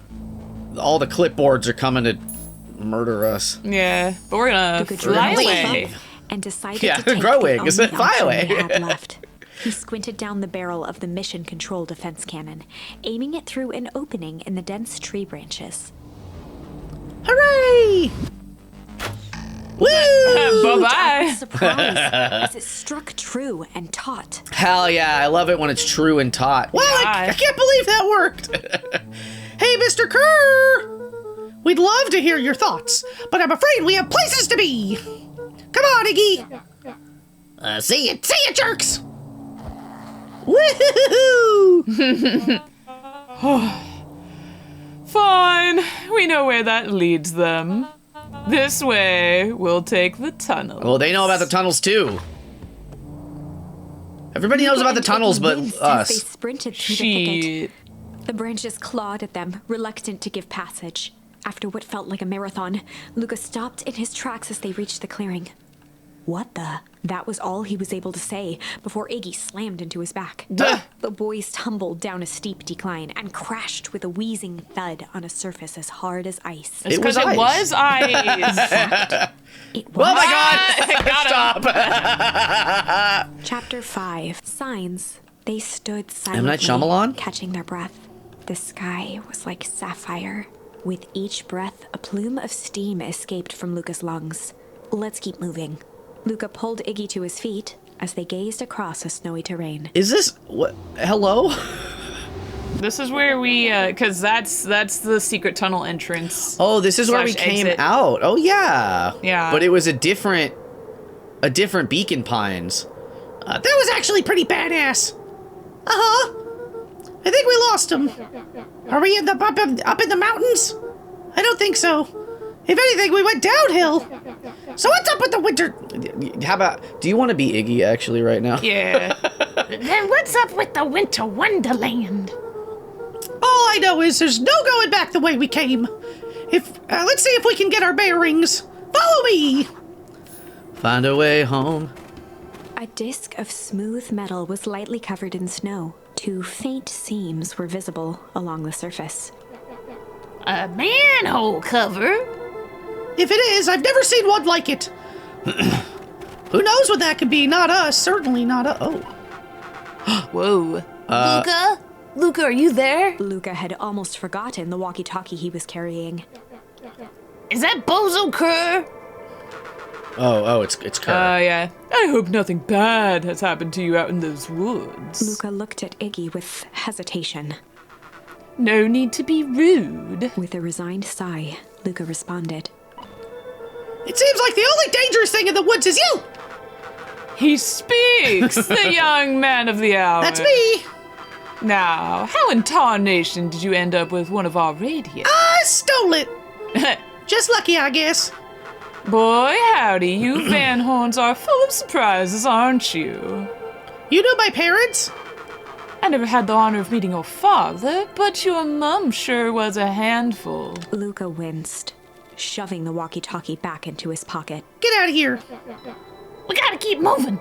all the clipboards are coming to murder us. Yeah, but we're gonna Luca drew fly himself away. up and decided Yeah, to take growing. the It's only a fly option away. they had left. He squinted down the barrel of the mission control defense cannon, aiming it through an opening in the dense tree branches. Hooray! Woo! Bye-bye. Surprise as it struck true and taut. Hell yeah, I love it when it's true and taut. Wow, I God. can't believe that worked. Hey, Mr. Kerr! We'd love to hear your thoughts, but I'm afraid we have places to be. Come on, Iggy. See ya, jerks. Woohoo! Fine. We know where that leads them. This way, we'll take the tunnel. Well, they know about the tunnels too. Everybody knows about the tunnels, but Winced as they us. sprinted through the thicket. Shit. The branches clawed at them, reluctant to give passage. After what felt like a marathon, Luca stopped in his tracks as they reached the clearing. What the? That was all he was able to say before Iggy slammed into his back. Duh. The boys tumbled down a steep decline and crashed with a wheezing thud on a surface as hard as ice. It's It was because it was ice. It was Oh my god! Got him. Chapter 5. Signs. They stood M. silently, Night Shyamalan? catching their breath. The sky was like sapphire. With each breath, a plume of steam escaped from Luca's lungs. Let's keep moving. Luca pulled Iggy to his feet as they gazed across a snowy terrain. Is this what? Hello? This is where we, cause that's the secret tunnel entrance. Oh, this is where we Slash came exit. out. Oh, yeah. Yeah. But it was a different Beacon Pines. That was actually pretty badass. Uh-huh. I think we lost him. Are we up in the mountains? I don't think so. If anything, we went downhill. So what's up with the winter? How about, do you want to be Iggy actually right now? Yeah. Then what's up with the Winter Wonderland? All I know is there's no going back the way we came. Let's see if we can get our bearings. Follow me. Find a way home. A disc of smooth metal was lightly covered in snow. 2 faint seams were visible along the surface. A manhole cover? If it is, I've never seen one like it. Who knows what that could be? Not us. Certainly not us. Oh. Whoa. Luca? Luca, are you there? Luca had almost forgotten the walkie-talkie he was carrying. Is that Bozo Kerr? Oh, it's Kerr. Yeah. I hope nothing bad has happened to you out in those woods. Luca looked at Iggy with hesitation. No need to be rude. With a resigned sigh, Luca responded. It seems like the only dangerous thing in the woods is you. He speaks, the young man of the hour. That's me. Now, how in tarnation did you end up with one of our radios? I stole it. Just lucky, I guess. Boy, howdy, you Van Horns are full of surprises, aren't you? You know my parents? I never had the honor of meeting your father, but your mum sure was a handful. Luca winced, shoving the walkie-talkie back into his pocket. Get out of here. We gotta keep moving.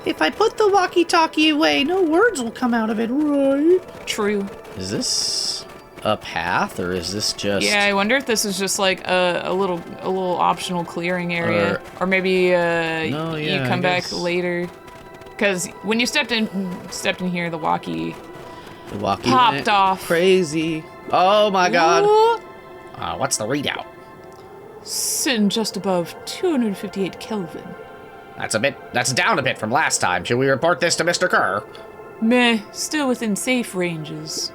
If I put the walkie-talkie away, no words will come out of it, right? True. Is this a path, or is this just... Yeah, I wonder if this is just like a little optional clearing area, or maybe No, you yeah, come I back guess. later. Because when you stepped in here, the walkie The walkie popped went off. crazy. Oh my god. Ooh, What's the readout? sitting just above 258 Kelvin. That's down a bit from last time. Should we report this to Mr. Kerr? Meh, still within safe ranges.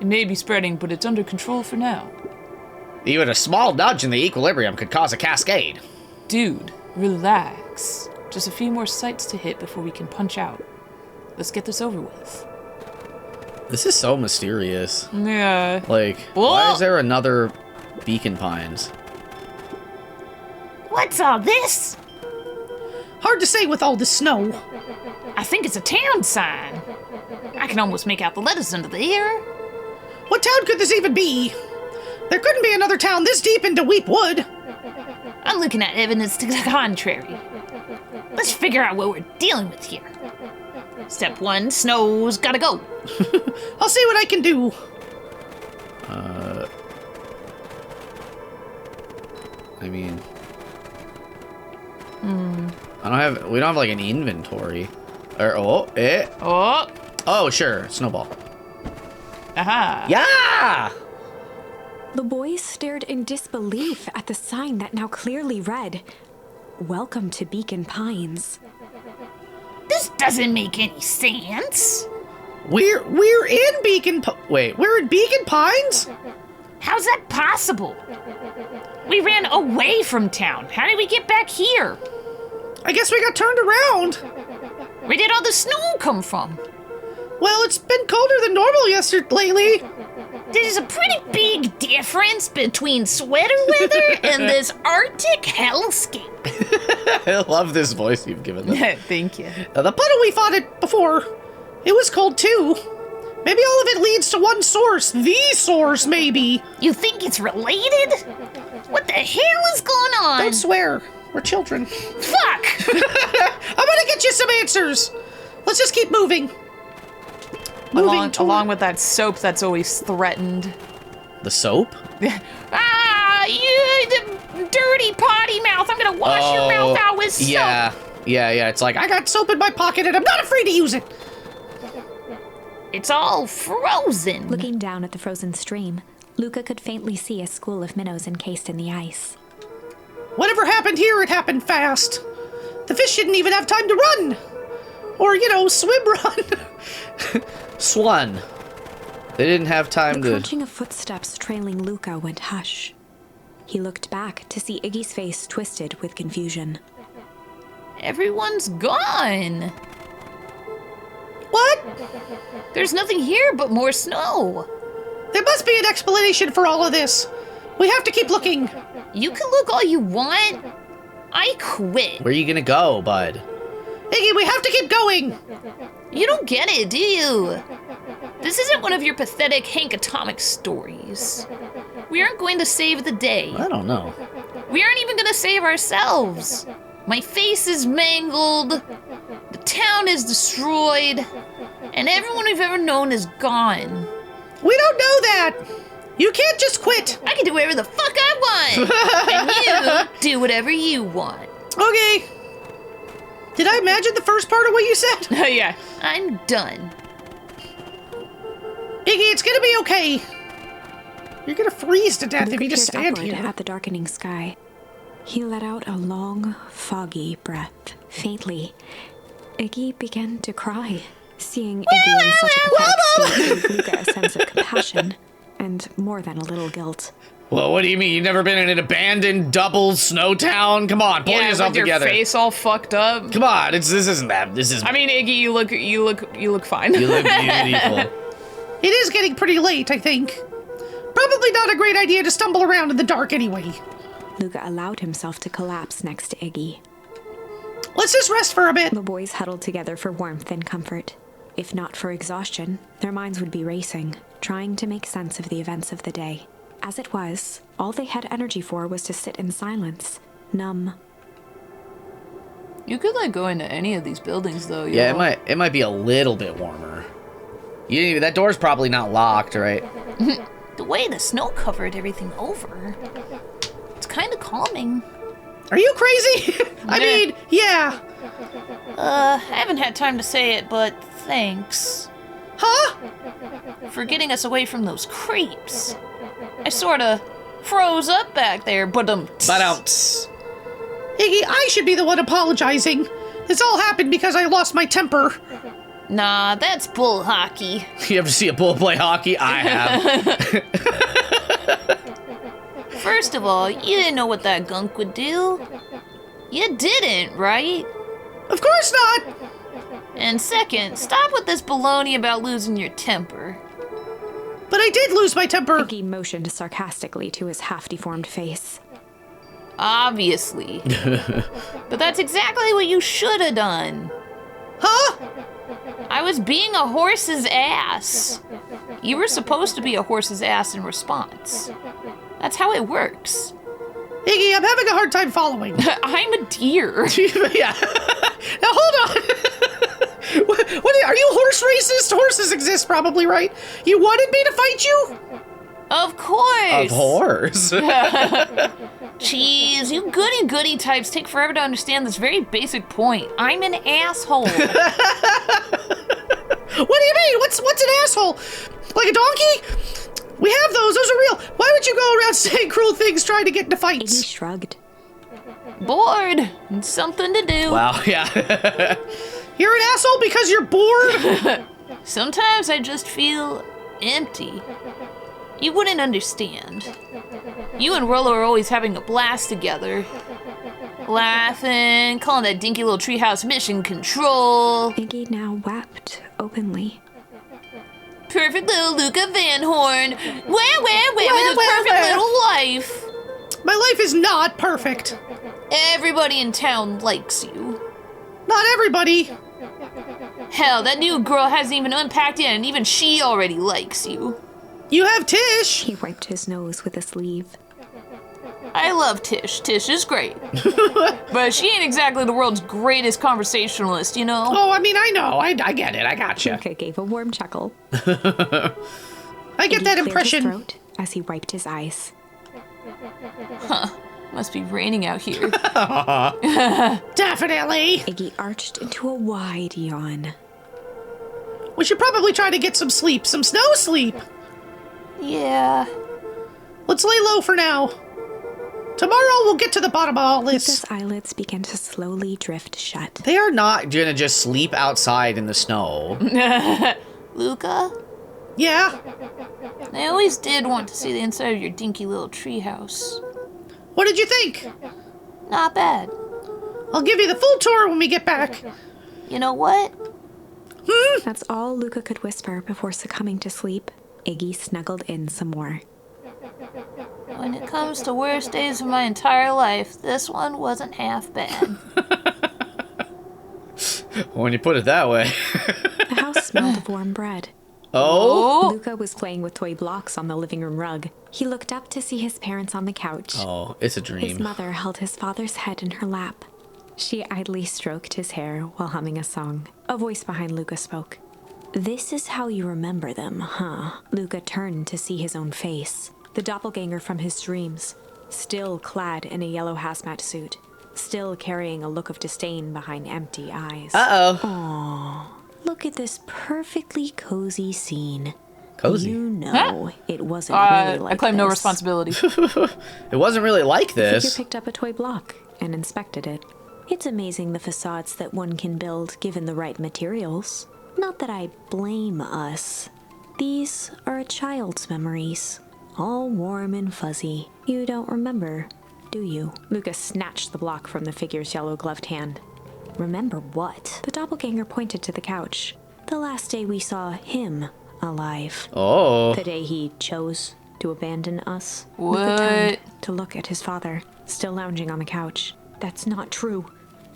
It may be spreading, but it's under control for now. Even a small nudge in the equilibrium could cause a cascade. Dude, relax. Just a few more sites to hit before we can punch out. Let's get this over with. This is so mysterious. Yeah. Like, why is there another Beacon Pines? What's all this? Hard to say with all the snow. I think it's a town sign. I can almost make out the letters under the air. What town could this even be? There couldn't be another town this deep into Weep Wood. I'm looking at evidence to the contrary. Let's figure out what we're dealing with here. Step 1, snow's gotta go. I'll see what I can do. I mean... we don't have like an inventory. Oh, sure, snowball. Aha. Yeah! The boys stared in disbelief at the sign that now clearly read, "Welcome to Beacon Pines." This doesn't make any sense. We're in Beacon. We're in Beacon Pines. How's that possible? We ran away from town. How did we get back here? I guess we got turned around. Where did all the snow come from? Well, it's been colder than normal lately. There's a pretty big difference between sweater weather and this Arctic hellscape. I love this voice you've given them. Thank you. The puddle we fought at before, it was cold too. Maybe all of it leads to one source. The source, maybe. You think it's related? What the hell is going on? Don't swear. We're children. Fuck! I'm gonna get you some answers. Let's just keep moving. Along with that soap that's always threatened. The soap? You the dirty potty mouth. I'm gonna wash your mouth out with soap. Yeah. It's like, I got soap in my pocket and I'm not afraid to use it. It's all frozen. Looking down at the frozen stream, Luca could faintly see a school of minnows encased in the ice. Whatever happened here, it happened fast. The fish didn't even have time to run. Or, swim run. Swan. They didn't have time The to... crunching of footsteps trailing Luca went hush. He looked back to see Iggy's face twisted with confusion. Everyone's gone. What? There's nothing here but more snow. There must be an explanation for all of this. We have to keep looking. You can look all you want. I quit. Where are you gonna go, bud? Iggy, we have to keep going. You don't get it, do you? This isn't one of your pathetic Hank Atomic stories. We aren't going to save the day. I don't know. We aren't even going to save ourselves. My face is mangled. The town is destroyed. And everyone we've ever known is gone. We don't know that. You can't just quit. I can do whatever the fuck I want. And you do whatever you want. Okay. Did I imagine the first part of what you said? Oh, yeah. I'm done. Iggy, it's gonna be okay. You're gonna freeze to death if you just Peered stand upward here. at the darkening sky. He let out a long, foggy breath. Faintly, Iggy began to cry. Seeing Iggy in such a pathetic state gave Luca a sense of compassion and more than a little guilt. Well, what do you mean? You've never been in an abandoned double snow town? Come on, pull yourself with your together. face all fucked up. Come on, this isn't that. This is. I mean, Iggy, you look fine. You look beautiful. It is getting pretty late, I think. Probably not a great idea to stumble around in the dark anyway. Luca allowed himself to collapse next to Iggy. Let's just rest for a bit. The boys huddled together for warmth and comfort. If not for exhaustion, their minds would be racing, trying to make sense of the events of the day. As it was, all they had energy for was to sit in silence, numb. You could go into any of these buildings though. Yeah, it might be a little bit warmer. You didn't even, that door's probably not locked, right? The way the snow covered everything over, it's kind of calming. Are you crazy? I mean, yeah. I haven't had time to say it, but thanks. Huh? For getting us away from those creeps. I sorta froze up back there, but Iggy, I should be the one apologizing. This all happened because I lost my temper. Nah, that's bull hockey. You ever see a bull play hockey? I have. First of all, you didn't know what that gunk would do. You didn't, right? Of course not. And second, stop with this baloney about losing your temper. But I did lose my temper. Iggy motioned sarcastically to his half-deformed face. Obviously. But that's exactly what you should have done. Huh? I was being a horse's ass. You were supposed to be a horse's ass in response. That's how it works. Iggy, I'm having a hard time following. I'm a deer. Yeah. Now hold on. What are you horse racist? Horses exist probably, right? You wanted me to fight you? Of course. Of course. Jeez, you goody types take forever to understand this very basic point. I'm an asshole. What do you mean? What's an asshole? Like a donkey? We have those. Those are real. Why would you go around saying cruel things trying to get into Iggy fights? shrugged. Bored. Something to do. Wow, yeah. You're an asshole because you're bored? Sometimes I just feel empty. You wouldn't understand. You and Rollo are always having a blast together. Laughing, calling that dinky little treehouse mission control. Iggy now wept openly. Perfect little Luca Van Horn. Where with his perfect little life. My life is not perfect. Everybody in town likes you. Not everybody. Hell, that new girl hasn't even unpacked yet, and even she already likes you. You have Tish. He wiped his nose with a sleeve. I love Tish. Tish is great. But she ain't exactly the world's greatest conversationalist, you know? Oh, I mean, I know. I get it. I gotcha. Luca gave a warm chuckle. I get Iggy that cleared impression. his throat as he wiped his eyes. Must be raining out here. Definitely. Iggy arched into a wide yawn. We should probably try to get some sleep. Some snow sleep. Yeah. Let's lay low for now. Tomorrow we'll get to the bottom of all this. Luca's eyelids began to slowly drift shut. They are not gonna just sleep outside in the snow. Luca, Yeah? I always did want to see the inside of your dinky little treehouse. What did you think? Not bad. I'll give you the full tour when we get back. You know what? That's all Luca could whisper before succumbing to sleep. Iggy snuggled in some more. When it comes to worst days of my entire life, this one wasn't half bad. When you put it that way. The house smelled of warm bread. Oh? Luca was playing with toy blocks on the living room rug. He looked up to see his parents on the couch. Oh, it's a His dream. mother held his father's head in her lap. She idly stroked his hair while humming a song. A voice behind Luca spoke. This is how you remember them, huh? Luca turned to see his own face. The doppelganger from his dreams, still clad in a yellow hazmat suit, still carrying a look of disdain behind empty eyes. Uh-oh. Look at this perfectly cozy scene. Cozy. You know it wasn't really like I claim no this. responsibility. It wasn't really like The figure this. picked up a toy block and inspected it. It's amazing the facades that one can build given the right materials. Not that I blame us. These are a child's memories. All warm and fuzzy. You don't remember, do you? Lucas snatched the block from the figure's yellow-gloved hand. Remember what? The doppelganger pointed to the couch. The last day we saw him alive. Oh. The day he chose to abandon us. What? Luca turned to look at his father, still lounging on the couch. That's not true.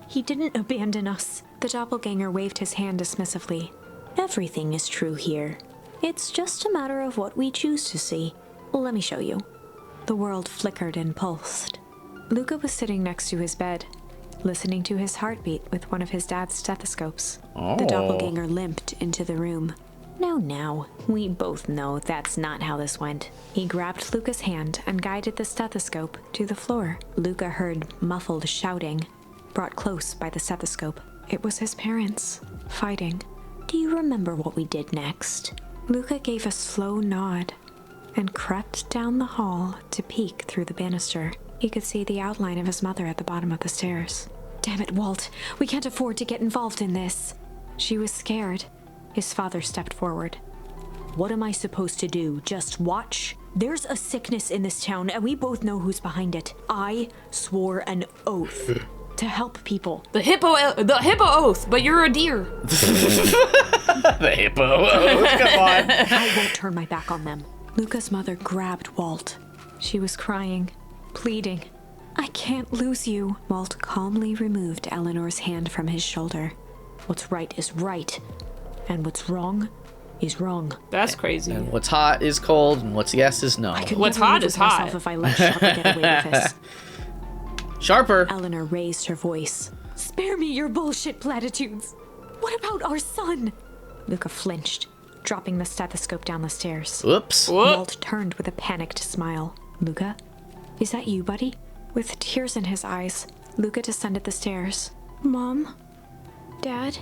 He didn't abandon us. The doppelganger waved his hand dismissively. Everything is true here. It's just a matter of what we choose to see. Let me show you. The world flickered and pulsed. Luca was sitting next to his bed, listening to his heartbeat with one of his dad's stethoscopes. The doppelganger limped into the room. Now, we both know that's not how this went. He grabbed Luca's hand and guided the stethoscope to the floor. Luca heard muffled shouting, brought close by the stethoscope. It was his parents, fighting. Do you remember what we did next? Luca gave a slow nod and crept down the hall to peek through the banister. He could see the outline of his mother at the bottom of the stairs. Damn it, Walt. We can't afford to get involved in this. She was scared. His father stepped forward. What am I supposed to do? Just watch? There's a sickness in this town, and we both know who's behind it. I swore an oath to help people. The hippo oath, but you're a deer. The hippo. Oh, come on. I won't turn my back on them. Luca's mother grabbed Walt. She was crying, pleading. I can't lose you. Walt calmly removed Eleanor's hand from his shoulder. What's right is right, and what's wrong is wrong. That's crazy. And what's hot is cold, and what's yes is no. I could What's never hot live is with myself hot. if I let Sharper get away with this. Sharper. Eleanor raised her voice. Spare me your bullshit platitudes. What about our son? Luca flinched, dropping the stethoscope down the stairs. Oops. Walt turned with a panicked smile. Luca, is that you, buddy? With tears in his eyes, Luca descended the stairs. Mom? Dad?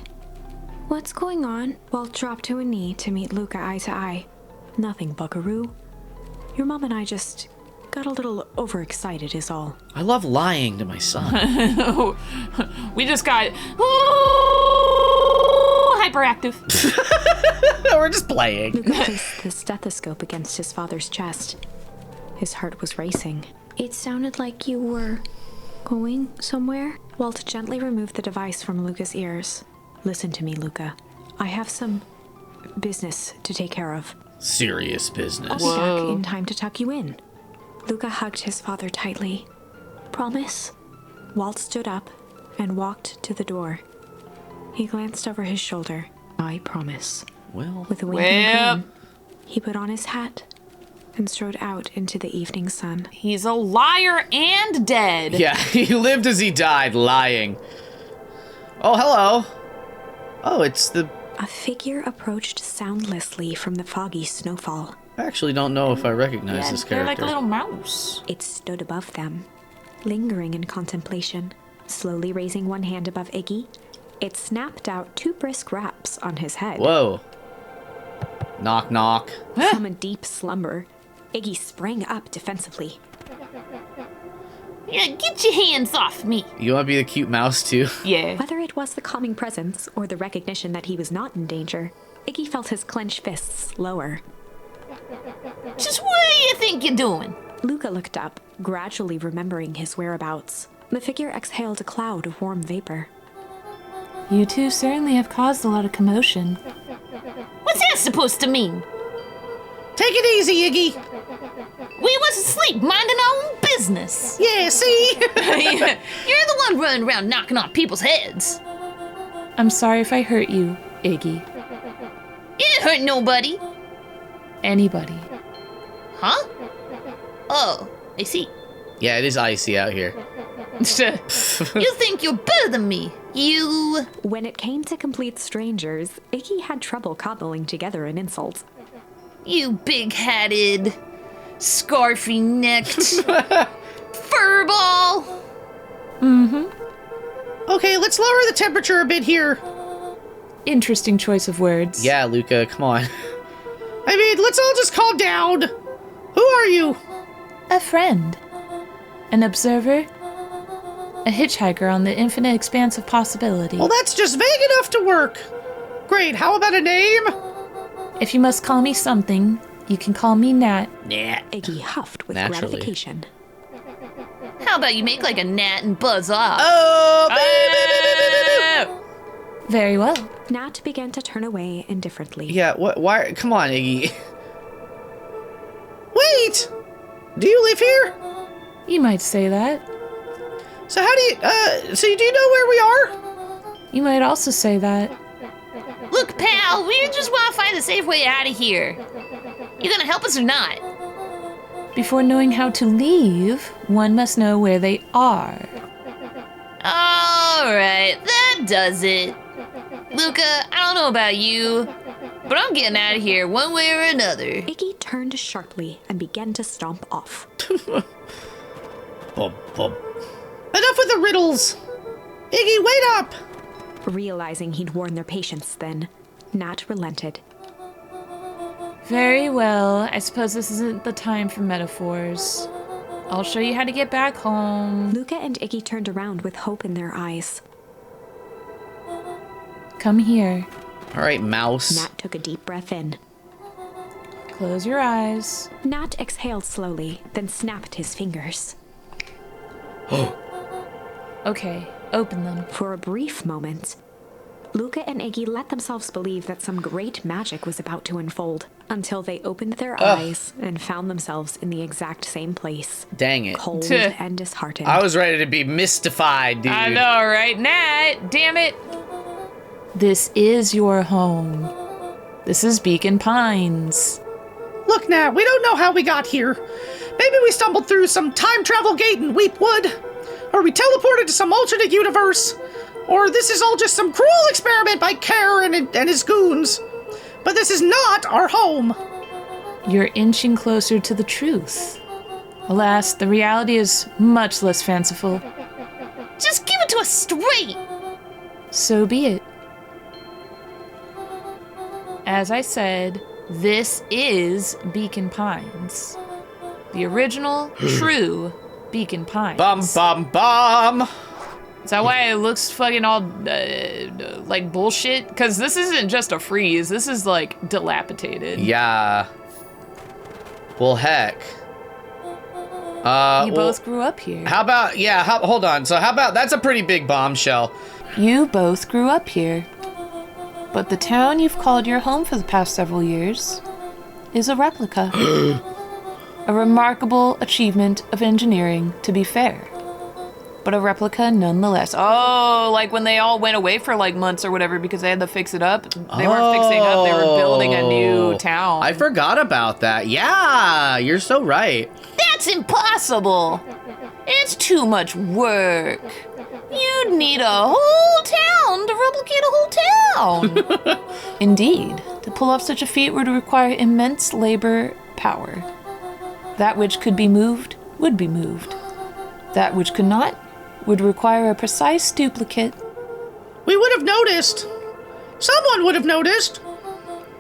What's going on? Walt dropped to a knee to meet Luca eye to eye. Nothing, buckaroo. Your mom and I just got a little overexcited is all. I love lying to my son. We just got hyperactive. We're just playing. Luca placed the stethoscope against his father's chest. His heart was racing. It sounded like you were going somewhere. Walt gently removed the device from Luca's ears. Listen to me, Luca. I have some business to take care of. Serious I'll business. be back in time to tuck you in. Luca hugged his father tightly. Promise? Walt stood up and walked to the door. He glanced over his shoulder. I promise. Well, With a wink and a Well. grin, he put on his hat and strode out into the evening sun. He's a liar and dead. yeah, he lived as he died, lying. Oh, hello. Oh, it's the... A figure approached soundlessly from the foggy snowfall. I actually don't know if I recognize Yeah, this they're like character. a little mouse. It stood above them, lingering in contemplation. Slowly raising one hand above Iggy, it snapped out 2 brisk raps on his head. Whoa. Knock, knock. From a deep slumber, Iggy sprang up defensively. Yeah, get your hands off me. You want to be the cute mouse, too? Yeah. Whether it was the calming presence or the recognition that he was not in danger, Iggy felt his clenched fists lower. Just what do you think you're doing? Luca looked up, gradually remembering his whereabouts. The figure exhaled a cloud of warm vapor. You two certainly have caused a lot of commotion. What's that supposed to mean? Take it easy, Iggy. We was asleep, minding our own business. Yeah, see? You're the one running around knocking on people's heads. I'm sorry if I hurt you, Iggy. You didn't hurt nobody. Anybody. Huh? Oh, I see. Yeah, it is icy out here. You think you're better than me. You... When it came to complete strangers, Iggy had trouble cobbling together an insult. You big-hatted, scarfy-necked furball. Okay, let's lower the temperature a bit here. Interesting choice of words. Yeah, Luca, come on. I mean, let's all just calm down. Who are you? A friend. An observer. A hitchhiker on the infinite expanse of possibility. Well, that's just vague enough to work. Great, how about a name? If you must call me something, you can call me Nat. Nah. Iggy huffed with Naturally. gratification. How about you make like a gnat and buzz off? Oh, Very well. Nat began to turn away indifferently. Yeah, what? Why? Come on, Iggy. Wait! Do you live here? You might say that. So how do you, so do you know where we are? You might also say that. Look, pal, we just want to find a safe way out of here. You gonna help us or not? Before knowing how to leave, one must know where they are. Alright, that does it. Luca, I don't know about you, but I'm getting out of here one way or another. Iggy turned sharply and began to stomp off. Bum, bum. Enough with the riddles. Iggy, wait up! Realizing he'd worn their patience then, Nat relented. Very well. I suppose this isn't the time for metaphors. I'll show you how to get back home. Luca and Iggy turned around with hope in their eyes. Come here. All right, mouse. Nat took a deep breath in. Close your eyes. Nat exhaled slowly, then snapped his fingers. Okay, open them. For a brief moment, Luca and Iggy let themselves believe that some great magic was about to unfold, until they opened their eyes and found themselves in the exact same place. Dang it. Cold and disheartened. I was ready to be mystified, dude. I know, right? Nat, damn it. This is your home. This is Beacon Pines. Look, Nat, we don't know how we got here. Maybe we stumbled through some time travel gate in Weepwood, or we teleported to some alternate universe, or this is all just some cruel experiment by Kerr and his goons. But this is not our home. You're inching closer to the truth. Alas, the reality is much less fanciful. Just give it to us straight. So be it. As I said, this is Beacon Pines. The original, true Beacon Pines. Bum, bum, bum. Is that why it looks fucking all, like bullshit? Because this isn't just a freeze. This is, like, dilapidated. Yeah. Well, heck. You both grew up here. How about, hold on. So how about, that's a pretty big bombshell. You both grew up here. But the town you've called your home for the past several years is a replica. A remarkable achievement of engineering, to be fair. But a replica nonetheless. Oh, like when they all went away for like months or whatever because they had to fix it up. They weren't fixing up, they were building a new town. I forgot about that. Yeah, you're so right. That's impossible. It's too much work. You'd need a whole town to replicate a whole town. Indeed. To pull off such a feat would require immense labor power. That which could be moved would be moved. That which could not would require a precise duplicate. We would have noticed. Someone would have noticed.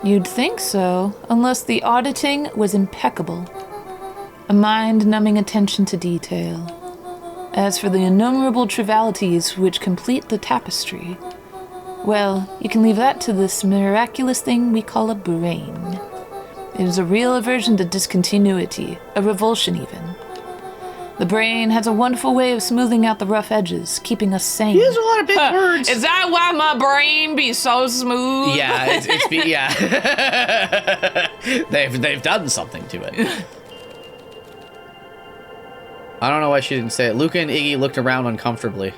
You'd think so, unless the auditing was impeccable. A mind-numbing attention to detail. As for the innumerable trivialities which complete the tapestry, Well, you can leave that to this miraculous thing we call a brain. It is a real aversion to discontinuity, a revulsion even. The brain has a wonderful way of smoothing out the rough edges, keeping us sane. He has a lot of big words. Is that why my brain be so smooth? Yeah, yeah. They've done something to it. I don't know why she didn't say it. Luca and Iggy looked around uncomfortably.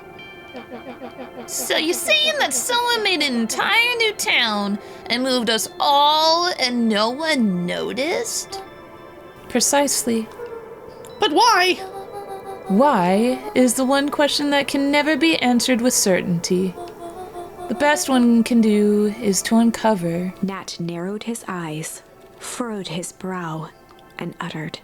So you're saying that someone made an entire new town and moved us all and no one noticed? Precisely. But why? Why is the one question that can never be answered with certainty. The best one can do is to uncover. Nat narrowed his eyes, furrowed his brow, and uttered,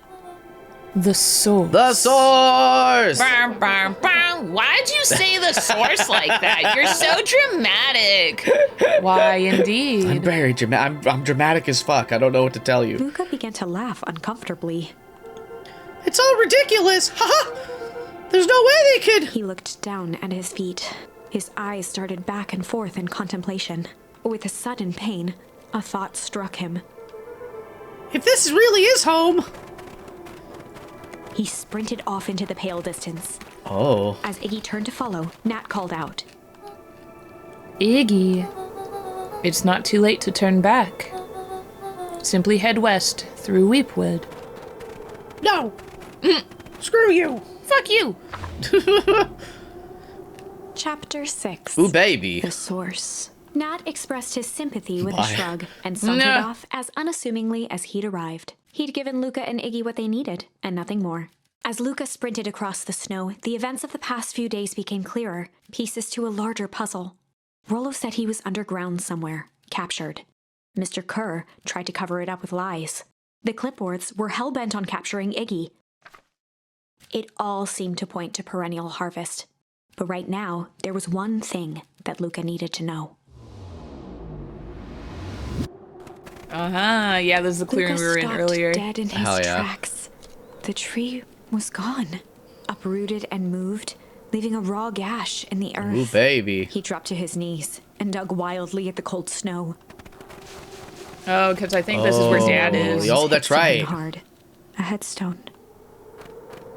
The source. The source! Bam, bam, bam. Why'd you say the source like that? You're so dramatic. Why, I'm indeed. very dramatic. I'm dramatic as fuck. I don't know what to tell you. Luca began to laugh uncomfortably. It's all ridiculous. Haha. There's no way they could. He looked down at his feet. His eyes started back and forth in contemplation. With a sudden pain, a thought struck him. If this really is home. He sprinted off into the pale distance. Oh. As Iggy turned to follow, Nat called out, Iggy. It's not too late to turn back. Simply head west through Weepwood. No. Screw you. Fuck you. Chapter 6. Ooh, baby. The Source. Nat expressed his sympathy with Bye. a shrug and sauntered Nah. off as unassumingly as he'd arrived. He'd given Luca and Iggy what they needed, and nothing more. As Luca sprinted across the snow, the events of the past few days became clearer, pieces to a larger puzzle. Rollo said he was underground somewhere, captured. Mr. Kerr tried to cover it up with lies. The clipboards were hell-bent on capturing Iggy. It all seemed to point to Perennial Harvest. But right now, there was one thing that Luca needed to know. Yeah, this is the clearing Luca we were in stopped earlier. dead in his Hell yeah. tracks. The tree was gone, uprooted and moved, leaving a raw gash in the earth. Ooh, baby. He dropped to his knees and dug wildly at the cold snow. Oh, because I think this is where Dad is. Oh, His that's hips opened right. Hard. A headstone.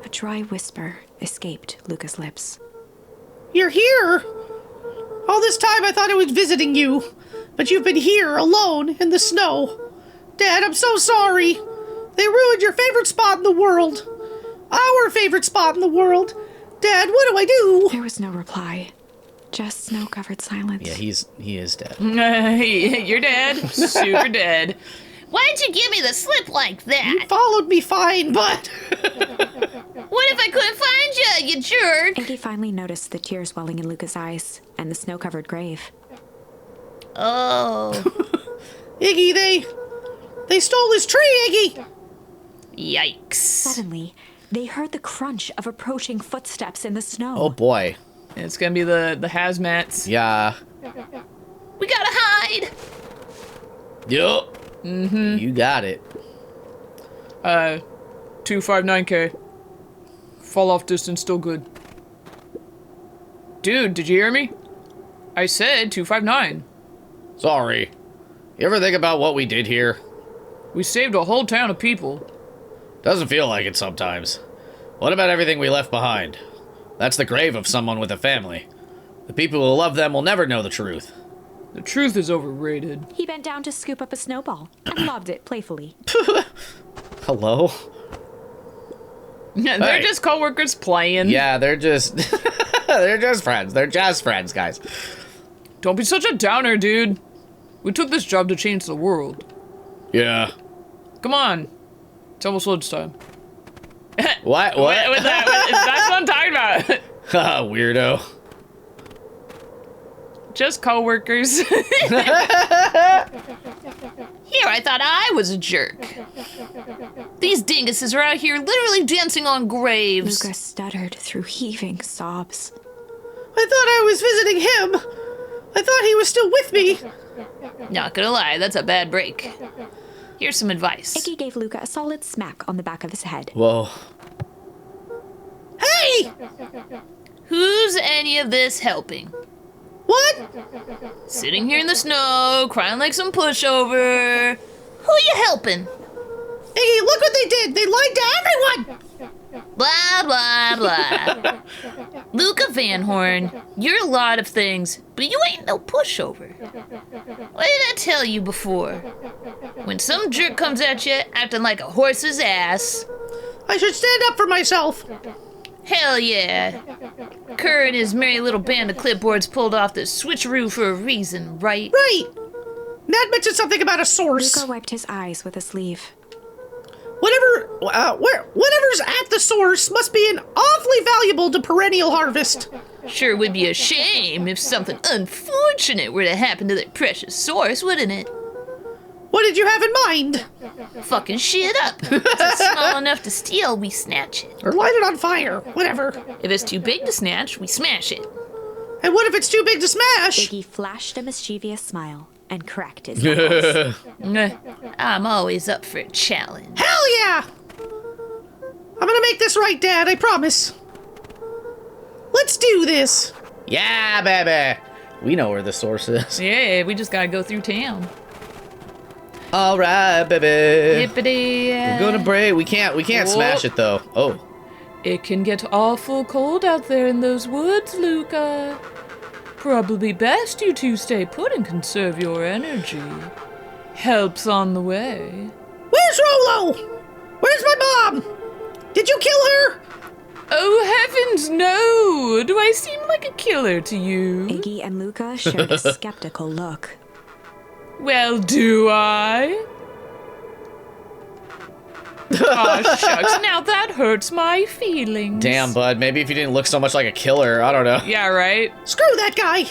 A dry whisper escaped Luca's lips. You're here. All this time I thought I was visiting you, but you've been here alone in the snow. Dad, I'm so sorry. They ruined your favorite spot in the world. Our favorite spot in the world. Dad, what do I do? There was no reply. Just snow-covered silence. Yeah, he is dead. You're dead. Super dead. Why'd you give me the slip like You that? followed me fine, but... What if I couldn't find you, you jerk? Iggy finally noticed the tears welling in Luca's eyes and the snow-covered grave. Oh, Iggy, they stole his tree, Iggy. yikes. Suddenly, they heard the crunch of approaching footsteps in the snow. Oh boy. It's gonna be the hazmats. Yeah. We gotta hide. Yup. Mm-hmm. You got it. 259K. Fall off distance still good. Dude, did you hear me? I said 259. Sorry. You ever think about what we did here? We saved a whole town of people. Doesn't feel like it sometimes. What about everything we left behind? That's the grave of someone with a family. The people who love them will never know the truth. The truth is overrated. He bent down to scoop up a snowball and lobbed it playfully. Hello? They're Hey. just coworkers playing. Yeah, they're just... they're just friends. They're just friends, guys. Don't be such a downer, dude. We took this job to change the world. Yeah. Come on. It's almost lunchtime. What? With that, that's what I'm talking about. Weirdo. Just coworkers. Here, I thought I was a jerk. These dinguses are out here literally dancing on graves. Luca stuttered through heaving sobs. I thought I was visiting him. I thought he was still with me. Not gonna lie, that's a bad break. Here's some advice. Iggy gave Luca a solid smack on the back of his head. Whoa. Hey! Who's any of this helping? What? Sitting here in the snow, crying like some pushover. Who you helping? Iggy, look what they did. They lied to everyone. Blah, blah, blah. Luca Van Horn, you're a lot of things, but you ain't no pushover. What did I tell you before? When some jerk comes at you acting like a horse's ass, I should stand up for myself. hell yeah. Kerr and his merry little band of clipboards pulled off the switcheroo for a reason, right? Right. Nat mentioned something about a source. Luca wiped his eyes with a sleeve. Whatever's at the source must be an awfully valuable to Perennial Harvest. Sure would be a shame if something unfortunate were to happen to that precious source, wouldn't it? What did you have in mind? Fucking shit up. If it's small enough to steal, we snatch it. Or light it on fire, whatever. If it's too big to snatch, we smash it. And what if it's too big to smash? Iggy flashed a mischievous smile and cracked his knuckles. I'm always up for a challenge. Hell yeah! I'm gonna make this right, Dad, I promise. Let's do this. Yeah, baby. We know where the source is. Yeah, we just gotta go through town. All right, baby. Yippity. We're gonna break. We can't smash it though. Oh. It can get awful cold out there in those woods, Luca. Probably best you two stay put and conserve your energy. Help's on the way. Where's Rolo? Where's my mom? Did you kill her? Oh, heavens, no! Do I seem like a killer to you? Iggy and Luca shared a skeptical look. Well, do I? Aw, shucks, now that hurts my feelings. Damn, bud. Maybe if you didn't look so much like a killer, I don't know. Yeah, right? Screw that guy.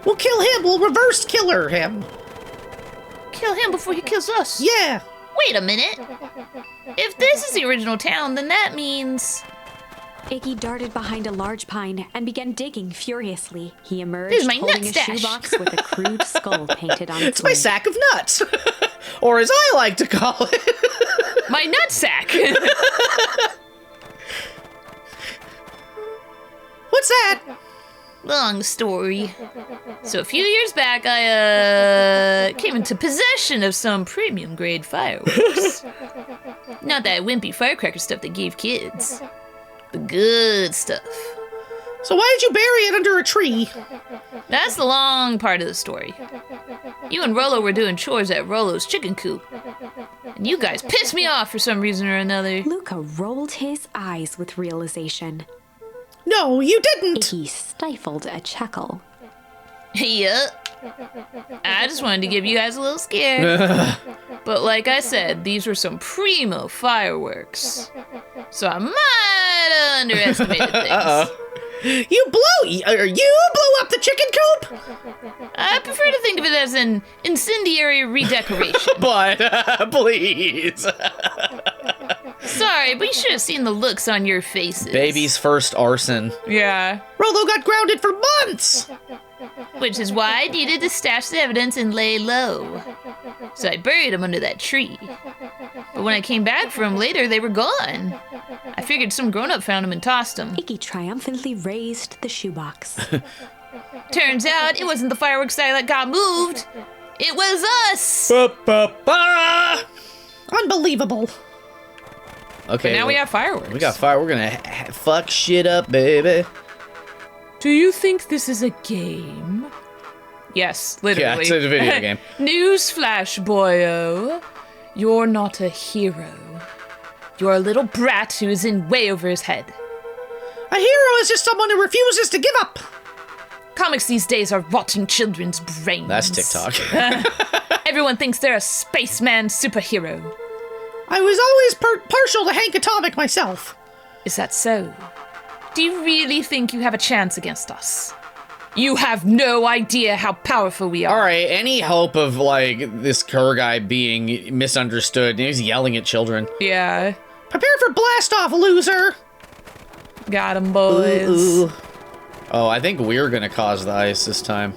We'll kill him. We'll reverse killer him. Kill him before he kills us. Yeah. Wait a minute. If this is the original town, then that means... Iggy darted behind a large pine and began digging furiously. He emerged Here's my holding nut a stash. shoebox with a crude skull painted on its It's my lid. sack of nuts. Or as I like to call it. My nutsack! What's that? Long story. So a few years back, I, came into possession of some premium grade fireworks. Not that wimpy firecracker stuff they gave kids. The good stuff. So why did you bury it under a tree? That's the long part of the story. You and Rolo were doing chores at Rolo's chicken coop. And you guys pissed me off for some reason or another. Luca rolled his eyes with realization. No, you didn't. Iggy stifled a chuckle. Yup. I just wanted to give you guys a little scare. But like I said, these were some primo fireworks. So I might have underestimated things. You blew up the chicken coop? I prefer to think of it as an incendiary redecoration. But, please. Sorry, but you should have seen the looks on your faces. Baby's first arson. Yeah. Rolo got grounded for months. Which is why I needed to stash the evidence and lay low. So I buried them under that tree. But when I came back for them later, they were gone. I figured some grown-up found them and tossed them. Iggy triumphantly raised the shoebox. Turns out it wasn't the fireworks that got moved. It was us! Ba-ba-ba! Unbelievable. Okay. Now we have fireworks. We got fire. We're gonna fuck shit up, baby. Do you think this is a game? Yes, literally. Yeah, it's a video game. Newsflash, boyo. You're not a hero. You're a little brat who is in way over his head. A hero is just someone who refuses to give up. Comics these days are rotting children's brains. That's TikTok. Everyone thinks they're a spaceman superhero. I was always partial to Hank Atomic myself. Is that so? Do you really think you have a chance against us? You have no idea how powerful we are. All right. Any hope of like this Kerr guy being misunderstood? He's yelling at children. Yeah. Prepare for blast off, loser. Got 'em, boys. Ooh. Oh, I think we're gonna cause the ice this time.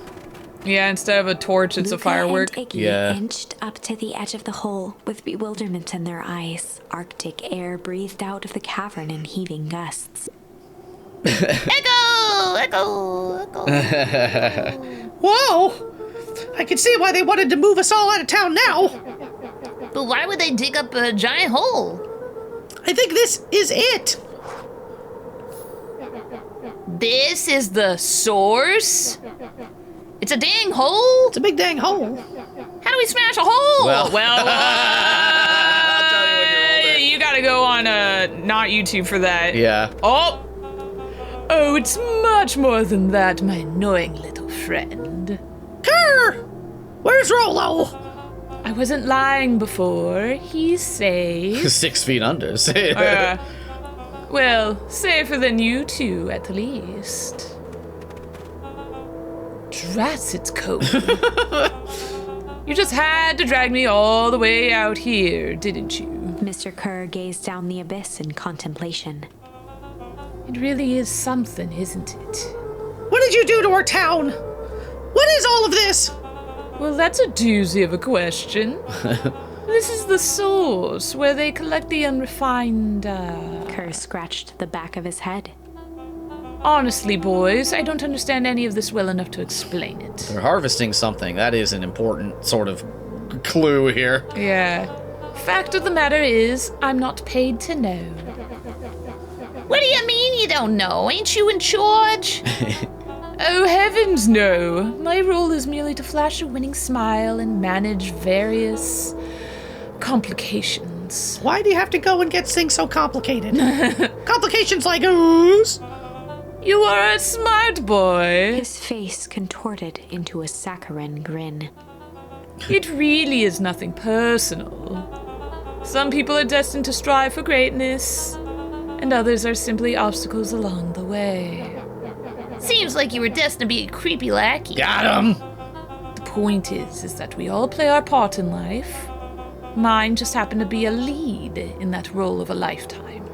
Yeah, instead of a torch, it's Luca a firework. and Iggy Yeah. inched up to the edge of the hole with bewilderment in their eyes. Arctic air breathed out of the cavern in heaving gusts. Echo! Whoa! I can see why they wanted to move us all out of town now. But why would they dig up a giant hole? I think this is it. This is the source? It's a dang hole? It's a big dang hole. How do we smash a hole? Well, I'll tell you when you're older. you gotta go on not YouTube for that. Yeah. Oh, it's much more than that, my annoying little friend. Kerr! Where's Rolo? I wasn't lying before. He's safe. 6 feet under. Well, safer than you two, at least. Drat, it's cold. You just had to drag me all the way out here, didn't you? Mr. Kerr gazed down the abyss in contemplation. It really is something, isn't it? What did you do to our town? What is all of this? Well, that's a doozy of a question. This is the source, where they collect the unrefined, Kerr scratched the back of his head. Honestly, boys, I don't understand any of this well enough to explain it. They're harvesting something. That is an important sort of clue here. Yeah. Fact of the matter is, I'm not paid to know. What do you mean you don't know? Ain't you in charge? Oh, heavens, no. My role is merely to flash a winning smile and manage various complications. Why do you have to go and get things so complicated? Complications like ooze. You are a smart boy. His face contorted into a saccharine grin. It really is nothing personal. Some people are destined to strive for greatness, and others are simply obstacles along the way. Seems like you were destined to be a creepy lackey. Got him! The point is that we all play our part in life. Mine just happened to be a lead in that role of a lifetime.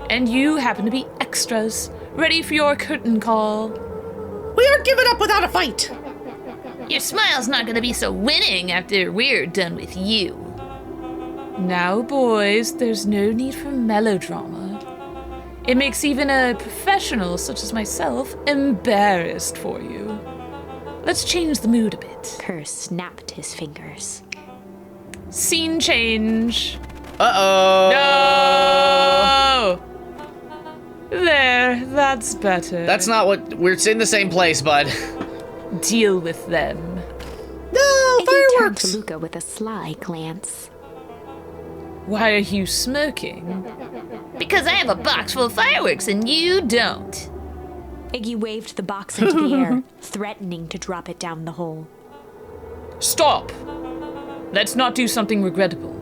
And you happen to be extras, ready for your curtain call. We aren't giving up without a fight. Your smile's not gonna be so winning after we're done with you. Now, boys, there's no need for melodrama. It makes even a professional such as myself embarrassed for you. Let's change the mood a bit. Kerr snapped his fingers. Scene change. Uh-oh! No! There, that's better. That's not what... We're in the same place, bud. Deal with them. No, Iggy turned fireworks. to Luca with a sly glance. Why are you smoking? Because I have a box full of fireworks and you don't. Iggy waved the box into the air, threatening to drop it down the hole. Stop! Let's not do something regrettable.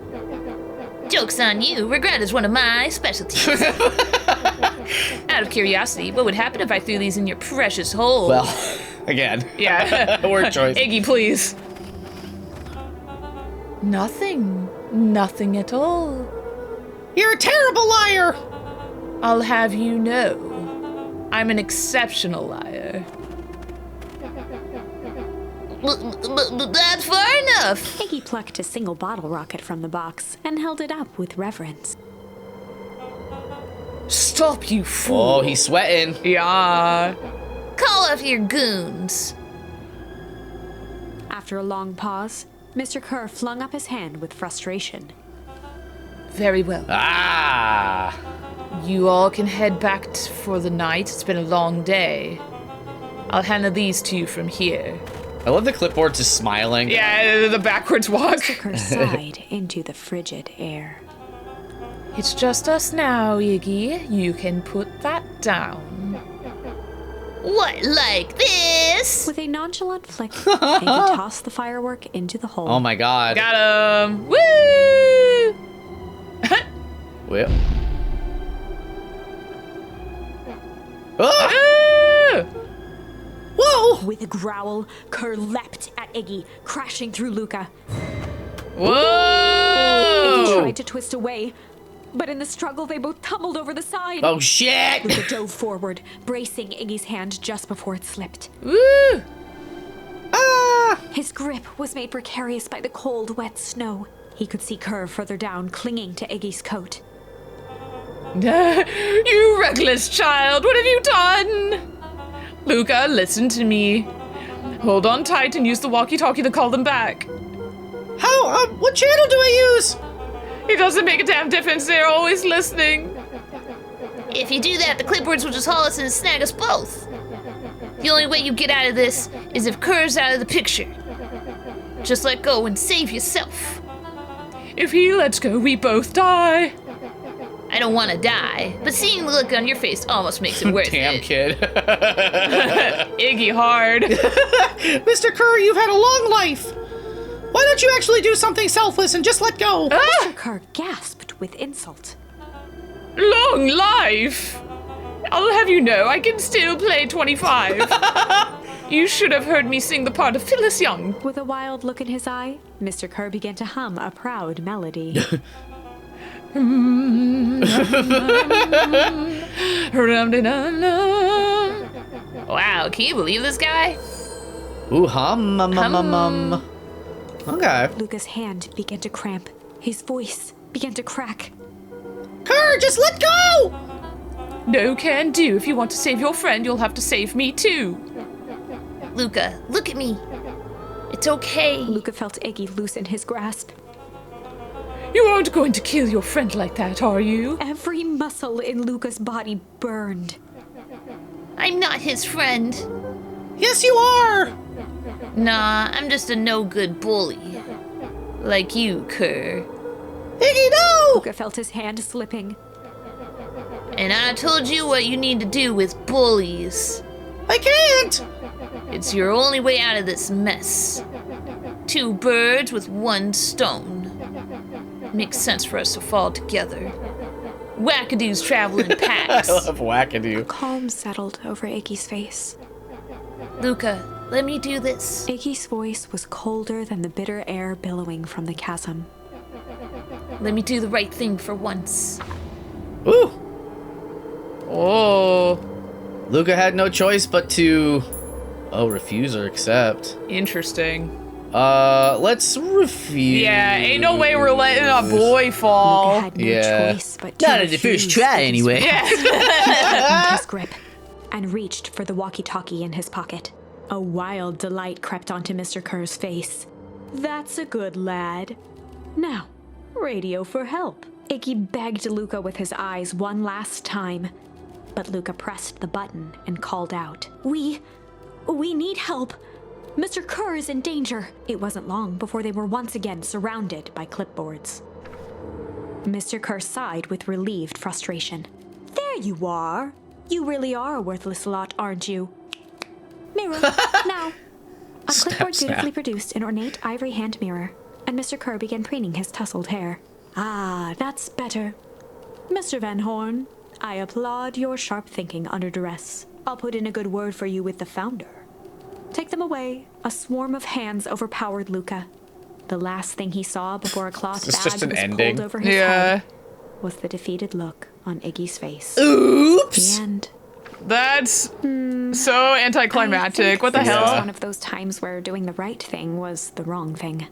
Joke's on you. Regret is one of my specialties. Out of curiosity, what would happen if I threw these in your precious hole? Well, again. Yeah. Word choice. Iggy, please. Nothing. Nothing at all. You're a terrible liar. I'll have you know, I'm an exceptional liar. But that's far enough. Iggy plucked a single bottle rocket from the box and held it up with reverence. Stop, you fool! Oh, he's sweating. Yeah. Call off your goons. After a long pause, Mr. Kerr flung up his hand with frustration. Very well. Ah! You all can head back for the night. It's been a long day. I'll handle these two from here. I love the clipboard just smiling. Yeah, the backwards walk. Kerr sighed into the frigid air. It's just us now, Iggy. You can put that down. What, like this? With a nonchalant flick, Iggy tossed the firework into the hole. Oh my god. Got him! Woo! Well. Ah! Whoa! With a growl, Kerr leapt at Iggy, crashing through Luca. Iggy Whoa! tried to twist away, but in the struggle they both tumbled over the side. Oh shit! Luca dove forward, bracing Iggy's hand just before it slipped. Woo! Ah! His grip was made precarious by the cold, wet snow. He could see Kerr further down, clinging to Iggy's coat. You reckless child, what have you done? Luca, listen to me. Hold on tight and use the walkie-talkie to call them back. How? What channel do I use? It doesn't make a damn difference, they're always listening. If you do that, the clipboards will just haul us and snag us both. The only way you get out of this is if Kerr's out of the picture. Just let go and save yourself. If he lets go, we both die. I don't want to die, but seeing the look on your face almost makes it worth Damn, it. kid. Iggy hard. Mr. Kerr, you've had a long life. Why don't you actually do something selfless and just let go? Mr. Kerr gasped with insult. Long life! I'll have you know, I can still play 25. You should have heard me sing the part of Phyllis Young. With a wild look in his eye, Mr. Kerr began to hum a proud melody. Wow, can you believe this guy? Ooh, Okay. Luca's hand began to cramp. His voice began to crack. Kerr, just let go! No can do. If you want to save your friend, you'll have to save me too. Luca, look at me. It's okay. Luca felt Iggy loosen his grasp. You aren't going to kill your friend like that, are you? Every muscle in Luca's body burned. I'm not his friend. Yes, you are! Nah, I'm just a no-good bully. Like you, Kerr. Iggy, no! Luca felt his hand slipping. And I told you what you need to do with bullies. I can't! It's your only way out of this mess. 2 birds with 1 stone. Makes sense for us to fall together. Wackadoos travel in packs. I love wackadoo. Calm settled over Iggy's face. Luca, let me do this. Iggy's voice was colder than the bitter air billowing from the chasm. Let me do the right thing for once. Ooh. Oh, Luca had no choice but to... Oh, refuse or accept. interesting. Let's refuse. Yeah, ain't no way we're letting a boy Luca fall. had no Yeah. choice but to Not in the first refuse try, Iggy's anyway. tightened his grip and reached for the walkie-talkie in his pocket. A wild delight crept onto Mr. Kerr's face. That's a good lad. Now, radio for help. Iggy begged Luca with his eyes one last time, but Luca pressed the button and called out, We need help. Mr. Kerr is in danger. It wasn't long before they were once again surrounded by clipboards. Mr. Kerr sighed with relieved frustration. There you are. You really are a worthless lot, aren't you? Mirror, now. A clipboard beautifully produced an ornate ivory hand mirror, and Mr. Kerr began preening his tousled hair. Ah, that's better. Mr. Van Horn, I applaud your sharp thinking under duress. I'll put in a good word for you with the founder. Take them away. A swarm of hands overpowered Luca. The last thing he saw before a cloth Is this bag just an was ending? pulled over his Yeah, head was the defeated look on Iggy's face. Oops. The end. that's so anticlimactic. What the This was hell? one of those times where doing the right thing was the wrong thing.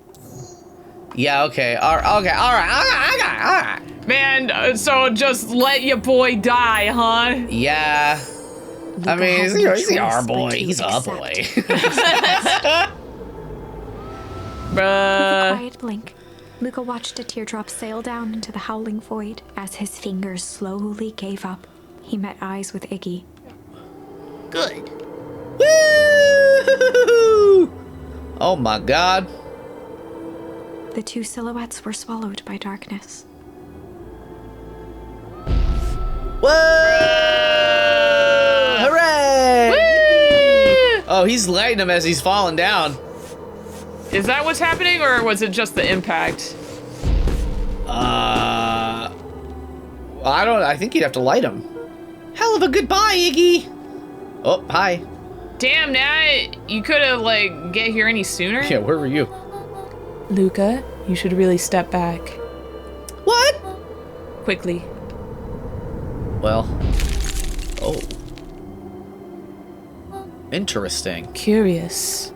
Yeah, okay. All right. Man, so just let your boy die, huh? Yeah. I Luca mean, had he's no our choice but boy. to He's a accept. boy. With a Bruh. quiet blink, Luca watched a teardrop sail down into the howling void. As his fingers slowly gave up, he met eyes with Iggy. Good. Woo! Oh my god. The 2 silhouettes were swallowed by darkness. Whoa! Hooray! Oh, he's lighting him as he's falling down. Is that what's happening, or was it just the impact? I think you'd have to light him. Hell of a goodbye, Iggy. Oh, hi. Damn, Nat, you could have, like, get here any sooner? Yeah, where were you? Luca, you should really step back. What? Quickly. Well. Oh. Interesting. Curious.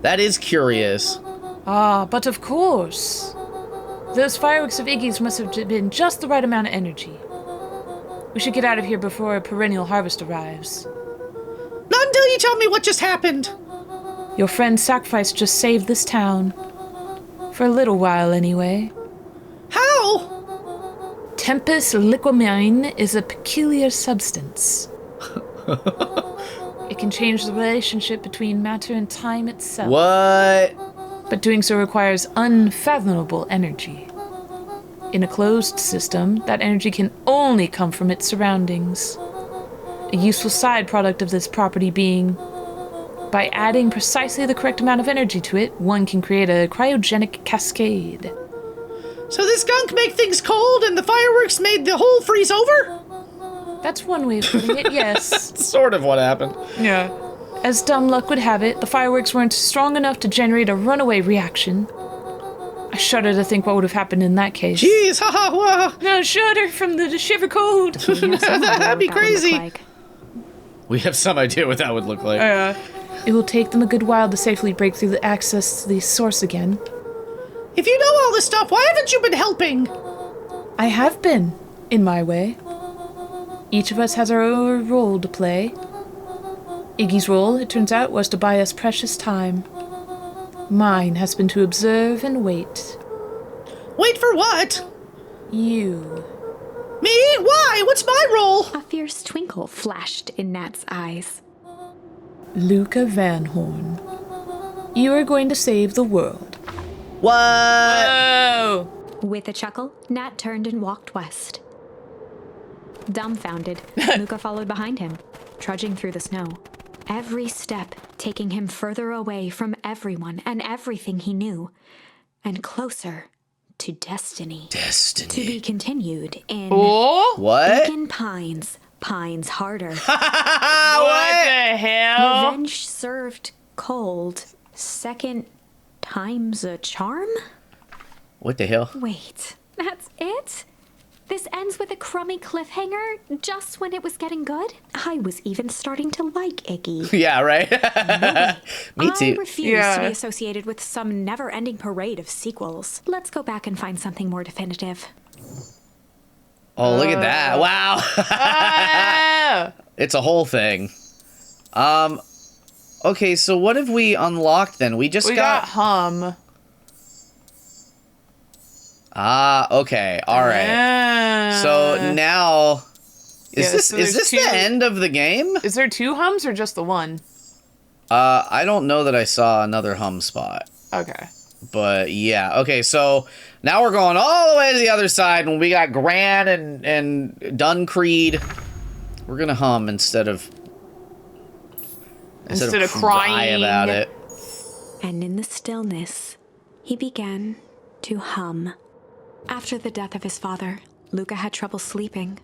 That is curious. Ah, but of course. Those fireworks of Iggy's must have been just the right amount of energy. We should get out of here before a perennial harvest arrives. Not until you tell me what just happened. Your friend's sacrifice just saved this town. For a little while, anyway. How? Tempus liquamine is a peculiar substance. It can change the relationship between matter and time itself. What? But doing so requires unfathomable energy. In a closed system, that energy can only come from its surroundings. A useful side product of this property being, by adding precisely the correct amount of energy to it, one can create a cryogenic cascade. So this gunk make things cold and the fireworks made the whole freeze over? That's one way of putting it, yes. Sort of what happened. Yeah. As dumb luck would have it, the fireworks weren't strong enough to generate a runaway reaction. I shudder to think what would have happened in that case. Jeez, haha, No, shudder from the shiver cold. that'd be crazy. We have some idea what that would look like. It will take them a good while to safely break through the access to the source again. If you know all this stuff, why haven't you been helping? I have been, in my way. Each of us has our own role to play. Iggy's role, it turns out, was to buy us precious time. Mine has been to observe and wait. Wait for what? You. Me? Why? What's my role? A fierce twinkle flashed in Nat's eyes. Luca Van Horn. You are going to save the world. What? Oh! With a chuckle, Nat turned and walked west. Dumbfounded, Luca followed behind him, trudging through the snow. Every step taking him further away from everyone and everything he knew, and closer to destiny. Destiny. To be continued in Oh? What? Beacon Pines, Pines Harder. What the hell? Revenge served cold. Second time's a charm? What the hell? Wait, that's it? This ends with a crummy cliffhanger just when it was getting good? I was even starting to like Iggy. Yeah, right? Me I too. refuse to be associated with some never-ending parade of sequels. Let's go back and find something more definitive. Oh, look at that. Wow. Ah! It's a whole thing. Okay, so what have we unlocked then? We just We got hum. Ah, okay. All right. Ah. So now Yeah, is so this there's the two- end of the game? Is there two hums or just the one? I don't know that I saw another hum spot. Okay. But yeah, okay, so now we're going all the way to the other side when we got Gran and Duncreed. We're gonna hum instead of Instead of cry crying about it. And in the stillness, he began to hum. After the death of his father, Luca had trouble sleeping.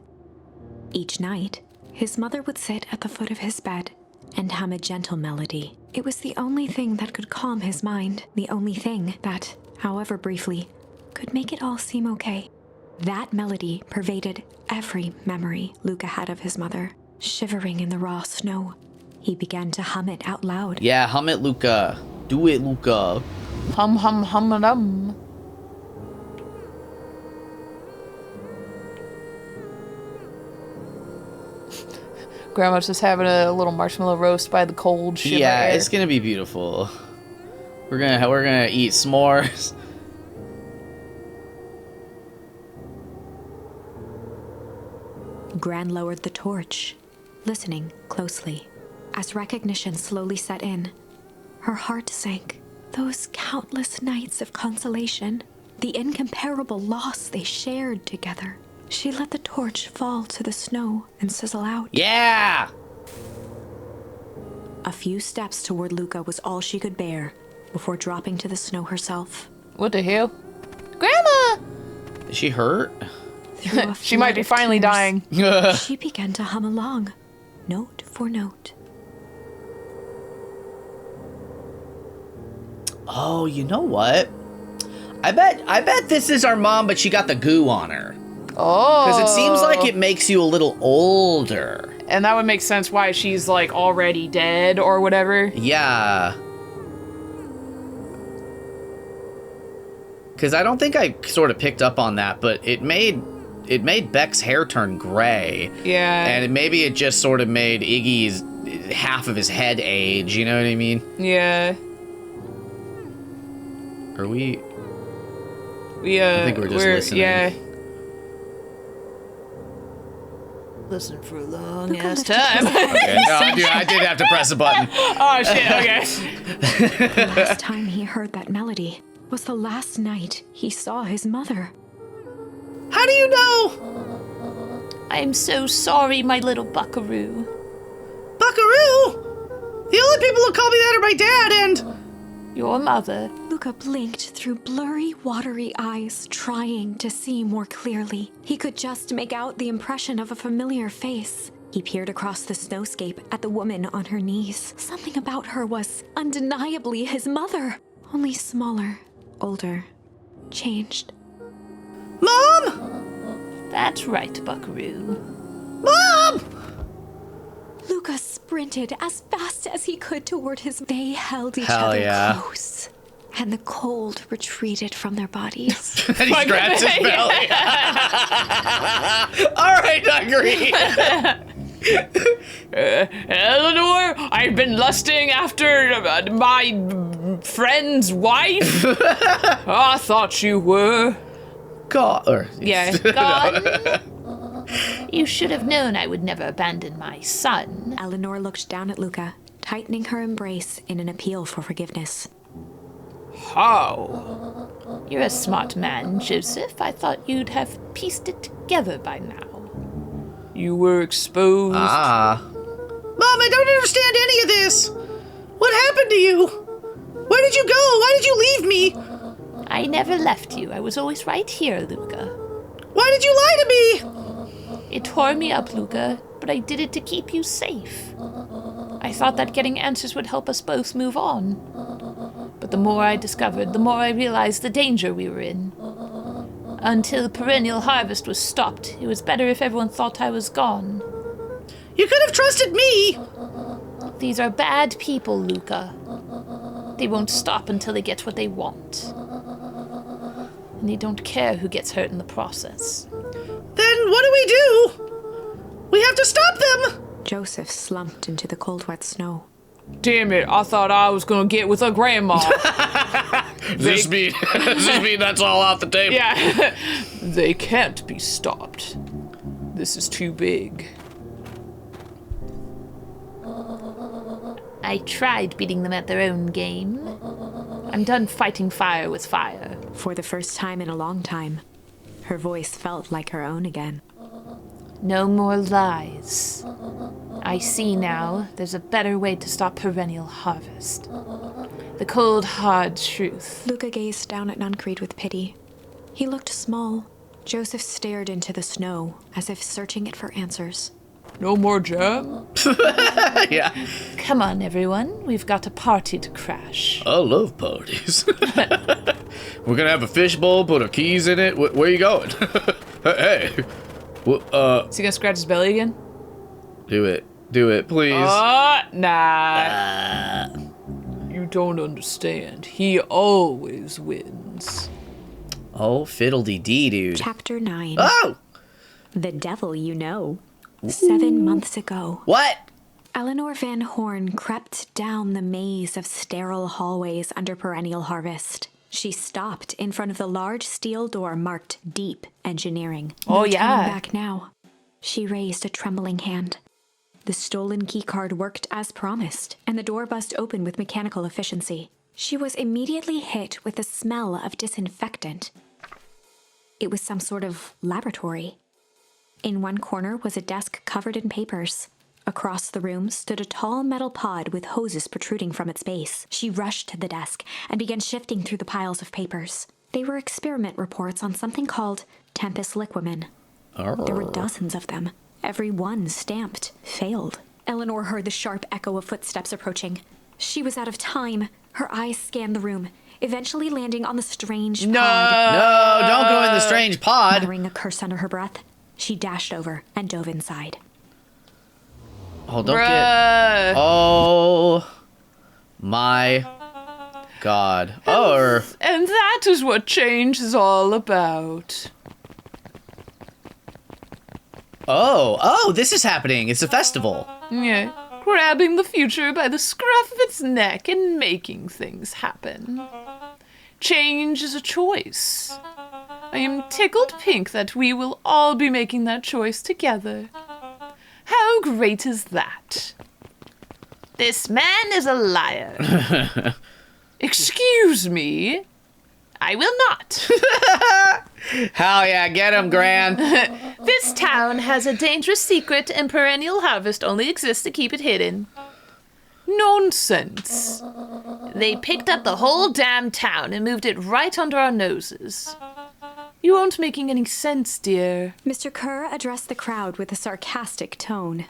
Each night, his mother would sit at the foot of his bed and hum a gentle melody. It was the only thing that could calm his mind, the only thing that, however briefly, could make it all seem okay. That melody pervaded every memory Luca had of his mother. Shivering in the raw snow, he began to hum it out loud. Yeah, hum it, Luca. Do it, Luca. Hum, hum, hum, dum. Grandma's just having a little marshmallow roast by the cold shiver Yeah, air. it's gonna be beautiful. We're gonna eat s'mores. Gran lowered the torch, listening closely. As recognition slowly set in, her heart sank. Those countless nights of consolation, the incomparable loss they shared together. She let the torch fall to the snow and sizzle out. Yeah! A few steps toward Luca was all she could bear before dropping to the snow herself. What the hell? Grandma! Is she hurt? Through a She might flood be of finally tears, dying. She began to hum along, note for note. Oh, you know what? I bet this is our mom, but she got the goo on her. Oh. Because it seems like it makes you a little older. And that would make sense why she's, like, already dead or whatever. Yeah. Because I don't think I sort of picked up on that, but it made Beck's hair turn gray. Yeah. And maybe it just sort of made Iggy's half of his head age, you know what I mean? Yeah. Are we... I think we're just listening. Yeah. Listen for a long ass Luca time. Okay, no, I did have to press a button. Oh shit, okay. The last time he heard that melody was the last night he saw his mother. How do you know? I'm so sorry, my little buckaroo. Buckaroo? The only people who call me that are my dad and... Your mother. Luca blinked through blurry, watery eyes, trying to see more clearly. He could just make out the impression of a familiar face. He peered across the snowscape at the woman on her knees. Something about her was undeniably his mother, only smaller, older, changed. Mom! That's right, buckaroo. Mom! Luca sprinted as fast as he could toward his... They held each Hell other yeah. close, and the cold retreated from their bodies. And he scratched his belly. All right, I agree. Eleanor, I've been lusting after my friend's wife. I thought you were. God. Yeah. Gone? You should have known I would never abandon my son. Eleanor looked down at Luca, tightening her embrace in an appeal for forgiveness. How? You're a smart man, Joseph. I thought you'd have pieced it together by now. You were exposed. Ah. Mom, I don't understand any of this. What happened to you? Where did you go? Why did you leave me? I never left you. I was always right here, Luca. Why did you lie to me? It tore me up, Luca, but I did it to keep you safe. I thought that getting answers would help us both move on. But the more I discovered, the more I realized the danger we were in. Until perennial harvest was stopped, it was better if everyone thought I was gone. You could have trusted me. These are bad people, Luca. They won't stop until they get what they want. And they don't care who gets hurt in the process. Then what do we do? We have to stop them. Joseph slumped into the cold, wet snow. Damn it, I thought I was gonna get with a grandma. Does this mean that's all off the table? Yeah. They can't be stopped. This is too big. I tried beating them at their own game. I'm done fighting fire with fire. For the first time in a long time, her voice felt like her own again. No more lies. I see now there's a better way to stop perennial harvest. The cold, hard truth. Luca gazed down at Nuncreed with pity. He looked small. Joseph stared into the snow, as if searching it for answers. No more jam? Yeah. Come on, everyone. We've got a party to crash. I love parties. We're gonna have a fishbowl, put our keys in it. Where you going? Hey. Is he gonna scratch his belly again? Do it, please. Nah. You don't understand. He always wins. Oh, fiddle-dee-dee, dude. Chapter 9. Oh! The Devil You Know. 7 months ago, What? Eleanor Van Horn crept down the maze of sterile hallways under perennial harvest. She stopped in front of the large steel door marked Deep Engineering. Oh, No yeah. turning back now. She raised a trembling hand. The stolen keycard worked as promised, and the door buzzed open with mechanical efficiency. She was immediately hit with the smell of disinfectant. It was some sort of laboratory. In one corner was a desk covered in papers. Across the room stood a tall metal pod with hoses protruding from its base. She rushed to the desk and began shifting through the piles of papers. They were experiment reports on something called Tempus Liquamen. There were dozens of them, every one stamped, failed. Eleanor heard the sharp echo of footsteps approaching. She was out of time. Her eyes scanned the room, eventually landing on the strange pod. No, don't go in the strange pod. Muttering a curse under her breath, she dashed over and dove inside. Oh, don't get... Oh. My... God. Or And that is what change is all about. oh, this is happening. It's a festival. Yeah, grabbing the future by the scruff of its neck and making things happen. Change is a choice. I am tickled pink that we will all be making that choice together. How great is that? This man is a liar. Excuse me. I will not. Hell yeah, get him, Gran. This town has a dangerous secret and perennial harvest only exists to keep it hidden. Nonsense. They picked up the whole damn town and moved it right under our noses. You aren't making any sense, dear. Mr. Kerr addressed the crowd with a sarcastic tone.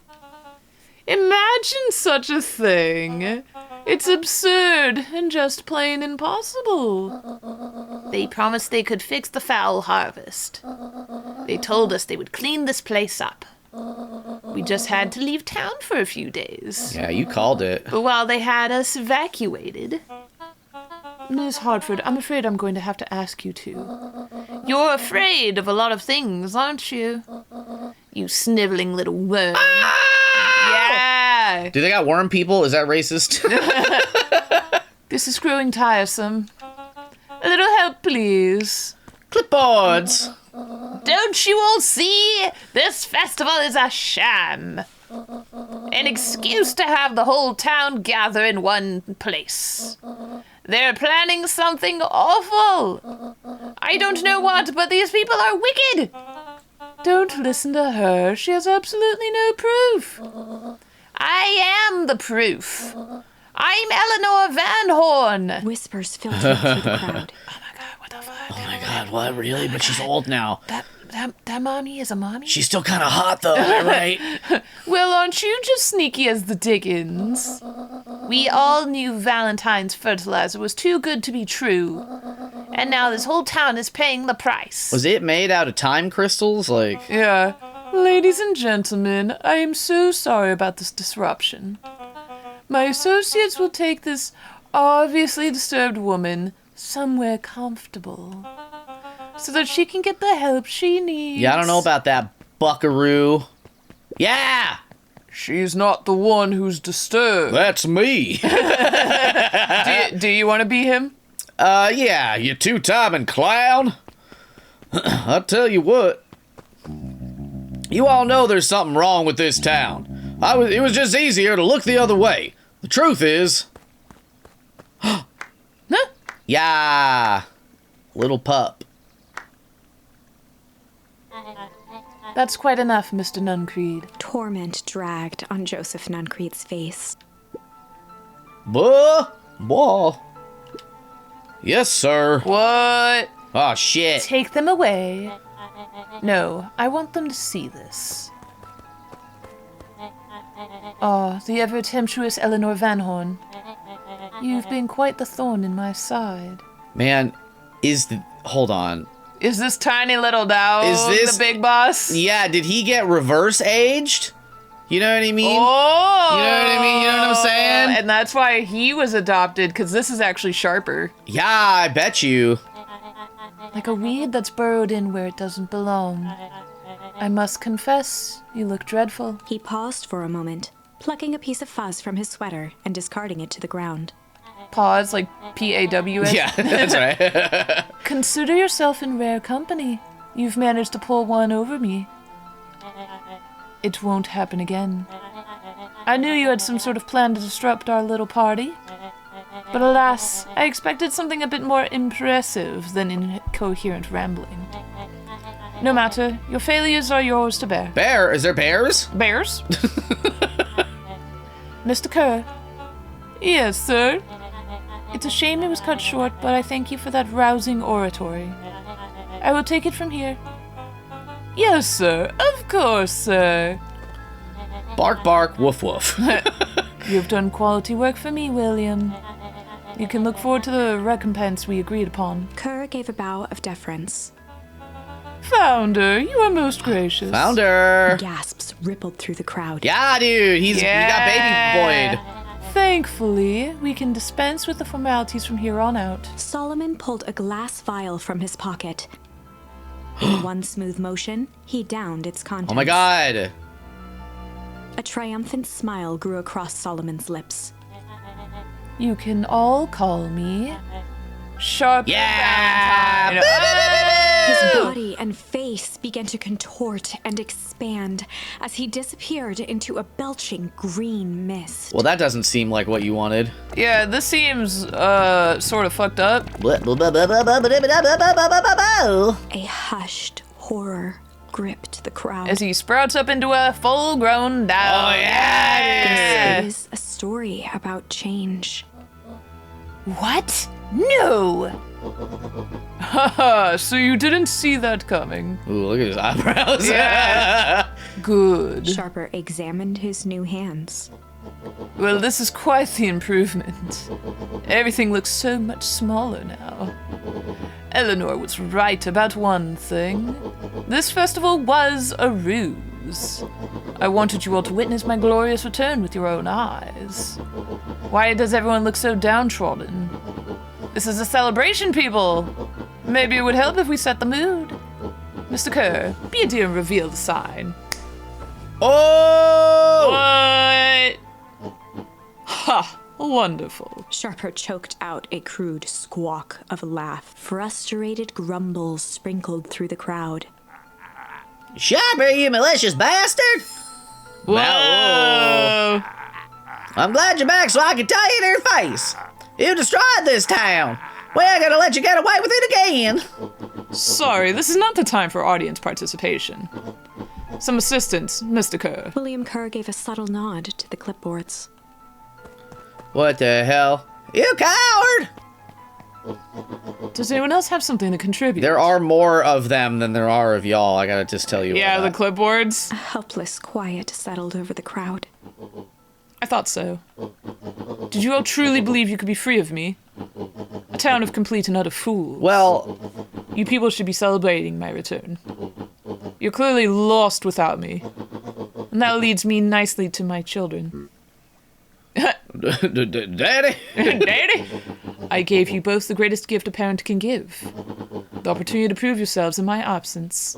Imagine such a thing. It's absurd and just plain impossible. They promised they could fix the fowl harvest. They told us they would clean this place up. We just had to leave town for a few days. Yeah, you called it. But while they had us evacuated... Ms. Hartford, I'm afraid I'm going to have to ask you to. You're afraid of a lot of things, aren't you? You sniveling little worm. Yeah! Do they got worm people? Is that racist? This is growing tiresome. A little help, please. Clipboards. Don't you all see? This festival is a sham. An excuse to have the whole town gather in one place. They're planning something awful. I don't know what, but these people are wicked. Don't listen to her. She has absolutely no proof. I am the proof. I'm Eleanor Van Horn. Whispers filtered through the crowd. Oh my god, what the fuck? Oh my God, what? Really? But she's old now. That mommy is a mommy? She's still kind of hot, though, am I right? Well, aren't you just sneaky as the Dickens? We all knew Valentine's fertilizer was too good to be true. And now this whole town is paying the price. Was it made out of time crystals? Like, Yeah. Ladies and gentlemen, I am so sorry about this disruption. My associates will take this obviously disturbed woman somewhere comfortable so that she can get the help she needs. yeah, I don't know about that, buckaroo. Yeah! She's not the one who's disturbed. That's me. Do you want to be him? Yeah, you two-timing clown. I'll tell you what. You all know there's something wrong with this town. It was just easier to look the other way. The truth is... Huh? Yeah. Little pup. That's quite enough, Mr. Nuncreed. Torment dragged on Joseph Nuncreed's face. Buh? Yes, sir. What? Oh, shit. Take them away. No, I want them to see this. Ah, the ever-tempestuous Eleanor Van Horn. You've been quite the thorn in my side. Man, hold on. Is this tiny little dog Is this- the big boss? Yeah, did he get reverse aged? You know what I mean? Oh! You know what I mean? You know what I'm saying? And that's why he was adopted, because this is actually sharper. Yeah, I bet you. Like a weed that's burrowed in where it doesn't belong. I must confess, you look dreadful. He paused for a moment, plucking a piece of fuzz from his sweater and discarding it to the ground. Pause, like P-A-W-S. Yeah, that's right. Consider yourself in rare company. You've managed to pull one over me. It won't happen again. I knew you had some sort of plan to disrupt our little party. But alas, I expected something a bit more impressive than incoherent rambling. No matter, your failures are yours to bear. Bear? Is there bears? Bears? Mr. Kerr. Yes, sir. It's a shame it was cut short, but I thank you for that rousing oratory. I will take it from here. Yes, sir. Of course, sir. Bark, bark, woof, woof. You've done quality work for me, William. You can look forward to the recompense we agreed upon. Kerr gave a bow of deference. Founder, you are most gracious. Founder. Gasps rippled through the crowd. Yeah, dude. He got baby boyed. Thankfully, we can dispense with the formalities from here on out. Solomon pulled a glass vial from his pocket. In one smooth motion, he downed its contents. Oh my god. A triumphant smile grew across Solomon's lips. You can all call me Sharp Yeah! His body and face began to contort and expand as he disappeared into a belching green mist. Well, that doesn't seem like what you wanted. Yeah, this seems, sort of fucked up. A hushed horror gripped the crowd. As he sprouts up into a full-grown dog. Oh, yeah! It is a story about change. What? No! Haha, so you didn't see that coming. Ooh, look at his eyebrows. Yeah. Good. Sharper examined his new hands. Well, this is quite the improvement. Everything looks so much smaller now. Eleanor was right about one thing. This festival was a ruse. I wanted you all to witness my glorious return with your own eyes. Why does everyone look so downtrodden? This is a celebration, people. Maybe it would help if we set the mood. Mr. Kerr, be a dear and reveal the sign. Oh! What? Ha! Wonderful. Sharper choked out a crude squawk of a laugh. Frustrated grumbles sprinkled through the crowd. Sharper, you malicious bastard! Whoa! I'm glad you're back so I can tell you in your face. You destroyed this town. We ain't gonna let you get away with it again. Sorry, this is not the time for audience participation. Some assistance, Mr. Kerr. William Kerr gave a subtle nod to the clipboards. What the hell? You coward! Does anyone else have something to contribute? There are more of them than there are of y'all. I gotta just tell you. Yeah, all the that. clipboards. A helpless quiet settled over the crowd. I thought so. Did you all truly believe you could be free of me? A town of complete and utter fools. Well, You people should be celebrating my return. You're clearly lost without me. And that leads me nicely to my children. Daddy? Daddy? I gave you both the greatest gift a parent can give. The opportunity to prove yourselves in my absence.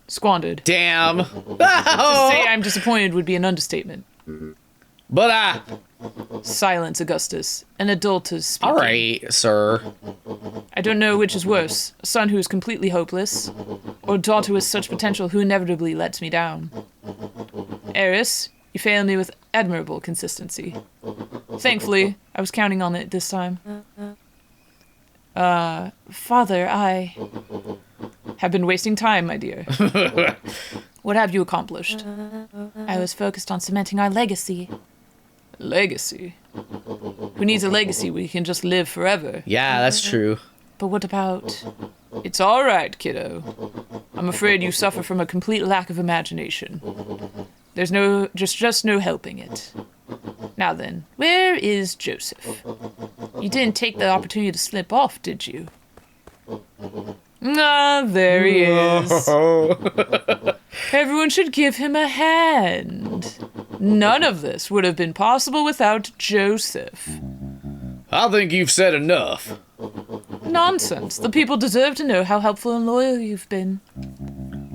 Squandered. Damn. To say I'm disappointed would be an understatement. But Silence, Augustus. An adult is speaking. all right, sir. I don't know which is worse, a son who is completely hopeless, or a daughter with such potential who inevitably lets me down. Eris, you fail me with admirable consistency. Thankfully, I was counting on it this time. Father, I have been wasting time, my dear. What have you accomplished? I was focused on cementing our legacy. Legacy? Who needs a legacy when you can just live forever? Yeah, that's true. But what about... It's all right, kiddo. I'm afraid you suffer from a complete lack of imagination. There's just no helping it. Now then, where is Joseph? You didn't take the opportunity to slip off, did you? Ah, there he is. Everyone should give him a hand. None of this would have been possible without Joseph. I think you've said enough. Nonsense. The people deserve to know how helpful and loyal you've been.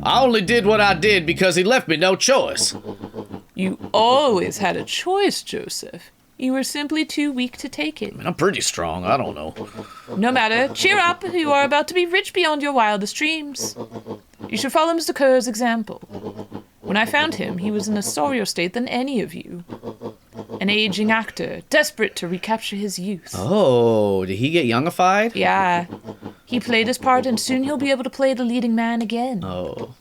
I only did what I did because he left me no choice. You always had a choice, Joseph. You were simply too weak to take it. I'm pretty strong, I don't know. No matter. Cheer up. You are about to be rich beyond your wildest dreams. You should follow Mr. Kerr's example. When I found him, he was in a sorrier state than any of you. An aging actor, desperate to recapture his youth. Oh, did he get youngified? Yeah. He played his part, and soon he'll be able to play the leading man again. Oh.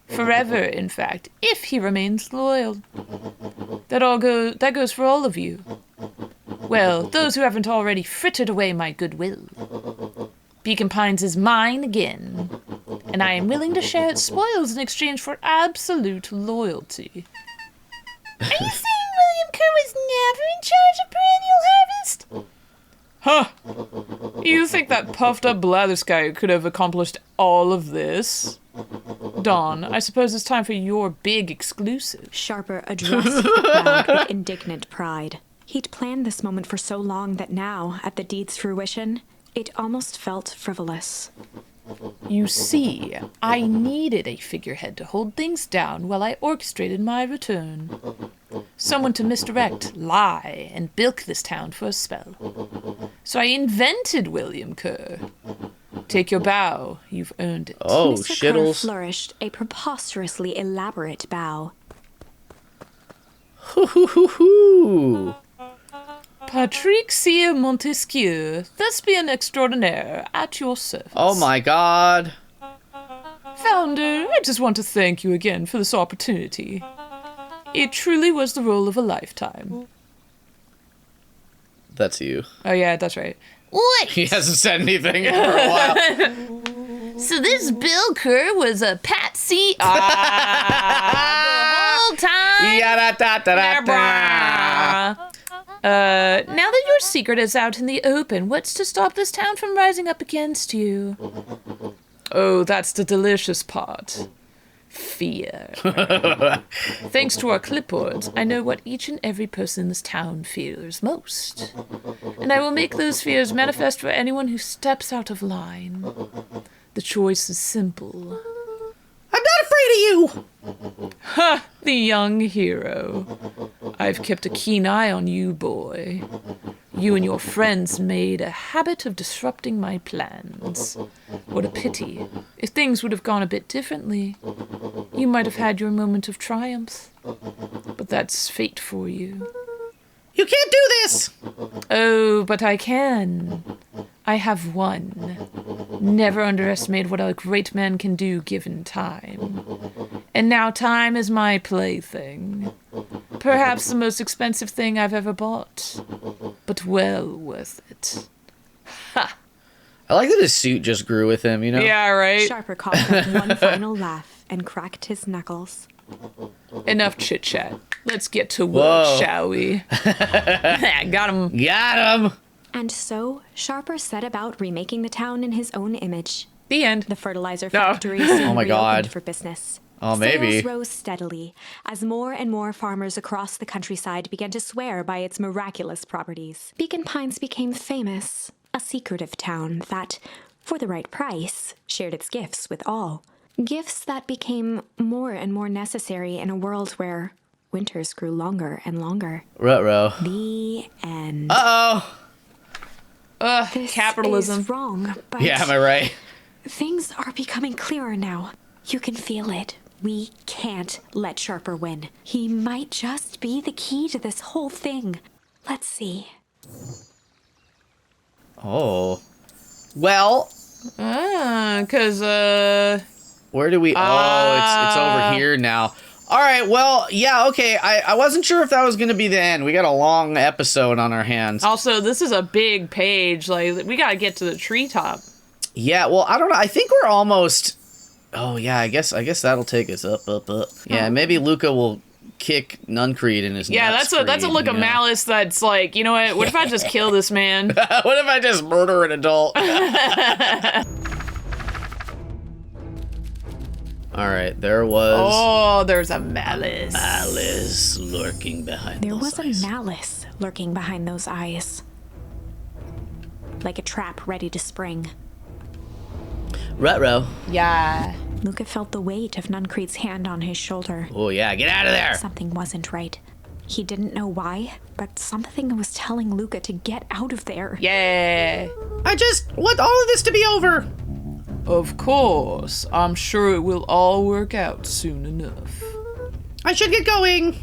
Forever, in fact, if he remains loyal. That goes for all of you. Well, those who haven't already frittered away my goodwill. Beacon Pines is mine again, and I am willing to share its spoils in exchange for absolute loyalty. Are you saying William Kerr was never in charge of Perennial Harvest? Huh. You think that puffed-up blatherskite could have accomplished all of this? Dawn, I suppose it's time for your big exclusive. Sharper addressed the crowd with indignant pride. He'd planned this moment for so long that now, at the deed's fruition, it almost felt frivolous. You see, I needed a figurehead to hold things down while I orchestrated my return. Someone to misdirect, lie, and bilk this town for a spell. So I invented William Kerr. Take your bow, you've earned it. Oh, Mr. Kerr shittles. flourished a preposterously elaborate bow. Hoo-hoo-hoo-hoo. Patrick Sire Montesquieu, thespian extraordinaire, at your service. Oh my god. Founder, I just want to thank you again for this opportunity. It truly was the role of a lifetime. That's you. Oh yeah, that's right. He hasn't said anything for a while. So this Bill Kerr was a patsy the whole time. Ya-da-da-da-da-da. Now that your secret is out in the open, what's to stop this town from rising up against you? Oh, that's the delicious part. Fear. Thanks to our clipboards, I know what each and every person in this town fears most. And I will make those fears manifest for anyone who steps out of line. The choice is simple. I'm not afraid of you. Ha! The young hero. I've kept a keen eye on you, boy. You and your friends made a habit of disrupting my plans. What a pity. If things would have gone a bit differently, you might have had your moment of triumph. But that's fate for you. You can't do this. Oh, but I can. I have won. Never underestimate what a great man can do given time. And now time is my plaything. Perhaps the most expensive thing I've ever bought. But well worth it. I like that his suit just grew with him, you know? Yeah, right? Sharper caught up one final laugh and cracked his knuckles. Enough chit-chat. Let's get to Whoa. work, shall we? Got him. Got him! And so, Sharper set about remaking the town in his own image. The end. The fertilizer No. factory soon Oh my God. reopened for business. Oh, maybe. Sales rose steadily as more and more farmers across the countryside began to swear by its miraculous properties. Beacon Pines became famous, a secretive town that, for the right price, shared its gifts with all. Gifts that became more and more necessary in a world where winters grew longer and longer. Ruh-roh. The end. Uh-oh! This capitalism. is wrong, but Yeah, am I right? things are becoming clearer now. You can feel it. We can't let Sharper win. He might just be the key to this whole thing. Let's see. Oh. Well, Because, where do we... Oh, it's over here now. All right, well, yeah, okay. I wasn't sure if that was going to be the end. We got a long episode on our hands. also, this is a big page. Like, we gotta get to the treetop. Yeah, well, I don't know. I think we're almost... Oh, yeah, I guess that'll take us up. Yeah, maybe Luca will kick Nuncreed in his Yeah, nuts that's a Creed, look you of know? malice that's like, you know what if I just kill this man? What if I just murder an adult? All right, there was Oh, there's a malice. Alice lurking behind There those was eyes. a malice lurking behind those eyes. Like a trap ready to spring. Ruh-roh. Yeah. Luca felt the weight of Nuncreed's hand on his shoulder. Oh, yeah, get out of there. Something wasn't right. He didn't know why, but something was telling Luca to get out of there. Yeah. I just want all of this to be over. Of course. I'm sure it will all work out soon enough. I should get going.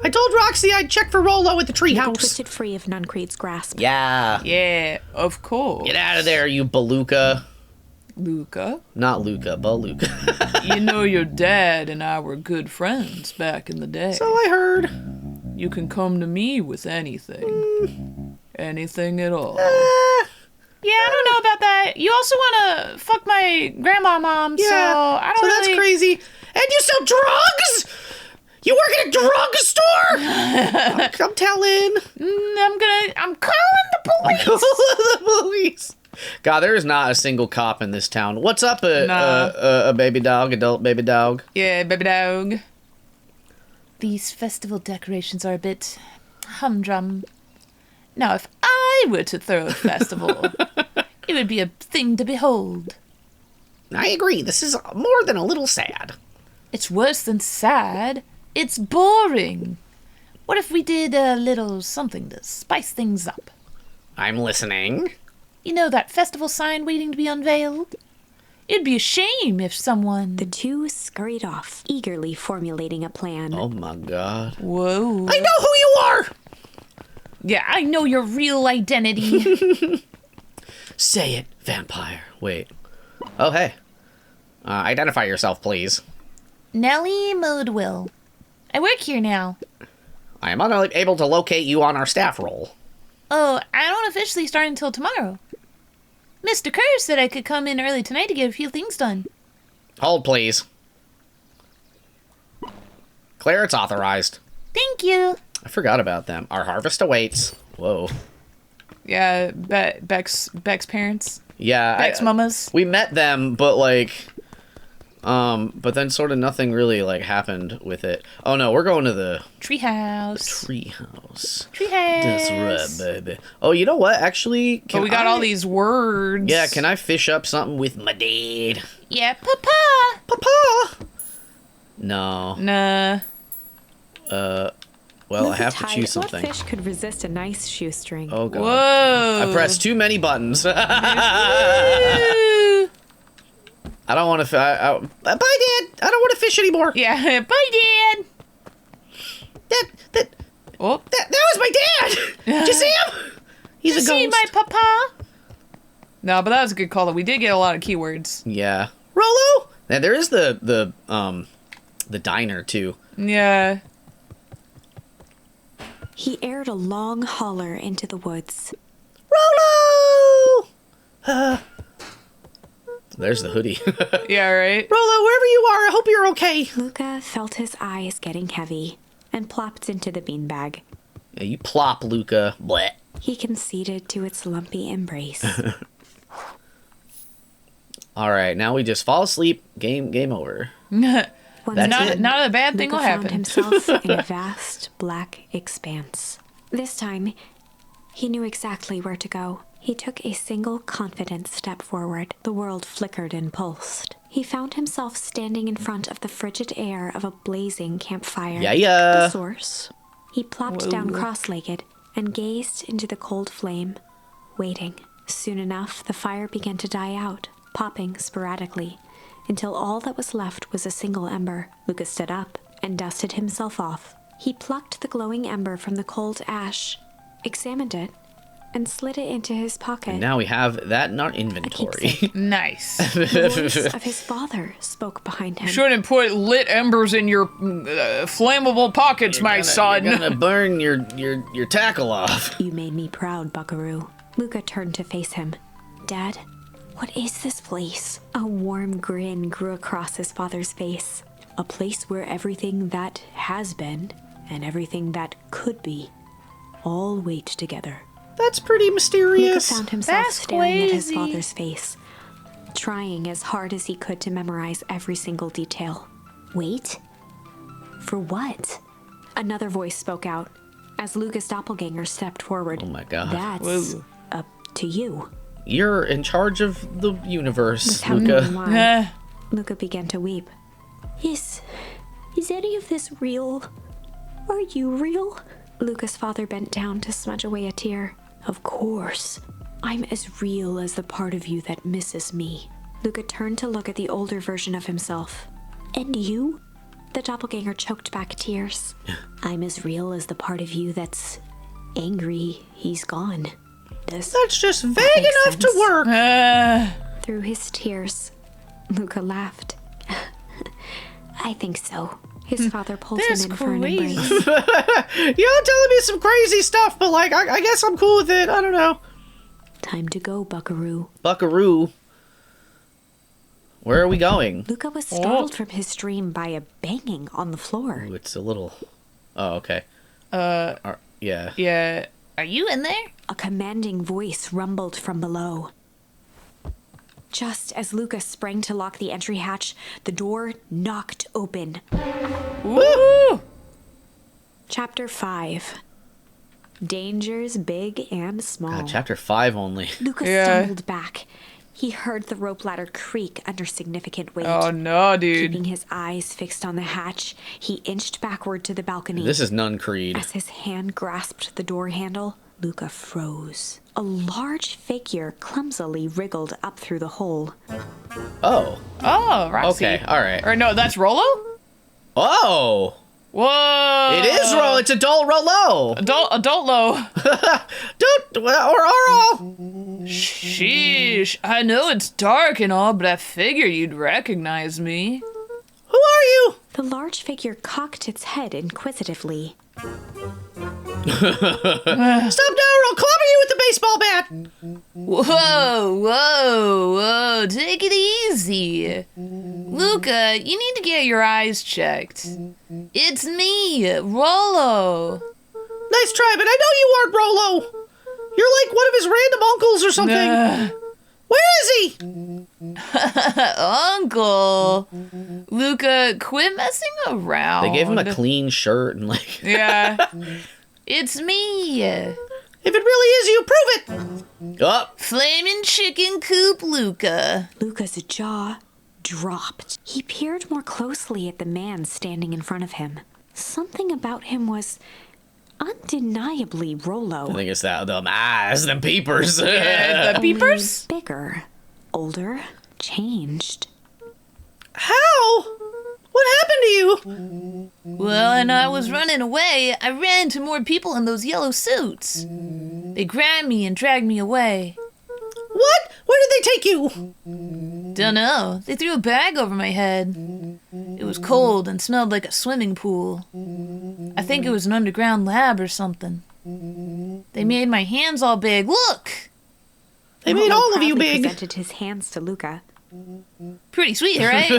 I told Roxy I'd check for Rolo at the Luca treehouse. twisted free of Nuncreed's grasp. Yeah. Yeah, of course. Get out of there, you Baluka. Luca, Not Luca, Baluka. you know your dad and I were good friends back in the day. So I heard. You can come to me with anything. Anything at all. Yeah, I don't know about that. You also want to fuck my grandma mom, Yeah, so I don't that's really... crazy. And you sell drugs? You work at a drugstore? I'm telling. I'm calling the police. The police. God, there is not a single cop in this town. What's up, a baby dog, adult baby dog? Yeah, baby dog. These festival decorations are a bit humdrum. Now, if I were to throw a festival, it would be a thing to behold. I agree. This is more than a little sad. It's worse than sad. It's boring. What if we did a little something to spice things up? I'm listening. You know that festival sign waiting to be unveiled? It'd be a shame if someone... The two scurried off, eagerly formulating a plan. Oh my god. Whoa. I know who you are! Yeah, I know your real identity. Say it, vampire. Wait. Oh, hey. Identify yourself, please. Nellie Modewell. I work here now. I am unable to locate you on our staff roll. Oh, I don't officially start until tomorrow. Mr. Kerr said I could come in early tonight to get a few things done. Hold, please. Claire, it's authorized. Thank you. I forgot about them. Our harvest awaits. Whoa. Yeah, Beck's parents. Yeah. Beck's mamas. We met them, but like... but then sort of nothing really like happened with it. Oh no, we're going to the Treehouse. treehouse. Treehouse. That's right, baby. Oh, you know what? Actually, But we got all these words. Yeah, can I fish up something with my dad? Yeah, Papa. Papa! No. Nah. Well, I Luca have to tied choose something. What fish could resist a nice shoestring? Oh god. Whoa. I pressed too many buttons. Woo. I don't want to. Bye, Dad! I don't want to fish anymore! Yeah, bye, Dad. That Oh, was my dad! Did you see him? He's a See ghost. my Papa? no, but that was a good call. Though we did get a lot of keywords. Yeah. Rolo? Now, there is the diner too. Yeah. He aired a long holler into the woods. Rolo! There's the hoodie. Yeah, right? Rolo, wherever you are, I hope you're okay. Luca felt his eyes getting heavy and plopped into the beanbag. Yeah, you plop, Luca. Bleh. He conceded to its lumpy embrace. All right, now we just fall asleep. Game over. Once That's again, it. Not a bad thing Luca will found happen. himself in a vast black expanse. This time, he knew exactly where to go. He took a single confident step forward. The world flickered and pulsed. He found himself standing in front of the frigid air of a blazing campfire. Yeah. The source. He plopped Whoa. down cross-legged and gazed into the cold flame, waiting. Soon enough, the fire began to die out, popping sporadically, until all that was left was a single ember. Lucas stood up and dusted himself off. He plucked the glowing ember from the cold ash, examined it, and slid it into his pocket. Now we have that in our inventory. keepsake. Nice. The voice of his father spoke behind him. Shouldn't put lit embers in your flammable pockets, my son. You're gonna burn your tackle off. You made me proud, Buckaroo. Luca turned to face him. Dad, what is this place? A warm grin grew across his father's face. A place where everything that has been and everything that could be all wait together. That's pretty Luca mysterious. found himself That's staring at his crazy. father's face, trying as hard as he could to memorize every single detail. Wait? For what? Another voice spoke out as Luca's doppelganger stepped forward. Oh my god. That's Whoa. up to you. You're in charge of the universe, Without Luca. knowing why, Eh. Luca began to weep. Is any of this real? Are you real? Luca's father bent down to smudge away a tear. Of course. I'm as real as the part of you that misses me. Luca turned to look at the older version of himself. And you? The doppelganger choked back tears. I'm as real as the part of you that's angry he's gone. Does That's just vague make enough to sense? work. Through his tears, Luca laughed. I think so. His father pulled That's him in for an crazy. embrace. You're telling me some crazy stuff, but like, I guess I'm cool with it. I don't know. Time to go, Buckaroo. Buckaroo. Where are we going? Luca was startled from his dream by a banging on the floor. Ooh, it's a little. Oh, okay. Yeah. Yeah. Are you in there? A commanding voice rumbled from below. Just as Luca sprang to lock the entry hatch, the door knocked open. Woo! Chapter 5. Dangers big and small. God, chapter 5 only. Luca Yeah. stumbled back. He heard the rope ladder creak under significant weight. Oh no, dude. Keeping his eyes fixed on the hatch, he inched backward to the balcony. This is Nun Creed. As his hand grasped the door handle, Luca froze. A large figure clumsily wriggled up through the hole. Oh. Oh, Roxy. Okay, alright. Or no, that's Rolo? Oh! Whoa. It is Rolo. It's adult Rolo. Adult low. Don't, or Oro. Sheesh. I know it's dark and all, but I figure you'd recognize me. Who are you? The large figure cocked its head inquisitively. Stop now or I'll clobber you with the baseball bat! Whoa. Take it easy. Luca, you need to get your eyes checked. It's me, Rolo. Nice try, but I know you aren't Rolo. You're like one of his random uncles or something. Where is he? Uncle. Luca, quit messing around. They gave him a clean shirt and like. Yeah. It's me. If it really is you, prove it. Oh, Flamin' chicken coop Luca. Luca's jaw dropped. He peered more closely at the man standing in front of him. Something about him was undeniably I Rolo. think it's that them eyes, them peepers. The peepers? Bigger, older, changed. How? What happened to you? Well, and I was running away. I ran into more people in those yellow suits. They grabbed me and dragged me away. What? Where did they take you? Dunno. They threw a bag over my head. It was cold and smelled like a swimming pool. I think it was an underground lab or something. They made my hands all big. Look! They made all of you Proudly big. presented his hands to Luca. Pretty sweet, right?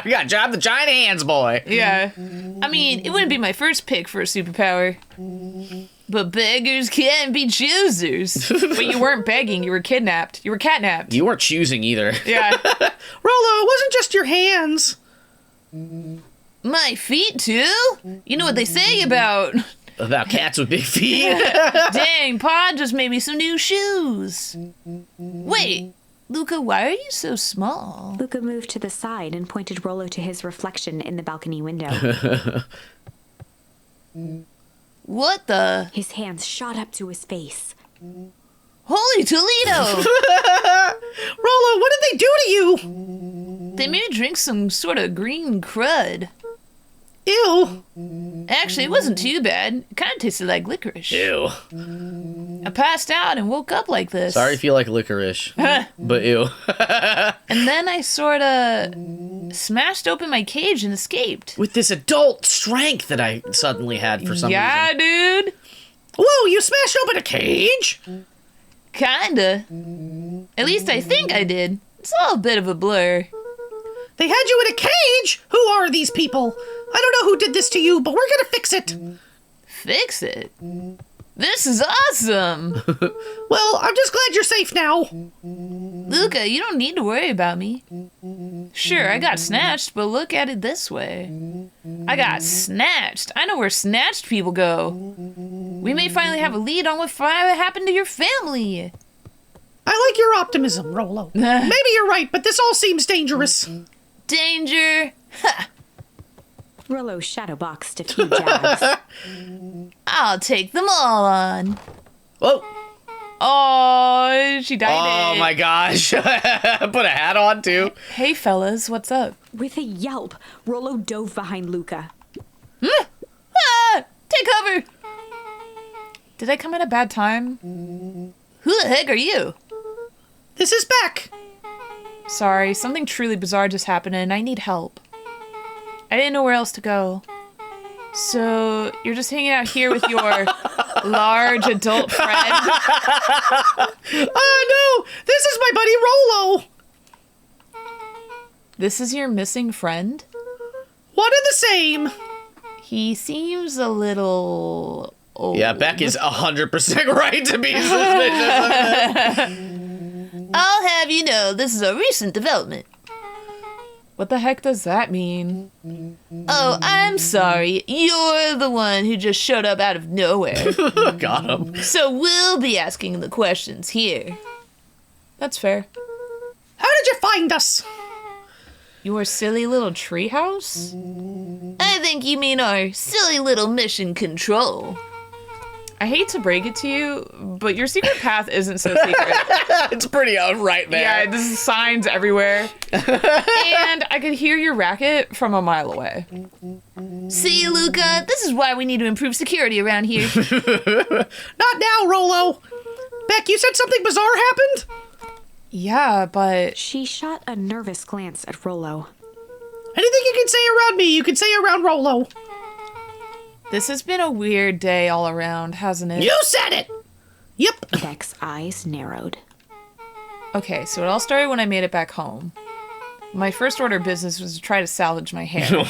You got job the giant hands, boy. Yeah. I mean, it wouldn't be my first pick for a superpower. But beggars can't be choosers. But you weren't begging, you were kidnapped. You were catnapped. You weren't choosing either. Yeah. Rolo, it wasn't just your hands. My feet, too? You know what they say about... About cats with big feet. Dang, Pa just made me some new shoes. Wait, Luca, why are you so small? Luca moved to the side and pointed Rolo to his reflection in the balcony window. What the? His hands shot up to his face. Holy Toledo! Rolo, what did they do to you? They made me drink some sort of green crud. Ew. Actually, it wasn't too bad. It kind of tasted like licorice. Ew. I passed out and woke up like this. Sorry if you like licorice, but ew. And then I sort of smashed open my cage and escaped. With this adult strength that I suddenly had for some Yeah, reason. dude. Whoa, you smashed open a cage? Kinda. At least I think I did. It's all a bit of a blur. They had you in a cage? Who are these people? I don't know who did this to you, but we're gonna fix it. Fix it? This is awesome! Well, I'm just glad you're safe now. Luca, you don't need to worry about me. Sure, I got snatched, but look at it this way. I got snatched. I know where snatched people go. We may finally have a lead on what happened to your family. I like your optimism, Rolo. Maybe you're right, but this all seems dangerous. Danger! Ha! Rolo shadowboxed a few jabs. I'll take them all on. Whoa. Oh, she died. Oh my gosh. Put a hat on too. Hey fellas, what's up? With a yelp, Rolo dove behind Luca. Ah! Take cover! Did I come at a bad time? Who the heck are you? This is Beck. Sorry, something truly bizarre just happened and I need help. I didn't know where else to go. So, you're just hanging out here with your large adult friend? Oh no! This is my buddy Rolo! This is your missing friend? One and the same. He seems a little old. Yeah, Beck is 100% right to be suspicious. I'll have you know, this is a recent development. What the heck does that mean? Oh, I'm sorry. You're the one who just showed up out of nowhere. Got him. So we'll be asking the questions here. That's fair. How did you find us? Your silly little treehouse? I think you mean our silly little mission control. I hate to break it to you, but your secret path isn't so secret. It's pretty right there. Yeah, there's signs everywhere. And I could hear your racket from a mile away. See, Luca, this is why we need to improve security around here. Not now, Rolo. Beck, you said something bizarre happened? Yeah, but... She shot a nervous glance at Rolo. Anything you can say around me, you can say around Rolo. This has been a weird day all around, hasn't it? You said it! Yep. Beck's eyes narrowed. Okay, so it all started when I made it back home. My first order of business was to try to salvage my hair.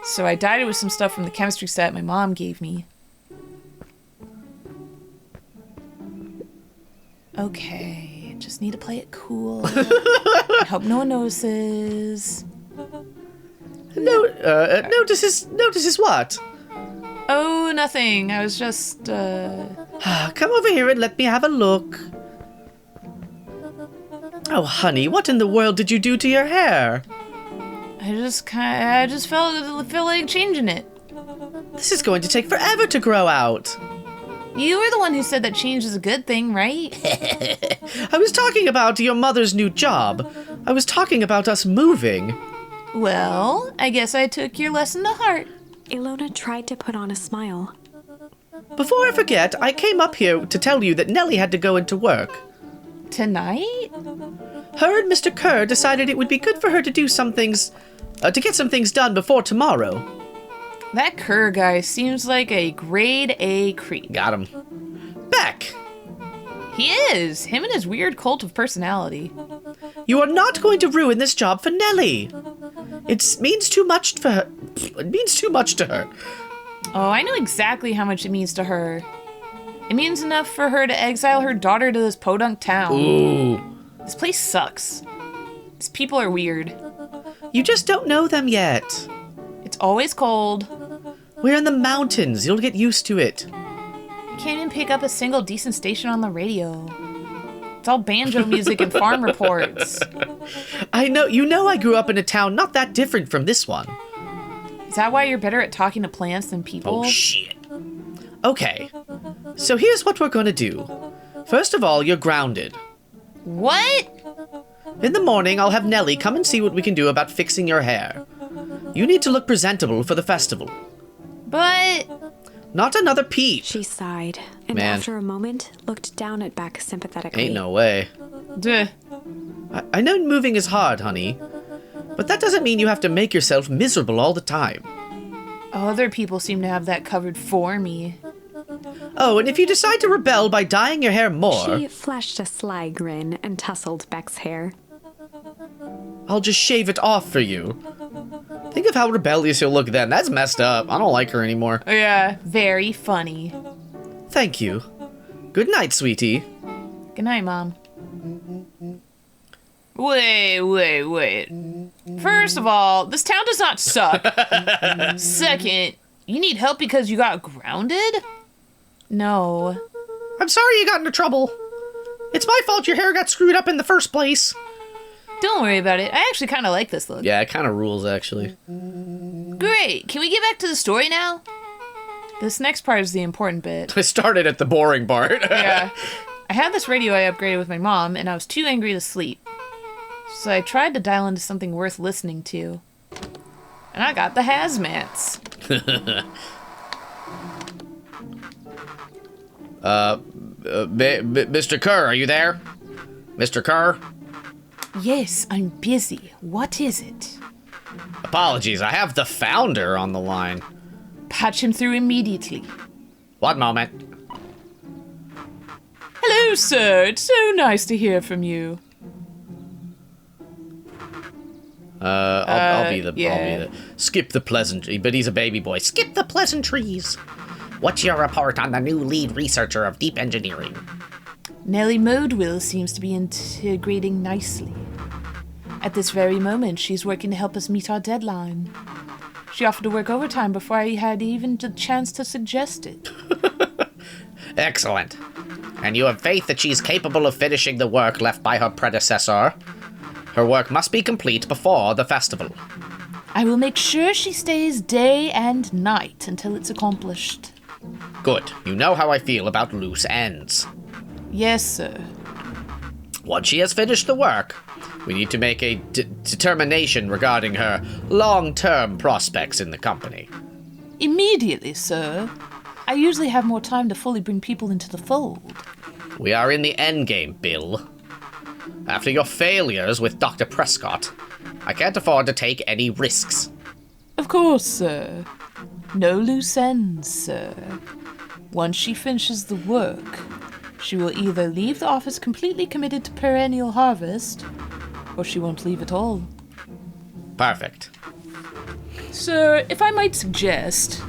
So I dyed it with some stuff from the chemistry set my mom gave me. Okay, just need to play it cool. I hope no one notices. Notices what? Oh, nothing. I was just, Come over here and let me have a look. Oh, honey, what in the world did you do to your hair? I just felt like changing it. This is going to take forever to grow out. You were the one who said that change is a good thing, right? I was talking about your mother's new job. I was talking about us moving. Well, I guess I took your lesson to heart. Ilona tried to put on a smile. Before I forget, I came up here to tell you that Nellie had to go into work. Tonight? Her and Mr. Kerr decided it would be good for her to do some things, to get some things done before tomorrow. That Kerr guy seems like a grade A creep. Got him. Beck! He is! Him and his weird cult of personality. You are not going to ruin this job for Nellie. It means too much for her. It means too much to her. Oh, I know exactly how much it means to her. It means enough for her to exile her daughter to this podunk town. Ooh. This place sucks. These people are weird. You just don't know them yet. It's always cold. We're in the mountains. You'll get used to it. You can't even pick up a single decent station on the radio. It's all banjo music and farm reports. I know. You know I grew up in a town not that different from this one. Is that why you're better at talking to plants than people? Oh, shit. Okay. So here's what we're gonna do. First of all, you're grounded. What? In the morning, I'll have Nellie come and see what we can do about fixing your hair. You need to look presentable for the festival. But... Not another peach. She sighed, and Man. after a moment, looked down at Beck sympathetically. Ain't no way. Duh. I know moving is hard, honey. But that doesn't mean you have to make yourself miserable all the time. Other people seem to have that covered for me. Oh, and if you decide to rebel by dyeing your hair more, She flashed a sly grin and tousled Beck's hair. I'll just shave it off for you. Think of how rebellious you'll look then. That's messed up. I don't like her anymore. Yeah, very funny. Thank you. Good night, sweetie. Good night, Mom. Wait. First of all, this town does not suck. Second, you need help because you got grounded? No. I'm sorry you got into trouble. It's my fault your hair got screwed up in the first place. Don't worry about it. I actually kind of like this look. Yeah, it kind of rules, actually. Great. Can we get back to the story now? This next part is the important bit. I started at the boring part. Yeah. I had this radio I upgraded with my mom, and I was too angry to sleep. So I tried to dial into something worth listening to. And I got the hazmats. Mr. Kerr, are you there? Mr. Kerr? Yes, I'm busy. What is it? Apologies, I have the founder on the line. Patch him through immediately. One moment. Hello, sir. It's so nice to hear from you. I'll be the yeah. skip the pleasantry, but he's a baby boy. Skip the pleasantries. What's your report on the new lead researcher of deep engineering? Nellie Modewell seems to be integrating nicely. At this very moment, she's working to help us meet our deadline. She offered to work overtime before I had even the chance to suggest it. Excellent. And you have faith that she's capable of finishing the work left by her predecessor? Her work must be complete before the festival. I will make sure she stays day and night until it's accomplished. Good. You know how I feel about loose ends. Yes, sir. Once she has finished the work, we need to make a determination regarding her long-term prospects in the company. Immediately, sir. I usually have more time to fully bring people into the fold. We are in the endgame, Bill. After your failures with Dr. Prescott, I can't afford to take any risks. Of course, sir. No loose ends, sir. Once she finishes the work, she will either leave the office completely committed to Perennial Harvest, or she won't leave at all. Perfect. Sir, if I might suggest,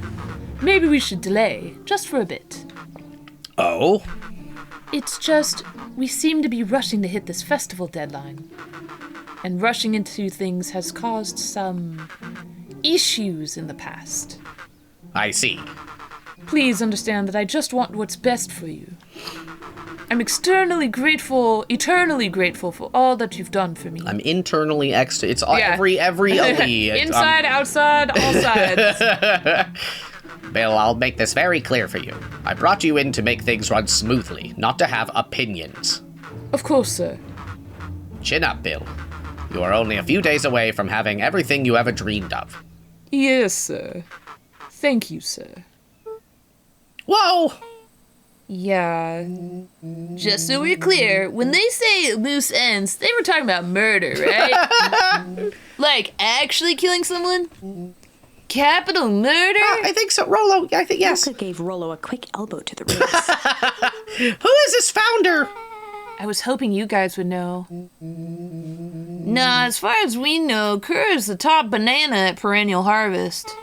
maybe we should delay, just for a bit. Oh? It's just, we seem to be rushing to hit this festival deadline. And rushing into things has caused some issues in the past. I see. Please understand that I just want what's best for you. I'm eternally grateful for all that you've done for me. I'm internally It's all, Yeah. every Inside, outside, all sides. Bill, I'll make this very clear for you. I brought you in to make things run smoothly, not to have opinions. Of course, sir. Chin up, Bill. You are only a few days away from having everything you ever dreamed of. Yes, sir. Thank you, sir. Whoa! Yeah. Just so we're clear, when they say loose ends, they were talking about murder, right? Like, actually killing someone? Capital murder? I think so. Rolo, I think yes. Luca gave Rolo a quick elbow to the ribs. Who is this founder? I was hoping you guys would know. Nah, as far as we know, Kerr is the top banana at Perennial Harvest.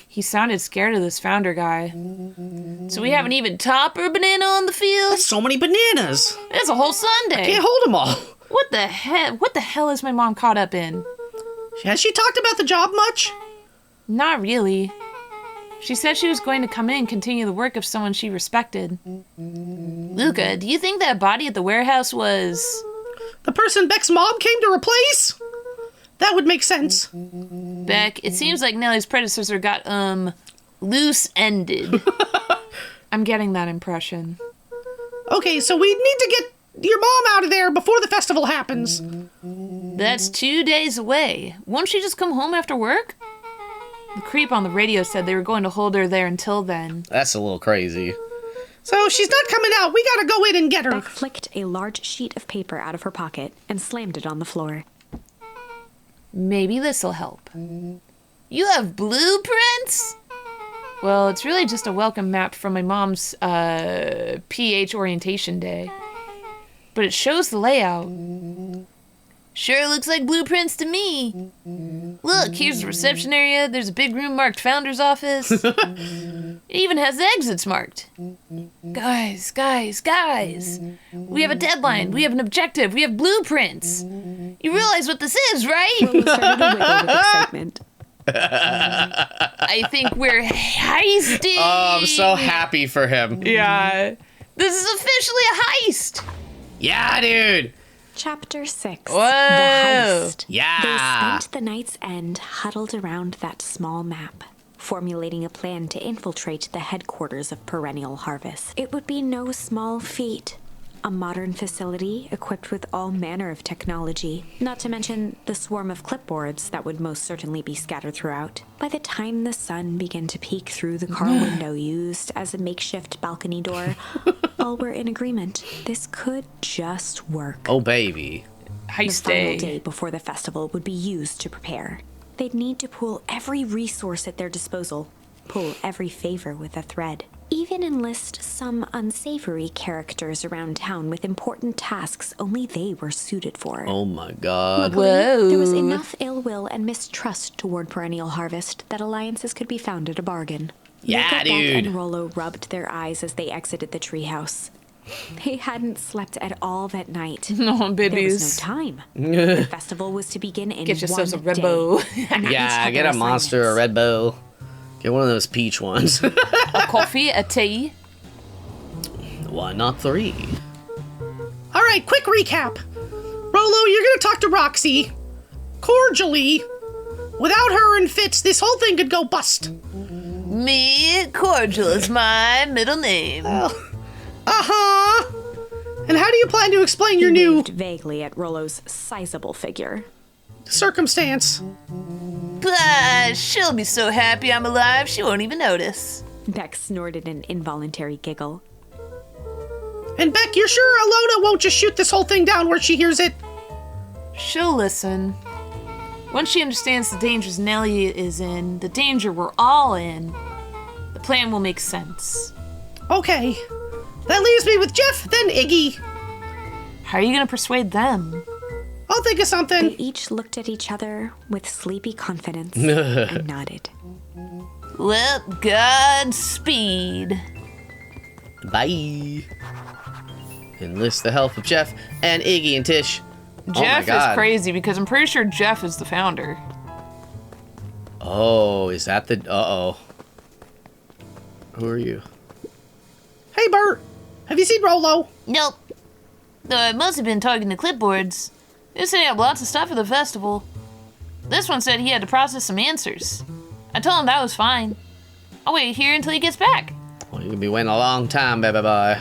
He sounded scared of this founder guy. So we have an even topper banana on the field? So many bananas. That's a whole Sunday. Can't hold them all. What the hell is my mom caught up in? Has she talked about the job much? Not really. She said she was going to come in and continue the work of someone she respected. Luca, do you think that body at the warehouse was... The person Beck's mom came to replace? That would make sense. Beck, it seems like Nellie's predecessor got, loose-ended. I'm getting that impression. Okay, so we need to get your mom out of there before the festival happens. That's 2 days away. Won't she just come home after work? The creep on the radio said they were going to hold her there until then. That's a little crazy. So she's not coming out. We gotta go in and get her. Beck flicked a large sheet of paper out of her pocket and slammed it on the floor. Maybe this'll help. You have blueprints? Well, it's really just a welcome map from my mom's, PH orientation day. But it shows the layout. Sure looks like blueprints to me. Look, here's the reception area. There's a big room marked Founder's Office. It even has exits marked. Guys. We have a deadline. We have an objective. We have blueprints. You realize what this is, right? Rolo started to wiggle with excitement. I think we're heisting. Oh, I'm so happy for him. Yeah. This is officially a heist. Yeah, dude. Chapter 6. Whoa. The Heist. Yeah. They spent the night's end huddled around that small map, formulating a plan to infiltrate the headquarters of Perennial Harvest. It would be no small feat. A modern facility equipped with all manner of technology, not to mention the swarm of clipboards that would most certainly be scattered throughout. By the time the sun began to peek through the car window used as a makeshift balcony door, all were in agreement. This could just work. Oh, baby. The Heist final day. day before the festival would be used to prepare. They'd need to pool every resource at their disposal, pull every favor with a thread. Even enlist some unsavory characters around town with important tasks only they were suited for. Oh my god. Whoa. There was enough ill will and mistrust toward Perennial Harvest that alliances could be found at a bargain. Yeah, Luca, Beck, dude. and Rolo rubbed their eyes as they exited the treehouse. They hadn't slept at all that night. No, There was babies. no time. The festival was to begin in Get yourselves a one Red day. Bull. And each Yeah, had get their a monster, a assignments. Red Bull. Get one of those peach ones. A coffee, a tea. Why not 3? All right, quick recap. Rolo, you're gonna talk to Roxy. Cordially. Without her and Fitz, this whole thing could go bust. Me, Cordial is my middle name. Uh-huh. And how do you plan to explain your He new waved vaguely at Rolo's sizable figure. circumstance? She'll be so happy I'm alive, she won't even notice. Beck snorted an involuntary giggle. And Beck, you're sure Alona won't just shoot this whole thing down where she hears it? She'll listen. Once she understands the dangers Nellie is in, the danger we're all in, the plan will make sense. Okay. That leaves me with Jeff, then Iggy. How are you gonna persuade them? I'll think of They something. each looked at each other with sleepy confidence and nodded. Well, Godspeed. Bye. Enlist the help of Jeff and Iggy and Tish. Jeff God. is crazy because I'm pretty sure Jeff is the founder. Oh, is that the... Uh-oh. Who are you? Hey, Bert. Have you seen Rolo? Nope. Though I must have been talking to clipboards. They said he had lots of stuff for the festival. This one said he had to process some answers. I told him that was fine. I'll wait here until he gets back. Well, you're gonna be waiting a long time, baby boy.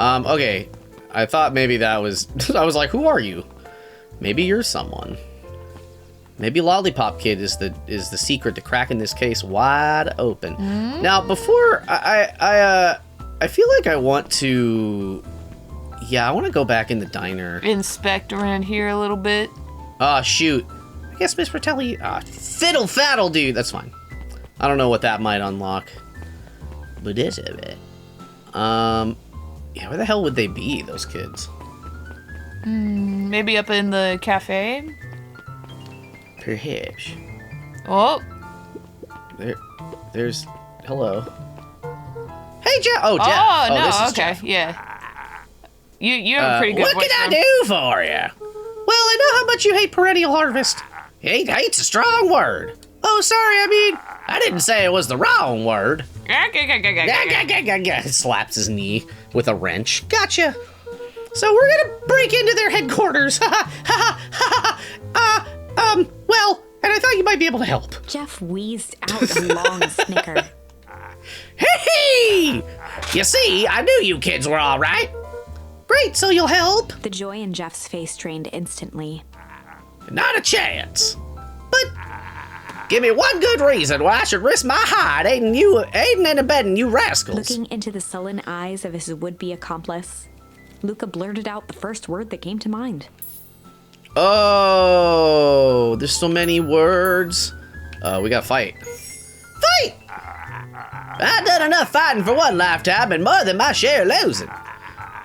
Okay. I thought maybe that was... I was like, who are you? Maybe you're someone. Maybe Lollipop Kid is the secret to cracking this case wide open. Now, before I feel like I want to... Yeah, I want to go back in the diner. Inspect around here a little bit. Oh, shoot. I guess Miss Fratelli... Fiddle faddle, dude. That's fine. I don't know what that might unlock. But it's a bit. Yeah, where the hell would they be, those kids? Maybe up in the cafe. Perhaps. Oh, There's... Hello. Hey, Jeff. Oh, Jeff. oh no, this is okay, Jeff. yeah. You have a pretty good What voice. can I for him. do for you? Well, I know how much you hate Perennial Harvest. Hate's a strong word. Oh, sorry, I mean... I didn't say it was the wrong word. Yeah. Slaps his knee with a wrench. Gotcha. So we're gonna break into their headquarters. Well, and I thought you might be able to help. Jeff wheezed out a long snicker. Hey! You see, I knew you kids were all right. Great, so you'll help? The joy in Jeff's face drained instantly. Not a chance. But give me one good reason why I should risk my hide aiding and abetting you rascals. Looking into the sullen eyes of his would-be accomplice, Luca blurted out the first word that came to mind. Oh, there's so many words. We gotta fight. Fight! I've done enough fighting for one lifetime and more than my share of losing.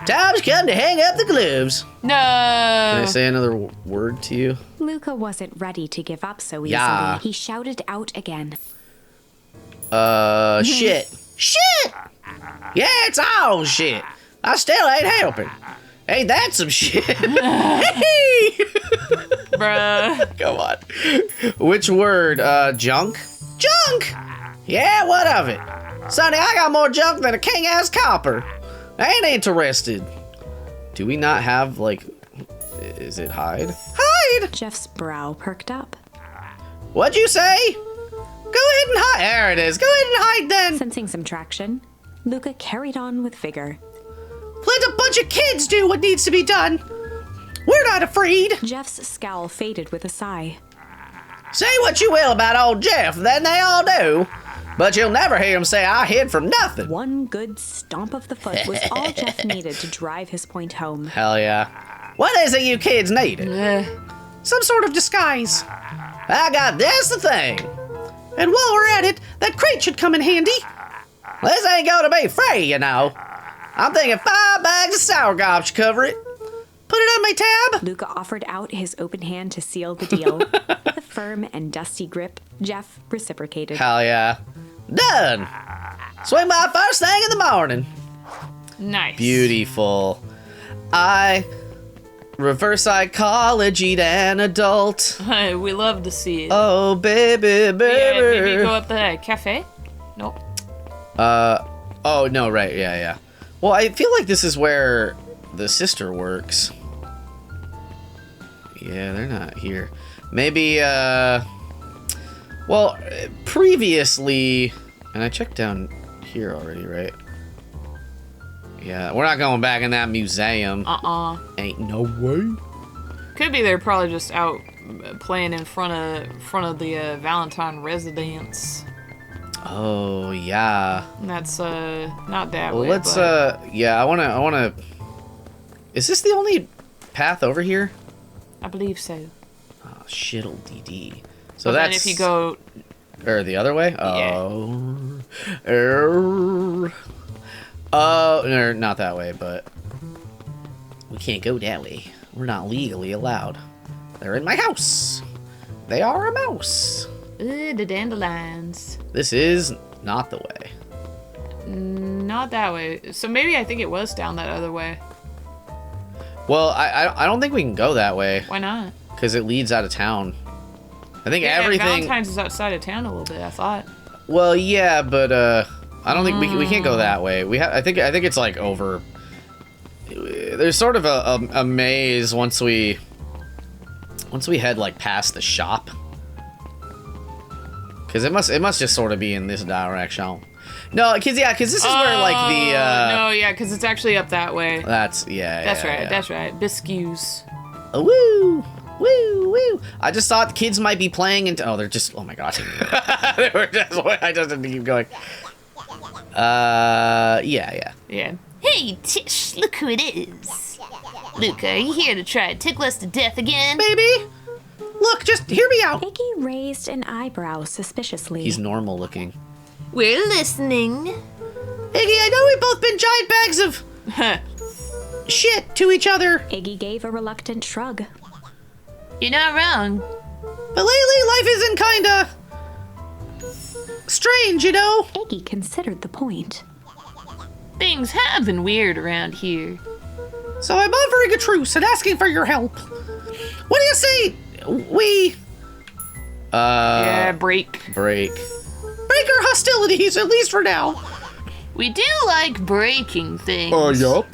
Time's come to hang up the gloves. No. Can I say another word to you? Luca wasn't ready to give up so easily. Yeah. He shouted out again. Shit. Shit! Yeah, it's all shit. I still ain't helping. Ain't that some shit? Hey! Bruh. Come on. Which word? Junk? Junk! Yeah, what of it? Sonny, I got more junk than a king-ass copper. I ain't interested. Do we not have, like... Is it hide? Hide! Jeff's brow perked up. What'd you say? Go ahead and hide. There it is. Go ahead and hide then. Sensing some traction, Luca carried on with vigor. Let a bunch of kids do what needs to be done. We're not afraid. Jeff's scowl faded with a sigh. Say what you will about old Jeff, then they all do. But you'll never hear him say I hid from nothing. One good stomp of the foot was all Jeff needed to drive his point home. Hell yeah. What is it you kids needed? Some sort of disguise. I got this the thing. And while we're at it, that crate should come in handy. This ain't gonna be free, you know. I'm thinking 5 bags of sour gobs should cover it. Put it on my tab. Luca offered out his open hand to seal the deal. With a firm and dusty grip, Jeff reciprocated. Hell yeah. Done. Swing by first thing in the morning. Nice. Beautiful. I reverse psychology'd an adult. We love to see it. Oh, baby, Yeah, maybe baby. go up the cafe? Nope. Oh, no, right, yeah. Well, I feel like this is where the sister works. Yeah, they're not here. Maybe, well, previously, and I checked down here already, right? Yeah, we're not going back in that museum. Ain't no way. Could be they're probably just out playing in front of the Valentine residence. Oh, yeah. And that's not that Well, way. let's, but yeah, I wanna... Is this the only path over here? I believe so. Oh, shit'll DD. So But then that's... if you go, Or the other way? Yeah. No, not that way, but... We can't go that way. We're not legally allowed. They're in my house. They are a mouse. the dandelions. This is not the way. Not that way. So maybe I think it was down that other way. Well, I don't think we can go that way. Why not? Because it leads out of town. I think Yeah, everything... Valentine's is outside of town a little bit, I thought. Well, yeah, but I don't think we can't go that way. I think it's like over. There's sort of a maze once we head like past the shop. Cause it must just sort of be in this direction. No, cause this is where like the no, yeah, because it's actually up that way. That's right. That's right. Biscues. Woo! Woo! Woo! I just thought the kids might be playing into. Oh, they're just. Oh my god. They were just. I just had to keep going. Yeah. Hey, Tish, look who it is. Luca, are you here to try to tickle us to death again? Baby, look, just hear me out. Iggy raised an eyebrow suspiciously. He's normal looking. We're listening. Iggy, I know we've both been giant bags of shit to each other, Iggy gave a reluctant shrug. You're not wrong. but lately life isn't kinda strange, you know? Iggy considered the point. Things have been weird around here. So I'm offering a truce and asking for your help. What do you say we Yeah, break. Break. break our hostilities, at least for now? We do like breaking things. yup.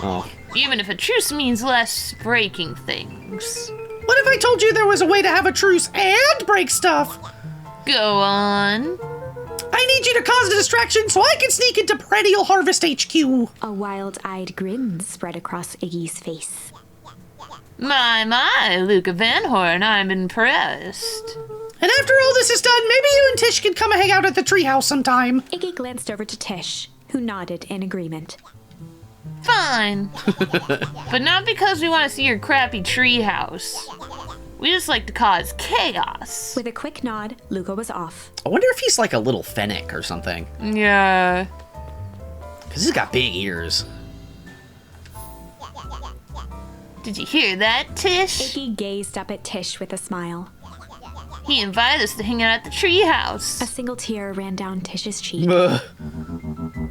Oh. Even if a truce means less breaking things. What if I told you there was a way to have a truce and break stuff? Go on. I need you to cause a distraction so I can sneak into Perennial Harvest HQ. A wild-eyed grin spread across Iggy's face. My, Luca Van Horn, I'm impressed. And after all this is done, maybe you and Tish can come and hang out at the treehouse sometime. Iggy glanced over to Tish, who nodded in agreement. Fine. But not because we want to see your crappy treehouse. We just like to cause chaos. With a quick nod, Luca was off. I wonder if he's like a little fennec or something. Yeah. Because he's got big ears. Did you hear that, Tish? Iggy gazed up at Tish with a smile. He invited us to hang out at the treehouse. A single tear ran down Tish's cheek.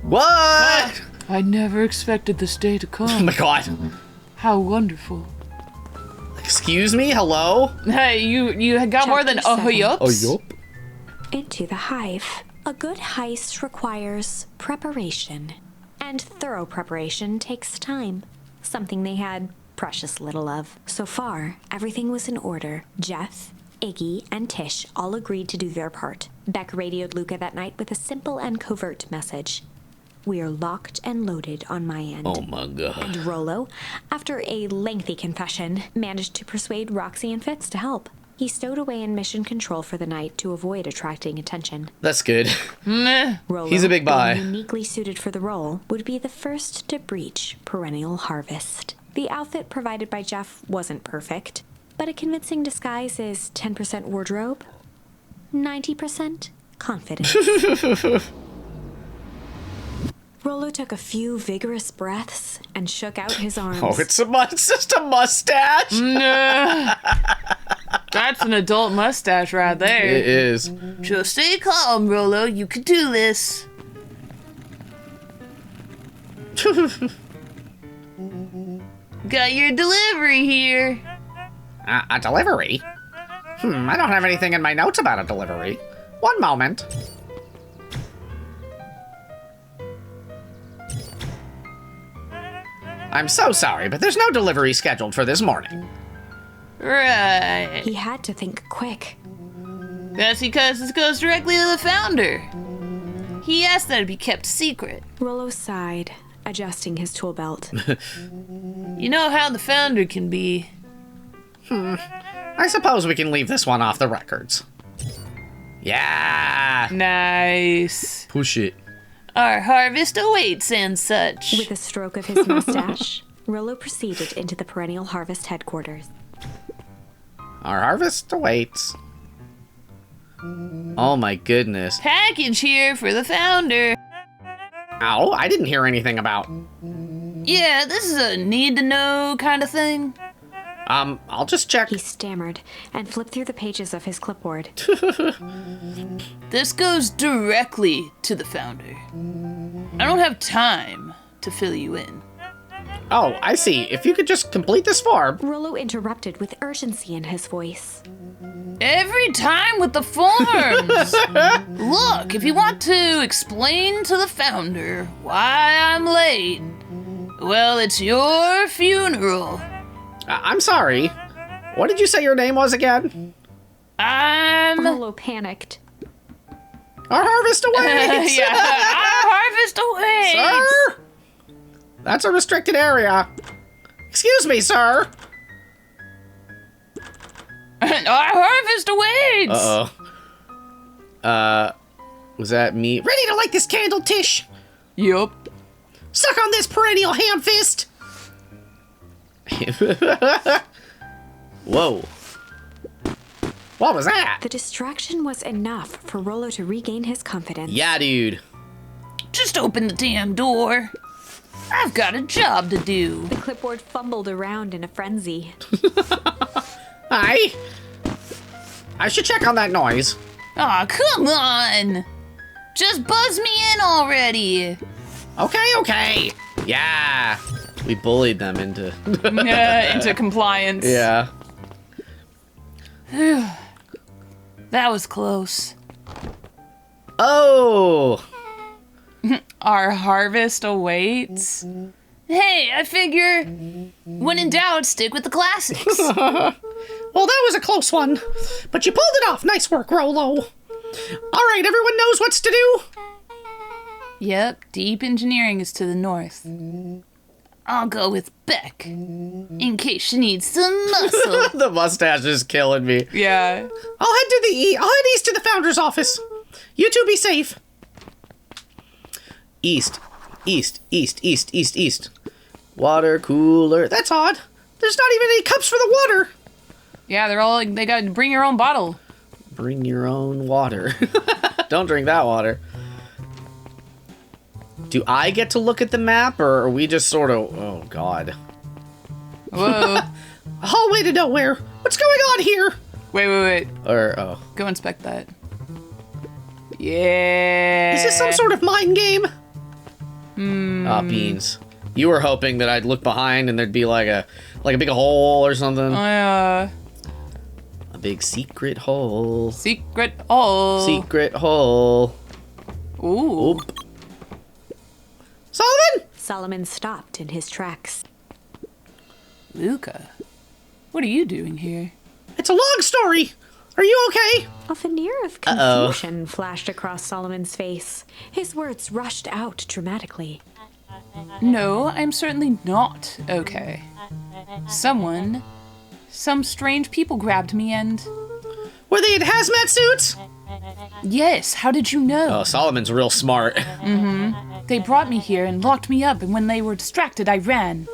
What? I never expected this day to Oh come. my god. How wonderful. Excuse me? Hello? Hey, you got more than Chapter 7. yups? Into the hive. A good heist requires preparation. And thorough preparation takes time. Something they had precious little of. So far, everything was in order. Jeff, Iggy, and Tish all agreed to do their part. Beck radioed Luca that night with a simple and covert message. We're locked and loaded on my end. Oh my god. And Rollo, after a lengthy confession, managed to persuade Roxy and Fitz to help. He stowed away in mission control for the night to avoid attracting attention. That's good. Rollo, He's a big buy. being uniquely suited for the role, would be the first to breach Perennial Harvest. The outfit provided by Jeff wasn't perfect, but a convincing disguise is 10% wardrobe, 90% confidence. Rollo took a few vigorous breaths and shook out his arms. Oh, it's just a mustache. That's an adult mustache right there. It is. Just stay calm, Rollo. You can do this. Got your delivery here. A delivery? I don't have anything in my notes about a delivery. One moment. I'm so sorry, but there's no delivery scheduled for this morning. Right. He had to think quick. That's because this goes directly to the founder. He asked that it be kept secret. Rollo sighed, adjusting his tool belt. You know how the founder can be. I suppose we can leave this one off the records. Yeah! Nice. Push it. Our harvest awaits and such. With a stroke of his mustache, Rollo proceeded into the Perennial Harvest headquarters. Our harvest awaits. Oh my goodness. Package here for the founder. Oh, I didn't hear anything about... Yeah, this is a need-to-know kind of thing. I'll just check. He stammered and flipped through the pages of his clipboard. This goes directly to the founder. I don't have time to fill you in. Oh, I see. If you could just complete this form. Rollo interrupted with urgency in his voice. Every time with the forms. Look, if you want to explain to the founder why I'm late, well, it's your funeral. I'm sorry. What did you say your name was again? Rollo panicked. Our harvest awaits! Yeah, our harvest awaits. Sir? That's a restricted area. Excuse me, sir. Our harvest awaits. Uh-oh. Was that me? Ready to light this candle, Tish? Yup. Suck on this perennial ham fist. Whoa. What was that? The distraction was enough for Rollo to regain his confidence. Yeah, dude. Just open the damn door. I've got a job to do. The clipboard fumbled around in a frenzy. I should check on that noise. Aw, come on. Just buzz me in already. Okay. Yeah. We bullied them into... Into compliance. Yeah. That was close. Oh! Our harvest awaits. Hey, I figure when in doubt, stick with the classics. Well, that was a close one, but you pulled it off. Nice work, Rollo. All right, everyone knows what's to do? Yep, deep engineering is to the north. I'll go with Beck, in case she needs some muscle. The mustache is killing me. Yeah. I'll head east to the founder's office. You two be safe. East. Water cooler. That's odd. There's not even any cups for the water. Yeah, they're all like, they gotta bring your own bottle. Bring your own water. Don't drink that water. Do I get to look at the map, or are we just sort of... Oh, God. Whoa. A hallway to nowhere. What's going on here? Wait. Or, oh. Go inspect that. Yeah. Is this some sort of mind game? Ah, beans. You were hoping that I'd look behind and there'd be like a big hole or something. A big secret hole. Secret hole. Secret hole. Ooh. Oop. Solomon? Solomon stopped in his tracks. Luca, what are you doing here? It's a long story. Are you okay? A veneer of confusion flashed across Solomon's face. His words rushed out dramatically. No, I'm certainly not okay. Some strange people grabbed me and... Were they in hazmat suits? Yes, how did you know? Oh, Solomon's real smart. They brought me here and locked me up, and when they were distracted, I ran.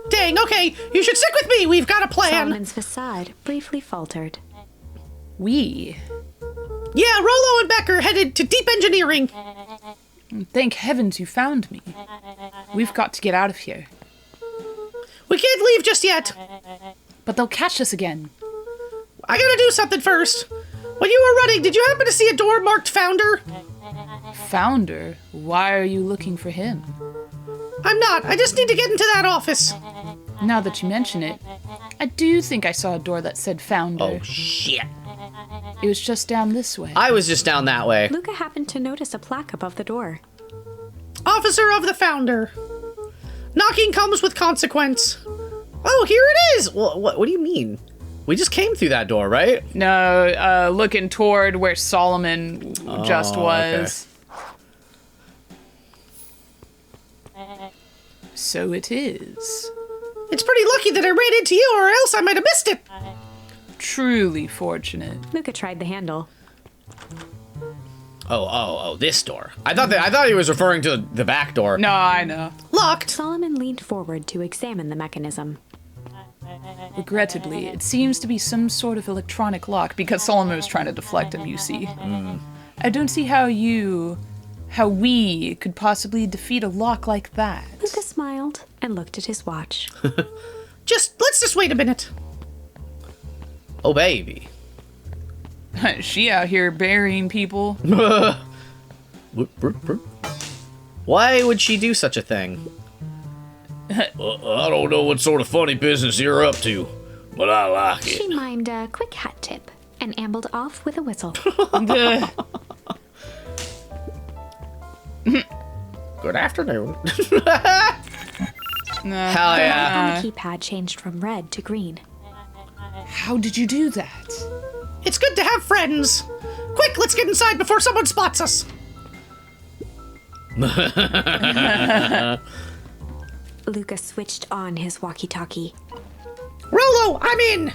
Dang, okay. You should stick with me. We've got a plan. Solomon's facade briefly faltered. We? Yeah, Rollo and Becker headed to deep engineering. Thank heavens you found me. We've got to get out of here. We can't leave just yet. But they'll catch us again. I gotta do something first. When you were running, did you happen to see a door marked Founder? Founder? Why are you looking for him? I'm not. I just need to get into that office. Now that you mention it, I do think I saw a door that said Founder. Oh, shit. It was just down this way. I was just down that way. Luca happened to notice a plaque above the door. Officer of the Founder. Knocking comes with consequence. Oh, here it is. What do you mean? We just came through that door, right? No, looking toward where Solomon just Oh, was. So it is. It's pretty lucky that I ran into you, or else I might have missed it. Truly fortunate. Luca tried the handle. Oh, this door. I thought he was referring to the back door. No, I know. Locked. Solomon leaned forward to examine the mechanism. Regrettably, it seems to be some sort of electronic lock because Solomon was trying to deflect him, you see. I don't see how we could possibly defeat a lock like that. Luca smiled and looked at his watch. Let's just wait a minute. Oh, baby. She out here burying people. Why would she do such a thing? I don't know what sort of funny business you're up to, but I like it. She mimed a quick hat tip and ambled off with a whistle. Duh. Good afternoon. No. Hell The yeah. light on the keypad changed from red to green. How did you do that? It's good to have friends. Quick, let's get inside before someone spots us. Luca switched on his walkie-talkie. Rolo, I'm in.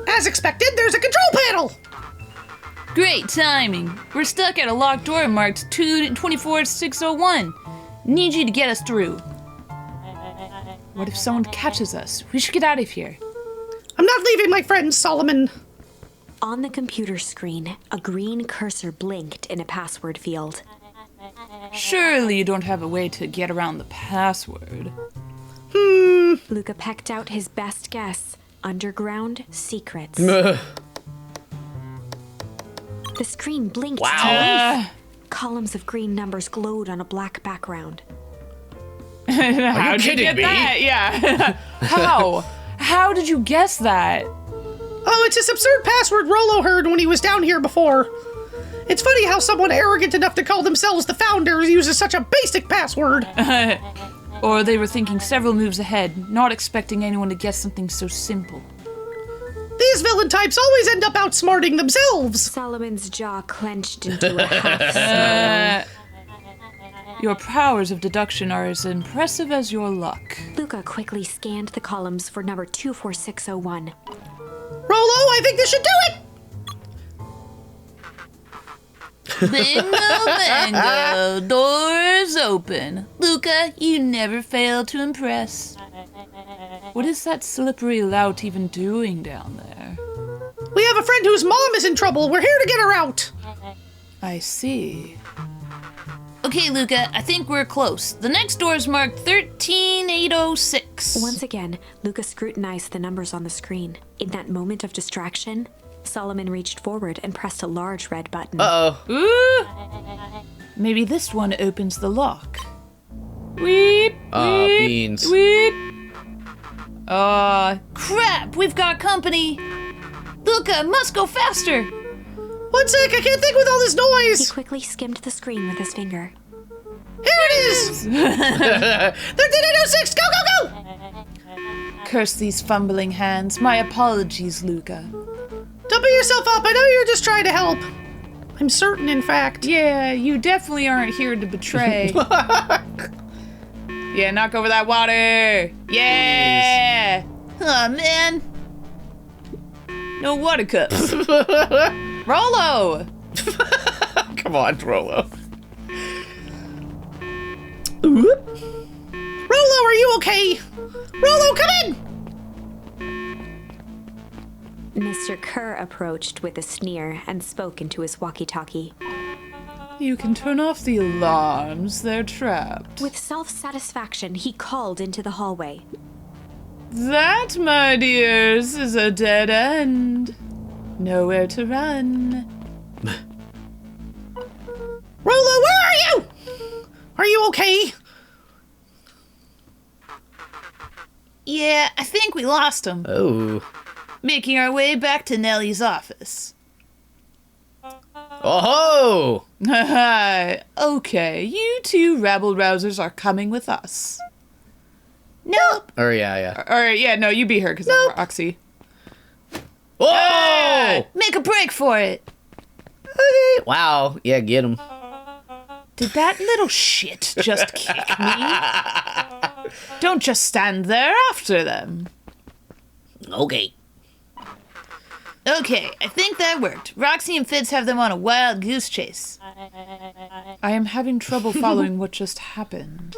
As expected, there's a control panel. Great timing. We're stuck at a locked door marked 24601. Need you to get us through. What if someone catches us? We should get out of here. I'm not leaving my friends, Solomon. On the computer screen, a green cursor blinked in a password field. Surely you don't have a way to get around the password. Luca pecked out his best guess. Underground secrets. The screen blinked to life. Columns of green numbers glowed on a black background. How'd you kidding get me? that? Yeah. How? How did you guess that? Oh, it's this absurd password Rolo heard when he was down here before. It's funny how someone arrogant enough to call themselves the Founder uses such a basic password. Or they were thinking several moves ahead, not expecting anyone to guess something so simple. These villain types always end up outsmarting themselves. Solomon's jaw clenched into a half smile. Your powers of deduction are as impressive as your luck. Luca quickly scanned the columns for number 24601. Rolo, I think this should do it. Bingo, bango, doors open. Luca, you never fail to impress. What is that slippery lout even doing down there? We have a friend whose mom is in trouble. We're here to get her out. I see. Okay, Luca, I think we're close. The next door is marked 13806. Once again, Luca scrutinized the numbers on the screen. In that moment of distraction, Solomon reached forward and pressed a large red button. Ooh! Maybe this one opens the lock. Weep! Beans. Weep! Crap! We've got company! Luca, must go faster! 1 sec, I can't think with all this He noise. quickly skimmed the screen with his finger. Here it is. 13806, go, go, go. Curse these fumbling hands. My apologies, Luca. Don't beat yourself up. I know you're just trying to help. I'm certain, in fact. Yeah, you definitely aren't here to betray. Yeah, knock over that water! Yeah! Oh, man. No water cups. Rolo! Come on, Rolo. Rolo, are you okay? Rolo, come in. Mr. Kerr approached with a sneer and spoke into his walkie-talkie. You can turn off the alarms. They're trapped. With self-satisfaction, he called into the hallway. That, my dears, is a dead end. Nowhere to run. Rolo, where are you? Are you okay? Yeah, I think we lost him. Oh. Making our way back to Nellie's office. Oh! Okay, you two rabble-rousers are coming with us. Nope. Or yeah. Or, yeah, no, you be her, because I'm Roxy. Whoa! Make a break for it. Okay. Wow. Yeah, get him. Did that little shit just kick me? Don't just stand there after them. Okay. Okay, I think that worked. Roxy and Fitz have them on a wild goose chase. I am having trouble following what just happened.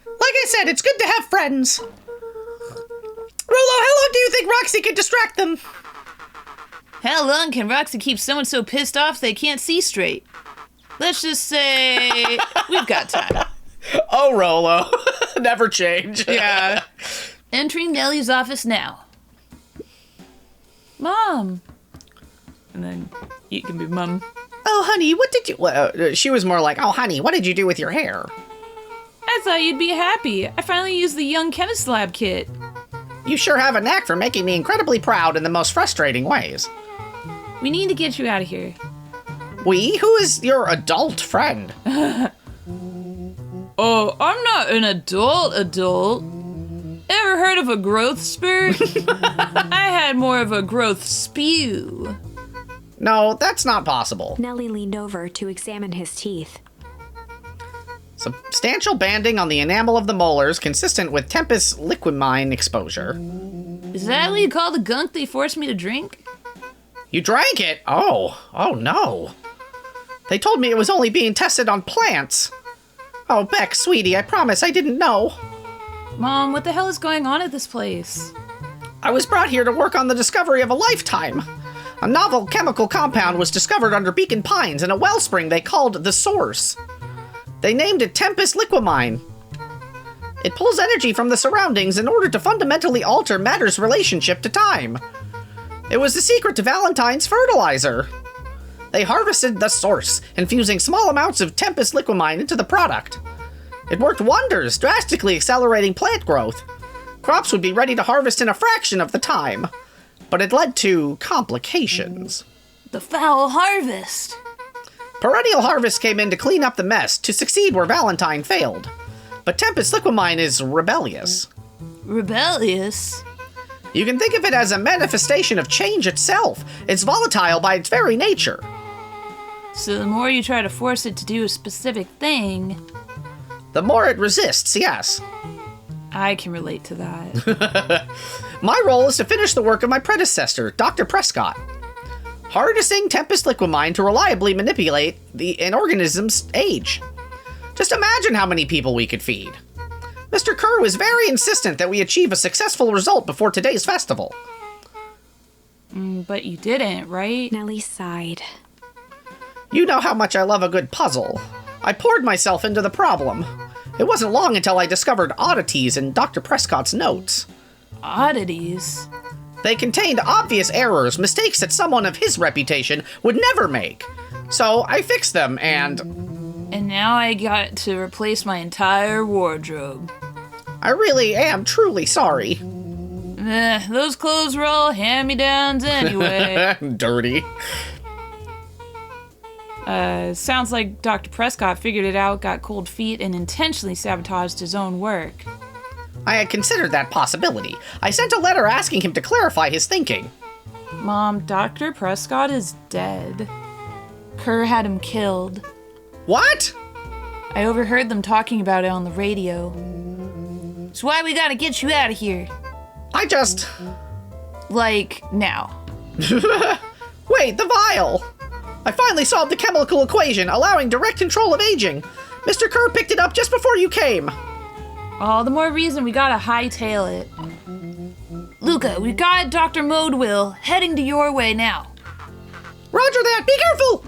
Like I said, it's good to have friends. Rolo, how long do you think Roxy can distract them? How long can Roxy keep someone so pissed off they can't see straight? Let's just say we've got time. Oh, Rolo. Never change. Yeah. Entering Nellie's office now. Mom. And then you can be Mom. Oh, honey, what did you... Well, she was more like, oh, honey, what did you do with your hair? I thought you'd be happy. I finally used the Young Chemist Lab kit. You sure have a knack for making me incredibly proud in the most frustrating ways. We need to get you out of here. We? Who is your adult friend? Oh, I'm not an adult. Ever heard of a growth spurt? I had more of a growth spew. No, that's not possible. Nellie leaned over to examine his teeth. Substantial banding on the enamel of the molars consistent with Tempest liquimine exposure. Is that what you call the gunk they forced me to drink? You drank it? Oh no. They told me it was only being tested on plants. Oh, Beck, sweetie, I promise I didn't know. Mom, what the hell is going on at this place? I was brought here to work on the discovery of a lifetime. A novel chemical compound was discovered under Beacon Pines in a wellspring they called the Source. They named it Tempest liquimine. It pulls energy from the surroundings in order to fundamentally alter matter's relationship to time. It was the secret to Valentine's fertilizer. They harvested the Source, infusing small amounts of Tempest liquimine into the product. It worked wonders, drastically accelerating plant growth. Crops would be ready to harvest in a fraction of the time. But it led to complications. The foul harvest. Perennial Harvest came in to clean up the mess, to succeed where Valentine failed. But Tempest liquimine is rebellious. Rebellious? You can think of it as a manifestation of change itself. It's volatile by its very nature. So the more you try to force it to do a specific thing... The more it resists, yes. I can relate to that. My role is to finish the work of my predecessor, Dr. Prescott. Harnessing Tempest liquimine to reliably manipulate an organism's age. Just imagine how many people we could feed. Mr. Kerr was very insistent that we achieve a successful result before today's festival. But you didn't, right? Nellie sighed. You know how much I love a good puzzle. I poured myself into the problem. It wasn't long until I discovered oddities in Dr. Prescott's notes. Oddities? They contained obvious errors, mistakes that someone of his reputation would never make. So I fixed them and... And now I got to replace my entire wardrobe. I really am truly sorry. Those clothes were all hand-me-downs anyway. Dirty. Sounds like Dr. Prescott figured it out, got cold feet, and intentionally sabotaged his own work. I had considered that possibility. I sent a letter asking him to clarify his thinking. Mom, Dr. Prescott is dead. Kerr had him killed. What? I overheard them talking about it on the radio. That's why we gotta get you out of here. Like, now. Wait, the vial! I finally solved the chemical equation, allowing direct control of aging. Mr. Kerr picked it up just before you came. All the more reason we gotta hightail it. Luca, we got Dr. Modewell heading to your way now. Roger that, be careful!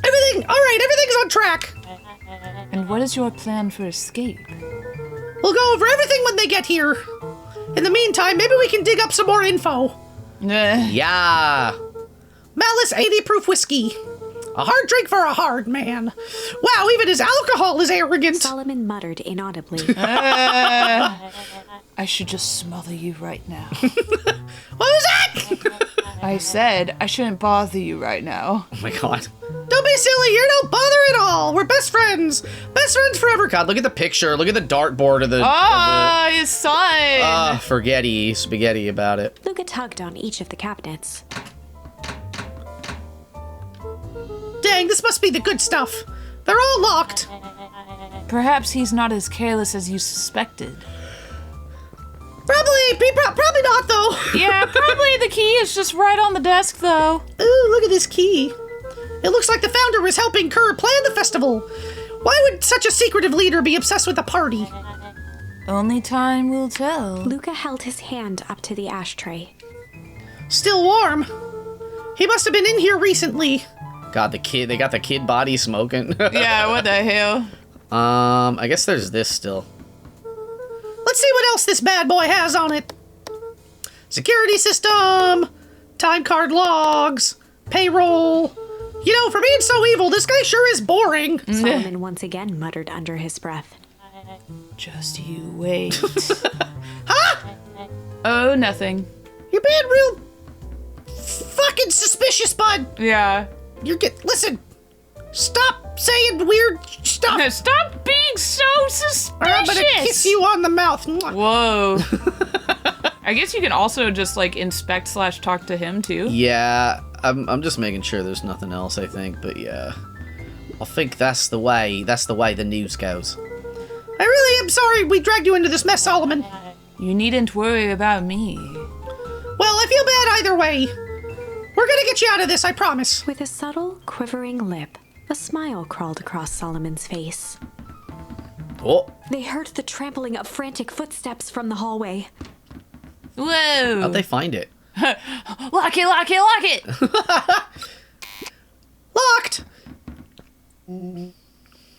Everything's on track. And what is your plan for escape? We'll go over everything when they get here. In the meantime, maybe we can dig up some more info. Yeah. Malice 80 proof whiskey. A hard drink for a hard man. Wow, even his alcohol is arrogant. Solomon muttered inaudibly. I should just smother you right now. What was that? I said I shouldn't bother you right now. Oh my god. Don't be silly. You're no bother at all. We're best friends. Best friends forever. God, look at the picture. Look at the dartboard of the... Oh, his son. Spaghetti about it. Luca tugged on each of the cabinets. Dang, this must be the good stuff. They're all locked. Perhaps he's not as careless as you suspected. Probably not, though. Yeah, probably the key is just right on the desk, though. Ooh, look at this key. It looks like the founder was helping Kerr plan the festival. Why would such a secretive leader be obsessed with a party? Only time will tell. Luca held his hand up to the ashtray. Still warm. He must have been in here recently. God, they got the kid body smoking. Yeah, what the hell? I guess there's this still. Let's see what else this bad boy has on it. Security system, time card logs, payroll. You know, for being so evil, this guy sure is boring. Solomon once again muttered under his breath. Just you wait. Huh? Oh, nothing. You're being real fucking suspicious, bud. Yeah. Listen. Stop saying weird stuff. Stop being so suspicious. Or I'm gonna kiss you on the mouth. Whoa. I guess you can also just like inspect / talk to him too. Yeah, I'm just making sure there's nothing else, I think, but yeah. I think that's the way the news goes. I really am sorry we dragged you into this mess, Solomon. You needn't worry about me. Well, I feel bad either way. We're gonna get you out of this, I promise. With a subtle, quivering lip, a smile crawled across Solomon's face. Oh, They heard the trampling of frantic footsteps from the hallway. Whoa. how'd they find it? Lock it. Locked.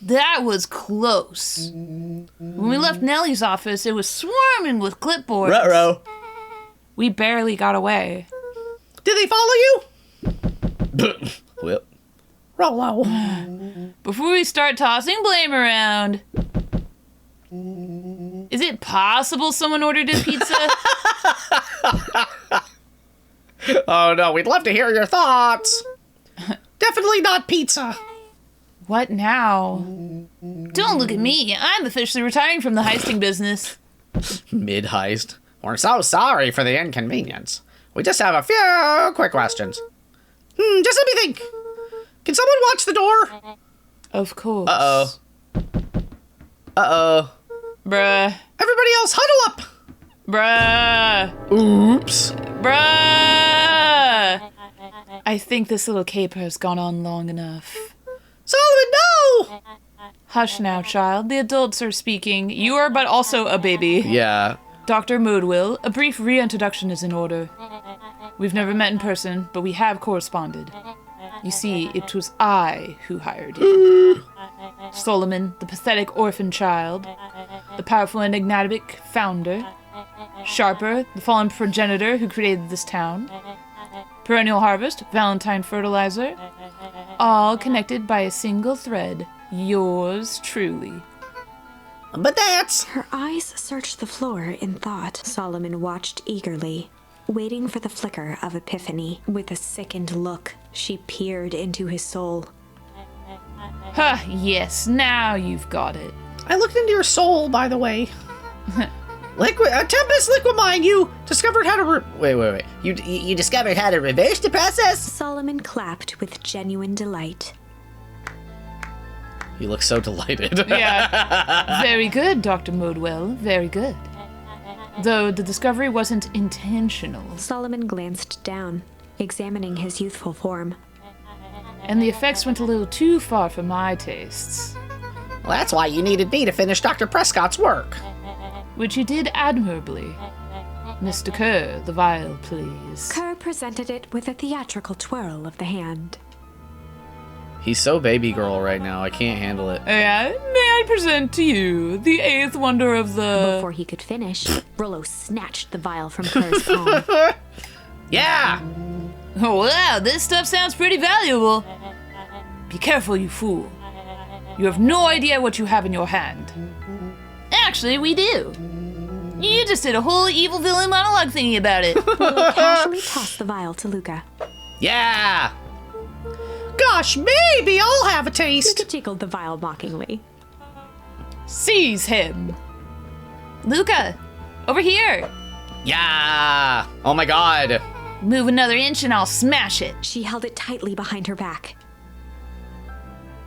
That was close. When we left Nellie's office, it was swarming with clipboards. Ruh-roh. We barely got away. Did they follow you? Whip. Rollo. Before we start tossing blame around, is it possible someone ordered a pizza? Oh no, we'd love to hear your thoughts. Definitely not pizza. What now? Don't look at me. I'm officially retiring from the heisting business. Mid-heist. We're so sorry for the inconvenience. We just have a few quick questions. Just let me think. Can someone watch the door? Of course. Uh-oh. Bruh. Everybody else, huddle up. Bruh. Oops. Bruh. I think this little caper has gone on long enough. Solomon, no! Hush now, child. The adults are speaking. You are but also a baby. Yeah. Dr. Moodwill, a brief reintroduction is in order. We've never met in person, but we have corresponded. You see, it was I who hired you. Solomon, the pathetic orphan child. The powerful and enigmatic founder. Sharper, the fallen progenitor who created this town. Perennial Harvest, Valentine Fertilizer. All connected by a single thread. Yours truly. But that's... Her eyes searched the floor in thought. Solomon watched eagerly, waiting for the flicker of epiphany. With a sickened look, she peered into his soul. Ha, yes, now you've got it. I looked into your soul, by the way. Tempest Liquimine, you discovered how to... Wait. You discovered how to reverse the process? Solomon clapped with genuine delight. He looks so delighted. Yeah. Very good, Dr. Moodwell. Very good. Though the discovery wasn't intentional. Solomon glanced down, examining his youthful form. And the effects went a little too far for my tastes. Well, that's why you needed me to finish Dr. Prescott's work. Which you did admirably. Mr. Kerr, the vial, please. Kerr presented it with a theatrical twirl of the hand. He's so baby girl right now. I can't handle it. May I present to you the eighth wonder of the... Before he could finish, Rollo snatched the vial from Kerr's palm. Yeah! Oh, wow, this stuff sounds pretty valuable. Be careful, you fool. You have no idea what you have in your hand. Actually, we do. You just did a whole evil villain monologue thingy about it. Willow casually tossed the vial to Luca. Yeah! Gosh, maybe I'll have a taste. Luca jiggled the vial mockingly. Seize him. Luca, over here. Yeah! Oh my god! Move another inch and I'll smash it. She held it tightly behind her back.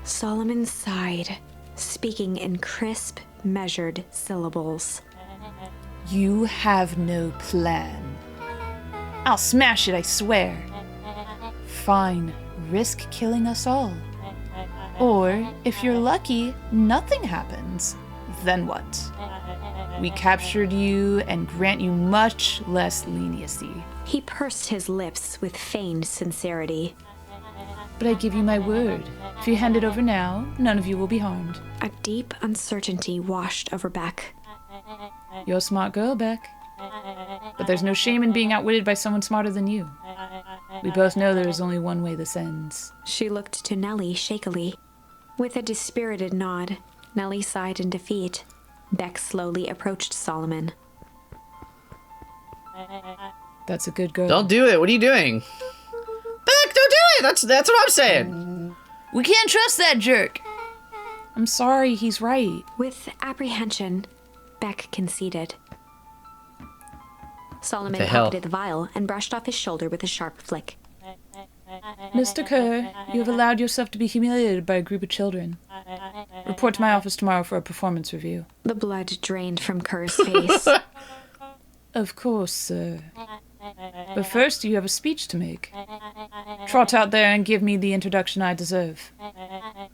Solomon sighed, speaking in crisp, measured syllables. You have no plan. I'll smash it, I swear. Fine, risk killing us all. Or, if you're lucky, nothing happens. Then what? We captured you and grant you much less leniency. He pursed his lips with feigned sincerity. But I give you my word. If you hand it over now, none of you will be harmed. A deep uncertainty washed over Beck. You're a smart girl, Beck. But there's no shame in being outwitted by someone smarter than you. We both know there is only one way this ends. She looked to Nellie shakily. With a dispirited nod, Nellie sighed in defeat. Beck slowly approached Solomon. That's a good girl. Don't do it. What are you doing? Beck, don't do it. That's what I'm saying. We can't trust that jerk. I'm sorry, he's right. With apprehension, Beck conceded. Solomon the hell? pocketed the vial and brushed off his shoulder with a sharp flick. Mr. Kerr, you have allowed yourself to be humiliated by a group of children. Report to my office tomorrow for a performance review. The blood drained from Kerr's face. Of course, sir. But first, you have a speech to make. Trot out there and give me the introduction I deserve.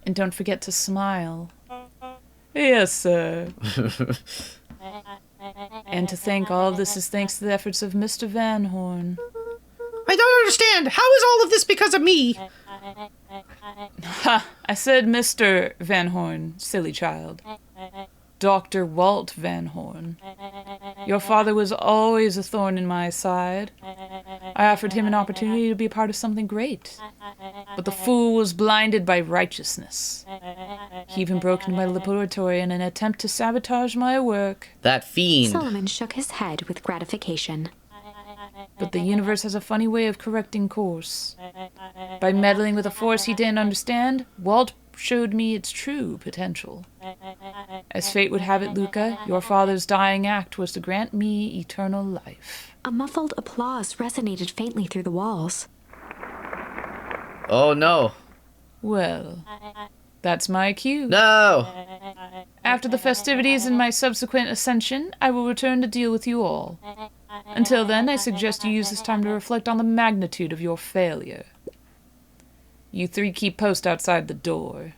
And don't forget to smile. Yes, sir. And to think all of this is thanks to the efforts of Mr. Van Horn. I don't understand. How is all of this because of me? Ha! I said Mr. Van Horn, silly child. Dr. Walt Van Horn. Your father was always a thorn in my side. I offered him an opportunity to be a part of something great. But the fool was blinded by righteousness. He even broke into my laboratory in an attempt to sabotage my work. That fiend. Solomon shook his head with gratification. But the universe has a funny way of correcting course. By meddling with a force he didn't understand, Walt showed me its true potential. As fate would have it, Luca, your father's dying act was to grant me eternal life. A muffled applause resonated faintly through the walls. Oh no. Well, that's my cue. No. After the festivities and my subsequent ascension, I will return to deal with you all. Until then, I suggest you use this time to reflect on the magnitude of your failure. You three keep post outside the door.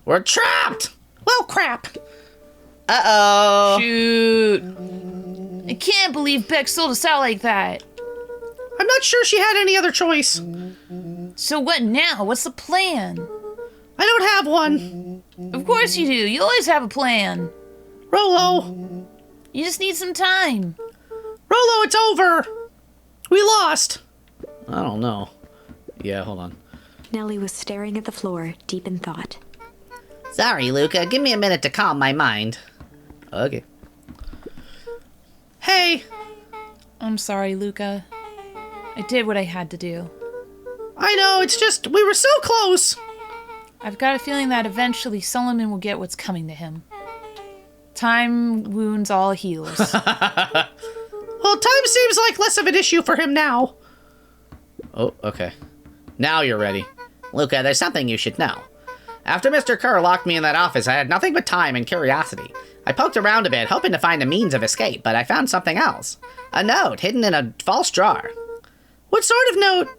We're trapped. Well, crap. Uh-oh. Shoot. I can't believe Beck sold us out like that. I'm not sure she had any other choice. So what now? What's the plan? I don't have one. Of course you do. You always have a plan. Rolo. You just need some time. Rolo, it's over. We lost. I don't know. Yeah, hold on. Nellie was staring at the floor, deep in thought. Sorry, Luca. Give me a minute to calm my mind. Okay. Hey, I'm sorry, Luca. I did what I had to do. I know, it's just, we were so close. I've got a feeling that eventually Solomon will get what's coming to him. Time wounds all heals. Well, time seems like less of an issue for him now. Oh, okay. Now you're ready. Luca, there's something you should know. After Mr. Kerr locked me in that office, I had nothing but time and curiosity. I poked around a bit, hoping to find a means of escape, but I found something else. A note hidden in a false drawer. What sort of note?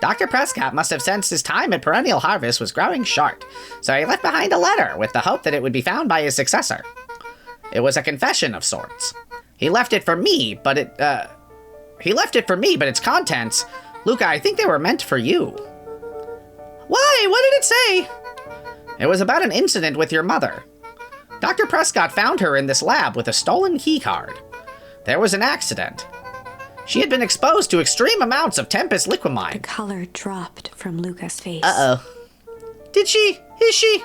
Dr. Prescott must have sensed his time at Perennial Harvest was growing short, so he left behind a letter with the hope that it would be found by his successor. It was a confession of sorts. He left it for me, but its contents, Luca, I think they were meant for you. Why? What did it say? It was about an incident with your mother. Dr. Prescott found her in this lab with a stolen key card. There was an accident. She had been exposed to extreme amounts of Tempest The liquamine. color dropped from Luca's face. Uh-oh. Did she? Is she?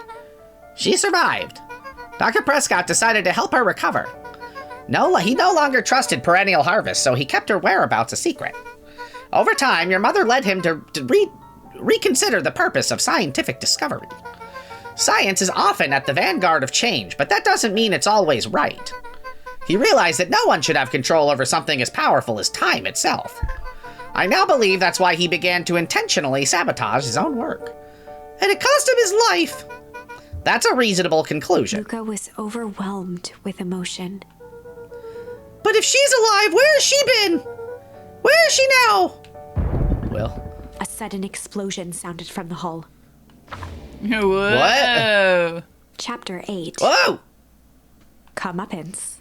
She survived. Dr. Prescott decided to help her recover. He no longer trusted Perennial Harvest, so he kept her whereabouts a secret. Over time, your mother led him to reconsider the purpose of scientific discovery. Science is often at the vanguard of change, but that doesn't mean it's always right. He realized that no one should have control over something as powerful as time itself. I now believe that's why he began to intentionally sabotage his own work. And it cost him his life. That's a reasonable conclusion. Luca was overwhelmed with emotion. But if she's alive, where has she been? Where is she now? Well, A sudden explosion sounded from the hull. Whoa. Chapter 8. whoa! Comeuppance.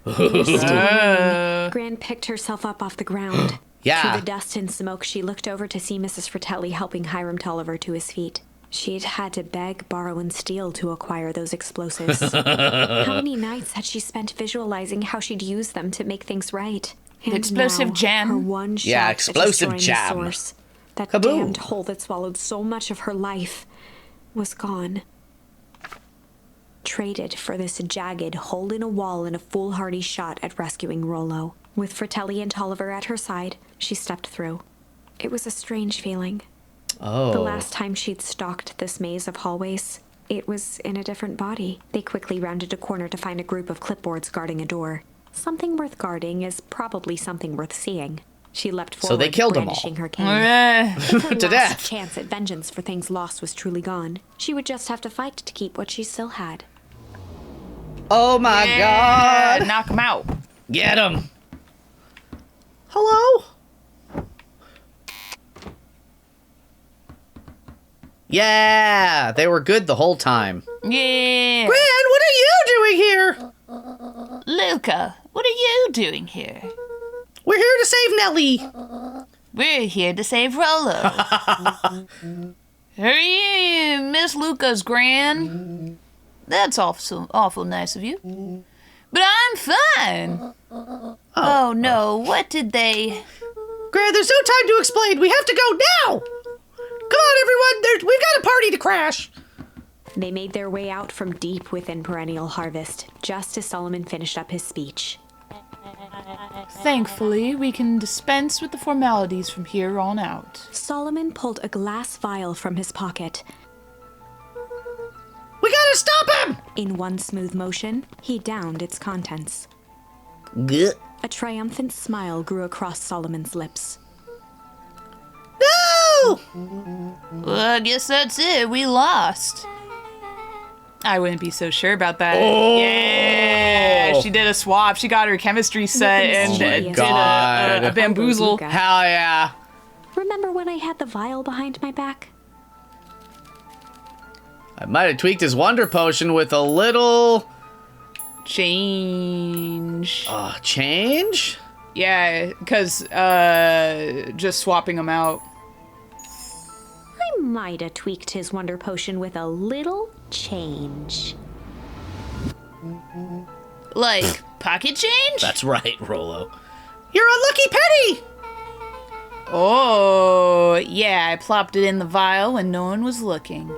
Gran picked herself up off the ground. Yeah. Through the dust and smoke, she looked over to see Mrs. Fratelli helping Hiram Tolliver to his feet. She'd had to beg, borrow, and steal to acquire those explosives. How many nights had she spent visualizing how she'd use them to make things right? And explosive now, jam. Her one shot Yeah, at explosive destroying the jam. source, that Kaboom. damned hole that swallowed so much of her life, was gone. Traded for this jagged hole in a wall and a foolhardy shot at rescuing Rollo. With Fratelli and Tolliver at her side, she stepped through. It was a strange feeling. Oh. The last time she'd stalked this maze of hallways, it was in a different body. They quickly rounded a corner to find a group of clipboards guarding a door. Something worth guarding is probably something worth seeing. She leapt forward, So they killed them all. brandishing her cane. Eh. If her To last death. chance at vengeance for things lost was truly gone, she would just have to fight to keep what she still had. Oh my god! Knock him out. Get him! Hello? Yeah! They were good the whole time. Yeah. Gran, what are you doing here? Luca, what are you doing here? We're here to save Nellie. We're here to save Rollo. Are you Miss Luca's gran? That's awful nice of you. But I'm fine. Oh no, what did they... Gran, there's no time to explain. We have to go now. Come on, everyone. We've got a party to crash. They made their way out from deep within Perennial Harvest, just as Solomon finished up his speech. Thankfully, we can dispense with the formalities from here on out. Solomon pulled a glass vial from his pocket. We gotta stop him. In one smooth motion, he downed its contents. Good. A triumphant smile grew across Solomon's lips. No. Well, I guess that's it. We lost. I wouldn't be so sure about that. Oh. Yeah, she did a swap. She got her chemistry set and Oh my God. did a bamboozle. Luca. Hell yeah! Remember when I had the vial behind my back? I might have tweaked his wonder potion with a little Change. change. Yeah, because just swapping them out. I might have tweaked his wonder potion with a little change. Like pocket change? That's right, Rollo. You're a lucky penny. Oh, yeah, I plopped it in the vial when no one was looking.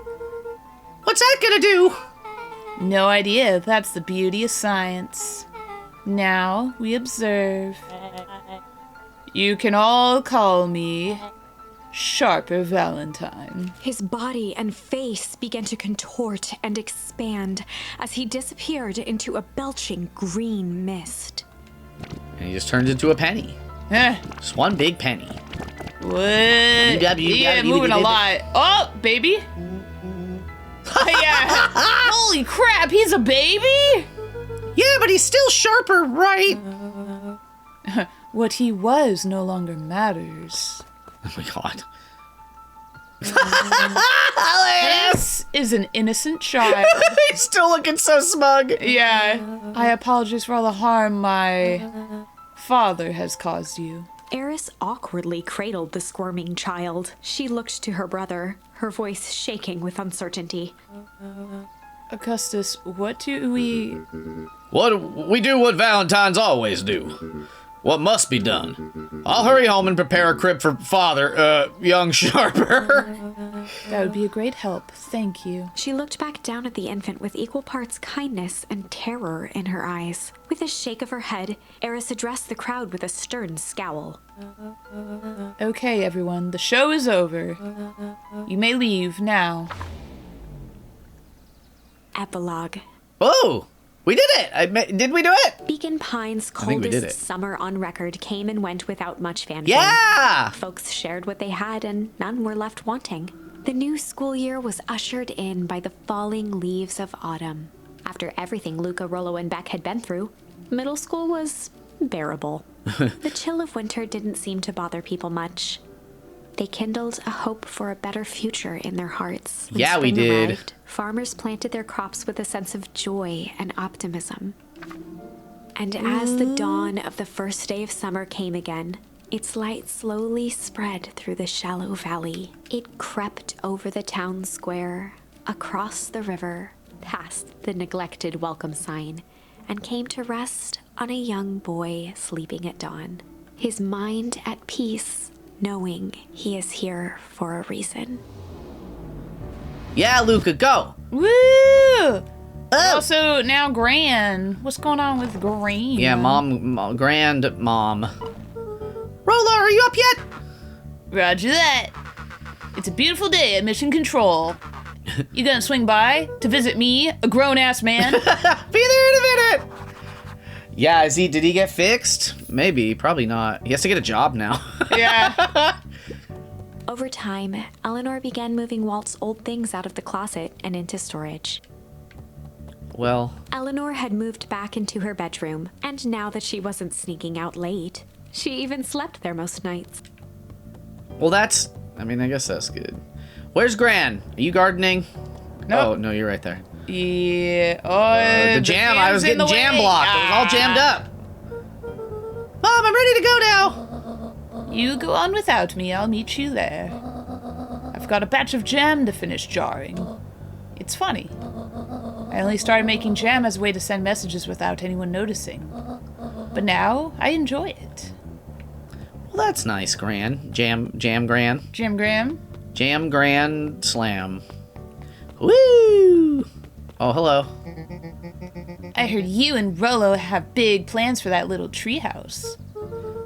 What's that gonna do? No idea. That's the beauty of science. Now we observe. You can all call me Sharper Valentine. His body and face began to contort and expand as he disappeared into a belching green mist. And he just turns into a penny. Eh, Just one big penny. what? UW, Yeah, moving a lot. Oh, baby. Yeah. Holy crap, he's a baby? Yeah, but he's still sharper, right? What he was no longer matters. Oh my god. This is an innocent child. He's still looking so smug. Yeah, I apologize for all the harm my father has caused you. Eris awkwardly cradled the squirming child. She looked to her brother, her voice shaking with uncertainty. Augustus, what do we... We do what Valentines always do. what must be done. I'll hurry home and prepare a crib for father, young Sharper. That would be a great help. Thank you. She looked back down at the infant with equal parts kindness and terror in her eyes. With a shake of her head, Eris addressed the crowd with a stern scowl. Okay, everyone, the show is over. You may leave now. Epilogue. Whoa! We did it! Did we do it? Beacon Pines' think we did coldest it. summer on record came and went without much fanfare. Yeah! Folks shared what they had, and none were left wanting. The new school year was ushered in by the falling leaves of autumn. After everything Luca, Rollo, and Beck had been through, middle school was bearable. The chill of winter didn't seem to bother people much. They kindled a hope for a better future in their hearts. When Yeah, we spring did. arrived, farmers planted their crops with a sense of joy and optimism. And as the dawn of the first day of summer came again, its light slowly spread through the shallow valley. It crept over the town square, across the river, past the neglected welcome sign, and came to rest on a young boy sleeping at dawn, his mind at peace, knowing he is here for a reason. Yeah, Luca, go! Woo! Oh! Also, now Gran. What's going on with Gran? Yeah, grand mom. Rollo, are you up yet? Roger that. It's a beautiful day at Mission Control. You gonna swing by to visit me, a grown-ass man? Be there in a minute! Yeah, did he get fixed? Maybe, probably not. He has to get a job now. Yeah. Over time, Eleanor began moving Walt's old things out of the closet and into storage. Well, Eleanor had moved back into her bedroom, and now that she wasn't sneaking out late, she even slept there most nights. I guess that's good. Where's Gran? Are you gardening? Nope. Oh, no, you're right there. Yeah. Oh, The jam, I was jam's in getting the jam way. blocked. It was all jammed up. Mom, I'm ready to go now. You go on without me. I'll meet you there. I've got a batch of jam to finish jarring. It's funny. I only started making jam as a way to send messages without anyone noticing. But now, I enjoy it. Well, that's nice, Gran. Jam Gran. Jim Graham? Jam Gran Slam. Woo! Oh, hello. I heard you and Rollo have big plans for that little treehouse.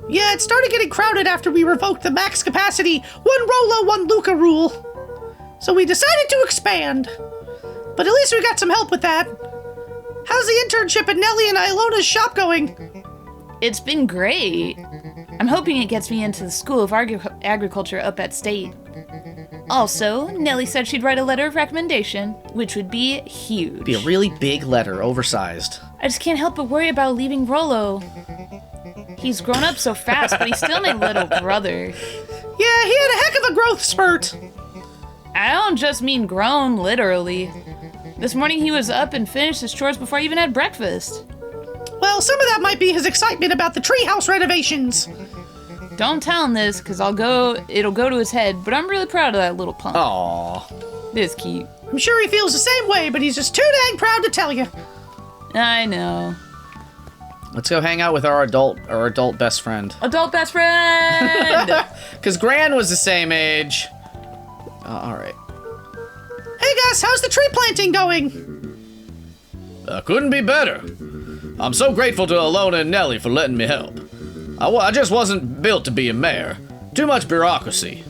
Yeah, it started getting crowded after we revoked the max capacity, one Rollo, one Luca rule. So we decided to expand. But at least we got some help with that. How's the internship at Nellie and Ilona's shop going? It's been great. I'm hoping it gets me into the School of Agriculture up at State. Also, Nellie said she'd write a letter of recommendation, which would be huge. Be a really big letter, oversized. I just can't help but worry about leaving Rollo. He's grown up so fast, but he's still my little brother. Yeah, he had a heck of a growth spurt. I don't just mean grown, literally. This morning he was up and finished his chores before I even had breakfast. Well, some of that might be his excitement about the treehouse renovations. Don't tell him this, because it'll go to his head, but I'm really proud of that little punk. Aww. It is cute. I'm sure he feels the same way, but he's just too dang proud to tell you. I know. Let's go hang out with our adult best friend. Adult best friend! Because Gran was the same age. Alright. Hey Gus, how's the tree planting going? Couldn't be better. I'm so grateful to Ilona and Nellie for letting me help. I just wasn't built to be a mayor. Too much bureaucracy.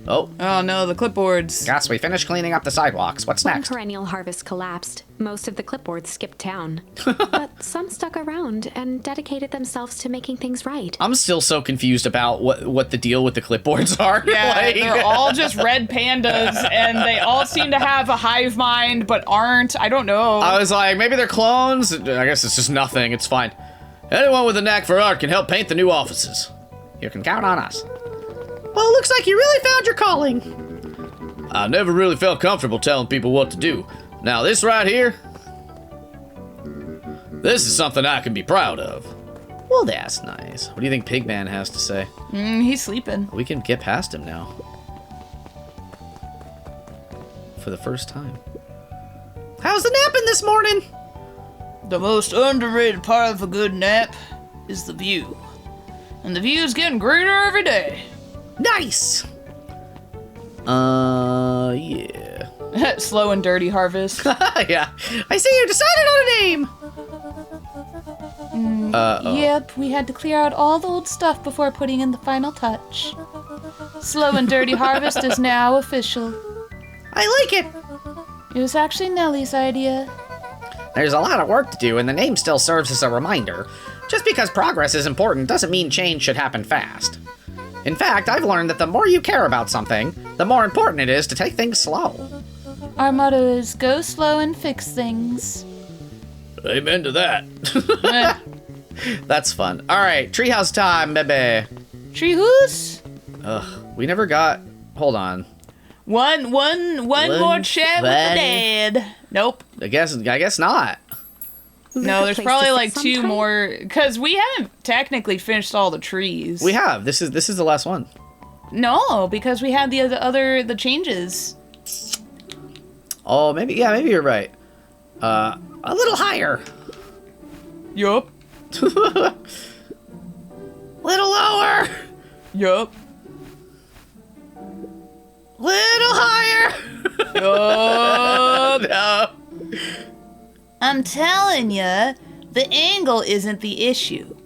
Oh, Oh no, the clipboards. Gus, we finished cleaning up the sidewalks. What's When next? Perennial Harvest collapsed, most of the clipboards skipped town. But some stuck around and dedicated themselves to making things right. I'm still so confused about what the deal with the clipboards are. Yeah, Like- they're all just red pandas, and they all seem to have a hive mind, but aren't. I don't know. I was like, maybe they're clones? I guess it's just nothing. It's fine. Anyone with a knack for art can help paint the new offices. You can count on us. Well, it looks like you really found your calling. I never really felt comfortable telling people what to do. Now, this right here, this is something I can be proud of. Well, that's nice. What do you think Pigman has to say? He's sleeping. We can get past him now. For the first time. How's the napping this morning? The most underrated part of a good nap is the view. And the view's getting greener every day. Nice. Yeah. Slow and dirty harvest. Yeah. I see you decided on a name. Yep, we had to clear out all the old stuff before putting in the final touch. Slow and Dirty Harvest is now official. I like it. It was actually Nellie's idea. There's a lot of work to do, and the name still serves as a reminder. Just because progress is important doesn't mean change should happen fast. In fact, I've learned that the more you care about something, the more important it is to take things slow. Our motto is go slow and fix things. Amen to that. That's fun. All right, treehouse time, baby. Treehouse? We never got. Hold on. One more chat with the dead. Nope. I guess not. No, there's place probably to like sit 2 sometime? more, because we haven't technically finished all the trees. We have. This is the last one. No, because we had the changes. Oh, maybe you're right. A little higher. Yup. Little lower. Yup. Little higher. Yup. No. I'm telling ya, the angle isn't the issue.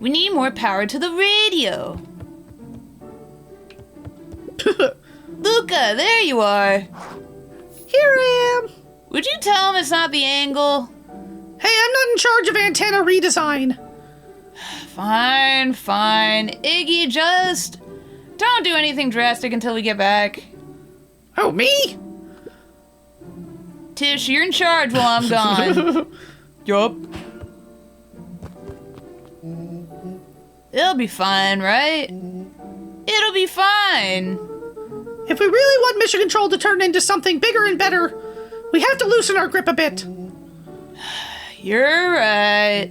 We need more power to the radio. Luca, there you are. Here I am. Would you tell him it's not the angle? Hey, I'm not in charge of antenna redesign. Fine. Iggy, just don't do anything drastic until we get back. Oh, me? Tish, you're in charge while I'm gone. Yup. It'll be fine, right? It'll be fine. If we really want Mission Control to turn into something bigger and better, we have to loosen our grip a bit. You're right.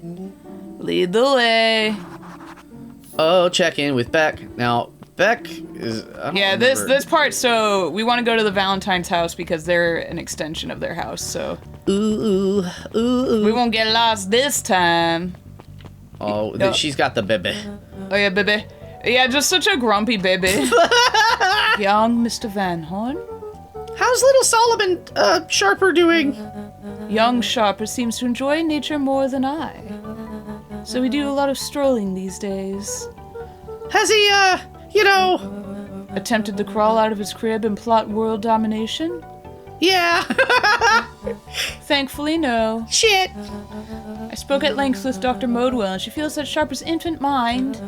Lead the way. Oh, check in with Beck. Now, Beck is... I don't Yeah, remember. this part, so we want to go to the Valentine's house because they're an extension of their house, so Ooh. we won't get lost this time. Oh, No. she's got the baby. Oh yeah, baby. Yeah, just such a grumpy baby. Young Mr. Van Horn. How's little Solomon Sharper doing? Young Sharper seems to enjoy nature more than I. So we do a lot of strolling these days. Has he, Attempted to crawl out of his crib and plot world domination? Yeah. Thankfully, no. Shit. I spoke at length with Dr. Modwell, and she feels that Sharper's infant mind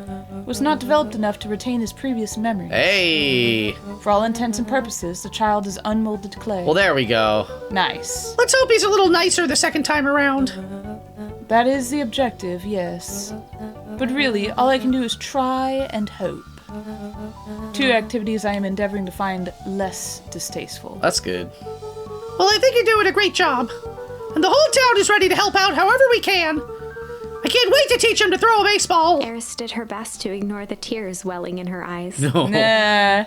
was not developed enough to retain his previous memories. Hey. For all intents and purposes, the child is unmolded clay. Well, there we go. Nice. Let's hope he's a little nicer the second time around. That is the objective, yes. But really, all I can do is try and hope. 2 activities I am endeavoring to find less distasteful. That's good. Well, I think you're doing a great job. And the whole town is ready to help out however we can. I can't wait to teach him to throw a baseball. Eris did her best to ignore the tears welling in her eyes. Nah,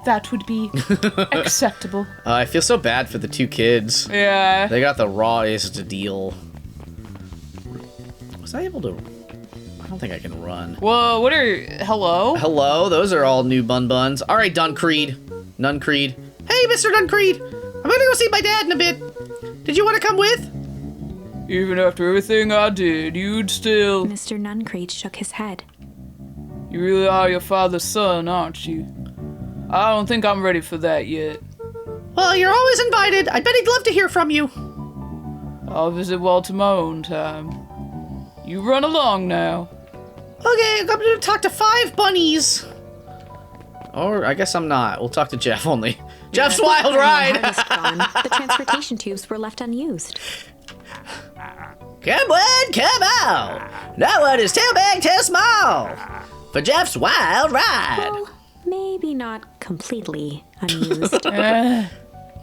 that would be acceptable. I feel so bad for the 2 kids. Yeah. They got the rawest deal. Was I able to... I don't think I can run. Whoa, what are... Hello? Hello, those are all new buns. All right, Duncreed. Nuncreed. Hey, Mr. Duncreed. I'm gonna go see my dad in a bit. Did you want to come with? Even after everything I did, you'd still... Mr. Nuncreed shook his head. You really are your father's son, aren't you? I don't think I'm ready for that yet. Well, you're always invited. I bet he'd love to hear from you. I'll visit Walter my own time. You run along now. Okay, I'm gonna talk to 5 bunnies. Or I guess I'm not. We'll talk to Jeff only. Jeff's wild ride! Harvest gone, the transportation tubes were left unused. Come on, come on. No one is too big, too small for Jeff's wild ride. Well, maybe not completely unused.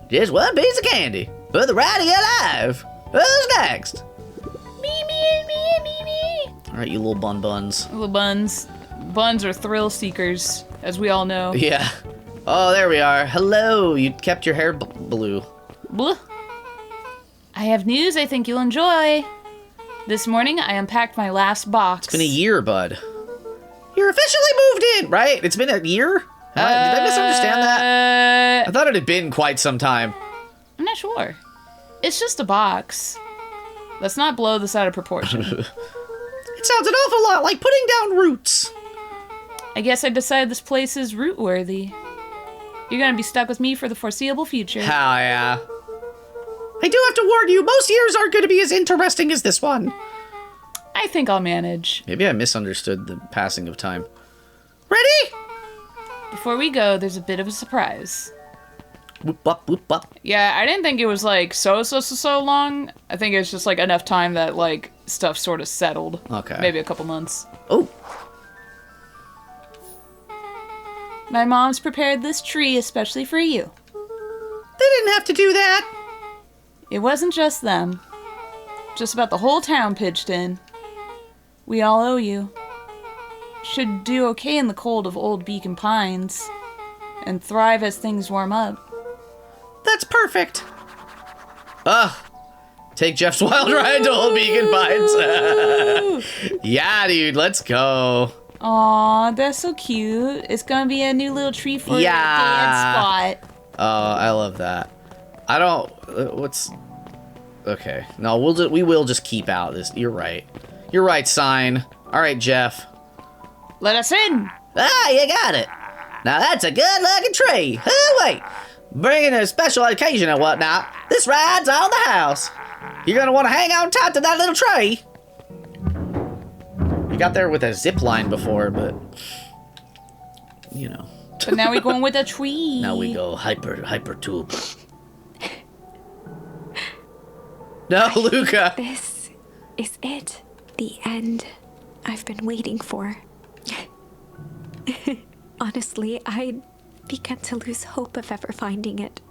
Just one piece of candy for the ride of your life. Who's next? All right, you little buns. Little buns. Buns are thrill seekers, as we all know. Yeah. Oh, there we are. Hello. You kept your hair blue. Blah. I have news I think you'll enjoy. This morning, I unpacked my last box. It's been a year, bud. You're officially moved in, right? It's been a year? Did I misunderstand that? I thought it had been quite some time. I'm not sure. It's just a box. Let's not blow this out of proportion. It sounds an awful lot like putting down roots. I guess I decided this place is root worthy. You're gonna be stuck with me for the foreseeable future. Hell yeah. I do have to warn you, most years aren't going to be as interesting as this one. I think I'll manage. Maybe I misunderstood the passing of time. Ready? Before we go, there's a bit of a surprise. Whoop, whoop, whoop, whoop. Yeah, I didn't think it was like so long. I think it's just like enough time that like stuff sort of settled. Okay. Maybe a couple months. Oh. My mom's prepared this tree especially for you. They didn't have to do that. It wasn't just them. Just about the whole town pitched in. We all owe you. Should do okay in the cold of old Beacon Pines. And thrive as things warm up. That's perfect. Take Jeff's wild ride to Old Beacon Pines. Yeah, dude, let's go. Aw, that's so cute. It's gonna be a new little tree for your dad spot. Oh, I love that. I don't. What's? Okay. No, we will just keep out this. You're right. You're right, sign. All right, Jeff. Let us in. Ah, you got it. Now that's a good-looking tree. Oh, wait. Bringing a special occasion and whatnot, this ride's on the house. You're gonna want to hang on tight to that little tree. You got there with a zip line before, but you know. But now we're going with a tree. Now we go hyper tube. No, Luca. This is it. The end I've been waiting for. Honestly, I'd begun to lose hope of ever finding it.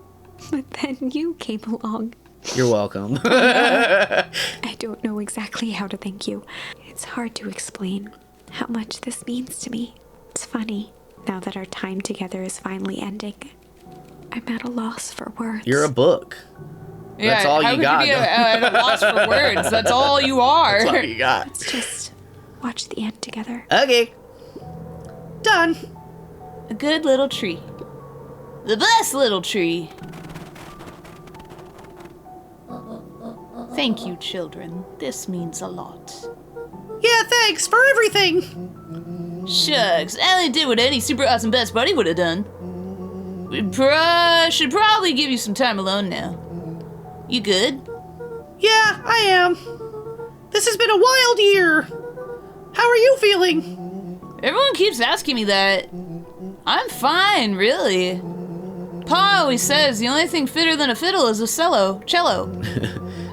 But then you came along. You're welcome. I don't know exactly how to thank you. It's hard to explain how much this means to me. It's funny, now that our time together is finally ending. I'm at a loss for words. You're a book. Yeah, That's all how you could got. You be at a loss for words? That's all you are. That's all you got. Let's just watch the end together. Okay. Done. A good little tree. The best little tree. Thank you, children. This means a lot. Yeah, thanks for everything. Shucks, I only did what any super awesome best buddy would have done. We should probably give you some time alone now. You good? Yeah, I am. This has been a wild year. How are you feeling? Everyone keeps asking me that. I'm fine, really. Pa always says the only thing fitter than a fiddle is a cello.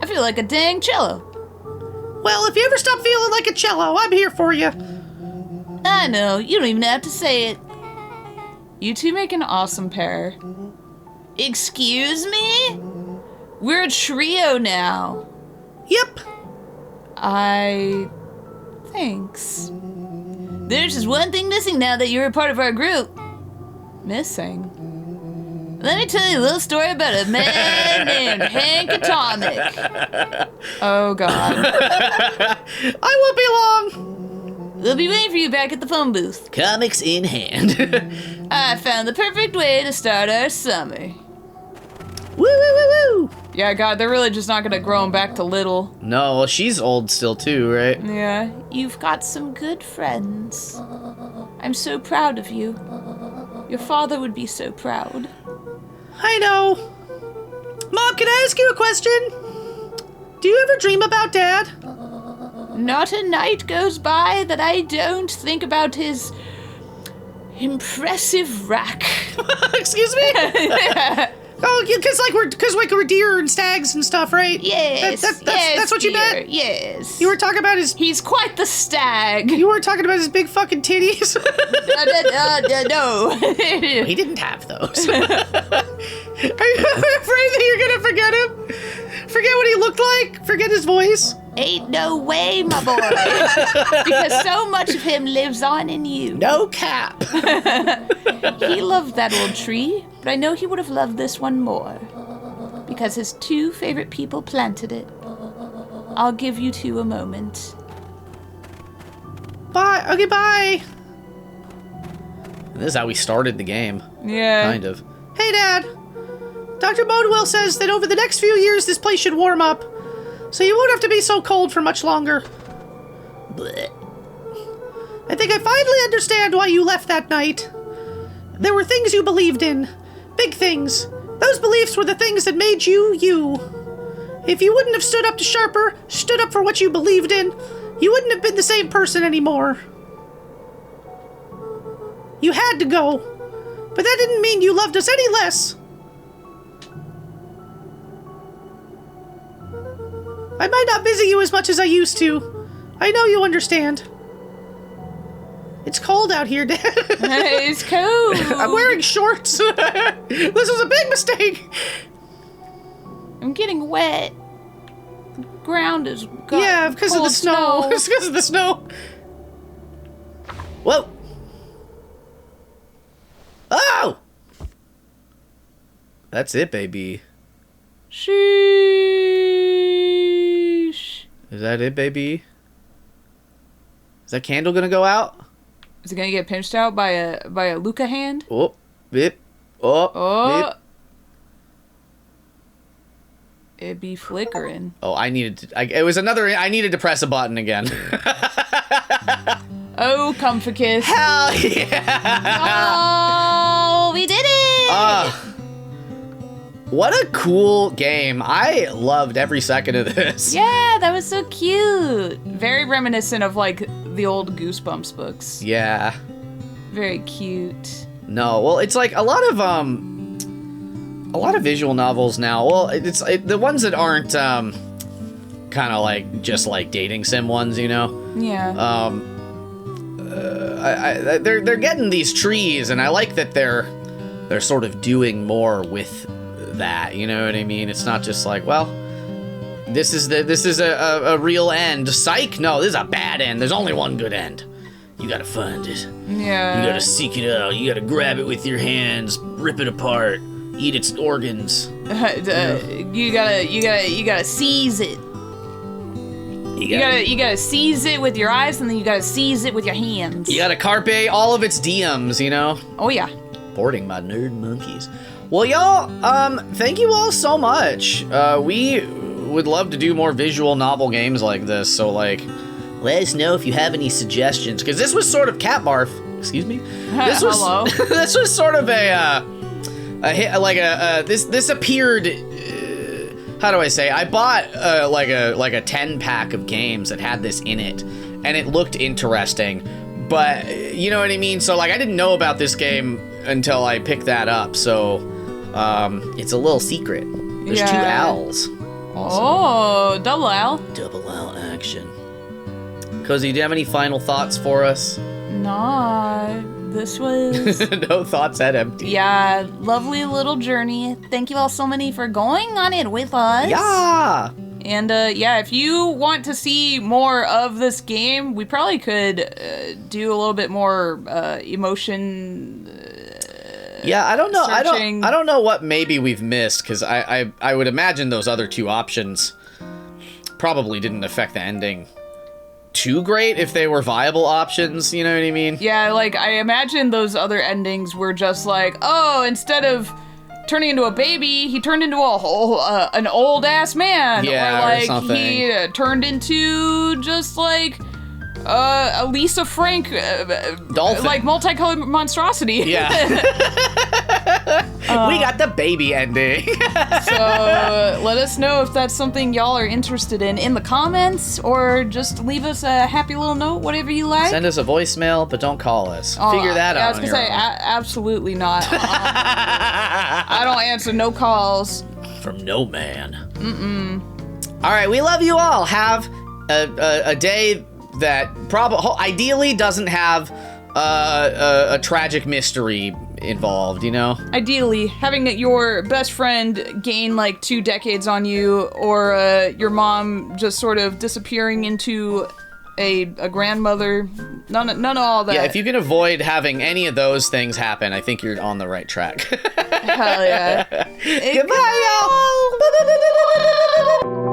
I feel like a dang cello. Well, if you ever stop feeling like a cello, I'm here for you. I know, you don't even have to say it. You two make an awesome pair. Excuse me? We're a trio now. Yep. Thanks. There's just one thing missing now that you're a part of our group. Missing? Let me tell you a little story about a man named Hank Atomic. Oh, God. I won't be long. We'll be waiting for you back at the phone booth. Comics in hand. I found the perfect way to start our summer. Woo, woo, woo, woo. Yeah, God, they're really just not gonna grow him back to little. No, well, she's old still, too, right? Yeah, you've got some good friends. I'm so proud of you. Your father would be so proud. I know. Mom, can I ask you a question? Do you ever dream about Dad? Not a night goes by that I don't think about his impressive rack. Excuse me? Oh, because we're deer and stags and stuff, right? Yes, that's what you dear, meant? Yes. You were talking about his... He's quite the stag. You were talking about his big fucking titties? No. He didn't have those. Are you afraid that you're gonna forget him? Forget what he looked like? Forget his voice? Ain't no way, my boy. Because so much of him lives on in you. No cap. He loved that old tree, but I know he would have loved this one more. Because his two favorite people planted it. I'll give you two a moment. Bye. Okay, bye. This is how we started the game. Yeah. Kind of. Hey, Dad. Dr. Bodwell says that over the next few years this place should warm up, so you won't have to be so cold for much longer. Blech. I think I finally understand why you left that night. There were things you believed in. Big things. Those beliefs were the things that made you, you. If you wouldn't have stood up to Sharper, stood up for what you believed in, you wouldn't have been the same person anymore. You had to go. But that didn't mean you loved us any less. I might not visit you as much as I used to. I know you understand. It's cold out here, Dad. It's cold. I'm wearing shorts. This was a big mistake. I'm getting wet. The ground is got Yeah, because of the cold snow. It's because of the snow. Whoa! Oh! That's it, baby. Sheesh. Is that it, baby? Is that candle gonna go out? Is it gonna get pinched out by a Luca hand? Oh, bip. Oh, Oh. bip. It'd be flickering. Oh, I needed to. It was another. I needed to press a button again. Oh, comfort kiss. Hell yeah! Oh, we did it! What a cool game. I loved every second of this. Yeah, that was so cute. Very reminiscent of like the old Goosebumps books. Yeah. Very cute. No, well, it's like a lot of visual novels now. Well, the ones that aren't kind of like just like dating sim ones, you know. Yeah. They're getting these trees, and I like that they're sort of doing more with that. You know what I mean? It's not just like, well, this is a real end. Psych? No, this is a bad end. There's only one good end. You gotta find it. Yeah. You gotta seek it out. You gotta grab it with your hands, rip it apart, eat its organs. You gotta seize it. You gotta seize it with your eyes, and then you gotta seize it with your hands. You gotta carpe all of its DMs, you know? Oh yeah. Boarding my nerd monkeys. Well, y'all, thank you all so much. We would love to do more visual novel games like this, so like, let us know if you have any suggestions, because this was sort of cat barf. Excuse me. This was Hello. this was sort of a hit, like this appeared. How do I say? I bought like a 10-pack of games that had this in it, and it looked interesting, but you know what I mean. So like, I didn't know about this game until I picked that up. So it's a little secret. There's two owls. Awesome. Oh, double owl. Double owl action. Cozy, do you have any final thoughts for us? Nah, this was... No thoughts, head empty. Yeah, lovely little journey. Thank you all so many for going on it with us. Yeah! And yeah, if you want to see more of this game, we probably could do a little bit more emotion... Yeah, I don't know. Searching. I don't know what maybe we've missed, because I would imagine those other two options probably didn't affect the ending too great if they were viable options, you know what I mean? Yeah, like, I imagine those other endings were just like, oh, instead of turning into a baby, he turned into an old-ass man. Yeah, or, like, something. he turned into just, like, a Lisa Frank, Dolphin. like, multicolored monstrosity. Yeah. We got the baby ending. So let us know if that's something y'all are interested in the comments, or just leave us a happy little note, whatever you like. Send us a voicemail, but don't call us. Figure that yeah, out. I was on gonna your say, own. absolutely not. I don't answer no calls. From no man. All right, we love you all. Have a day that ideally doesn't have a tragic mystery involved, you know? Ideally, having your best friend gain like 2 decades on you, or your mom just sort of disappearing into a grandmother. None of all that. Yeah, if you can avoid having any of those things happen, I think you're on the right track. Hell yeah. Goodbye, y'all!